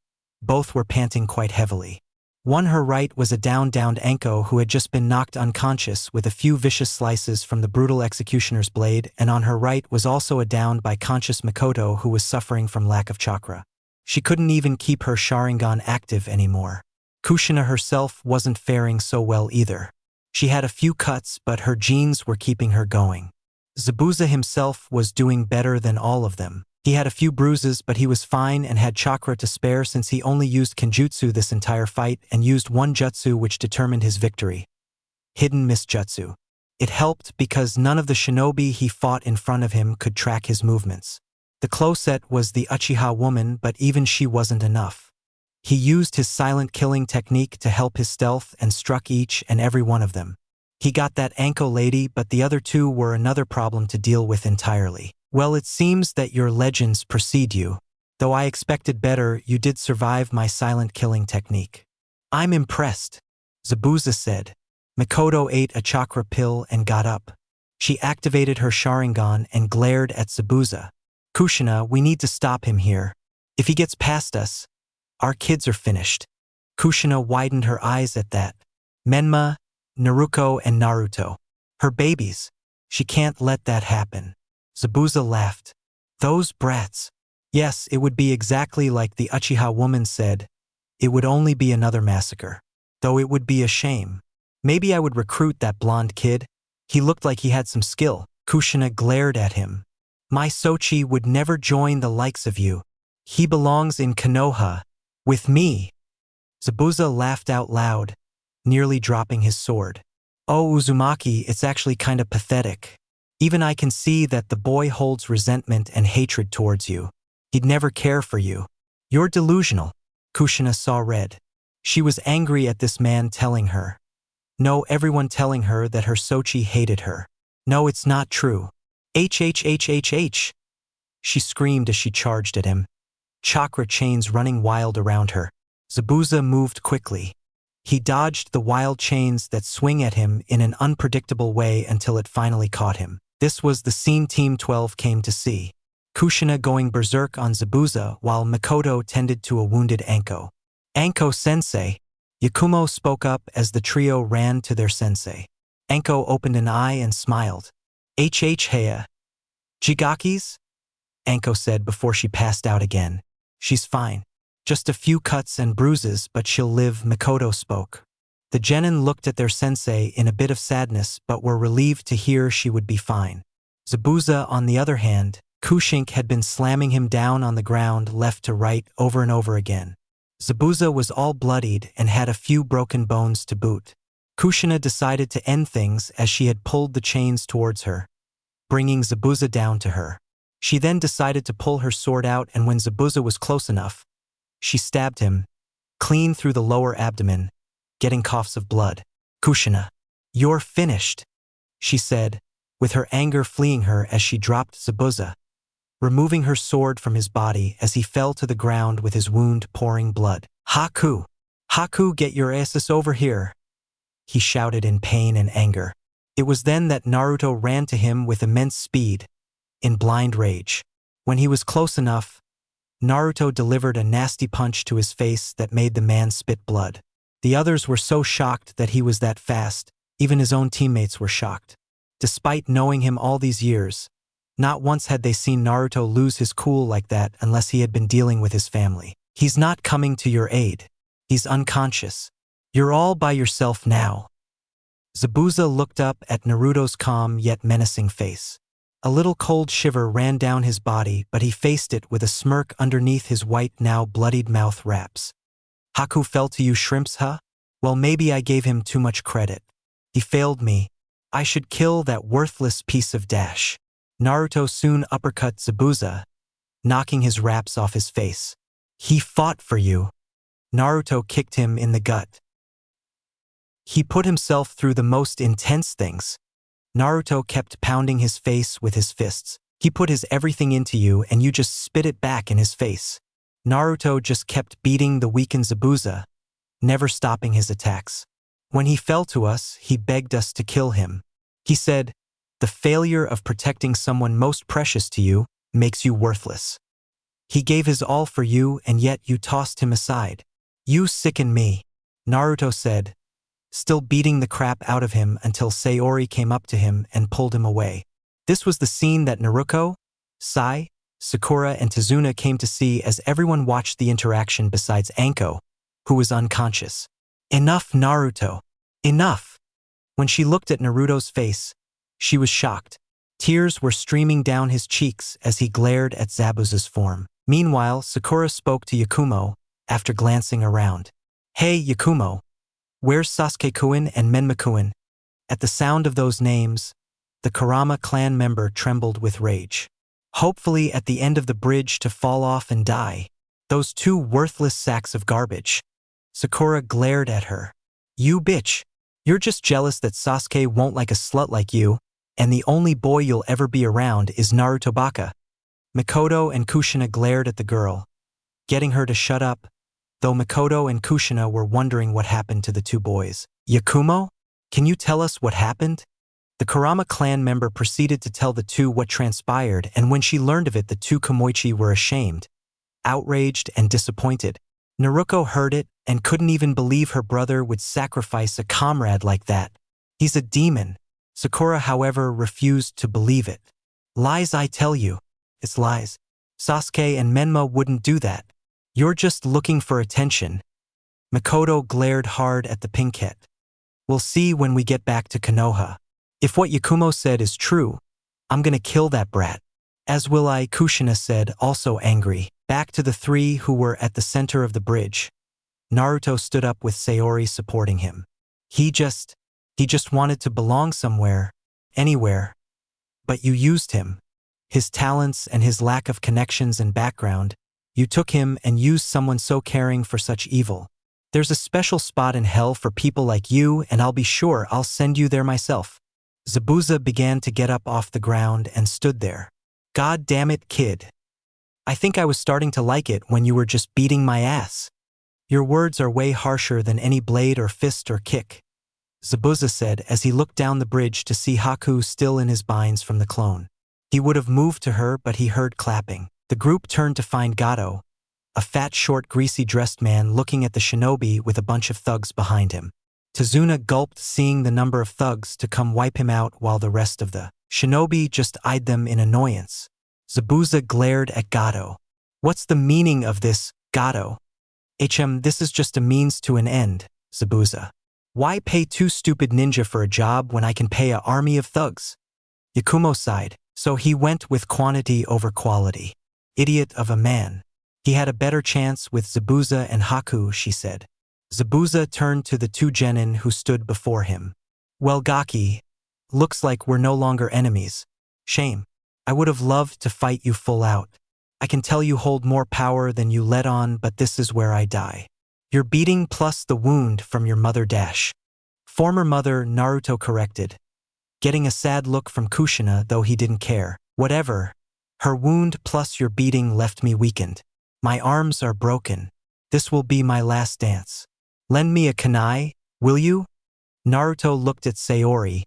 Both were panting quite heavily. One, her right, was a downed Anko who had just been knocked unconscious with a few vicious slices from the brutal executioner's blade, and on her right was also a downed by conscious Makoto who was suffering from lack of chakra. She couldn't even keep her Sharingan active anymore. Kushina herself wasn't faring so well either. She had a few cuts, but her genes were keeping her going. Zabuza himself was doing better than all of them. He had a few bruises, but he was fine and had chakra to spare since he only used Kenjutsu this entire fight and used one jutsu which determined his victory. Hidden Mist Jutsu. It helped because none of the shinobi he fought in front of him could track his movements. The closet was the Uchiha woman, but even she wasn't enough. He used his silent killing technique to help his stealth and struck each and every one of them. He got that Anko lady, but the other two were another problem to deal with entirely. Well, it seems that your legends precede you. Though I expected better, you did survive my silent killing technique. I'm impressed, Zabuza said. Makoto ate a chakra pill and got up. She activated her Sharingan and glared at Zabuza. Kushina, we need to stop him here. If he gets past us, our kids are finished. Kushina widened her eyes at that. Menma, Naruko, and Naruto. Her babies. She can't let that happen. Zabuza laughed. Those brats. Yes, it would be exactly like the Uchiha woman said. It would only be another massacre. Though it would be a shame. Maybe I would recruit that blonde kid. He looked like he had some skill. Kushina glared at him. My Sochi would never join the likes of you. He belongs in Konoha. With me. Zabuza laughed out loud, nearly dropping his sword. Oh, Uzumaki, it's actually kind of pathetic. Even I can see that the boy holds resentment and hatred towards you. He'd never care for you. You're delusional. Kushina saw red. She was angry at this man telling her. No, everyone telling her that her Sochi hated her. No, it's not true. H. She screamed as she charged at him. Chakra chains running wild around her. Zabuza moved quickly. He dodged the wild chains that swing at him in an unpredictable way until it finally caught him. This was the scene Team 12 came to see. Kushina going berserk on Zabuza while Mikoto tended to a wounded Anko. Anko-sensei, Yakumo spoke up as the trio ran to their sensei. Anko opened an eye and smiled. Heya. Jigakis? Anko said before she passed out again. She's fine. Just a few cuts and bruises, but she'll live, Mikoto spoke. The genin looked at their sensei in a bit of sadness but were relieved to hear she would be fine. Zabuza, on the other hand, Kushink had been slamming him down on the ground left to right over and over again. Zabuza was all bloodied and had a few broken bones to boot. Kushina decided to end things as she had pulled the chains towards her, bringing Zabuza down to her. She then decided to pull her sword out, and when Zabuza was close enough, she stabbed him, clean through the lower abdomen, getting coughs of blood. Kushina, you're finished, she said, with her anger fleeing her as she dropped Zabuza, removing her sword from his body as he fell to the ground with his wound pouring blood. Haku! Haku, get your asses over here! He shouted in pain and anger. It was then that Naruto ran to him with immense speed, in blind rage. When he was close enough, Naruto delivered a nasty punch to his face that made the man spit blood. The others were so shocked that he was that fast, even his own teammates were shocked. Despite knowing him all these years, not once had they seen Naruto lose his cool like that unless he had been dealing with his family. He's not coming to your aid. He's unconscious. You're all by yourself now. Zabuza looked up at Naruto's calm yet menacing face. A little cold shiver ran down his body, but he faced it with a smirk underneath his white, now bloodied mouth wraps. Haku fell to you shrimps, huh? Well, maybe I gave him too much credit. He failed me. I should kill that worthless piece of dash. Naruto soon uppercut Zabuza, knocking his wraps off his face. He fought for you. Naruto kicked him in the gut. He put himself through the most intense things. Naruto kept pounding his face with his fists. He put his everything into you and you just spit it back in his face. Naruto just kept beating the weakened Zabuza, never stopping his attacks. When he fell to us, he begged us to kill him. He said, "The failure of protecting someone most precious to you makes you worthless." He gave his all for you and yet you tossed him aside. You sicken me, Naruto said, still beating the crap out of him until Sayori came up to him and pulled him away. This was the scene that Naruto, Sai, Sakura, and Tsunade came to see as everyone watched the interaction besides Anko, who was unconscious. Enough, Naruto. Enough. When she looked at Naruto's face, she was shocked. Tears were streaming down his cheeks as he glared at Zabuza's form. Meanwhile, Sakura spoke to Yakumo after glancing around. Hey, Yakumo. Where's Sasuke-kun and Menma-kun? At the sound of those names, the Kurama clan member trembled with rage. Hopefully at the end of the bridge to fall off and die. Those two worthless sacks of garbage. Sakura glared at her. You bitch. You're just jealous that Sasuke won't like a slut like you, and the only boy you'll ever be around is Naruto Baka. Mikoto and Kushina glared at the girl, getting her to shut up, though Mikoto and Kushina were wondering what happened to the two boys. Yakumo? Can you tell us what happened? The Kurama clan member proceeded to tell the two what transpired, and when she learned of it, the two Kumoichi were ashamed, outraged, and disappointed. Naruko heard it and couldn't even believe her brother would sacrifice a comrade like that. He's a demon. Sakura, however, refused to believe it. Lies, I tell you. It's lies. Sasuke and Menma wouldn't do that. You're just looking for attention. Mikoto glared hard at the pinkette. We'll see when we get back to Konoha. If what Yakumo said is true, I'm gonna kill that brat. As will I, Kushina said, also angry. Back to the three who were at the center of the bridge. Naruto stood up with Sayori supporting him. He just wanted to belong somewhere, anywhere. But you used him. His talents and his lack of connections and background, you took him and used someone so caring for such evil. There's a special spot in hell for people like you, and I'll be sure I'll send you there myself. Zabuza began to get up off the ground and stood there. God damn it, kid. I think I was starting to like it when you were just beating my ass. Your words are way harsher than any blade or fist or kick, Zabuza said as he looked down the bridge to see Haku still in his binds from the clone. He would have moved to her, but he heard clapping. The group turned to find Gato, a fat, short, greasy-dressed man looking at the shinobi with a bunch of thugs behind him. Tsunade gulped, seeing the number of thugs to come wipe him out while the rest of the shinobi just eyed them in annoyance. Zabuza glared at Gato. What's the meaning of this, Gato? This is just a means to an end, Zabuza. Why pay two stupid ninja for a job when I can pay an army of thugs? Yakumo sighed, so he went with quantity over quality. Idiot of a man. He had a better chance with Zabuza and Haku, she said. Zabuza turned to the two genin who stood before him. Well, Gaki, looks like we're no longer enemies. Shame. I would have loved to fight you full out. I can tell you hold more power than you let on, but this is where I die. Your beating plus the wound from your mother dash. Former mother, Naruto corrected, getting a sad look from Kushina, though he didn't care. Whatever. Her wound plus your beating left me weakened. My arms are broken. This will be my last dance. Lend me a kunai, will you? Naruto looked at Sayori,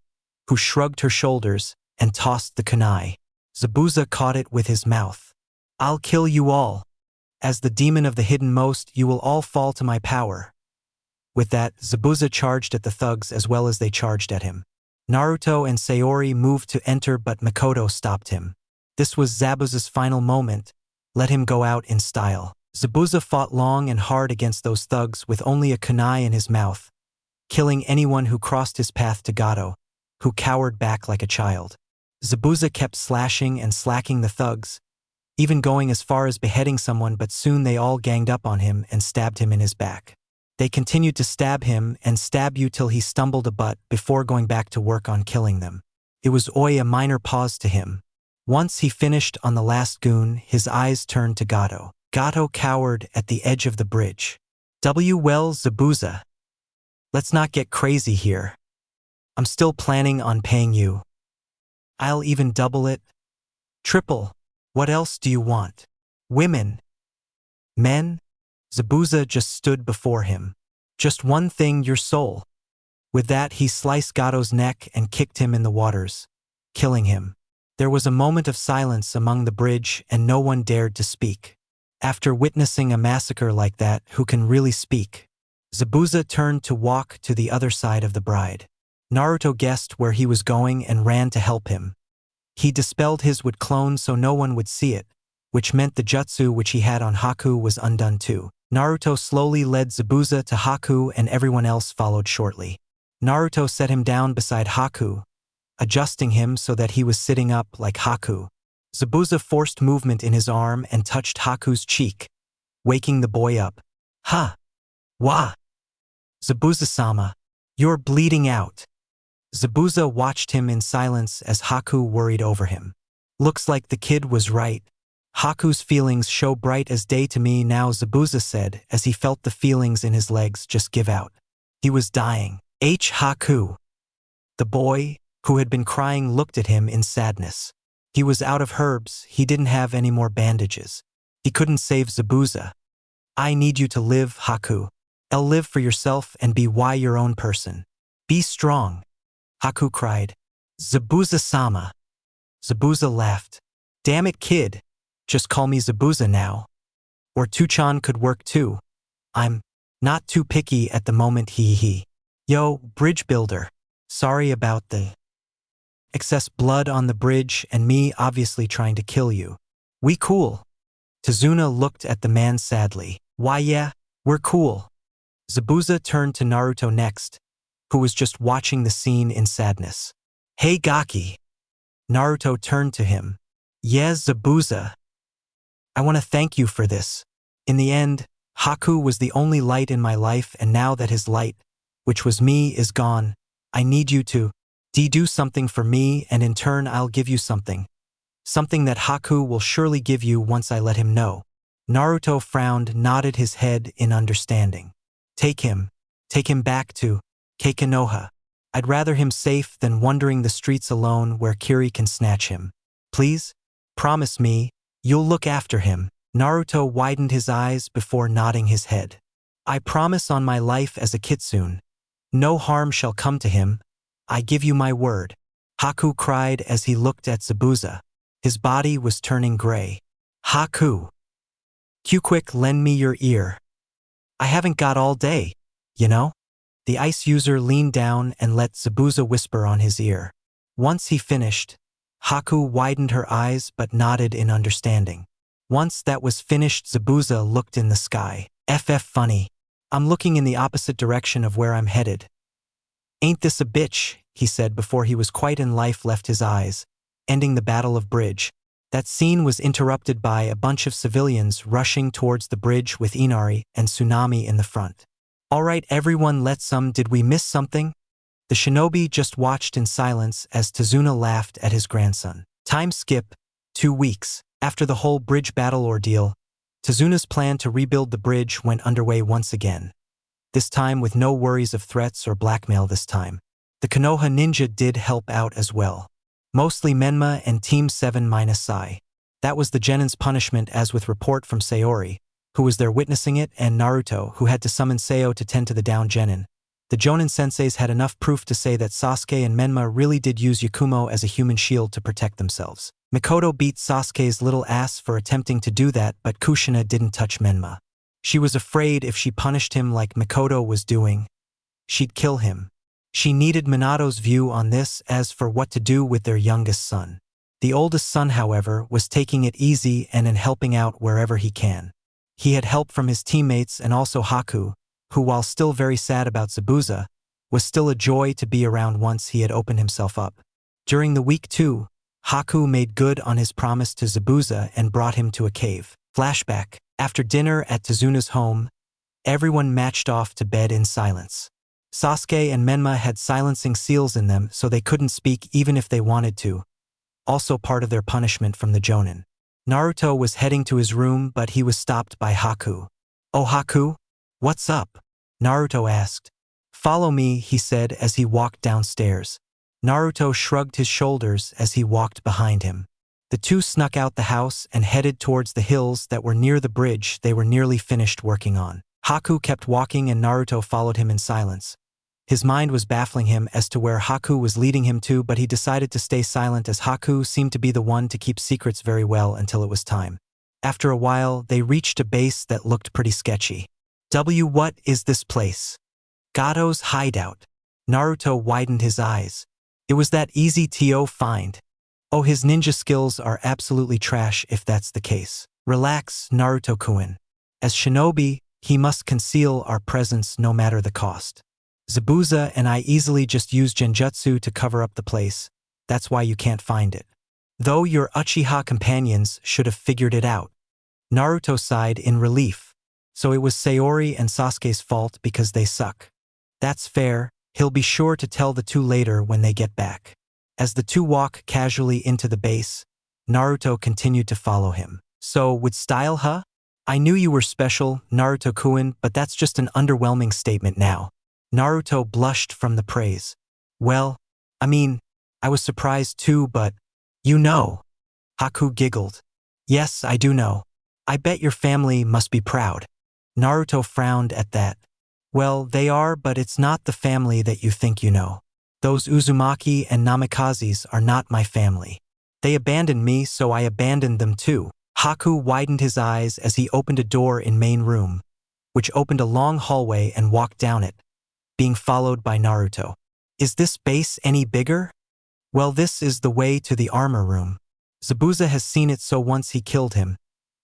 who shrugged her shoulders and tossed the kunai. Zabuza caught it with his mouth. I'll kill you all. As the demon of the hidden most, you will all fall to my power. With that, Zabuza charged at the thugs as well as they charged at him. Naruto and Sayori moved to enter, but Makoto stopped him. This was Zabuza's final moment. Let him go out in style. Zabuza fought long and hard against those thugs with only a kunai in his mouth, killing anyone who crossed his path to Gato, who cowered back like a child. Zabuza kept slashing and slacking the thugs, even going as far as beheading someone, but soon they all ganged up on him and stabbed him in his back. They continued to stab him and stab you till he stumbled a butt before going back to work on killing them. It was a minor pause to him. Once he finished on the last goon, his eyes turned to Gato. Gato cowered at the edge of the bridge. Well, Zabuza. Let's not get crazy here. I'm still planning on paying you. I'll even double it. Triple. What else do you want? Women? Men? Zabuza just stood before him. Just one thing, your soul. With that, he sliced Gato's neck and kicked him in the waters, killing him. There was a moment of silence among the bridge and no one dared to speak. After witnessing a massacre like that, who can really speak? Zabuza turned to walk to the other side of the bride. Naruto guessed where he was going and ran to help him. He dispelled his wood clone so no one would see it, which meant the jutsu which he had on Haku was undone too. Naruto slowly led Zabuza to Haku and everyone else followed shortly. Naruto set him down beside Haku, adjusting him so that he was sitting up like Haku. Zabuza forced movement in his arm and touched Haku's cheek, waking the boy up. Ha! Wah! Zabuza-sama, you're bleeding out. Zabuza watched him in silence as Haku worried over him. Looks like the kid was right. Haku's feelings show bright as day to me now, Zabuza said as he felt the feelings in his legs just give out. He was dying. Haku. The boy, who had been crying, looked at him in sadness. He was out of herbs, he didn't have any more bandages. He couldn't save Zabuza. I need you to live, Haku. Live for yourself and be your own person. Be strong. Haku cried. Zabuza-sama. Zabuza laughed. Damn it, kid. Just call me Zabuza now. Or Tuchan could work too. I'm not too picky at the moment, hee. Yo, bridge builder. Sorry about the excess blood on the bridge and me obviously trying to kill you. We cool. Tsunade looked at the man sadly. Why yeah, we're cool. Zabuza turned to Naruto next, who was just watching the scene in sadness. Hey Gaki. Naruto turned to him. Yeah, Zabuza. I want to thank you for this. In the end, Haku was the only light in my life, and now that his light, which was me, is gone, I need you to do something for me, and in turn I'll give you something. Something that Haku will surely give you once I let him know. Naruto frowned, nodded his head in understanding. Take him back to Keikonoha. I'd rather him safe than wandering the streets alone where Kiri can snatch him. Please? Promise me, you'll look after him. Naruto widened his eyes before nodding his head. I promise on my life as a kitsune. No harm shall come to him. I give you my word. Haku cried as he looked at Zabuza. His body was turning gray. Haku. Q-quick, lend me your ear. I haven't got all day, you know? The ice user leaned down and let Zabuza whisper on his ear. Once he finished, Haku widened her eyes but nodded in understanding. Once that was finished, Zabuza looked in the sky. FF funny. I'm looking in the opposite direction of where I'm headed. Ain't this a bitch, he said before he was quite in life left his eyes, ending the Battle of Bridge. That scene was interrupted by a bunch of civilians rushing towards the bridge with Inari and Tsunade in the front. All right everyone, did we miss something? The shinobi just watched in silence as Tsunade laughed at his grandson. Time skip, 2 weeks. After the whole bridge battle ordeal, Tsunade's plan to rebuild the bridge went underway once again. This time with no worries of threats or blackmail this time. The Konoha ninja did help out as well. Mostly Menma and Team 7-Sai. That was the Genin's punishment, as with report from Sayori, who was there witnessing it, and Naruto, who had to summon Seo to tend to the down Genin. The Jonin senseis had enough proof to say that Sasuke and Menma really did use Yakumo as a human shield to protect themselves. Mikoto beat Sasuke's little ass for attempting to do that, but Kushina didn't touch Menma. She was afraid if she punished him like Mikoto was doing, she'd kill him. She needed Minato's view on this as for what to do with their youngest son. The oldest son, however, was taking it easy and in helping out wherever he can. He had help from his teammates and also Haku, who, while still very sad about Zabuza, was still a joy to be around once he had opened himself up. During the week too, Haku made good on his promise to Zabuza and brought him to a cave. Flashback. After dinner at Tsunade's home, everyone matched off to bed in silence. Sasuke and Menma had silencing seals in them, so they couldn't speak even if they wanted to, also part of their punishment from the Jonin. Naruto was heading to his room, but he was stopped by Haku. "Oh Haku? What's up?" Naruto asked. "Follow me," he said as he walked downstairs. Naruto shrugged his shoulders as he walked behind him. The two snuck out the house and headed towards the hills that were near the bridge they were nearly finished working on. Haku kept walking and Naruto followed him in silence. His mind was baffling him as to where Haku was leading him to, but he decided to stay silent as Haku seemed to be the one to keep secrets very well until it was time. After a while, they reached a base that looked pretty sketchy. What is this place? Gato's hideout. Naruto widened his eyes. It was that easy to find. Oh, his ninja skills are absolutely trash if that's the case. Relax, Naruto-kun. As shinobi, he must conceal our presence no matter the cost. Zabuza and I easily just use genjutsu to cover up the place. That's why you can't find it. Though your Uchiha companions should have figured it out. Naruto sighed in relief. So it was Sayori and Sasuke's fault because they suck. That's fair, he'll be sure to tell the two later when they get back. As the two walk casually into the base, Naruto continued to follow him. So, with style, huh? I knew you were special, Naruto-kun, but that's just an underwhelming statement now. Naruto blushed from the praise. Well, I mean, I was surprised too, but you know. Haku giggled. Yes, I do know. I bet your family must be proud. Naruto frowned at that. Well, they are, but it's not the family that you think you know. Those Uzumaki and Namikazes are not my family. They abandoned me, so I abandoned them too. Haku widened his eyes as he opened a door in main room, which opened a long hallway and walked down it, being followed by Naruto. Is this base any bigger? Well, this is the way to the armor room. Zabuza has seen it, so once he killed him.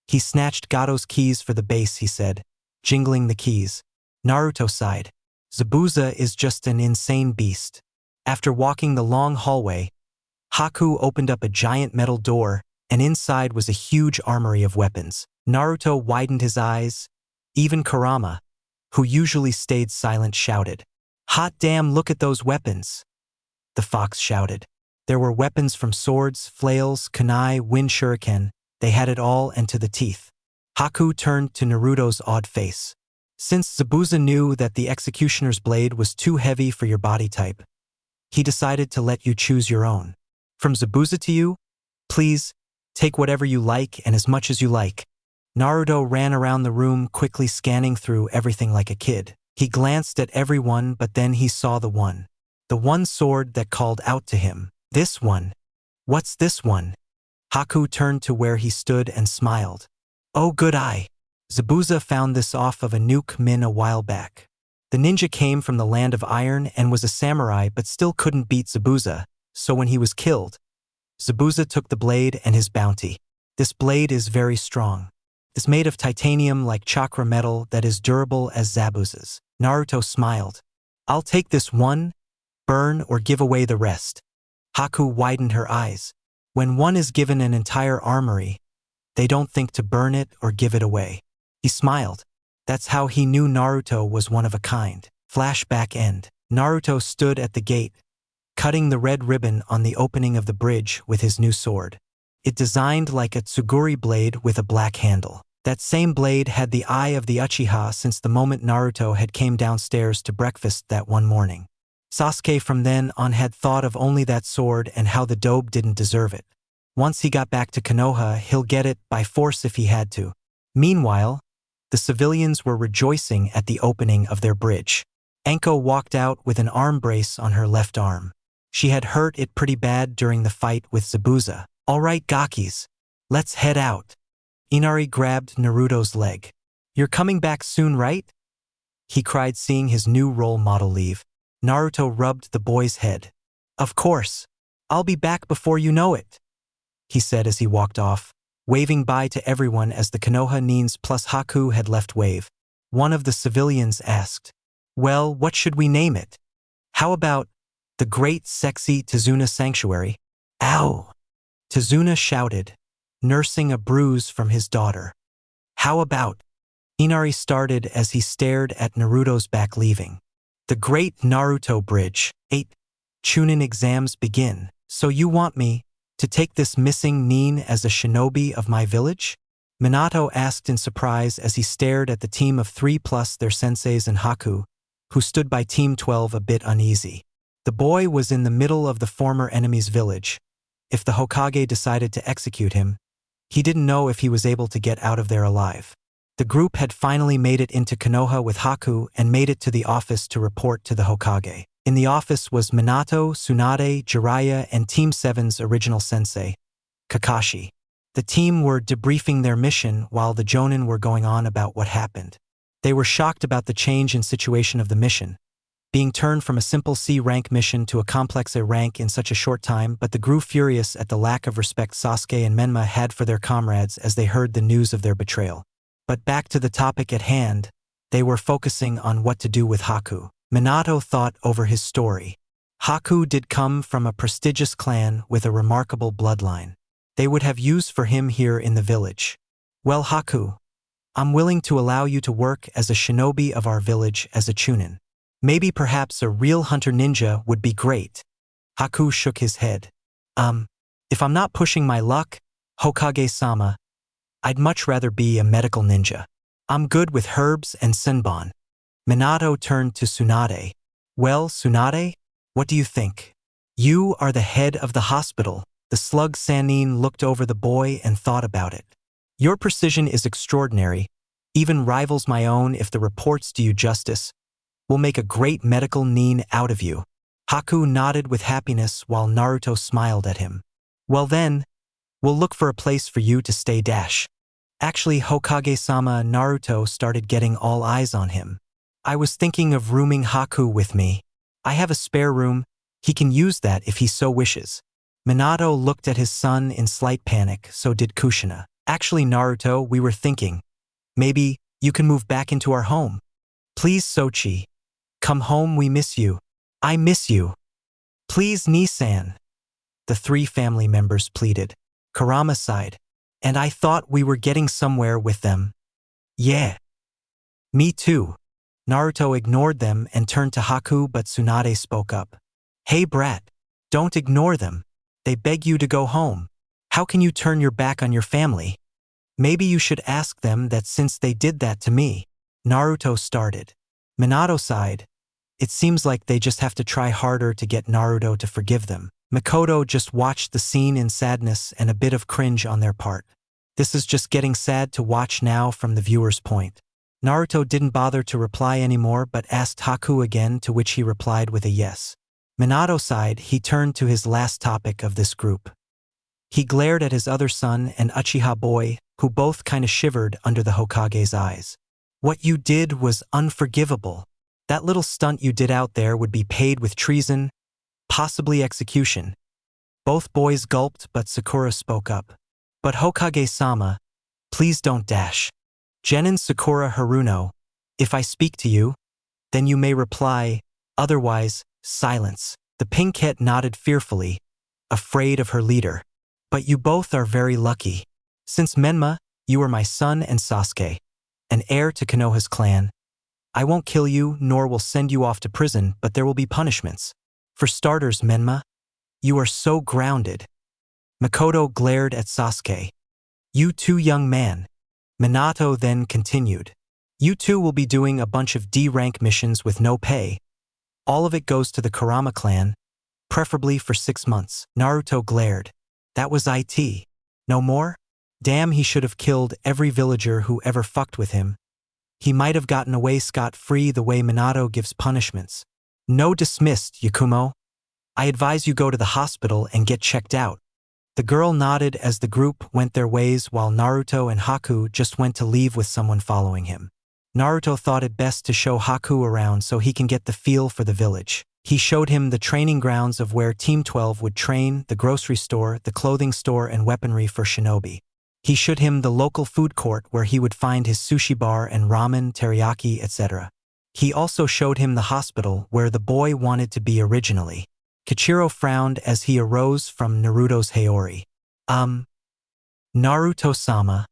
He snatched Gato's keys for the base, he said, jingling the keys. Naruto sighed. Zabuza is just an insane beast. After walking the long hallway, Haku opened up a giant metal door, and inside was a huge armory of weapons. Naruto widened his eyes. Even Kurama, who usually stayed silent, shouted. Hot damn, look at those weapons! The fox shouted. There were weapons from swords, flails, kunai, wind shuriken. They had it all and to the teeth. Haku turned to Naruto's odd face. Since Zabuza knew that the executioner's blade was too heavy for your body type, he decided to let you choose your own. From Zabuza to you? Please, take whatever you like and as much as you like. Naruto ran around the room quickly scanning through everything like a kid. He glanced at everyone but then he saw the one sword that called out to him. This one. What's this one? Haku turned to where he stood and smiled. Oh good eye. Zabuza found this off of a nuke min a while back. The ninja came from the land of iron and was a samurai but still couldn't beat Zabuza, so when he was killed, Zabuza took the blade and his bounty. This blade is very strong. It's made of titanium like chakra metal that is durable as Zabuza's. Naruto smiled. I'll take this one, burn or give away the rest. Haku widened her eyes. When one is given an entire armory, they don't think to burn it or give it away. He smiled. That's how he knew Naruto was one of a kind. Flashback end. Naruto stood at the gate, cutting the red ribbon on the opening of the bridge with his new sword. It designed like a tsuguri blade with a black handle. That same blade had the eye of the Uchiha since the moment Naruto had came downstairs to breakfast that one morning. Sasuke from then on had thought of only that sword and how the dobe didn't deserve it. Once he got back to Konoha, he'll get it by force if he had to. Meanwhile, the civilians were rejoicing at the opening of their bridge. Enko walked out with an arm brace on her left arm. She had hurt it pretty bad during the fight with Zabuza. All right, Gakis, let's head out. Inari grabbed Naruto's leg. You're coming back soon, right? He cried seeing his new role model leave. Naruto rubbed the boy's head. Of course. I'll be back before you know it, he said as he walked off, waving bye to everyone as the Konoha Nins plus Haku had left wave. One of the civilians asked, well, what should we name it? How about the Great Sexy Tsunade Sanctuary? Ow! Tsunade shouted, nursing a bruise from his daughter. How about? Inari started as he stared at Naruto's back leaving. The Great Naruto Bridge. 8. Chunin exams begin. So you want me to take this missing Nin as a shinobi of my village? Minato asked in surprise as he stared at the team of 3 plus their senseis and Haku, who stood by Team 12 a bit uneasy. The boy was in the middle of the former enemy's village. If the Hokage decided to execute him, he didn't know if he was able to get out of there alive. The group had finally made it into Konoha with Haku and made it to the office to report to the Hokage. In the office was Minato, Tsunade, Jiraiya, and Team 7's original sensei, Kakashi. The team were debriefing their mission while the Jonin were going on about what happened. They were shocked about the change in situation of the mission, being turned from a simple C-rank mission to a complex A rank in such a short time, but they grew furious at the lack of respect Sasuke and Menma had for their comrades as they heard the news of their betrayal. But back to the topic at hand, they were focusing on what to do with Haku. Minato thought over his story. Haku did come from a prestigious clan with a remarkable bloodline. They would have use for him here in the village. Well, Haku, I'm willing to allow you to work as a shinobi of our village as a chunin. Maybe perhaps a real hunter ninja would be great. Haku shook his head. If I'm not pushing my luck, Hokage-sama, I'd much rather be a medical ninja. I'm good with herbs and senbon. Minato turned to Tsunade. Well, Tsunade, what do you think? You are the head of the hospital. The slug Sannin looked over the boy and thought about it. Your precision is extraordinary, even rivals my own if the reports do you justice. We'll make a great medical nin out of you. Haku nodded with happiness while Naruto smiled at him. Well then, we'll look for a place for you to stay dash. Actually, Hokage-sama, Naruto started getting all eyes on him. I was thinking of rooming Haku with me. I have a spare room, he can use that if he so wishes. Minato looked at his son in slight panic, so did Kushina. Actually, Naruto, we were thinking, maybe you can move back into our home. Please, Sochi. Come home, we miss you. I miss you. Please, Nisan. The 3 family members pleaded. Kurama sighed. And I thought we were getting somewhere with them. Yeah. Me too. Naruto ignored them and turned to Haku, but Tsunade spoke up. Hey brat, don't ignore them. They beg you to go home. How can you turn your back on your family? Maybe you should ask them that since they did that to me. Naruto started. Minato sighed. It seems like they just have to try harder to get Naruto to forgive them. Makoto just watched the scene in sadness and a bit of cringe on their part. This is just getting sad to watch now from the viewer's point. Naruto didn't bother to reply anymore but asked Haku again, to which he replied with a yes. Minato sighed. He turned to his last topic of this group. He glared at his other son and Uchiha boy, who both kinda shivered under the Hokage's eyes. What you did was unforgivable. That little stunt you did out there would be paid with treason, possibly execution. Both boys gulped, but Sakura spoke up. But Hokage-sama, please don't dash. Genin Sakura Haruno, if I speak to you, then you may reply, otherwise, silence. The pinkette nodded fearfully, afraid of her leader. But you both are very lucky. Since Menma, you are my son and Sasuke, an heir to Konoha's clan. I won't kill you nor will send you off to prison, but there will be punishments. For starters, Menma, you are so grounded. Makoto glared at Sasuke. You too, young man. Minato then continued. You two will be doing a bunch of D-rank missions with no pay. All of it goes to the Kurama clan, preferably for 6 months. Naruto glared. That was it. No more? Damn, he should have killed every villager who ever fucked with him. He might have gotten away scot-free the way Minato gives punishments. No, dismissed, Yakumo. I advise you go to the hospital and get checked out. The girl nodded as the group went their ways, while Naruto and Haku just went to leave with someone following him. Naruto thought it best to show Haku around so he can get the feel for the village. He showed him the training grounds of where Team 12 would train, the grocery store, the clothing store, and weaponry for shinobi. He showed him the local food court where he would find his sushi bar and ramen, teriyaki, etc. He also showed him the hospital where the boy wanted to be originally. Kichiro frowned as he arose from Naruto's Hayori. Naruto-sama.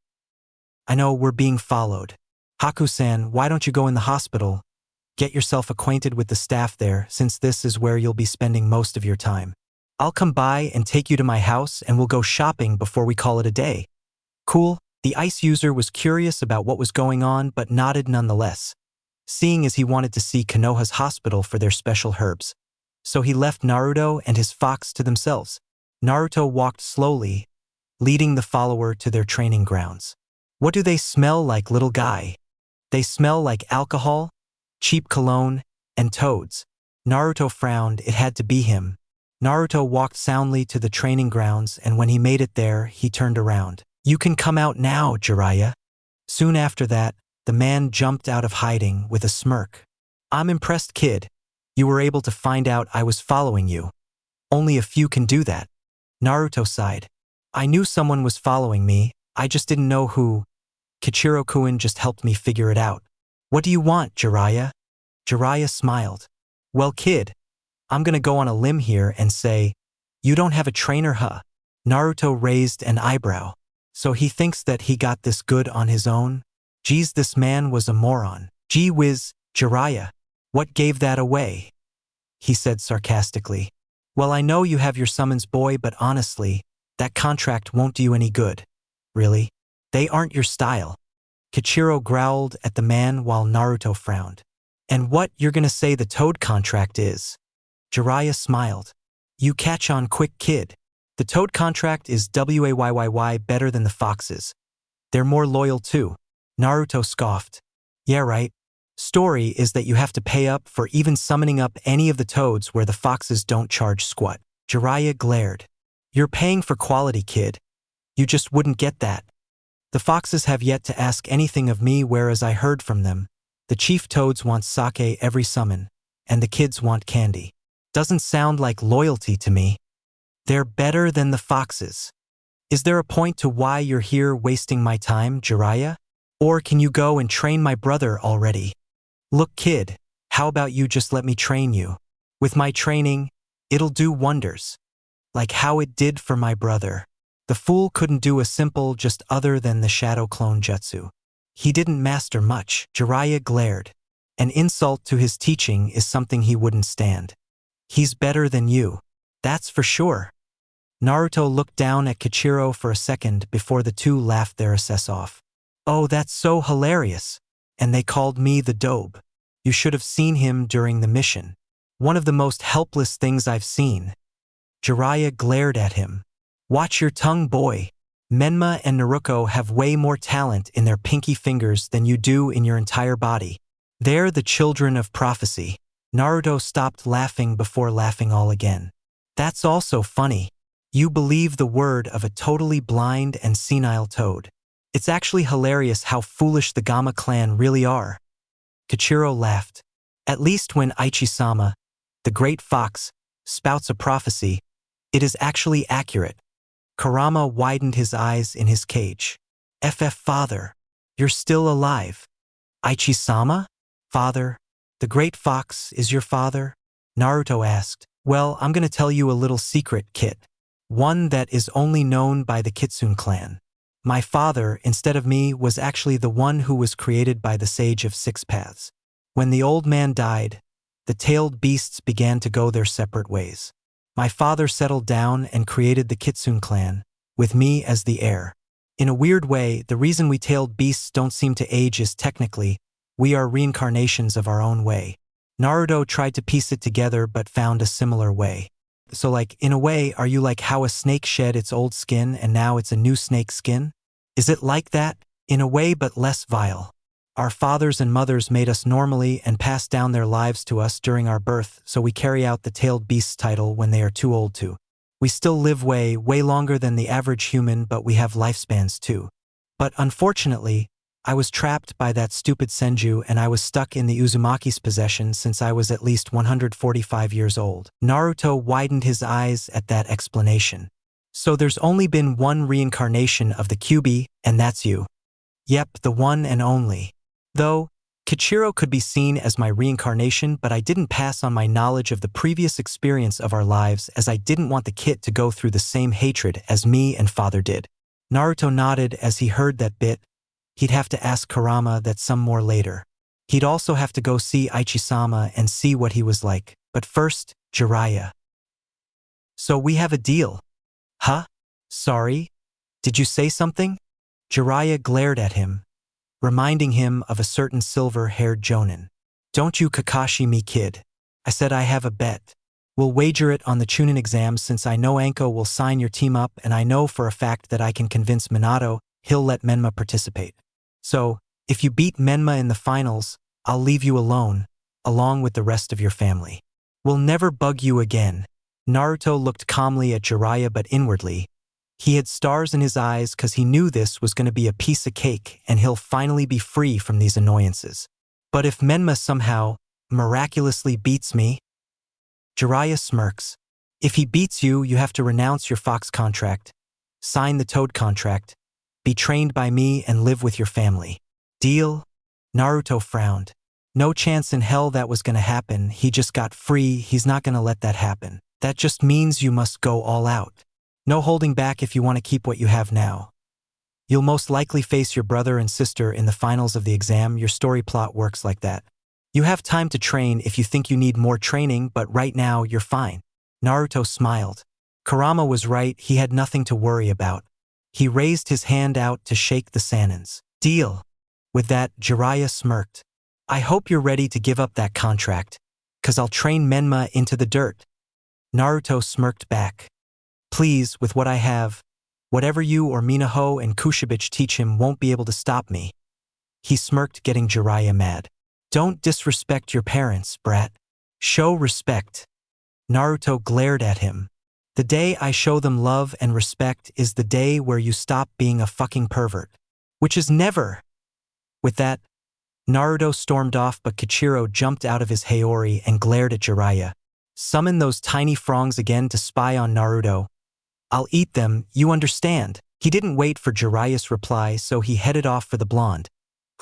I know we're being followed. Haku-san, why don't you go in the hospital? Get yourself acquainted with the staff there, since this is where you'll be spending most of your time. I'll come by and take you to my house and we'll go shopping before we call it a day. Cool. The ice user was curious about what was going on but nodded nonetheless, seeing as he wanted to see Konoha's hospital for their special herbs. So he left Naruto and his fox to themselves. Naruto walked slowly, leading the follower to their training grounds. What do they smell like, little guy? They smell like alcohol, cheap cologne, and toads. Naruto frowned. It had to be him. Naruto walked soundly to the training grounds, and when he made it there, he turned around. You can come out now, Jiraiya. Soon after that, the man jumped out of hiding with a smirk. I'm impressed, kid. You were able to find out I was following you. Only a few can do that. Naruto sighed. I knew someone was following me, I just didn't know who. Kichiro-kun just helped me figure it out. What do you want, Jiraiya? Jiraiya smiled. Well, kid, I'm gonna go on a limb here and say, you don't have a trainer, huh? Naruto raised an eyebrow. So he thinks that he got this good on his own? Geez, this man was a moron. Gee whiz, Jiraiya. What gave that away? He said sarcastically. Well, I know you have your summons boy, but honestly, that contract won't do you any good. Really? They aren't your style. Kichiro growled at the man while Naruto frowned. And what, you're gonna say the Toad contract is? Jiraiya smiled. You catch on quick, kid. The Toad contract is wayyyy better than the Foxes. They're more loyal too. Naruto scoffed. Yeah, right. Story is that you have to pay up for even summoning up any of the Toads where the Foxes don't charge squat. Jiraiya glared. You're paying for quality, kid. You just wouldn't get that. The Foxes have yet to ask anything of me, whereas I heard from them. The Chief Toads want sake every summon, and the kids want candy. Doesn't sound like loyalty to me. They're better than the Foxes. Is there a point to why you're here wasting my time, Jiraiya? Or can you go and train my brother already? Look, kid, how about you just let me train you? With my training, it'll do wonders. Like how it did for my brother. The fool couldn't do a simple just other than the shadow clone jutsu. He didn't master much. Jiraiya glared. An insult to his teaching is something he wouldn't stand. He's better than you. That's for sure. Naruto looked down at Kichiro for a second before the two laughed their asses off. Oh, that's so hilarious. And they called me the Dobe. You should have seen him during the mission. One of the most helpless things I've seen. Jiraiya glared at him. Watch your tongue, boy. Menma and Naruto have way more talent in their pinky fingers than you do in your entire body. They're the children of prophecy. Naruto stopped laughing before laughing all again. That's also funny. You believe the word of a totally blind and senile toad. It's actually hilarious how foolish the Gama clan really are. Kichiro laughed. At least when Ichi-sama, the great fox, spouts a prophecy, it is actually accurate. Kurama widened his eyes in his cage. Father, you're still alive. Ichi-sama? Father, the great fox is your father? Naruto asked. Well, I'm gonna tell you a little secret, Kit. One that is only known by the Kitsune clan. My father, instead of me, was actually the one who was created by the Sage of Six Paths. When the old man died, the tailed beasts began to go their separate ways. My father settled down and created the Kitsune clan, with me as the heir. In a weird way, the reason we tailed beasts don't seem to age is technically, we are reincarnations of our own way. Naruto tried to piece it together but found a similar way. So like, in a way, are you like how a snake shed its old skin and now it's a new snake skin? Is it like that? In a way but less vile. Our fathers and mothers made us normally and passed down their lives to us during our birth, so we carry out the tailed beasts title when they are too old to. We still live way longer than the average human, but we have lifespans too. But unfortunately, I was trapped by that stupid Senju and I was stuck in the Uzumaki's possession since I was at least 145 years old. Naruto widened his eyes at that explanation. So there's only been one reincarnation of the Kyuubi, and that's you. Yep, the one and only. Though, Kichiro could be seen as my reincarnation, but I didn't pass on my knowledge of the previous experience of our lives as I didn't want the kid to go through the same hatred as me and father did. Naruto nodded as he heard that bit. He'd have to ask Kurama that some more later. He'd also have to go see Ichi-sama and see what he was like. But first, Jiraiya. So we have a deal. Huh? Sorry? Did you say something? Jiraiya glared at him, reminding him of a certain silver-haired jonin. Don't you Kakashi me, kid. I said I have a bet. We'll wager it on the Chunin exam since I know Anko will sign your team up and I know for a fact that I can convince Minato he'll let Menma participate. So, if you beat Menma in the finals, I'll leave you alone, along with the rest of your family. We'll never bug you again. Naruto looked calmly at Jiraiya but inwardly, he had stars in his eyes because he knew this was going to be a piece of cake and he'll finally be free from these annoyances. But if Menma somehow, miraculously beats me? Jiraiya smirks. If he beats you, you have to renounce your fox contract, sign the toad contract, be trained by me and live with your family. Deal? Naruto frowned. No chance in hell that was going to happen. He just got free. He's not going to let that happen. That just means you must go all out. No holding back if you want to keep what you have now. You'll most likely face your brother and sister in the finals of the exam. Your story plot works like that. You have time to train if you think you need more training, but right now you're fine. Naruto smiled. Kurama was right. He had nothing to worry about. He raised his hand out to shake the Sanins. Deal. With that, Jiraiya smirked. I hope you're ready to give up that contract, 'cause I'll train Menma into the dirt. Naruto smirked back. Please, with what I have, whatever you or Minaho and Kushabich teach him won't be able to stop me. He smirked, getting Jiraiya mad. Don't disrespect your parents, brat. Show respect. Naruto glared at him. The day I show them love and respect is the day where you stop being a fucking pervert. Which is never. With that, Naruto stormed off, but Kichiro jumped out of his Haori and glared at Jiraiya. Summon those tiny frongs again to spy on Naruto. I'll eat them, you understand. He didn't wait for Jiraiya's reply, so he headed off for the blonde,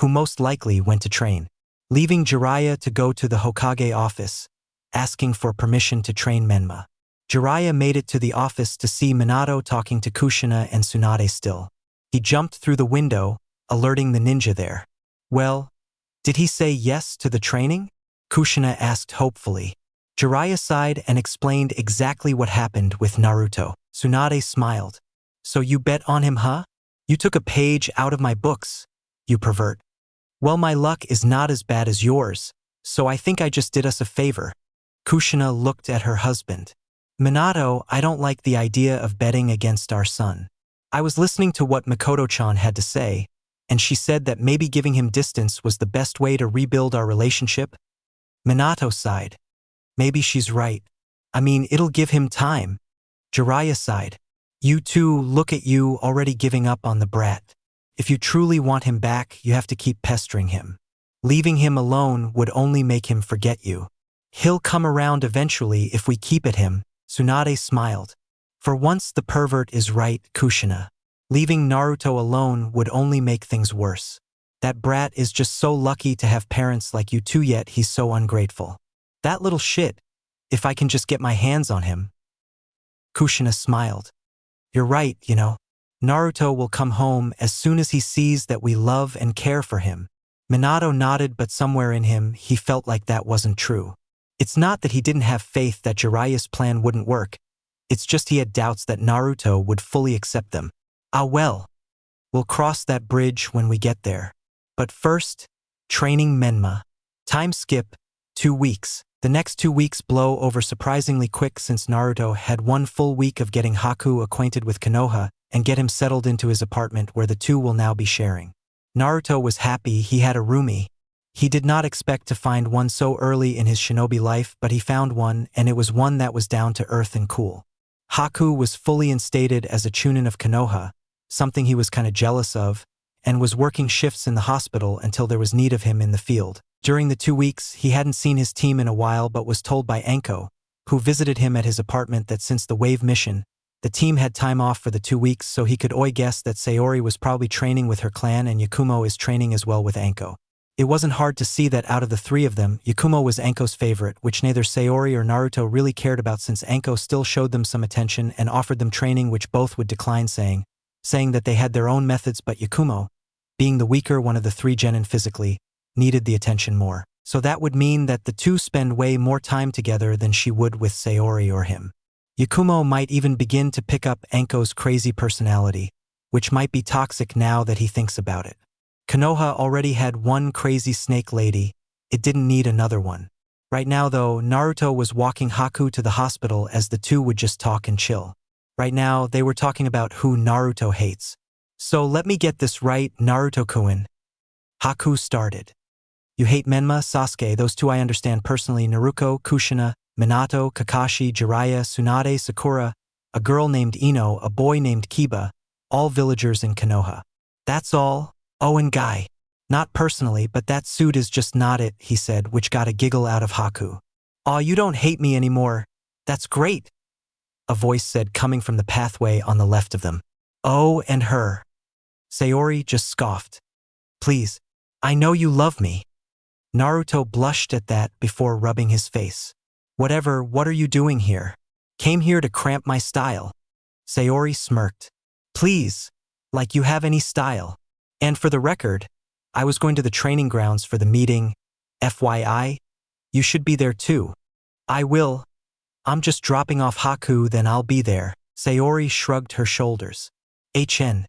who most likely went to train, leaving Jiraiya to go to the Hokage office, asking for permission to train Menma. Jiraiya made it to the office to see Minato talking to Kushina and Tsunade still. He jumped through the window, alerting the ninja there. Well, did he say yes to the training? Kushina asked hopefully. Jiraiya sighed and explained exactly what happened with Naruto. Tsunade smiled. So you bet on him, huh? You took a page out of my books, you pervert. Well, my luck is not as bad as yours, so I think I just did us a favor. Kushina looked at her husband. Minato, I don't like the idea of betting against our son. I was listening to what Makoto-chan had to say, and she said that maybe giving him distance was the best way to rebuild our relationship. Minato sighed. Maybe she's right. I mean, it'll give him time. Jiraiya sighed. You two, look at you already giving up on the brat. If you truly want him back, you have to keep pestering him. Leaving him alone would only make him forget you. He'll come around eventually if we keep at him. Tsunade smiled. For once the pervert is right, Kushina. Leaving Naruto alone would only make things worse. That brat is just so lucky to have parents like you two, yet he's so ungrateful. That little shit. If I can just get my hands on him. Kushina smiled. You're right, you know. Naruto will come home as soon as he sees that we love and care for him. Minato nodded, but somewhere in him, he felt like that wasn't true. It's not that he didn't have faith that Jiraiya's plan wouldn't work. It's just he had doubts that Naruto would fully accept them. Ah well. We'll cross that bridge when we get there. But first, training Menma. Time skip, 2 weeks. The next 2 weeks blow over surprisingly quick since Naruto had 1 full week of getting Haku acquainted with Konoha and get him settled into his apartment where the two will now be sharing. Naruto was happy he had a roomie. He did not expect to find one so early in his shinobi life, but he found one, and it was one that was down to earth and cool. Haku was fully instated as a chunin of Konoha, something he was kinda jealous of, and was working shifts in the hospital until there was need of him in the field. During the 2 weeks, he hadn't seen his team in a while but was told by Anko, who visited him at his apartment, that since the wave mission, the team had time off for the 2 weeks, so he could guess that Sayori was probably training with her clan and Yakumo is training as well with Anko. It wasn't hard to see that out of the 3 of them, Yakumo was Anko's favorite, which neither Sayori or Naruto really cared about since Anko still showed them some attention and offered them training, which both would decline, saying that they had their own methods, but Yakumo, being the weaker one of the 3 genin physically, needed the attention more. So that would mean that the two spend way more time together than she would with Sayori or him. Yakumo might even begin to pick up Anko's crazy personality, which might be toxic now that he thinks about it. Konoha already had 1 crazy snake lady. It didn't need another one. Right now though, Naruto was walking Haku to the hospital as the two would just talk and chill. Right now, they were talking about who Naruto hates. So let me get this right, Naruto-kun. Haku started. You hate Menma, Sasuke, those 2 I understand personally, Naruto, Kushina, Minato, Kakashi, Jiraiya, Tsunade, Sakura, a girl named Ino, a boy named Kiba, all villagers in Konoha. That's all? Oh, and Guy. Not personally, but that suit is just not it, he said, which got a giggle out of Haku. Aw, you don't hate me anymore. That's great, a voice said, coming from the pathway on the left of them. Oh, and her. Sayori just scoffed. Please, I know you love me. Naruto blushed at that before rubbing his face. Whatever, what are you doing here? Came here to cramp my style. Sayori smirked. Please, like you have any style. And for the record, I was going to the training grounds for the meeting. FYI, you should be there too. I will. I'm just dropping off Haku, then I'll be there. Sayori shrugged her shoulders. HN.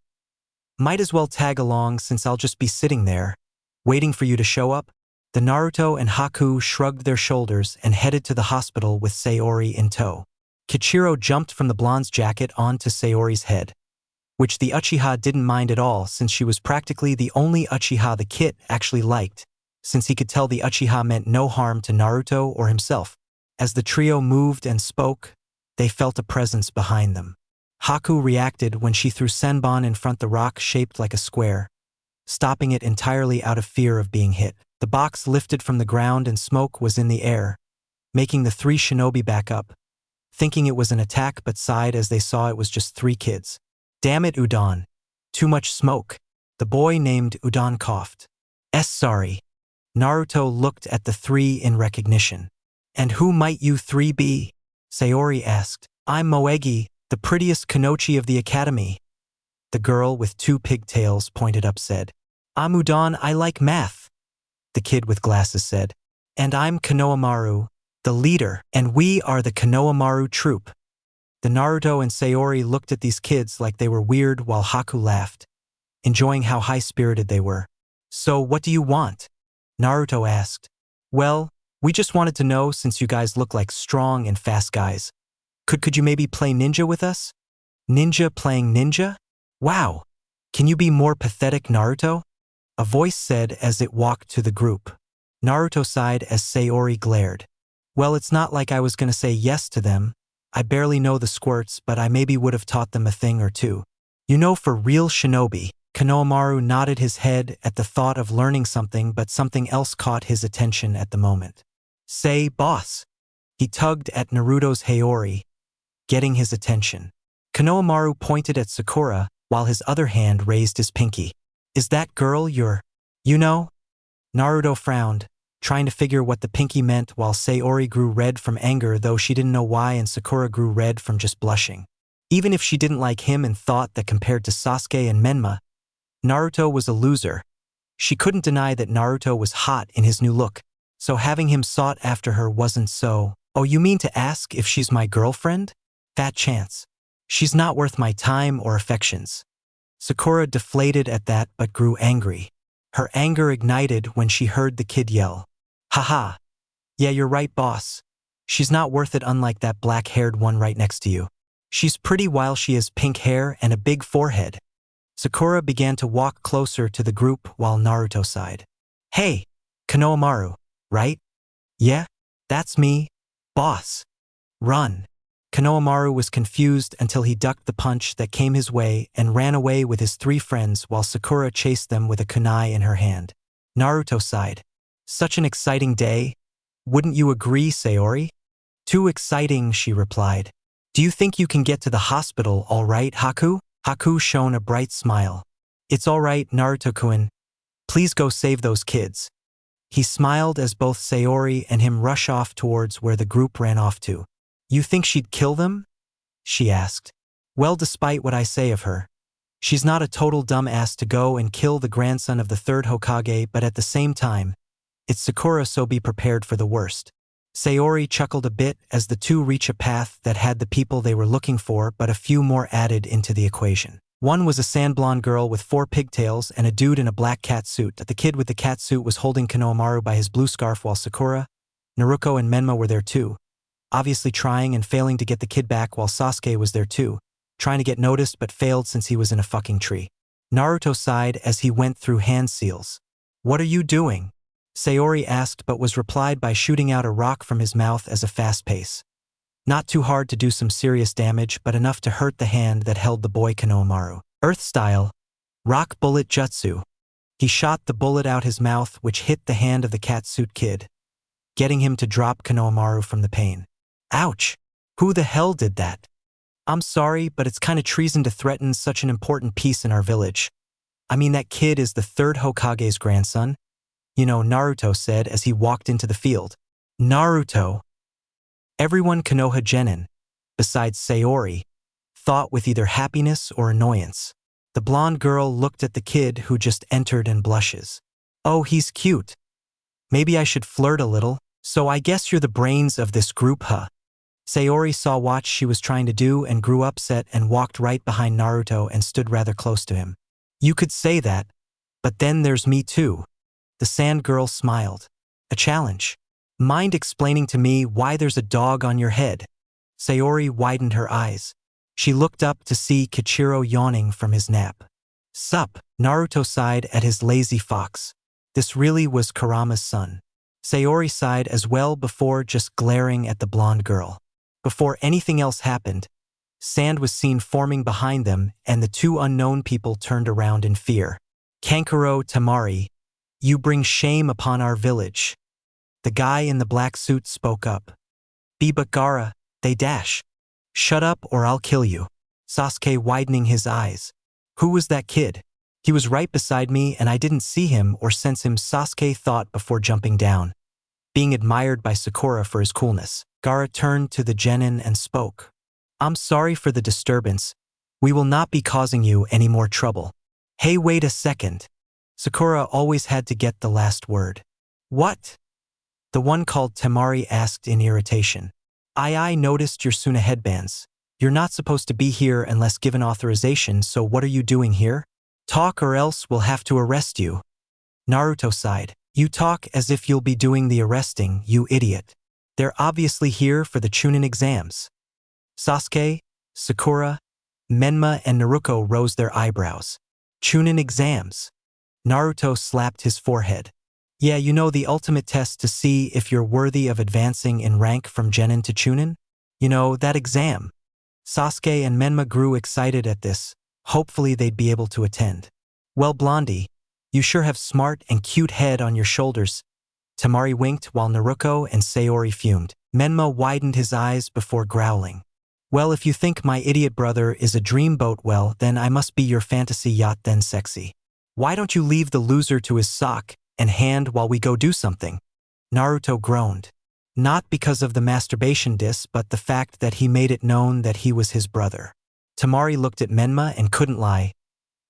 Might as well tag along since I'll just be sitting there, waiting for you to show up. The Naruto and Haku shrugged their shoulders and headed to the hospital with Sayori in tow. Kichiro jumped from the blonde's jacket onto Sayori's head, which the Uchiha didn't mind at all since she was practically the only Uchiha the Kit actually liked, since he could tell the Uchiha meant no harm to Naruto or himself. As the trio moved and spoke, they felt a presence behind them. Haku reacted when she threw Senbon in front the rock shaped like a square, stopping it entirely out of fear of being hit. The box lifted from the ground and smoke was in the air, making the 3 shinobi back up, thinking it was an attack but sighed as they saw it was just 3 kids. Damn it, Udon. Too much smoke. The boy named Udon coughed. Sorry. Naruto looked at the 3 in recognition. And who might you 3 be? Sayori asked. I'm Moegi, the prettiest Kanochi of the academy. The girl with 2 pigtails pointed up said. I'm Udon, I like math. The kid with glasses said. And I'm Konohamaru, the leader, and we are the Konohamaru troop. The Naruto and Sayori looked at these kids like they were weird while Haku laughed, enjoying how high-spirited they were. So what do you want? Naruto asked. Well, we just wanted to know since you guys look like strong and fast guys. Could you maybe play ninja with us? Ninja playing ninja? Wow! Can you be more pathetic, Naruto? A voice said as it walked to the group. Naruto sighed as Sayori glared. Well, it's not like I was gonna say yes to them. I barely know the squirts, but I maybe would have taught them a thing or two. You know, for real shinobi. Konohamaru nodded his head at the thought of learning something, but something else caught his attention at the moment. Say, boss. He tugged at Naruto's Haori, getting his attention. Konohamaru pointed at Sakura, while his other hand raised his pinky. Is that girl your... You know? Naruto frowned, trying to figure what the pinky meant while Sayori grew red from anger, though she didn't know why, and Sakura grew red from just blushing. Even if she didn't like him and thought that compared to Sasuke and Menma, Naruto was a loser, she couldn't deny that Naruto was hot in his new look, so having him sought after her wasn't so... Oh, you mean to ask if she's my girlfriend? Fat chance. She's not worth my time or affections. Sakura deflated at that but grew angry. Her anger ignited when she heard the kid yell. Haha. Yeah, you're right, boss. She's not worth it, unlike that black-haired one right next to you. She's pretty while she has pink hair and a big forehead. Sakura began to walk closer to the group while Naruto sighed. Hey, Konohamaru, right? Yeah, that's me, boss. Run. Konohamaru was confused until he ducked the punch that came his way and ran away with his 3 friends while Sakura chased them with a kunai in her hand. Naruto sighed. Such an exciting day. Wouldn't you agree, Sayori? Too exciting, she replied. Do you think you can get to the hospital all right, Haku? Haku shone a bright smile. It's all right, Naruto-kun. Please go save those kids. He smiled as both Sayori and him rush off towards where the group ran off to. You think she'd kill them? She asked. Well, despite what I say of her, she's not a total dumbass to go and kill the grandson of the 3rd Hokage, but at the same time, it's Sakura, so be prepared for the worst. Sayori chuckled a bit as the two reached a path that had the people they were looking for, but a few more added into the equation. One was a sand-blonde girl with 4 pigtails and a dude in a black cat suit. The kid with the cat suit was holding Konohamaru by his blue scarf, while Sakura, Naruto, and Menma were there too, obviously trying and failing to get the kid back, while Sasuke was there too, trying to get noticed but failed since he was in a fucking tree. Naruto sighed as he went through hand seals. What are you doing? Sayori asked, but was replied by shooting out a rock from his mouth as a fast pace. Not too hard to do some serious damage, but enough to hurt the hand that held the boy Konohamaru. Earth style, rock bullet jutsu. He shot the bullet out his mouth, which hit the hand of the catsuit kid, getting him to drop Konohamaru from the pain. Ouch! Who the hell did that? I'm sorry, but it's kinda treason to threaten such an important piece in our village. I mean, that kid is the 3rd Hokage's grandson. You know, Naruto said as he walked into the field. Naruto. Everyone Konoha Genin, besides Sayori, thought with either happiness or annoyance. The blonde girl looked at the kid who just entered and blushes. Oh, he's cute. Maybe I should flirt a little, so I guess you're the brains of this group, huh? Sayori saw what she was trying to do and grew upset and walked right behind Naruto and stood rather close to him. You could say that, but then there's me too. The sand girl smiled. A challenge. Mind explaining to me why there's a dog on your head? Sayori widened her eyes. She looked up to see Kichiro yawning from his nap. Sup, Naruto sighed at his lazy fox. This really was Kurama's son. Sayori sighed as well before just glaring at the blonde girl. Before anything else happened, sand was seen forming behind them and the 2 unknown people turned around in fear. Kankuro Tamari, you bring shame upon our village. The guy in the black suit spoke up. But Gaara, they dash. Shut up or I'll kill you. Sasuke widening his eyes. Who was that kid? He was right beside me and I didn't see him or sense him, Sasuke thought before jumping down. Being admired by Sakura for his coolness, Gaara turned to the genin and spoke. I'm sorry for the disturbance. We will not be causing you any more trouble. Hey, wait a second. Sakura always had to get the last word. What? The one called Temari asked in irritation. I noticed your Suna headbands. You're not supposed to be here unless given authorization, so what are you doing here? Talk or else we'll have to arrest you. Naruto sighed. You talk as if you'll be doing the arresting, you idiot. They're obviously here for the Chunin exams. Sasuke, Sakura, Menma and Naruto rose their eyebrows. Chunin exams. Naruto slapped his forehead. Yeah, you know the ultimate test to see if you're worthy of advancing in rank from Genin to Chunin? You know, that exam. Sasuke and Menma grew excited at this. Hopefully they'd be able to attend. Well, Blondie, you sure have smart and cute head on your shoulders. Temari winked while Naruto and Sayori fumed. Menma widened his eyes before growling. Well, if you think my idiot brother is a dreamboat, well, then I must be your fantasy yacht then sexy. Why don't you leave the loser to his sock and hand while we go do something? Naruto groaned. Not because of the masturbation diss, but the fact that he made it known that he was his brother. Temari looked at Menma and couldn't lie.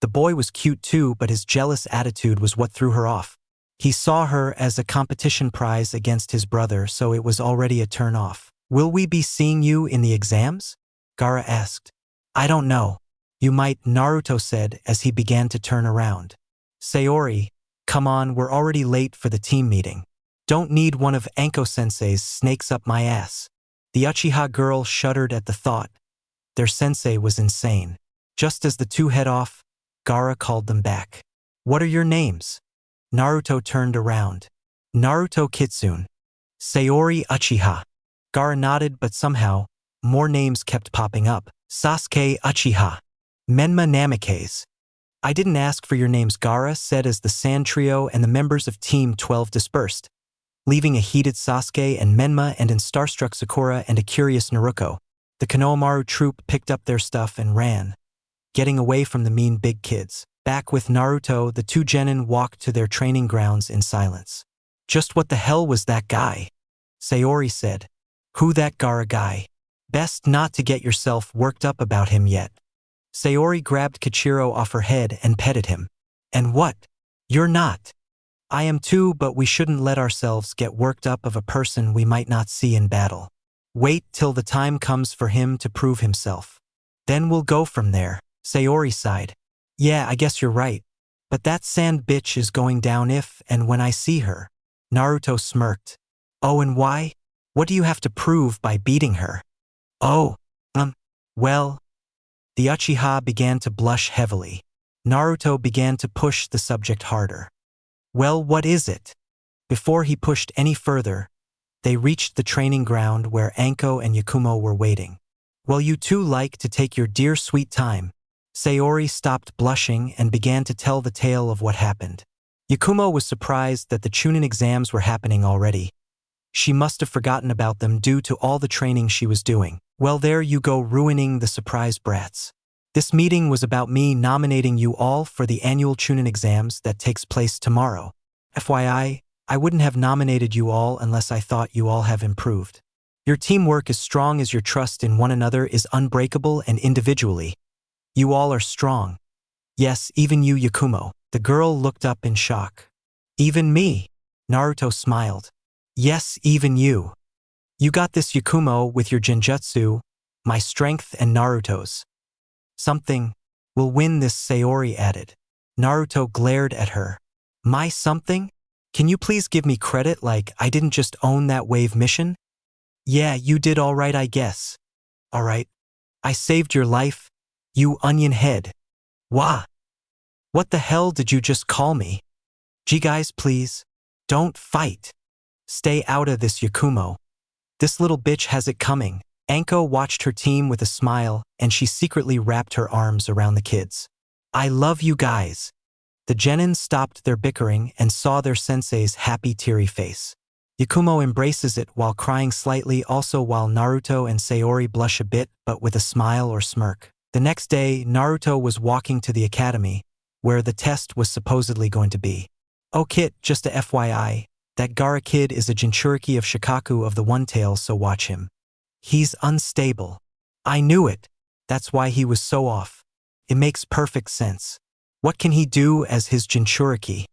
The boy was cute too, but his jealous attitude was what threw her off. He saw her as a competition prize against his brother, so it was already a turn-off. Will we be seeing you in the exams? Gaara asked. I don't know. You might, Naruto said as he began to turn around. Sayori, come on, we're already late for the team meeting. Don't need one of Anko-sensei's snakes up my ass. The Uchiha girl shuddered at the thought. Their sensei was insane. Just as the two head off, Gaara called them back. What are your names? Naruto turned around. Naruto Kitsune. Sayori Uchiha. Gaara nodded, but somehow, more names kept popping up. Sasuke Uchiha. Menma Namikaze. I didn't ask for your names, Gaara said as the Sand Trio and the members of Team 12 dispersed, leaving a heated Sasuke and Menma and an starstruck Sakura and a curious Naruto. The Konohamaru troop picked up their stuff and ran, getting away from the mean big kids. Back with Naruto, the two genin walked to their training grounds in silence. Just what the hell was that guy? Sayori said. Who that Gaara guy? Best not to get yourself worked up about him yet. Sayori grabbed Kichiro off her head and petted him. And what? You're not. I am too, but we shouldn't let ourselves get worked up of a person we might not see in battle. Wait till the time comes for him to prove himself. Then we'll go from there. Sayori sighed. Yeah, I guess you're right. But that sand bitch is going down if and when I see her. Naruto smirked. Oh, and why? What do you have to prove by beating her? Oh, well. The Uchiha began to blush heavily. Naruto began to push the subject harder. Well, what is it? Before he pushed any further, they reached the training ground where Anko and Yakumo were waiting. Well, you two like to take your dear sweet time. Sayori stopped blushing and began to tell the tale of what happened. Yakumo was surprised that the Chunin exams were happening already. She must have forgotten about them due to all the training she was doing. Well, there you go, ruining the surprise, brats. This meeting was about me nominating you all for the annual Chunin exams that takes place tomorrow. FYI, I wouldn't have nominated you all unless I thought you all have improved. Your teamwork is strong as your trust in one another is unbreakable, and individually, you all are strong. Yes, even you, Yakumo. The girl looked up in shock. Even me? Naruto smiled. Yes, even you. You got this, Yakumo, with your genjutsu, my strength and Naruto's. Something. Will win this, Sayori added. Naruto glared at her. My something? Can you please give me credit like I didn't just own that wave mission? Yeah, you did all right, I guess. All right. I saved your life, you onion head. Wah! What the hell did you just call me? Gee guys, please. Don't fight. Stay out of this, Yakumo. This little bitch has it coming. Anko watched her team with a smile, and she secretly wrapped her arms around the kids. I love you guys. The genin stopped their bickering and saw their sensei's happy, teary face. Yakumo embraces it while crying slightly, also while Naruto and Sayori blush a bit, but with a smile or smirk. The next day, Naruto was walking to the academy, where the test was supposedly going to be. Oh Kit, just a FYI, that Gaara kid is a Jinchuriki of Shikaku of the One Tail, so watch him. He's unstable. I knew it. That's why he was so off. It makes perfect sense. What can he do as his Jinchuriki?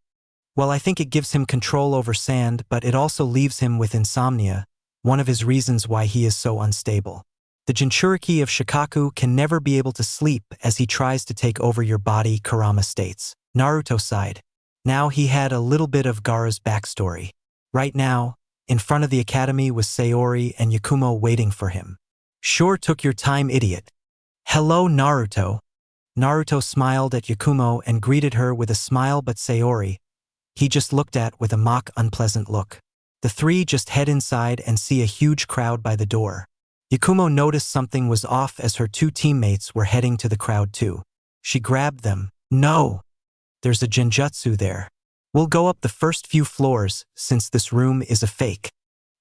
Well, I think it gives him control over sand, but it also leaves him with insomnia, one of his reasons why he is so unstable. The Jinchuriki of Shikaku can never be able to sleep as he tries to take over your body, Kurama states. Naruto sighed. Now he had a little bit of Gaara's backstory. Right now, in front of the academy was Sayori and Yakumo waiting for him. Sure took your time, idiot. Hello, Naruto. Naruto smiled at Yakumo and greeted her with a smile, but Sayori, he just looked at with a mock unpleasant look. The three just head inside and see a huge crowd by the door. Yakumo noticed something was off as her two teammates were heading to the crowd too. She grabbed them. No! There's a genjutsu there. We'll go up the first few floors since this room is a fake.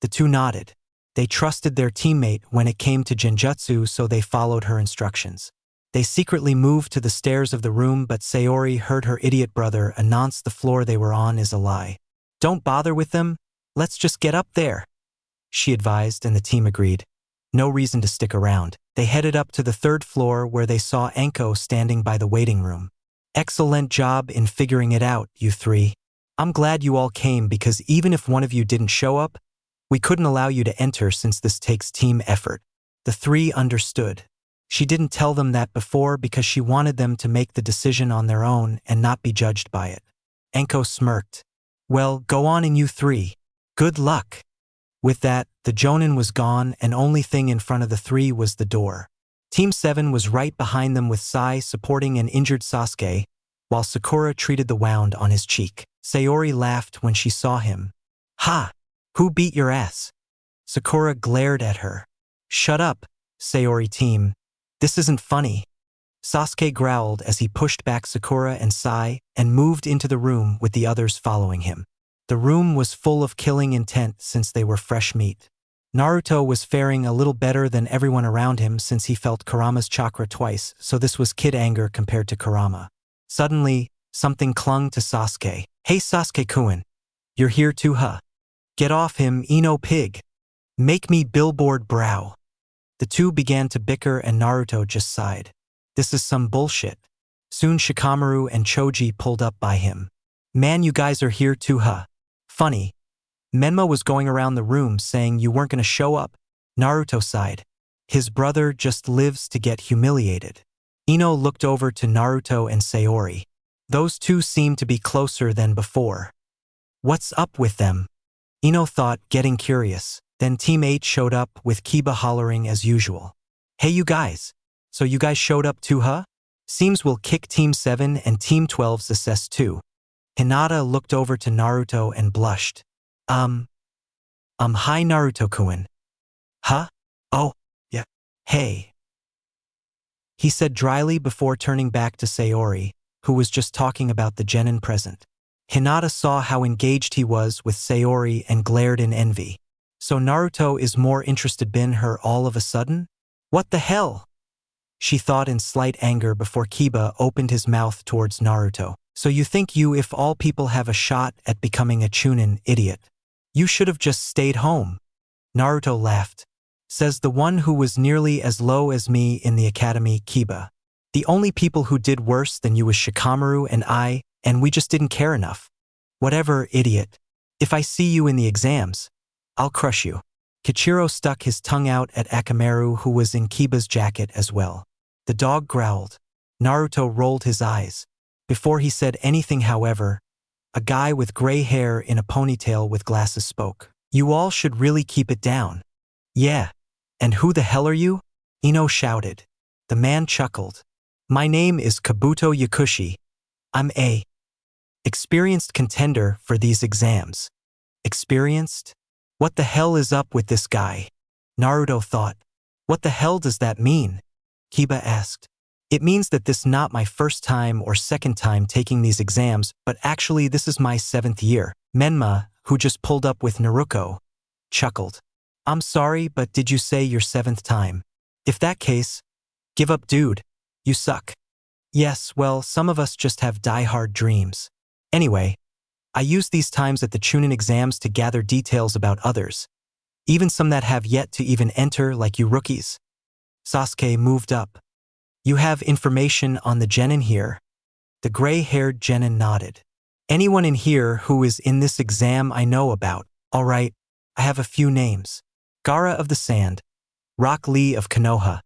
The two nodded. They trusted their teammate when it came to genjutsu, so they followed her instructions. They secretly moved to the stairs of the room, but Sayori heard her idiot brother announce the floor they were on is a lie. Don't bother with them, let's just get up there, she advised, and the team agreed. No reason to stick around. They headed up to the third floor where they saw Enko standing by the waiting room. Excellent job in figuring it out, you three. I'm glad you all came, because even if one of you didn't show up, we couldn't allow you to enter since this takes team effort. The three understood. She didn't tell them that before because she wanted them to make the decision on their own and not be judged by it. Enko smirked. Well, go on and you three. Good luck. With that, the Jonin was gone and only thing in front of the three was the door. Team 7 was right behind them with Sai supporting an injured Sasuke, while Sakura treated the wound on his cheek. Sayori laughed when she saw him. Ha! Who beat your ass? Sakura glared at her. Shut up, Sayori team. This isn't funny. Sasuke growled as he pushed back Sakura and Sai and moved into the room with the others following him. The room was full of killing intent since they were fresh meat. Naruto was faring a little better than everyone around him since he felt Kurama's chakra twice, so this was kid anger compared to Kurama. Suddenly, something clung to Sasuke. Hey Sasuke-kun. You're here too, huh? Get off him, Ino pig. Make me billboard brow. The two began to bicker and Naruto just sighed. This is some bullshit. Soon Shikamaru and Choji pulled up by him. Man, you guys are here too, huh? Funny. Menma was going around the room saying you weren't gonna show up. Naruto sighed. His brother just lives to get humiliated. Ino looked over to Naruto and Sayori. Those two seemed to be closer than before. What's up with them? Ino thought, getting curious. Then Team 8 showed up with Kiba hollering as usual. Hey you guys. So you guys showed up too, huh? Seems we'll kick Team 7 and Team 12's assess too. Hinata looked over to Naruto and blushed. Hi Naruto-kun. Huh? Oh, yeah. Hey. He said dryly before turning back to Sayori, who was just talking about the genin present. Hinata saw how engaged he was with Sayori and glared in envy. So Naruto is more interested in her all of a sudden? What the hell? She thought in slight anger before Kiba opened his mouth towards Naruto. So you think you, if all people have a shot at becoming a Chunin, idiot. You should have just stayed home. Naruto laughed. Says the one who was nearly as low as me in the academy, Kiba. The only people who did worse than you was Shikamaru and I, and we just didn't care enough. Whatever, idiot. If I see you in the exams, I'll crush you. Kichiro stuck his tongue out at Akamaru, who was in Kiba's jacket as well. The dog growled. Naruto rolled his eyes. Before he said anything, however, a guy with gray hair in a ponytail with glasses spoke. You all should really keep it down. Yeah. And who the hell are you? Ino shouted. The man chuckled. My name is Kabuto Yakushi. I'm a experienced contender for these exams. Experienced? What the hell is up with this guy? Naruto thought. What the hell does that mean? Kiba asked. It means that this not my first time or second time taking these exams, but actually this is my 7th year. Menma, who just pulled up with Naruto, chuckled. I'm sorry, but did you say your 7th time? If that case, give up, dude. You suck. Yes, well, some of us just have die-hard dreams. Anyway, I use these times at the Chunin exams to gather details about others, even some that have yet to even enter, like you rookies. Sasuke moved up. You have information on the genin here? The gray-haired genin nodded. Anyone in here who is in this exam I know about. All right, I have a few names. Gaara of the Sand, Rock Lee of Konoha,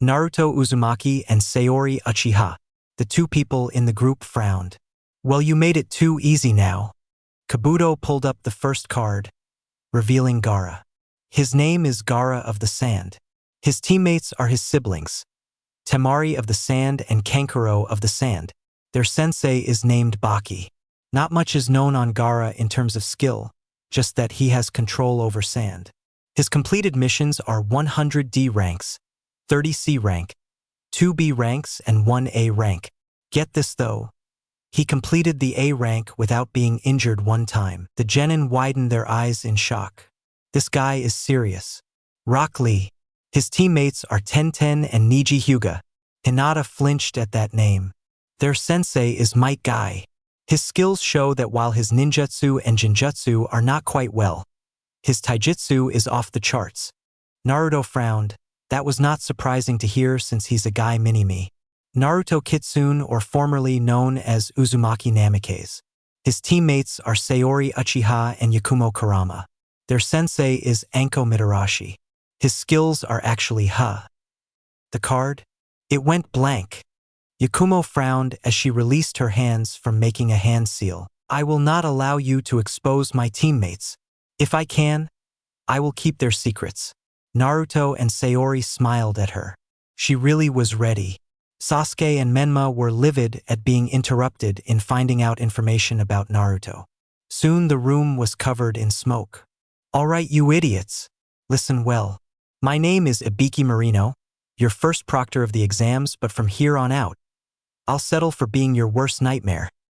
Naruto Uzumaki and Sayori Uchiha. The two people in the group frowned. Well, you made it too easy now. Kabuto pulled up the first card, revealing Gaara. His name is Gaara of the Sand. His teammates are his siblings. Temari of the Sand and Kankuro of the Sand. Their sensei is named Baki. Not much is known on Gaara in terms of skill, just that he has control over sand. His completed missions are 100 D ranks, 30 C rank, 2 B ranks, and 1 A rank. Get this though. He completed the A rank without being injured one time. The genin widened their eyes in shock. This guy is serious. Rock Lee. His teammates are Tenten and Niji Hyuga. Hinata flinched at that name. Their sensei is Might Guy. His skills show that while his ninjutsu and jinjutsu are not quite well, his taijutsu is off the charts. Naruto frowned. That was not surprising to hear since he's a guy mini-me. Naruto Kitsune, or formerly known as Uzumaki Namikaze. His teammates are Sayori Uchiha and Yakumo Kurama. Their sensei is Anko Mitarashi. His skills are actually Ha. The card? It went blank. Yakumo frowned as she released her hands from making a hand seal. I will not allow you to expose my teammates. If I can, I will keep their secrets. Naruto and Sayori smiled at her. She really was ready. Sasuke and Menma were livid at being interrupted in finding out information about Naruto. Soon the room was covered in smoke. All right, you idiots. Listen well. My name is Ibiki Marino, your first proctor of the exams, but from here on out, I'll settle for being your worst nightmare.